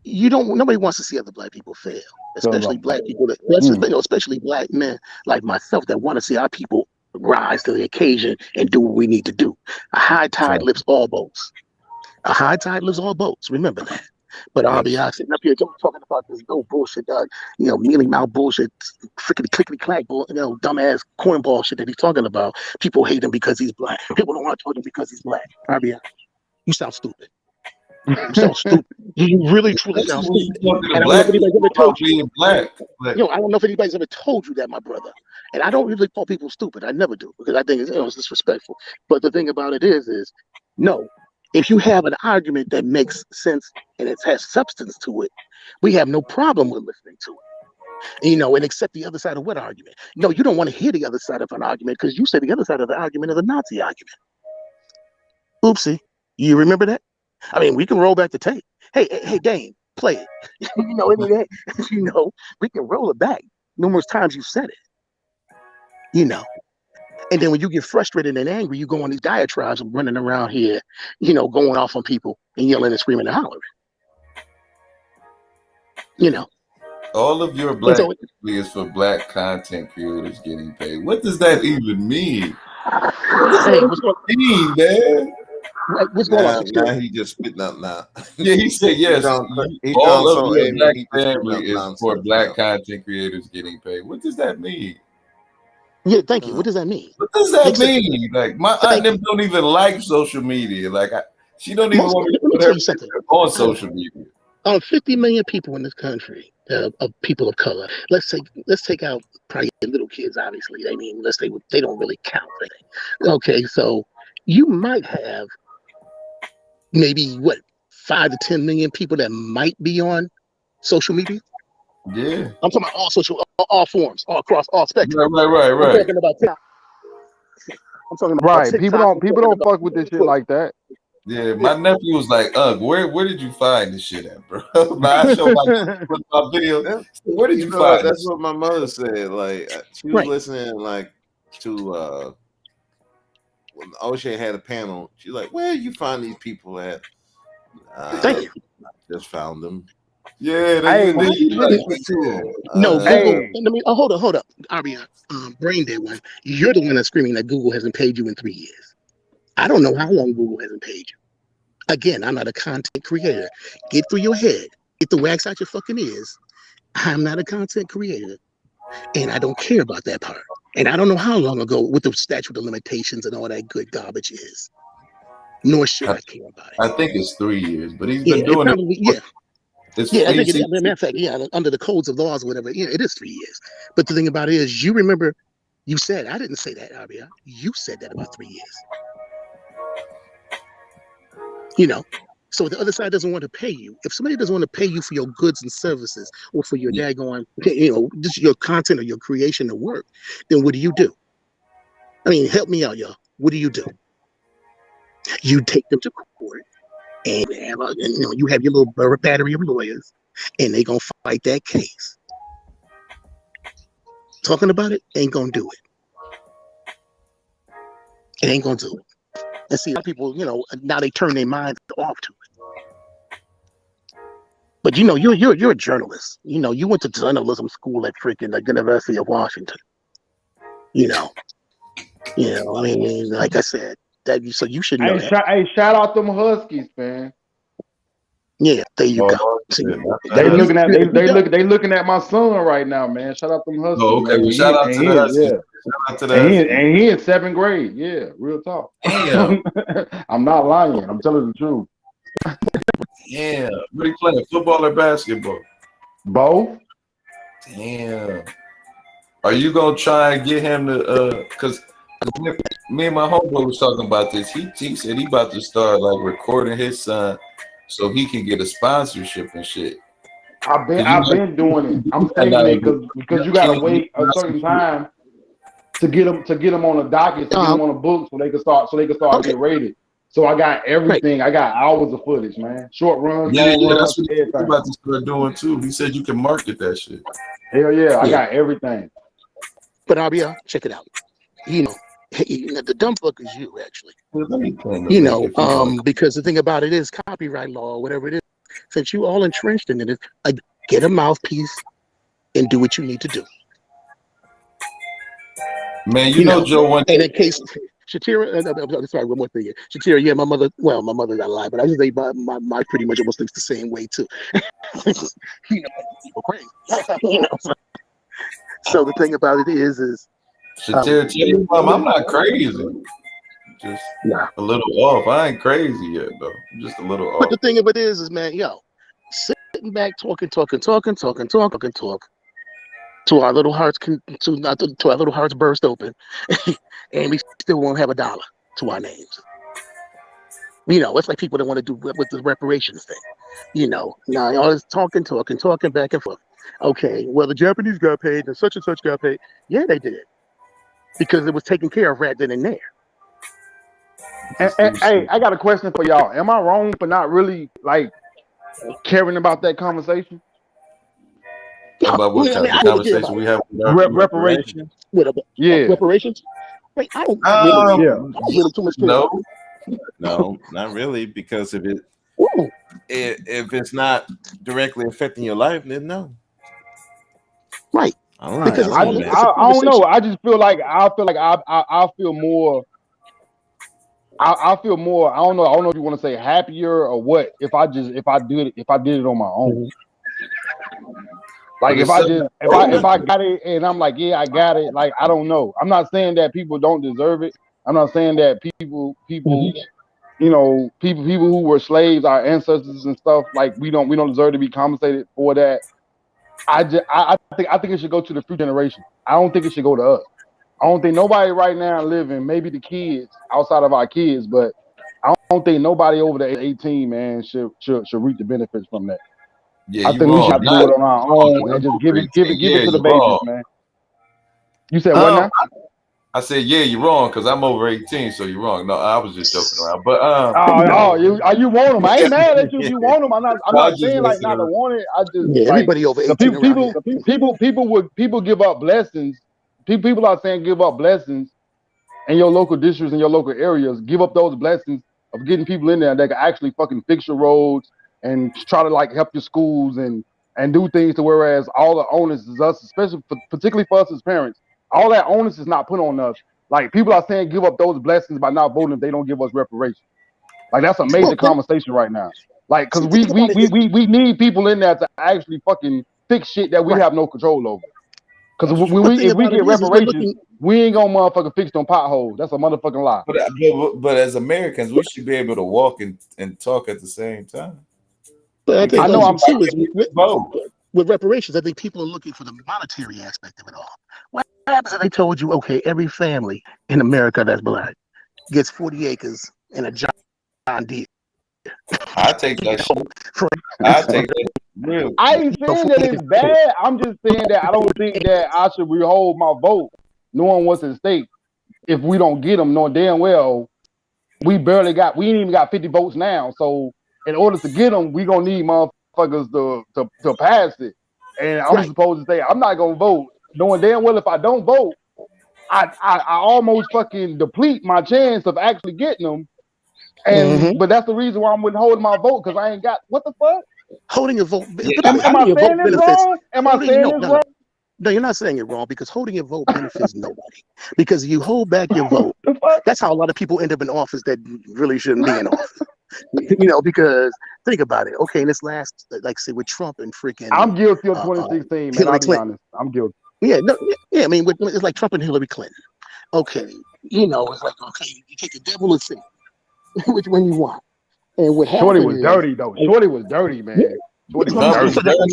Nobody wants to see other black people fail, especially black people especially black men like myself that want to see our people rise to the occasion and do what we need to do. A high tide lifts all boats. A high tide lifts all boats. Remember that. But RBI sitting up here talking about this bullshit, mealy mouth bullshit, freaking clickety clack, dumbass cornball shit that he's talking about. People hate him because he's black. People don't want to talk to him because he's black. RBI, you sound stupid. You sound stupid. You really truly sound stupid. And I don't know if anybody's ever told you. Black. I don't know if anybody's ever told you that, my brother. And I don't usually call people stupid. I never do because I think it's disrespectful. But the thing about it is no. If you have an argument that makes sense and it has substance to it, we have no problem with listening to it. And accept the other side of what argument? No, you don't want to hear the other side of an argument because you say the other side of the argument is a Nazi argument. Oopsie. You remember that? I mean, we can roll back the tape. Hey, Dane, play it. We can roll it back. Numerous times you said it. And then when you get frustrated and angry, you go on these diatribes of running around here, going off on people and yelling and screaming and hollering. All of your black is for black content creators getting paid. What does that even mean? What's going on, man? What's going on? Now he just spitting up now. Yeah, he said yes. All of your black family is for black content creators getting paid. What does that mean? Yeah, thank you. What does that mean? What does that mean? Like my aunt them don't even like social media. Like she don't even want me to put her on social media. 50 million people in this country of people of color. Let's take out probably little kids. Obviously, they don't really count. Okay, so you might have maybe 5 to 10 million people that might be on social media. Yeah, I'm talking about all forms, all across all spectrum. Right. I'm talking about TikTok. I'm talking about right. TikTok. People don't fuck with this shit like that. Yeah, my nephew was like, where did you find this shit at, bro? I showed my video. Where did you find That's what my mother said. Like she was listening to when O'Shea had a panel. She's like, where you find these people at? Thank you. Just found them. Yeah, no, Google. Hold up. Ariana, brain dead one. You're the one that's screaming that Google hasn't paid you in 3 years. I don't know how long Google hasn't paid you. Again, I'm not a content creator. Get through your head. Get the wax out your fucking ears. I'm not a content creator, and I don't care about that part. And I don't know how long ago with the statute of limitations and all that good garbage is. Nor should I care about it. I think it's 3 years, but he's been doing it. I think it's, matter of fact, under the codes of laws or whatever, it is 3 years. But the thing about it is, you remember, you said, I didn't say that, Abia. You said that about 3 years. So if the other side doesn't want to pay you, if somebody doesn't want to pay you for your goods and services or for your daggone, just your content or your creation of work, then what do you do? I mean, help me out, y'all. What do? You take them to court. And you have your little battery of lawyers, and they gonna fight that case. Talking about it ain't gonna do it. It ain't gonna do it. And see, a lot of people, now they turn their minds off to it. But you're a journalist. You went to journalism school at freaking the University of Washington. I mean, like I said. So you should know that. Hey, shout out them Huskies, man. Yeah, there you go. They looking at my son right now, man. Shout out them Huskies. Okay, man. Shout out to the Huskies. Shout out to the Huskies. And he in 7th grade. Yeah, real talk. Damn. I'm not lying. I'm telling the truth. Yeah. What are you playing? Football or basketball? Both. Damn. Are you gonna try and get him to because me and my homeboy was talking about this. He said he about to start like recording his son so he can get a sponsorship and shit. I've been doing it. I'm saying it because you gotta wait a certain time to get them on the docket, to get them on the book so they can start get rated. So I got everything. I got hours of footage, man. Short runs. Yeah, that's what he's about to start doing too. He said you can market that shit. Hell yeah, I got everything. But Abia, check it out. The dumb fuck is you, actually. Because the thing about it is copyright law or whatever it is, since you all entrenched in it, get a mouthpiece and do what you need to do. Man, Joe, and in case Shatira, sorry, one more thing. Shatira, yeah, my mother got a lie, but I just say my pretty much almost thinks the same way too. People crazy. So the thing about it is Shatira, tell your mom I'm not crazy. Just a little off. I ain't crazy yet though. I'm just a little off. But the thing of it is man, sitting back talking to our little hearts to our little hearts burst open, and we still won't have $1 to our names. You know, it's like people that want to do with the reparations thing. You know, now all this talking back and forth. Okay, well, the Japanese got paid and such got paid. Yeah, they did, because it was taken care of right then and there. Hey, I got a question for y'all. Am I wrong for not really like caring about that conversation? About what kind of conversation we have with reparations? Yeah. Reparations? Wait, I don't really too much care. No, not really, because if it's not directly affecting your life, then no. Right. I don't know. I just feel like I feel more. I feel more. I don't know if you want to say happier or what. If I did it on my own. Like if I got it and I'm like, yeah, I got it. Like I don't know. I'm not saying that people don't deserve it. I'm not saying that people, you know, people who were slaves, our ancestors and stuff, like we don't deserve to be compensated for that. I think it should go to the future generation. I don't think it should go to us. I don't think nobody right now living, maybe the kids outside of our kids, but I don't think nobody over the age of 18, man, should reap the benefits from that. Yeah, I think we should have to do it on our own and just give it to the babies, man. You said what now? I said, yeah, you're wrong because I'm over 18, so you're wrong. No, I was just joking around. But you want them? I ain't mad at you if you want them. I'm not saying like not to want it. I just everybody over 18. People give up blessings. People are saying give up blessings in your local districts and your local areas. Give up those blessings of getting people in there that can actually fucking fix your roads and try to like help your schools and do things to whereas all the onus is us, particularly for us as parents. All that onus is not put on us. Like people are saying, give up those blessings by not voting if they don't give us reparations. Like that's a major conversation right now. Like because we need people in there to actually fucking fix shit that we have no control over. Because if we get reparations, we ain't gonna motherfucking fix them potholes. That's a motherfucking lie. But as Americans, we should be able to walk and talk at the same time. But I think with reparations, I think people are looking for the monetary aspect of it all. What happens if they told you, okay, every family in America that's black gets 40 acres and a John Deere? I take that shit. I take that. Really. I ain't saying that it's bad. I'm just saying that I don't think that I should withhold my vote, knowing what's at stake. If we don't get them, knowing damn well we ain't even got 50 votes now. So in order to get them, we gonna need motherfuckers to pass it. And I'm supposed to say I'm not gonna vote, knowing damn well if I don't vote, I almost fucking deplete my chance of actually getting them. And but that's the reason why I'm withholding my vote because I ain't got what the fuck. Holding a vote. Am I saying this wrong? Am I saying this wrong? No, you're not saying it wrong because holding your vote benefits nobody. Because you hold back your vote. That's how a lot of people end up in office that really shouldn't be in office. You know, because think about it. Okay, in this last, like say with Trump and freaking. I'm guilty of 2016, man. I'll be honest. I'm guilty. Yeah, I mean, it's like Trump and Hillary Clinton. Okay, you know, it's like okay, you take the devil and sin, which one you want. And what Shorty was dirty though. Shorty was dirty, man. Shorty was dirty.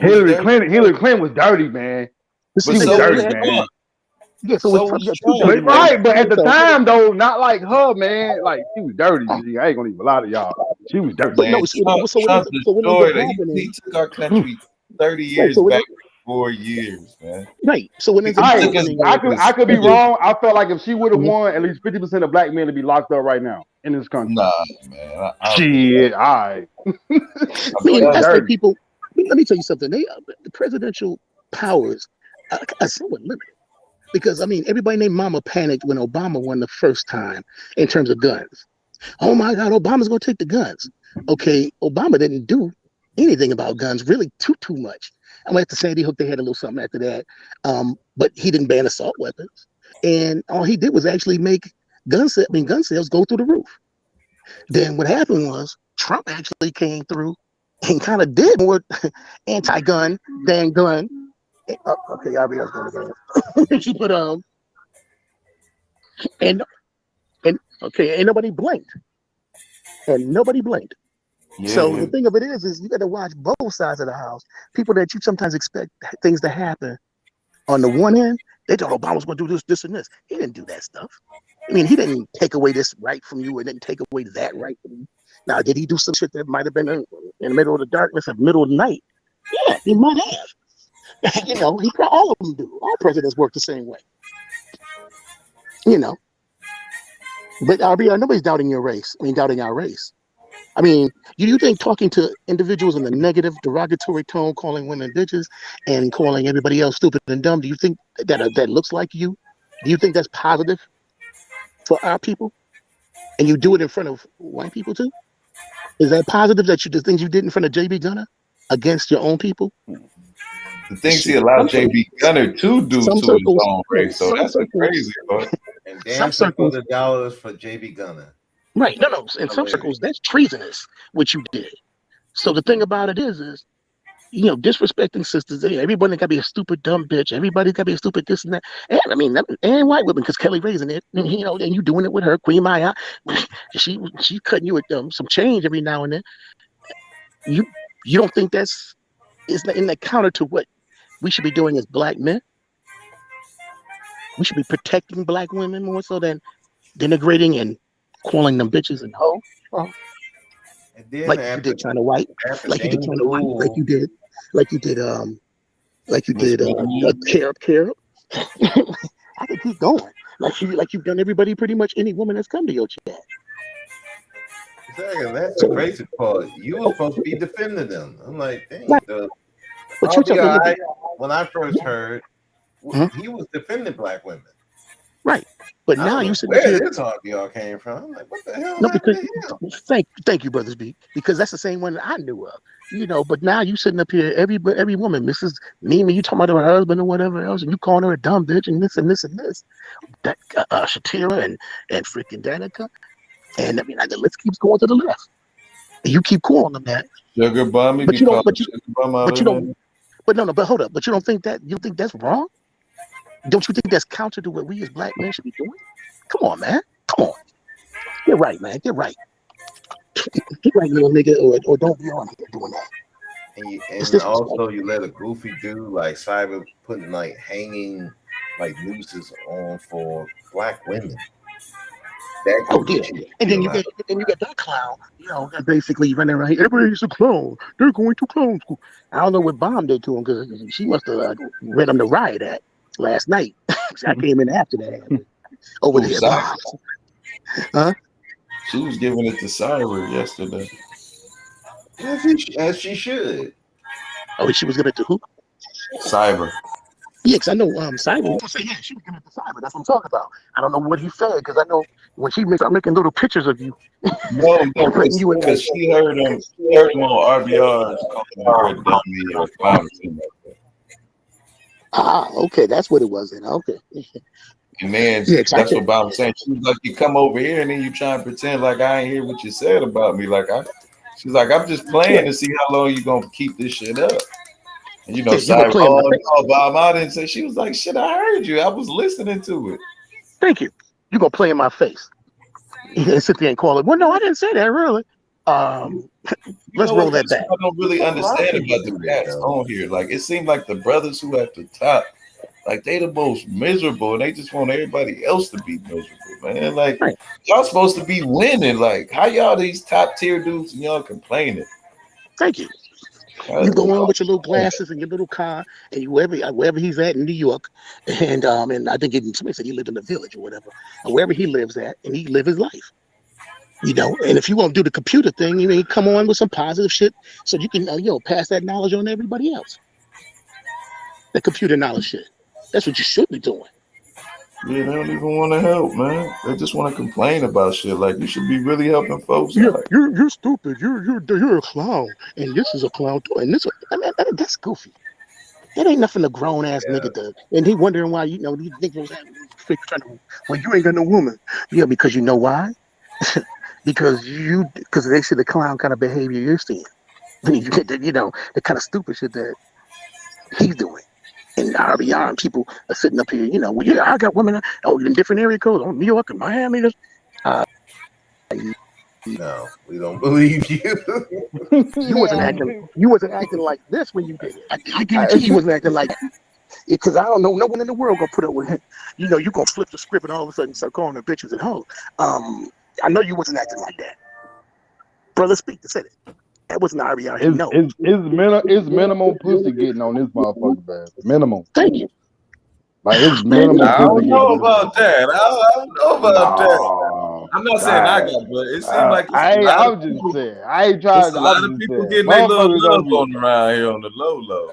Hillary Clinton was dirty, man. She was dirty, man. Yeah, but at the time though, not like her, man. Like she was dirty. I ain't gonna leave a lot of y'all. She was dirty. Man. Trump he took our country 30 years back. 4 years, man. Right. So when I could be wrong. I felt like if she would have won, at least 50% of black men would be locked up right now in this country. Nah, man. Shit, all right. I mean, that's like people. Let me tell you something. The presidential powers are somewhat limited because I mean, everybody named Mama panicked when Obama won the first time in terms of guns. Oh my God, Obama's gonna take the guns. Okay, Obama didn't do anything about guns really too much. I went to Sandy Hook. They had a little something after that, but he didn't ban assault weapons, and all he did was actually make gun sales go through the roof. Then what happened was Trump actually came through and kind of did more anti-gun than gun. Okay, I'll be going to go. But and nobody blinked, Yeah. So the thing of it is you got to watch both sides of the house. People that you sometimes expect things to happen on the one end, they thought Obama's going to do this, and this. He didn't do that stuff. I mean, he didn't take away this right from you and didn't take away that right from you. Now, did he do some shit that might have been in the middle of the darkness, in the middle of the night? Yeah, he might have. You know, all of them do. All presidents work the same way. You know. But RBR, nobody's doubting your race. I mean, doubting our race. I mean, do you think talking to individuals in a negative, derogatory tone, calling women bitches and calling everybody else stupid and dumb, do you think that looks like you? Do you think that's positive for our people? And you do it in front of white people too? Is that positive that the things you did in front of JB Gunner against your own people? The things he allowed JB Gunner to do to his own race, so that's crazy, bro. And dancing for the dollars for JB Gunner. Right. No. In some circles, that's treasonous, what you did. So the thing about it is, you know, disrespecting sisters. Everybody got to be a stupid, dumb bitch. Everybody got to be a stupid this and that. And I mean, and white women, because Kelly raising it, you know, and you doing it with her, Queen Maya. She's cutting you with some change every now and then. You don't think is in the counter to what we should be doing as black men? We should be protecting black women more so than denigrating and calling them bitches and hoes. And then like you did China White, like you did Carib. I could keep going. Like you've done everybody, pretty much any woman that's come to your chat. Exactly. That's the crazy part. You were supposed to be defending them. I'm like, dang. But you're talking. When I first heard, he was defending black women. Right. But now you said where this RBR came from. I'm like, what the hell? No, because thank you, Brothers B, because that's the same one that I knew of. You know, but now you sitting up here, every woman, Mrs. Mimi, you talking about her husband or whatever else, and you calling her a dumb bitch and this and this and this. That Shatira and freaking Danica. And I mean, the list keeps going to the left. And you keep calling them that. Sugar bum, but you don't. But no. But hold up. But you don't think that? You think that's wrong? Don't you think that's counter to what we as black men should be doing? Come on, man. Come on. Get right, man. Get right. Get right, little nigga, or don't be on here doing that. And also, you let a goofy dude like Cyber putting like hanging like nooses on for black women. And then you get that clown, you know, that basically running around here. Everybody's a clown. They're going to clown school. I don't know what Bomb did to him because she must have read him the riot act last night. I came in after that. Over there, Bomb. Huh? She was giving it to Cyber yesterday. As she should. Oh, she was giving it to who? Cyber. Yeah, because I know Cyber. Yeah, she was giving it to Cyber. That's what I'm talking about. I don't know what he said because I know when she makes, I'm making little pictures of you. No, because she heard him on RBR calling her a dummy or something. Okay, that's what it was then. Okay. And then that's what Bob was saying. She was like, you come over here and then you try and pretend like I ain't hear what you said about me. She's like, I'm just playing to see how long you gonna keep this shit up. And you know, Bob, I didn't say. She was like, shit, I heard you. I was listening to it. Thank you. You gonna play in my face and sit there and call it. Well, no, I didn't say that really. Let's roll that back. I don't really understand about the cats on here. Like, it seemed like the brothers who at the top, like, they the most miserable, and they just want everybody else to be miserable, man. Like, y'all supposed to be winning. Like, how y'all these top tier dudes and y'all complaining? Thank you. You go on with your little glasses and your little car, and you wherever he's at in New York, and I think somebody said he lived in the village or whatever, and wherever he lives at, and he live his life. You know, and if you want to do the computer thing, you come on with some positive shit, so you can pass that knowledge on to everybody else. The computer knowledge shit. That's what you should be doing. Yeah, they don't even want to help, man. They just want to complain about shit. Like, you should be really helping folks. You're stupid. You're a clown, and this is a clown too. And this, that's goofy. That ain't nothing a grown ass nigga does. And he wondering why these niggas well, you ain't got no woman. Yeah, because you know why? because they see the clown kind of behavior you're seeing. The kind of stupid shit that he's doing. And RBR people are sitting up here, I got women in different area codes, New York and Miami. No, we don't believe you. You wasn't acting like this when you did it. I guarantee you wasn't acting like that. Because I don't know, no one in the world gonna put up with it. You know, you gonna flip the script and all of a sudden start calling her bitches at home. I know you wasn't acting like that, brother. Speak to say it. That wasn't Ariana. No, it's minimum pussy getting on this motherfucker, man. Minimum. Thank you. Like it's Man, minimum I pussy don't getting know on this about motherfucker. that. I don't know about that. No. I'm not saying I got, but it seems like it's a lot of I'm just people. saying. I ain't It's trying. a lot I'm of just people saying. getting their little Motherfuckers love don't be. on around here on the low low.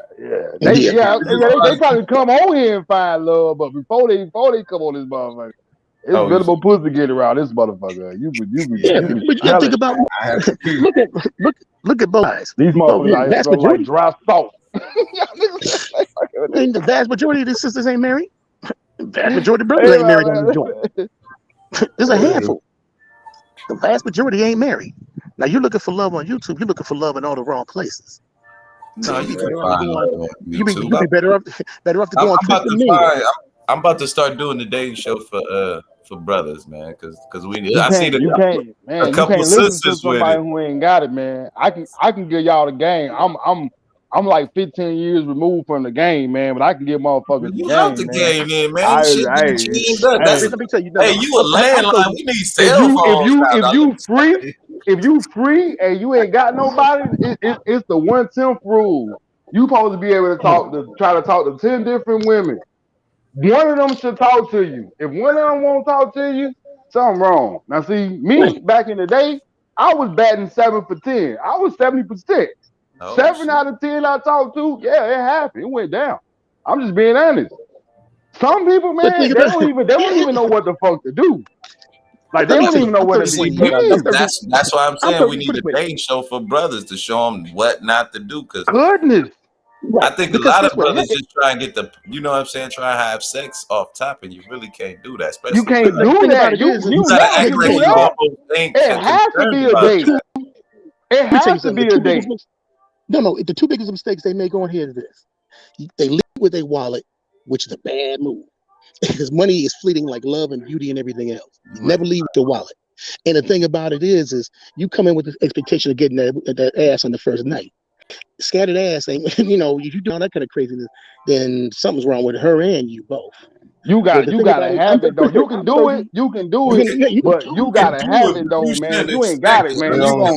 They try to come on here and find love, but before they come on this motherfucker, it's minimum pussy getting around this motherfucker. You could but you gotta tell think it. about I have to keep. look at both guys. These Both motherfuckers out here vast smell like majority, dry salt. and the vast majority of the sisters ain't married. The vast majority of brothers Hey, ain't married on this joint. man. There's a handful. The vast majority ain't married. Now you're looking for love on YouTube. You're looking for love in all the wrong places. So No, you you be can better off to find go love on. on You be YouTube. better off to go on I'm about Christian to Mingle. find. I'm about to start doing the dating show for brothers, man. Because I see You that can't, a man. You couple can't listen to sisters with somebody it. who ain't got it, man. I can give y'all the game. I'm like 15 years removed from the game, man. But I can give motherfuckers the You love the game, man. game, then, man. Shit getting chained up. Let That's me tell you. hey, you a landline. We need If cell phones now. if Dog. you free, and you ain't got nobody, it's the 1/10 rule. You supposed to be able to try to talk to 10 different women. One of them should talk to you. If one of them won't talk to you, something wrong. Now, see, me back in the day, I was batting 7 for 10. I was 70%. Oh, 7 out of 10 I talked to, yeah, it happened. It went down. I'm just being honest. Some people, But man, think they about don't even know what the fuck to do. Like they let me don't tell you. even know I'm where to 31 years. I'm begin. 30. That's why I'm I'm saying we 30. need a dating show for brothers to show them what not to do. Because Goodness. I Right. think a Because lot of guess what? brothers just try and get the, you know what I'm saying, try and have sex off top, and you really can't do that. You Especially can't women. The do thing about that. it is You You gotta never yeah, act can you like do can't you do that. that. almost ain't It has to concerned be a about date. that. It Let me tell you has to something. be The a two biggest date. the two biggest mistakes they make on here is this: they lead with a wallet, which is a bad move, because money is fleeting like love and beauty and everything else. You never leave with your wallet. And the thing about it is you come in with the expectation of getting that ass on the first night. Scattered ass ain't, you know, if you do all that kind of craziness, then something's wrong with her and you both. You So the thing gotta about it, have it though. You can do it. You can do it. But you gotta have it though, man. If you ain't got it, man, you gonna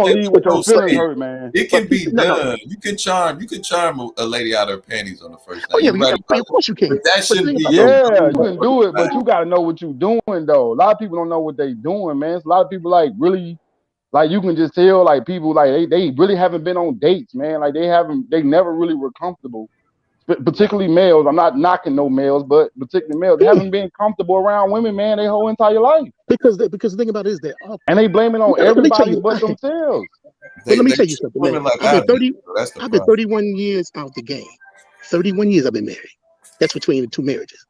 leave with your feelings hurt, man. It but can be no, done. You can charm a lady out of her panties on the first oh night. yeah, You're right about of course you it. can. But that But the shouldn't thing be about your Yeah, you goal. can do it, but you gotta know what you're doing though. A lot of people don't know what they doing, man. It's a lot of people like really like you can just tell like people like they really haven't been on dates, man. Like they never really were comfortable. Particularly males. I'm not knocking no males, but particularly males, they haven't been comfortable around women, man, their whole entire life. because the thing about it is that And they blame it on let me tell everybody you, but themselves. but let me They tell you treat something, man. women like I've been objects. 30. So that's the I've been problem. 31 years out the game. 31 years I've been married. That's between the two marriages.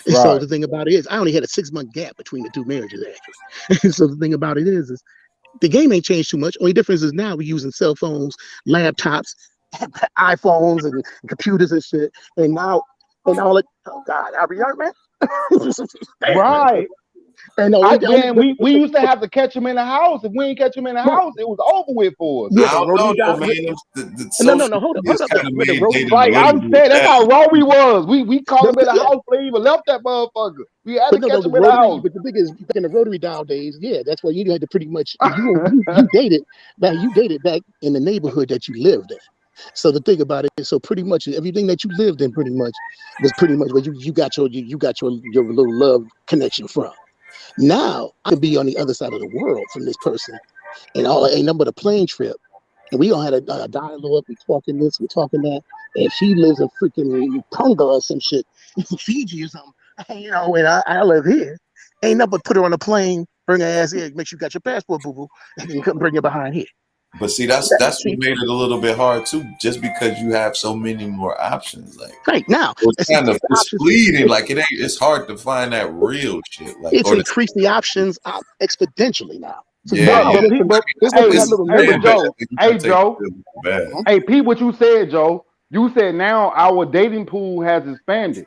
And so Right. the thing about it is, I only had a 6-month gap between the two marriages, actually. So the thing about it is the game ain't changed too much. Only difference is now we're using cell phones, laptops, iPhones, and computers and shit. And now, and all it, oh God, I'll be right, man. Right. And Man, we used to have to catch them in the house. If we ain't catch them in the house, it was over with for us. Yeah, I the don't rotary know dial. though, man. The No, social hold media up kind though. of With the made rotary, dating a Like little I'm bit saying, that's how better. raw we was. We called them in the yeah. house, they even left that motherfucker. We had But to no, catch the them in the rotary. house. But the thing is, back in the rotary dial days, yeah, that's why you had to pretty much you dated back. You dated back in the neighborhood that you lived in. So the thing about it is, so pretty much everything that you lived in, pretty much was pretty much where you got your little love connection from. Now I can be on the other side of the world from this person, and all ain't nothing but a plane trip. And we all had a dialogue. We talking this, we talking that. And she lives in freaking Tonga or some shit, Fiji or something. You know, and I live here. Ain't nothing but put her on a plane, bring her ass here, make sure you got your passport, boo boo, and then come bring her behind here. But see, that's what made it a little bit hard too. Just because you have so many more options, like Right now, it's kind of the it's options. fleeting. Like it ain't. It's hard to find that real shit. Like It's or the, increased the options exponentially now. So yeah, now yeah. it went from that It's little But neighborhood. Joe, you hey gotta take Joe, it bad. hey Pete, what you said, Joe. You said now our dating pool has expanded.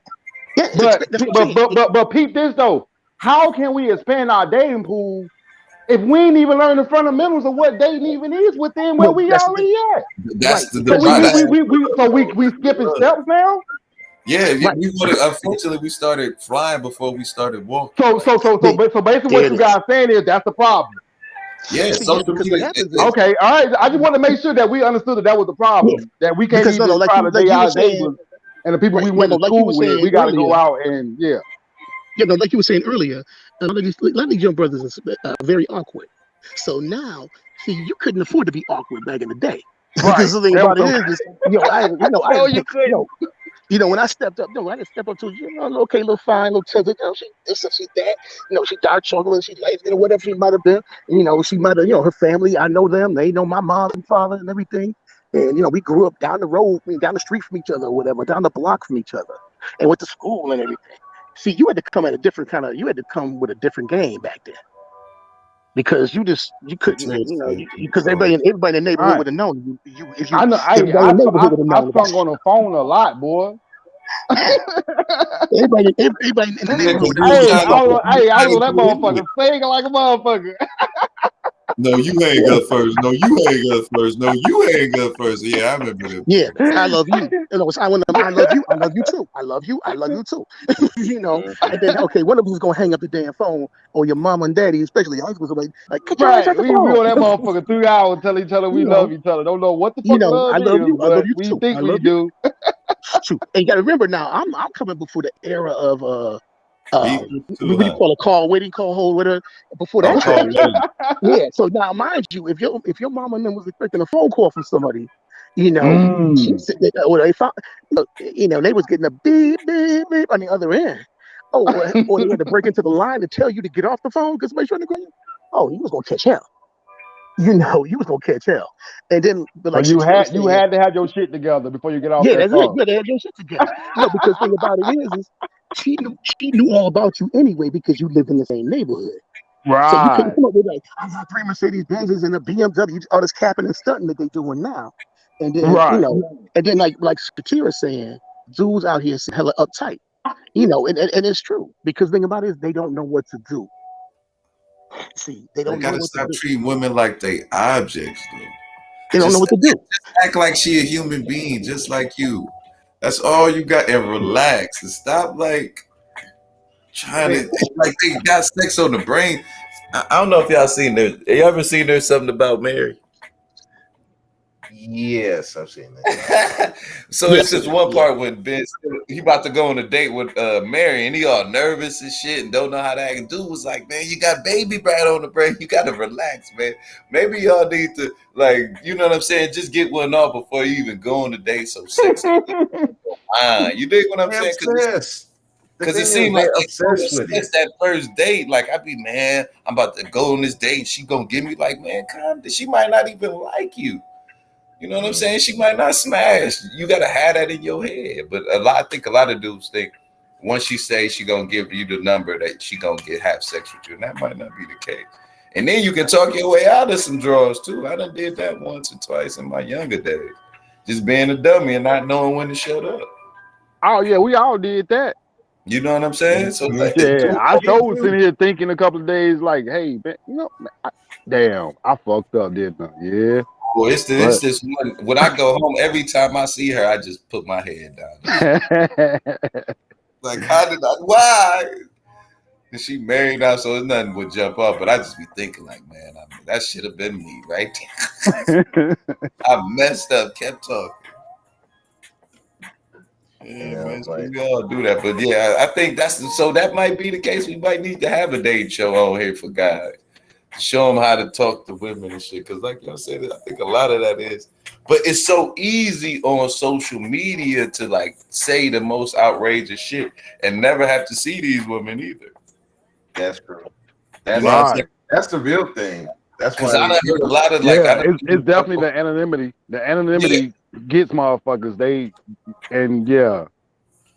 Yeah, But that's what I'm saying. but peep this though. How can we expand our dating pool if we ain't even learning the fundamentals of what dating even is within where No, we that's the thing. already at. Right. The So Because you have we skipping steps now. Yeah, right. we would. Unfortunately, we started flying before we started walking. So Like, basically, There what it you is. guys saying is that's the problem. yeah, Yeah, social because what media. happens is Okay, all right. I just want to make sure that we understood that was the yeah. problem. That we can't Because no, even like try to like date you were our saying, neighbors and the people right? we No, went no, to like you were school with. saying We got to earlier. go out and yeah. You know, like you were saying earlier, a lot of these young brothers are very awkward. So now, see, you couldn't afford to be awkward back in the day. Right. Because the thing That was about it is, no, you couldn't. when I stepped up, no, I didn't step up to, okay, little fine, little tilted, she this and she that, she dark chocolate, she light, whatever she might have been, she might have, her family, I know them, they know my mom and father and everything, and we grew up down the road, down the street from each other, or whatever, down the block from each other, and went to school and everything. See, you had to come at a different you had to come with a different game back then. Because you couldn't, because everybody in the neighborhood Right. would have known you. If I know. everybody in the neighborhood would have I known about sung on the phone a lot, boy. everybody in the yeah, neighborhood because would have you known was you trying was walking. I was on that to. motherfucker singing like a motherfucker. No, you hang up first. No, you hang up first. No, you hang up first. Yeah, I remember that. Yeah, I love you. It's I want them. I love you. I love you too. I love you. I love you too. And then okay, one of them is gonna hang up the damn phone, or your mom and daddy, especially your uncles, like, could your ass Right. at the We phone? on that motherfucker 3 hours tell each other we you know, love each other. Don't know what the fuck love I love is, you. I love but you we too. think I we love you. do. True. And you got to remember now, I'm coming before the era of Beef too, what do you huh? call a call, waiting call, hold, whatever. Before Oh, that call generation, me. yeah. So now, mind you, if your mama and them was expecting a phone call from somebody, she Mm. said, or they found, look, they was getting a beep, beep, beep on the other end. Oh, or they had to break into the line to tell you to get off the phone because somebody's trying to call you. Oh, you was gonna catch hell. You was gonna catch hell. And then, but So like Satira you said, had to have your shit together before you get off yeah, that that's it. phone. Yeah, they had your shit together. Because the thing about it is she knew all about you anyway because you lived in the same neighborhood. So you couldn't Right. come up with like, I got 3 Mercedes Benzes and a BMW, all this capping and stunting that they doing now. And then, Right. like Satira saying, dudes out here hella uptight. And it's true. Because the thing about it is they don't know what to do. See, they They don't know gotta what to stop do. treating women like they objects, though. They don't know what to do. Just act like she a human being, just like you. That's all you got, and relax and stop like trying to like they got sex on the brain. I don't know if y'all seen there. You ever seen there's something about Mary? Yes, I've seen that. So it's this one part when Ben he about to go on a date with Mary and he all nervous and shit and don't know how to act. And dude was like, man, you got baby breath on the brain. You gotta relax, man. Maybe y'all need to you know what I'm saying? Just get one off before you even go on the date. So sex ain't you dig what I'm They're saying? obsessed. The Cause it thing is, seemed like they're they so obsessed with it. obsessed that first date. Like I'd be, man, I'm about to go on this date. She gonna give me like, man, calm down. She might not even like you. You know what I'm saying? She might not smash. You gotta have that in your head. But I think a lot of dudes think once she says she gonna give you the number that she gonna have sex with you, and that might not be the case. And then you can talk your way out of some draws too. I done did that once or twice in my younger days, just being a dummy and not knowing when to shut up. Oh yeah, we all did that. You know what I'm saying? So like, Yeah, I sure was sitting here thinking a couple of days like, hey, man, damn, I fucked up, didn't I? Yeah. Well, it's this one. When I go home, every time I see her, I just put my head down. Like, how did I? Why? And she married now, so nothing would jump up. But I just be thinking, like, man, that should have been me, right? I messed up, kept talking. Yeah, man, so we all do that. But yeah, I think so that might be the case. We might need to have a date show on here for guys. Show them how to talk to women and shit. Because like y'all said, I think a lot of that is. But it's so easy on social media to like say the most outrageous shit and never have to see these women either. That's true. That's the real thing. That's why I done heard a lot of it's definitely the anonymity. The anonymity gets motherfuckers.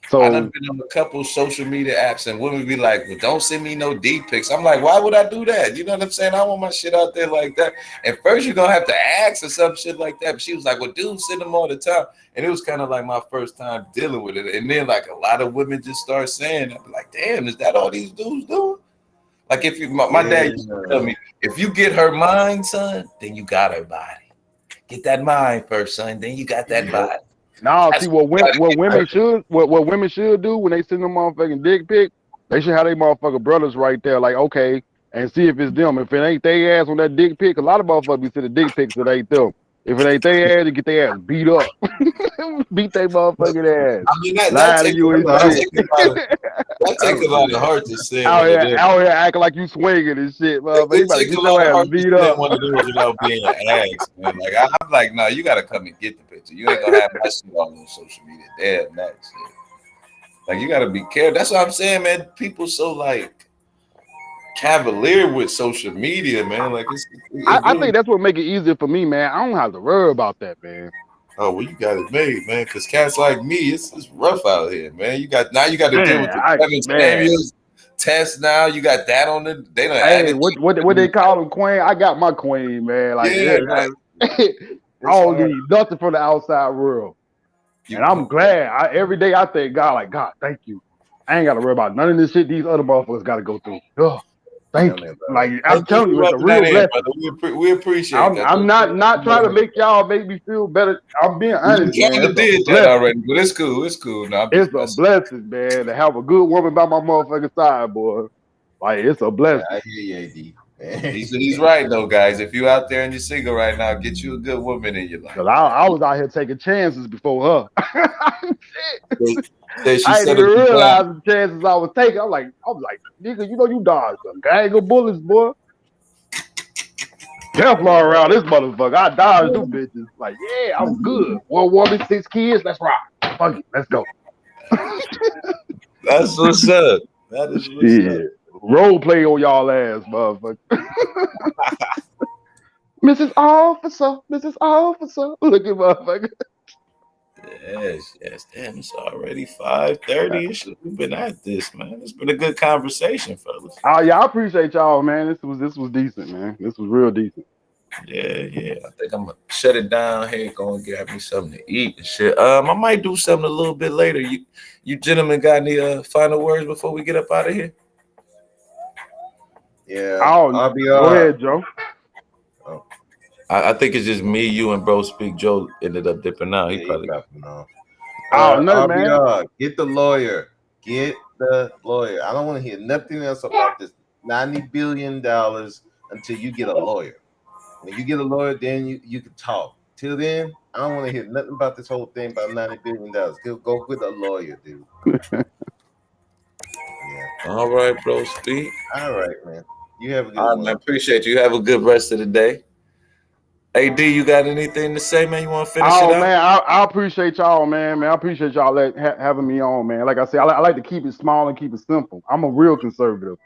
So I done been on a couple social media apps and women be like, well, don't send me no deep pics. I'm like, why would I do that? You know what I'm saying? I want my shit out there like that. And first you're gonna have to ask or some shit like that. But she was like, well, dude, send them all the time. And it was kind of like my first time dealing with it. And then like a lot of women just start saying, I'm like, damn, is that all these dudes doing? Like if you, my dad used to tell me, if you get her mind, son, then you got her body. Get that mind first, son. Then you got that body. Nah, see what women should do when they send them motherfucking dick pic, they should have their motherfucking brothers right there, like, okay, and see if it's them. If it ain't they ass on that dick pic, a lot of motherfuckers be sending dick pics that ain't them. If it ain't they ass, they get their ass beat up. Beat their motherfucking ass. I mean, Lie to you and shit. That take a lot of heart to send out one of them. here acting like you swinging and shit, motherfucker. You It about to takes get a lot your of ass heart to beat send up. one of those without being asked, man. Like I'm like, no, you gotta come and get the picture. You ain't gonna have my shit all on social media. Damn that shit. Like you gotta be careful. That's what I'm saying, man. People so like cavalier with social media, man. Like I think that's what make it easier for me, man. I don't have to worry about that, man. Oh well, you got it made, man. Because cats like me, it's rough out here, man. You got to deal with the Kevin Samuels test now. You got that on the. They don't. Hey, what they call them, queen? I got my queen, man. Like, yeah, I don't need nothing from the outside world, and I'm glad. Every day I thank God, like God, thank you. I ain't got to worry about none of this shit these other motherfuckers got to go through. Oh, thank you. Like I'm telling you, it's a real blessing. We appreciate that. I'm not trying to make y'all make me feel better. I'm being honest, you man. kind of did that already, but it's cool. It's cool. No, it's a blessing, man, to have a good woman by my motherfucking side, boy. Like it's a blessing. I hear you, AD. He's right though, guys. If you out there and you're single right now, get you a good woman in your life. Cause I was out here taking chances before her. Shit. She I didn't even realize the chances I was taking. I was like, nigga, you know you dodged some gang of bullets, boy. Kevlar around this motherfucker. I dodged them bitches. Like, yeah, I'm good. 1 woman, 6 kids. Let's rock. Fuck it. Let's go. That's what's up. That is what's up. Role play on y'all ass, motherfucker. Mrs. Officer. Look at motherfucker. Yes. Damn, it's already 5:30. We've been at this, man. It's been a good conversation, fellas. Oh yeah, I appreciate y'all, man. This was decent, man. This was real decent. Yeah. I think I'm gonna shut it down here. Go and get me something to eat and shit. I might do something a little bit later. You gentlemen got any final words before we get up out of here? Yeah. I'll be go ahead, Joe. Oh. I think it's just me, you, and Bro Speak. Joe ended up dipping out. He probably dropping off. No, man. Get the lawyer. Get the lawyer. I don't want to hear nothing else about this $90 billion until you get a lawyer. When you get a lawyer, then you can talk. Till then, I don't want to hear nothing about this whole thing about $90 billion. Go with a lawyer, dude. Yeah. All right, Bro Speak. All right, man. You have a good one. I appreciate you. Have a good rest of the day. AD, you got anything to say, man? You want to finish it out? Oh, man, I appreciate y'all, man. I appreciate y'all having me on, man. Like I said, I like to keep it small and keep it simple. I'm a real conservative.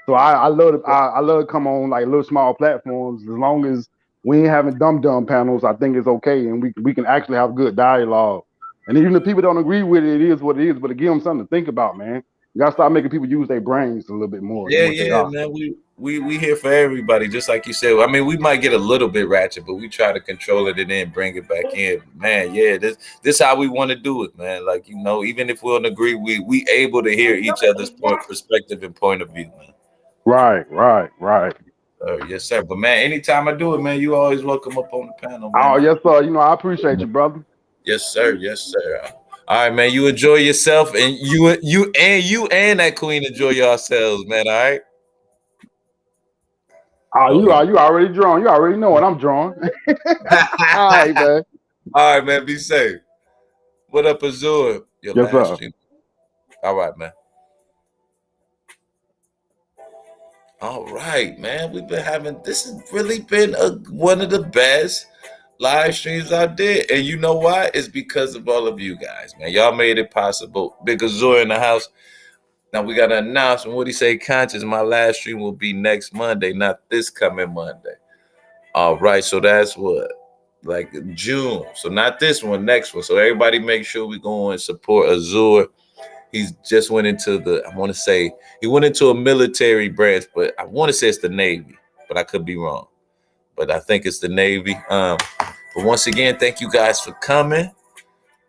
So I love to come on like little small platforms. As long as we ain't having dumb panels, I think it's okay. And we can actually have good dialogue. And even if people don't agree with it, it is what it is. But to give them something to think about, man. You got to start making people use their brains a little bit more. Yeah, man. We here for everybody, just like you said. I mean, we might get a little bit ratchet, but we try to control it and then bring it back in. Man, yeah, this how we want to do it, man. Like, you know, even if we don't agree, we able to hear each other's perspective and point of view, man. Right. Yes, sir. But man, anytime I do it, man, you always welcome up on the panel, man. Oh, yes, sir. You know, I appreciate you, brother. Yes, sir. All right, man. You enjoy yourself, and you and that queen enjoy yourselves, man. All right. Oh, you already drawn. You already know what I'm drawing. All right, man. All right, man. Be safe. What up, Azure? Yes, sir. All right, man. All right, man. We've been having. This has really been one of the best live streams I did, and you know why? It's because of all of you guys, man. Y'all made it possible. Big Azure in the house. Now we got an announcement. What he say? Conscious. My last stream will be next Monday, not this coming Monday. All right, so that's what, like June. So not this one, next one. So everybody, make sure we go and support Azure. He's just went into he went into a military branch, but I want to say it's the Navy, but I could be wrong. But I think it's the Navy. But once again, thank you guys for coming.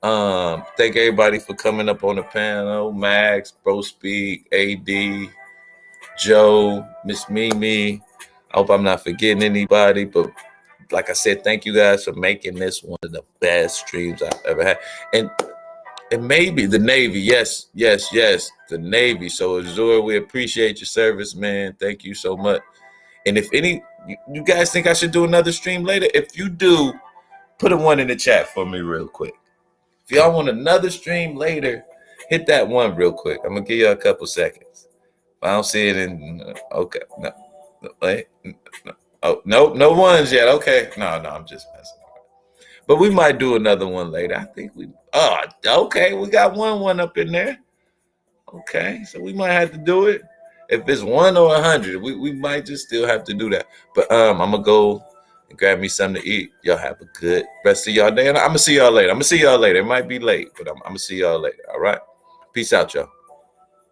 Thank everybody for coming up on the panel. Max, Bro Speak, AD, Joe, Miss Mimi. I hope I'm not forgetting anybody, but like I said, thank you guys for making this one of the best streams I've ever had. And maybe the Navy, yes, the Navy. So Azure, we appreciate your service, man. Thank you so much. And if you guys think I should do another stream later, if you do, put a one in the chat for me real quick. If y'all want another stream later, hit that one real quick. I'm gonna give you a couple seconds. If I don't see it in, okay, no, wait, no, oh, no ones yet. Okay, no, I'm just messing. But we might do another one later. I think okay, we got one up in there. Okay, so we might have to do it. If it's 1 or 100, we might just still have to do that. But I'm gonna go and grab me something to eat. Y'all have a good rest of y'all day. And I'm gonna see y'all later. It might be late, but I'm gonna see y'all later. All right. Peace out, y'all.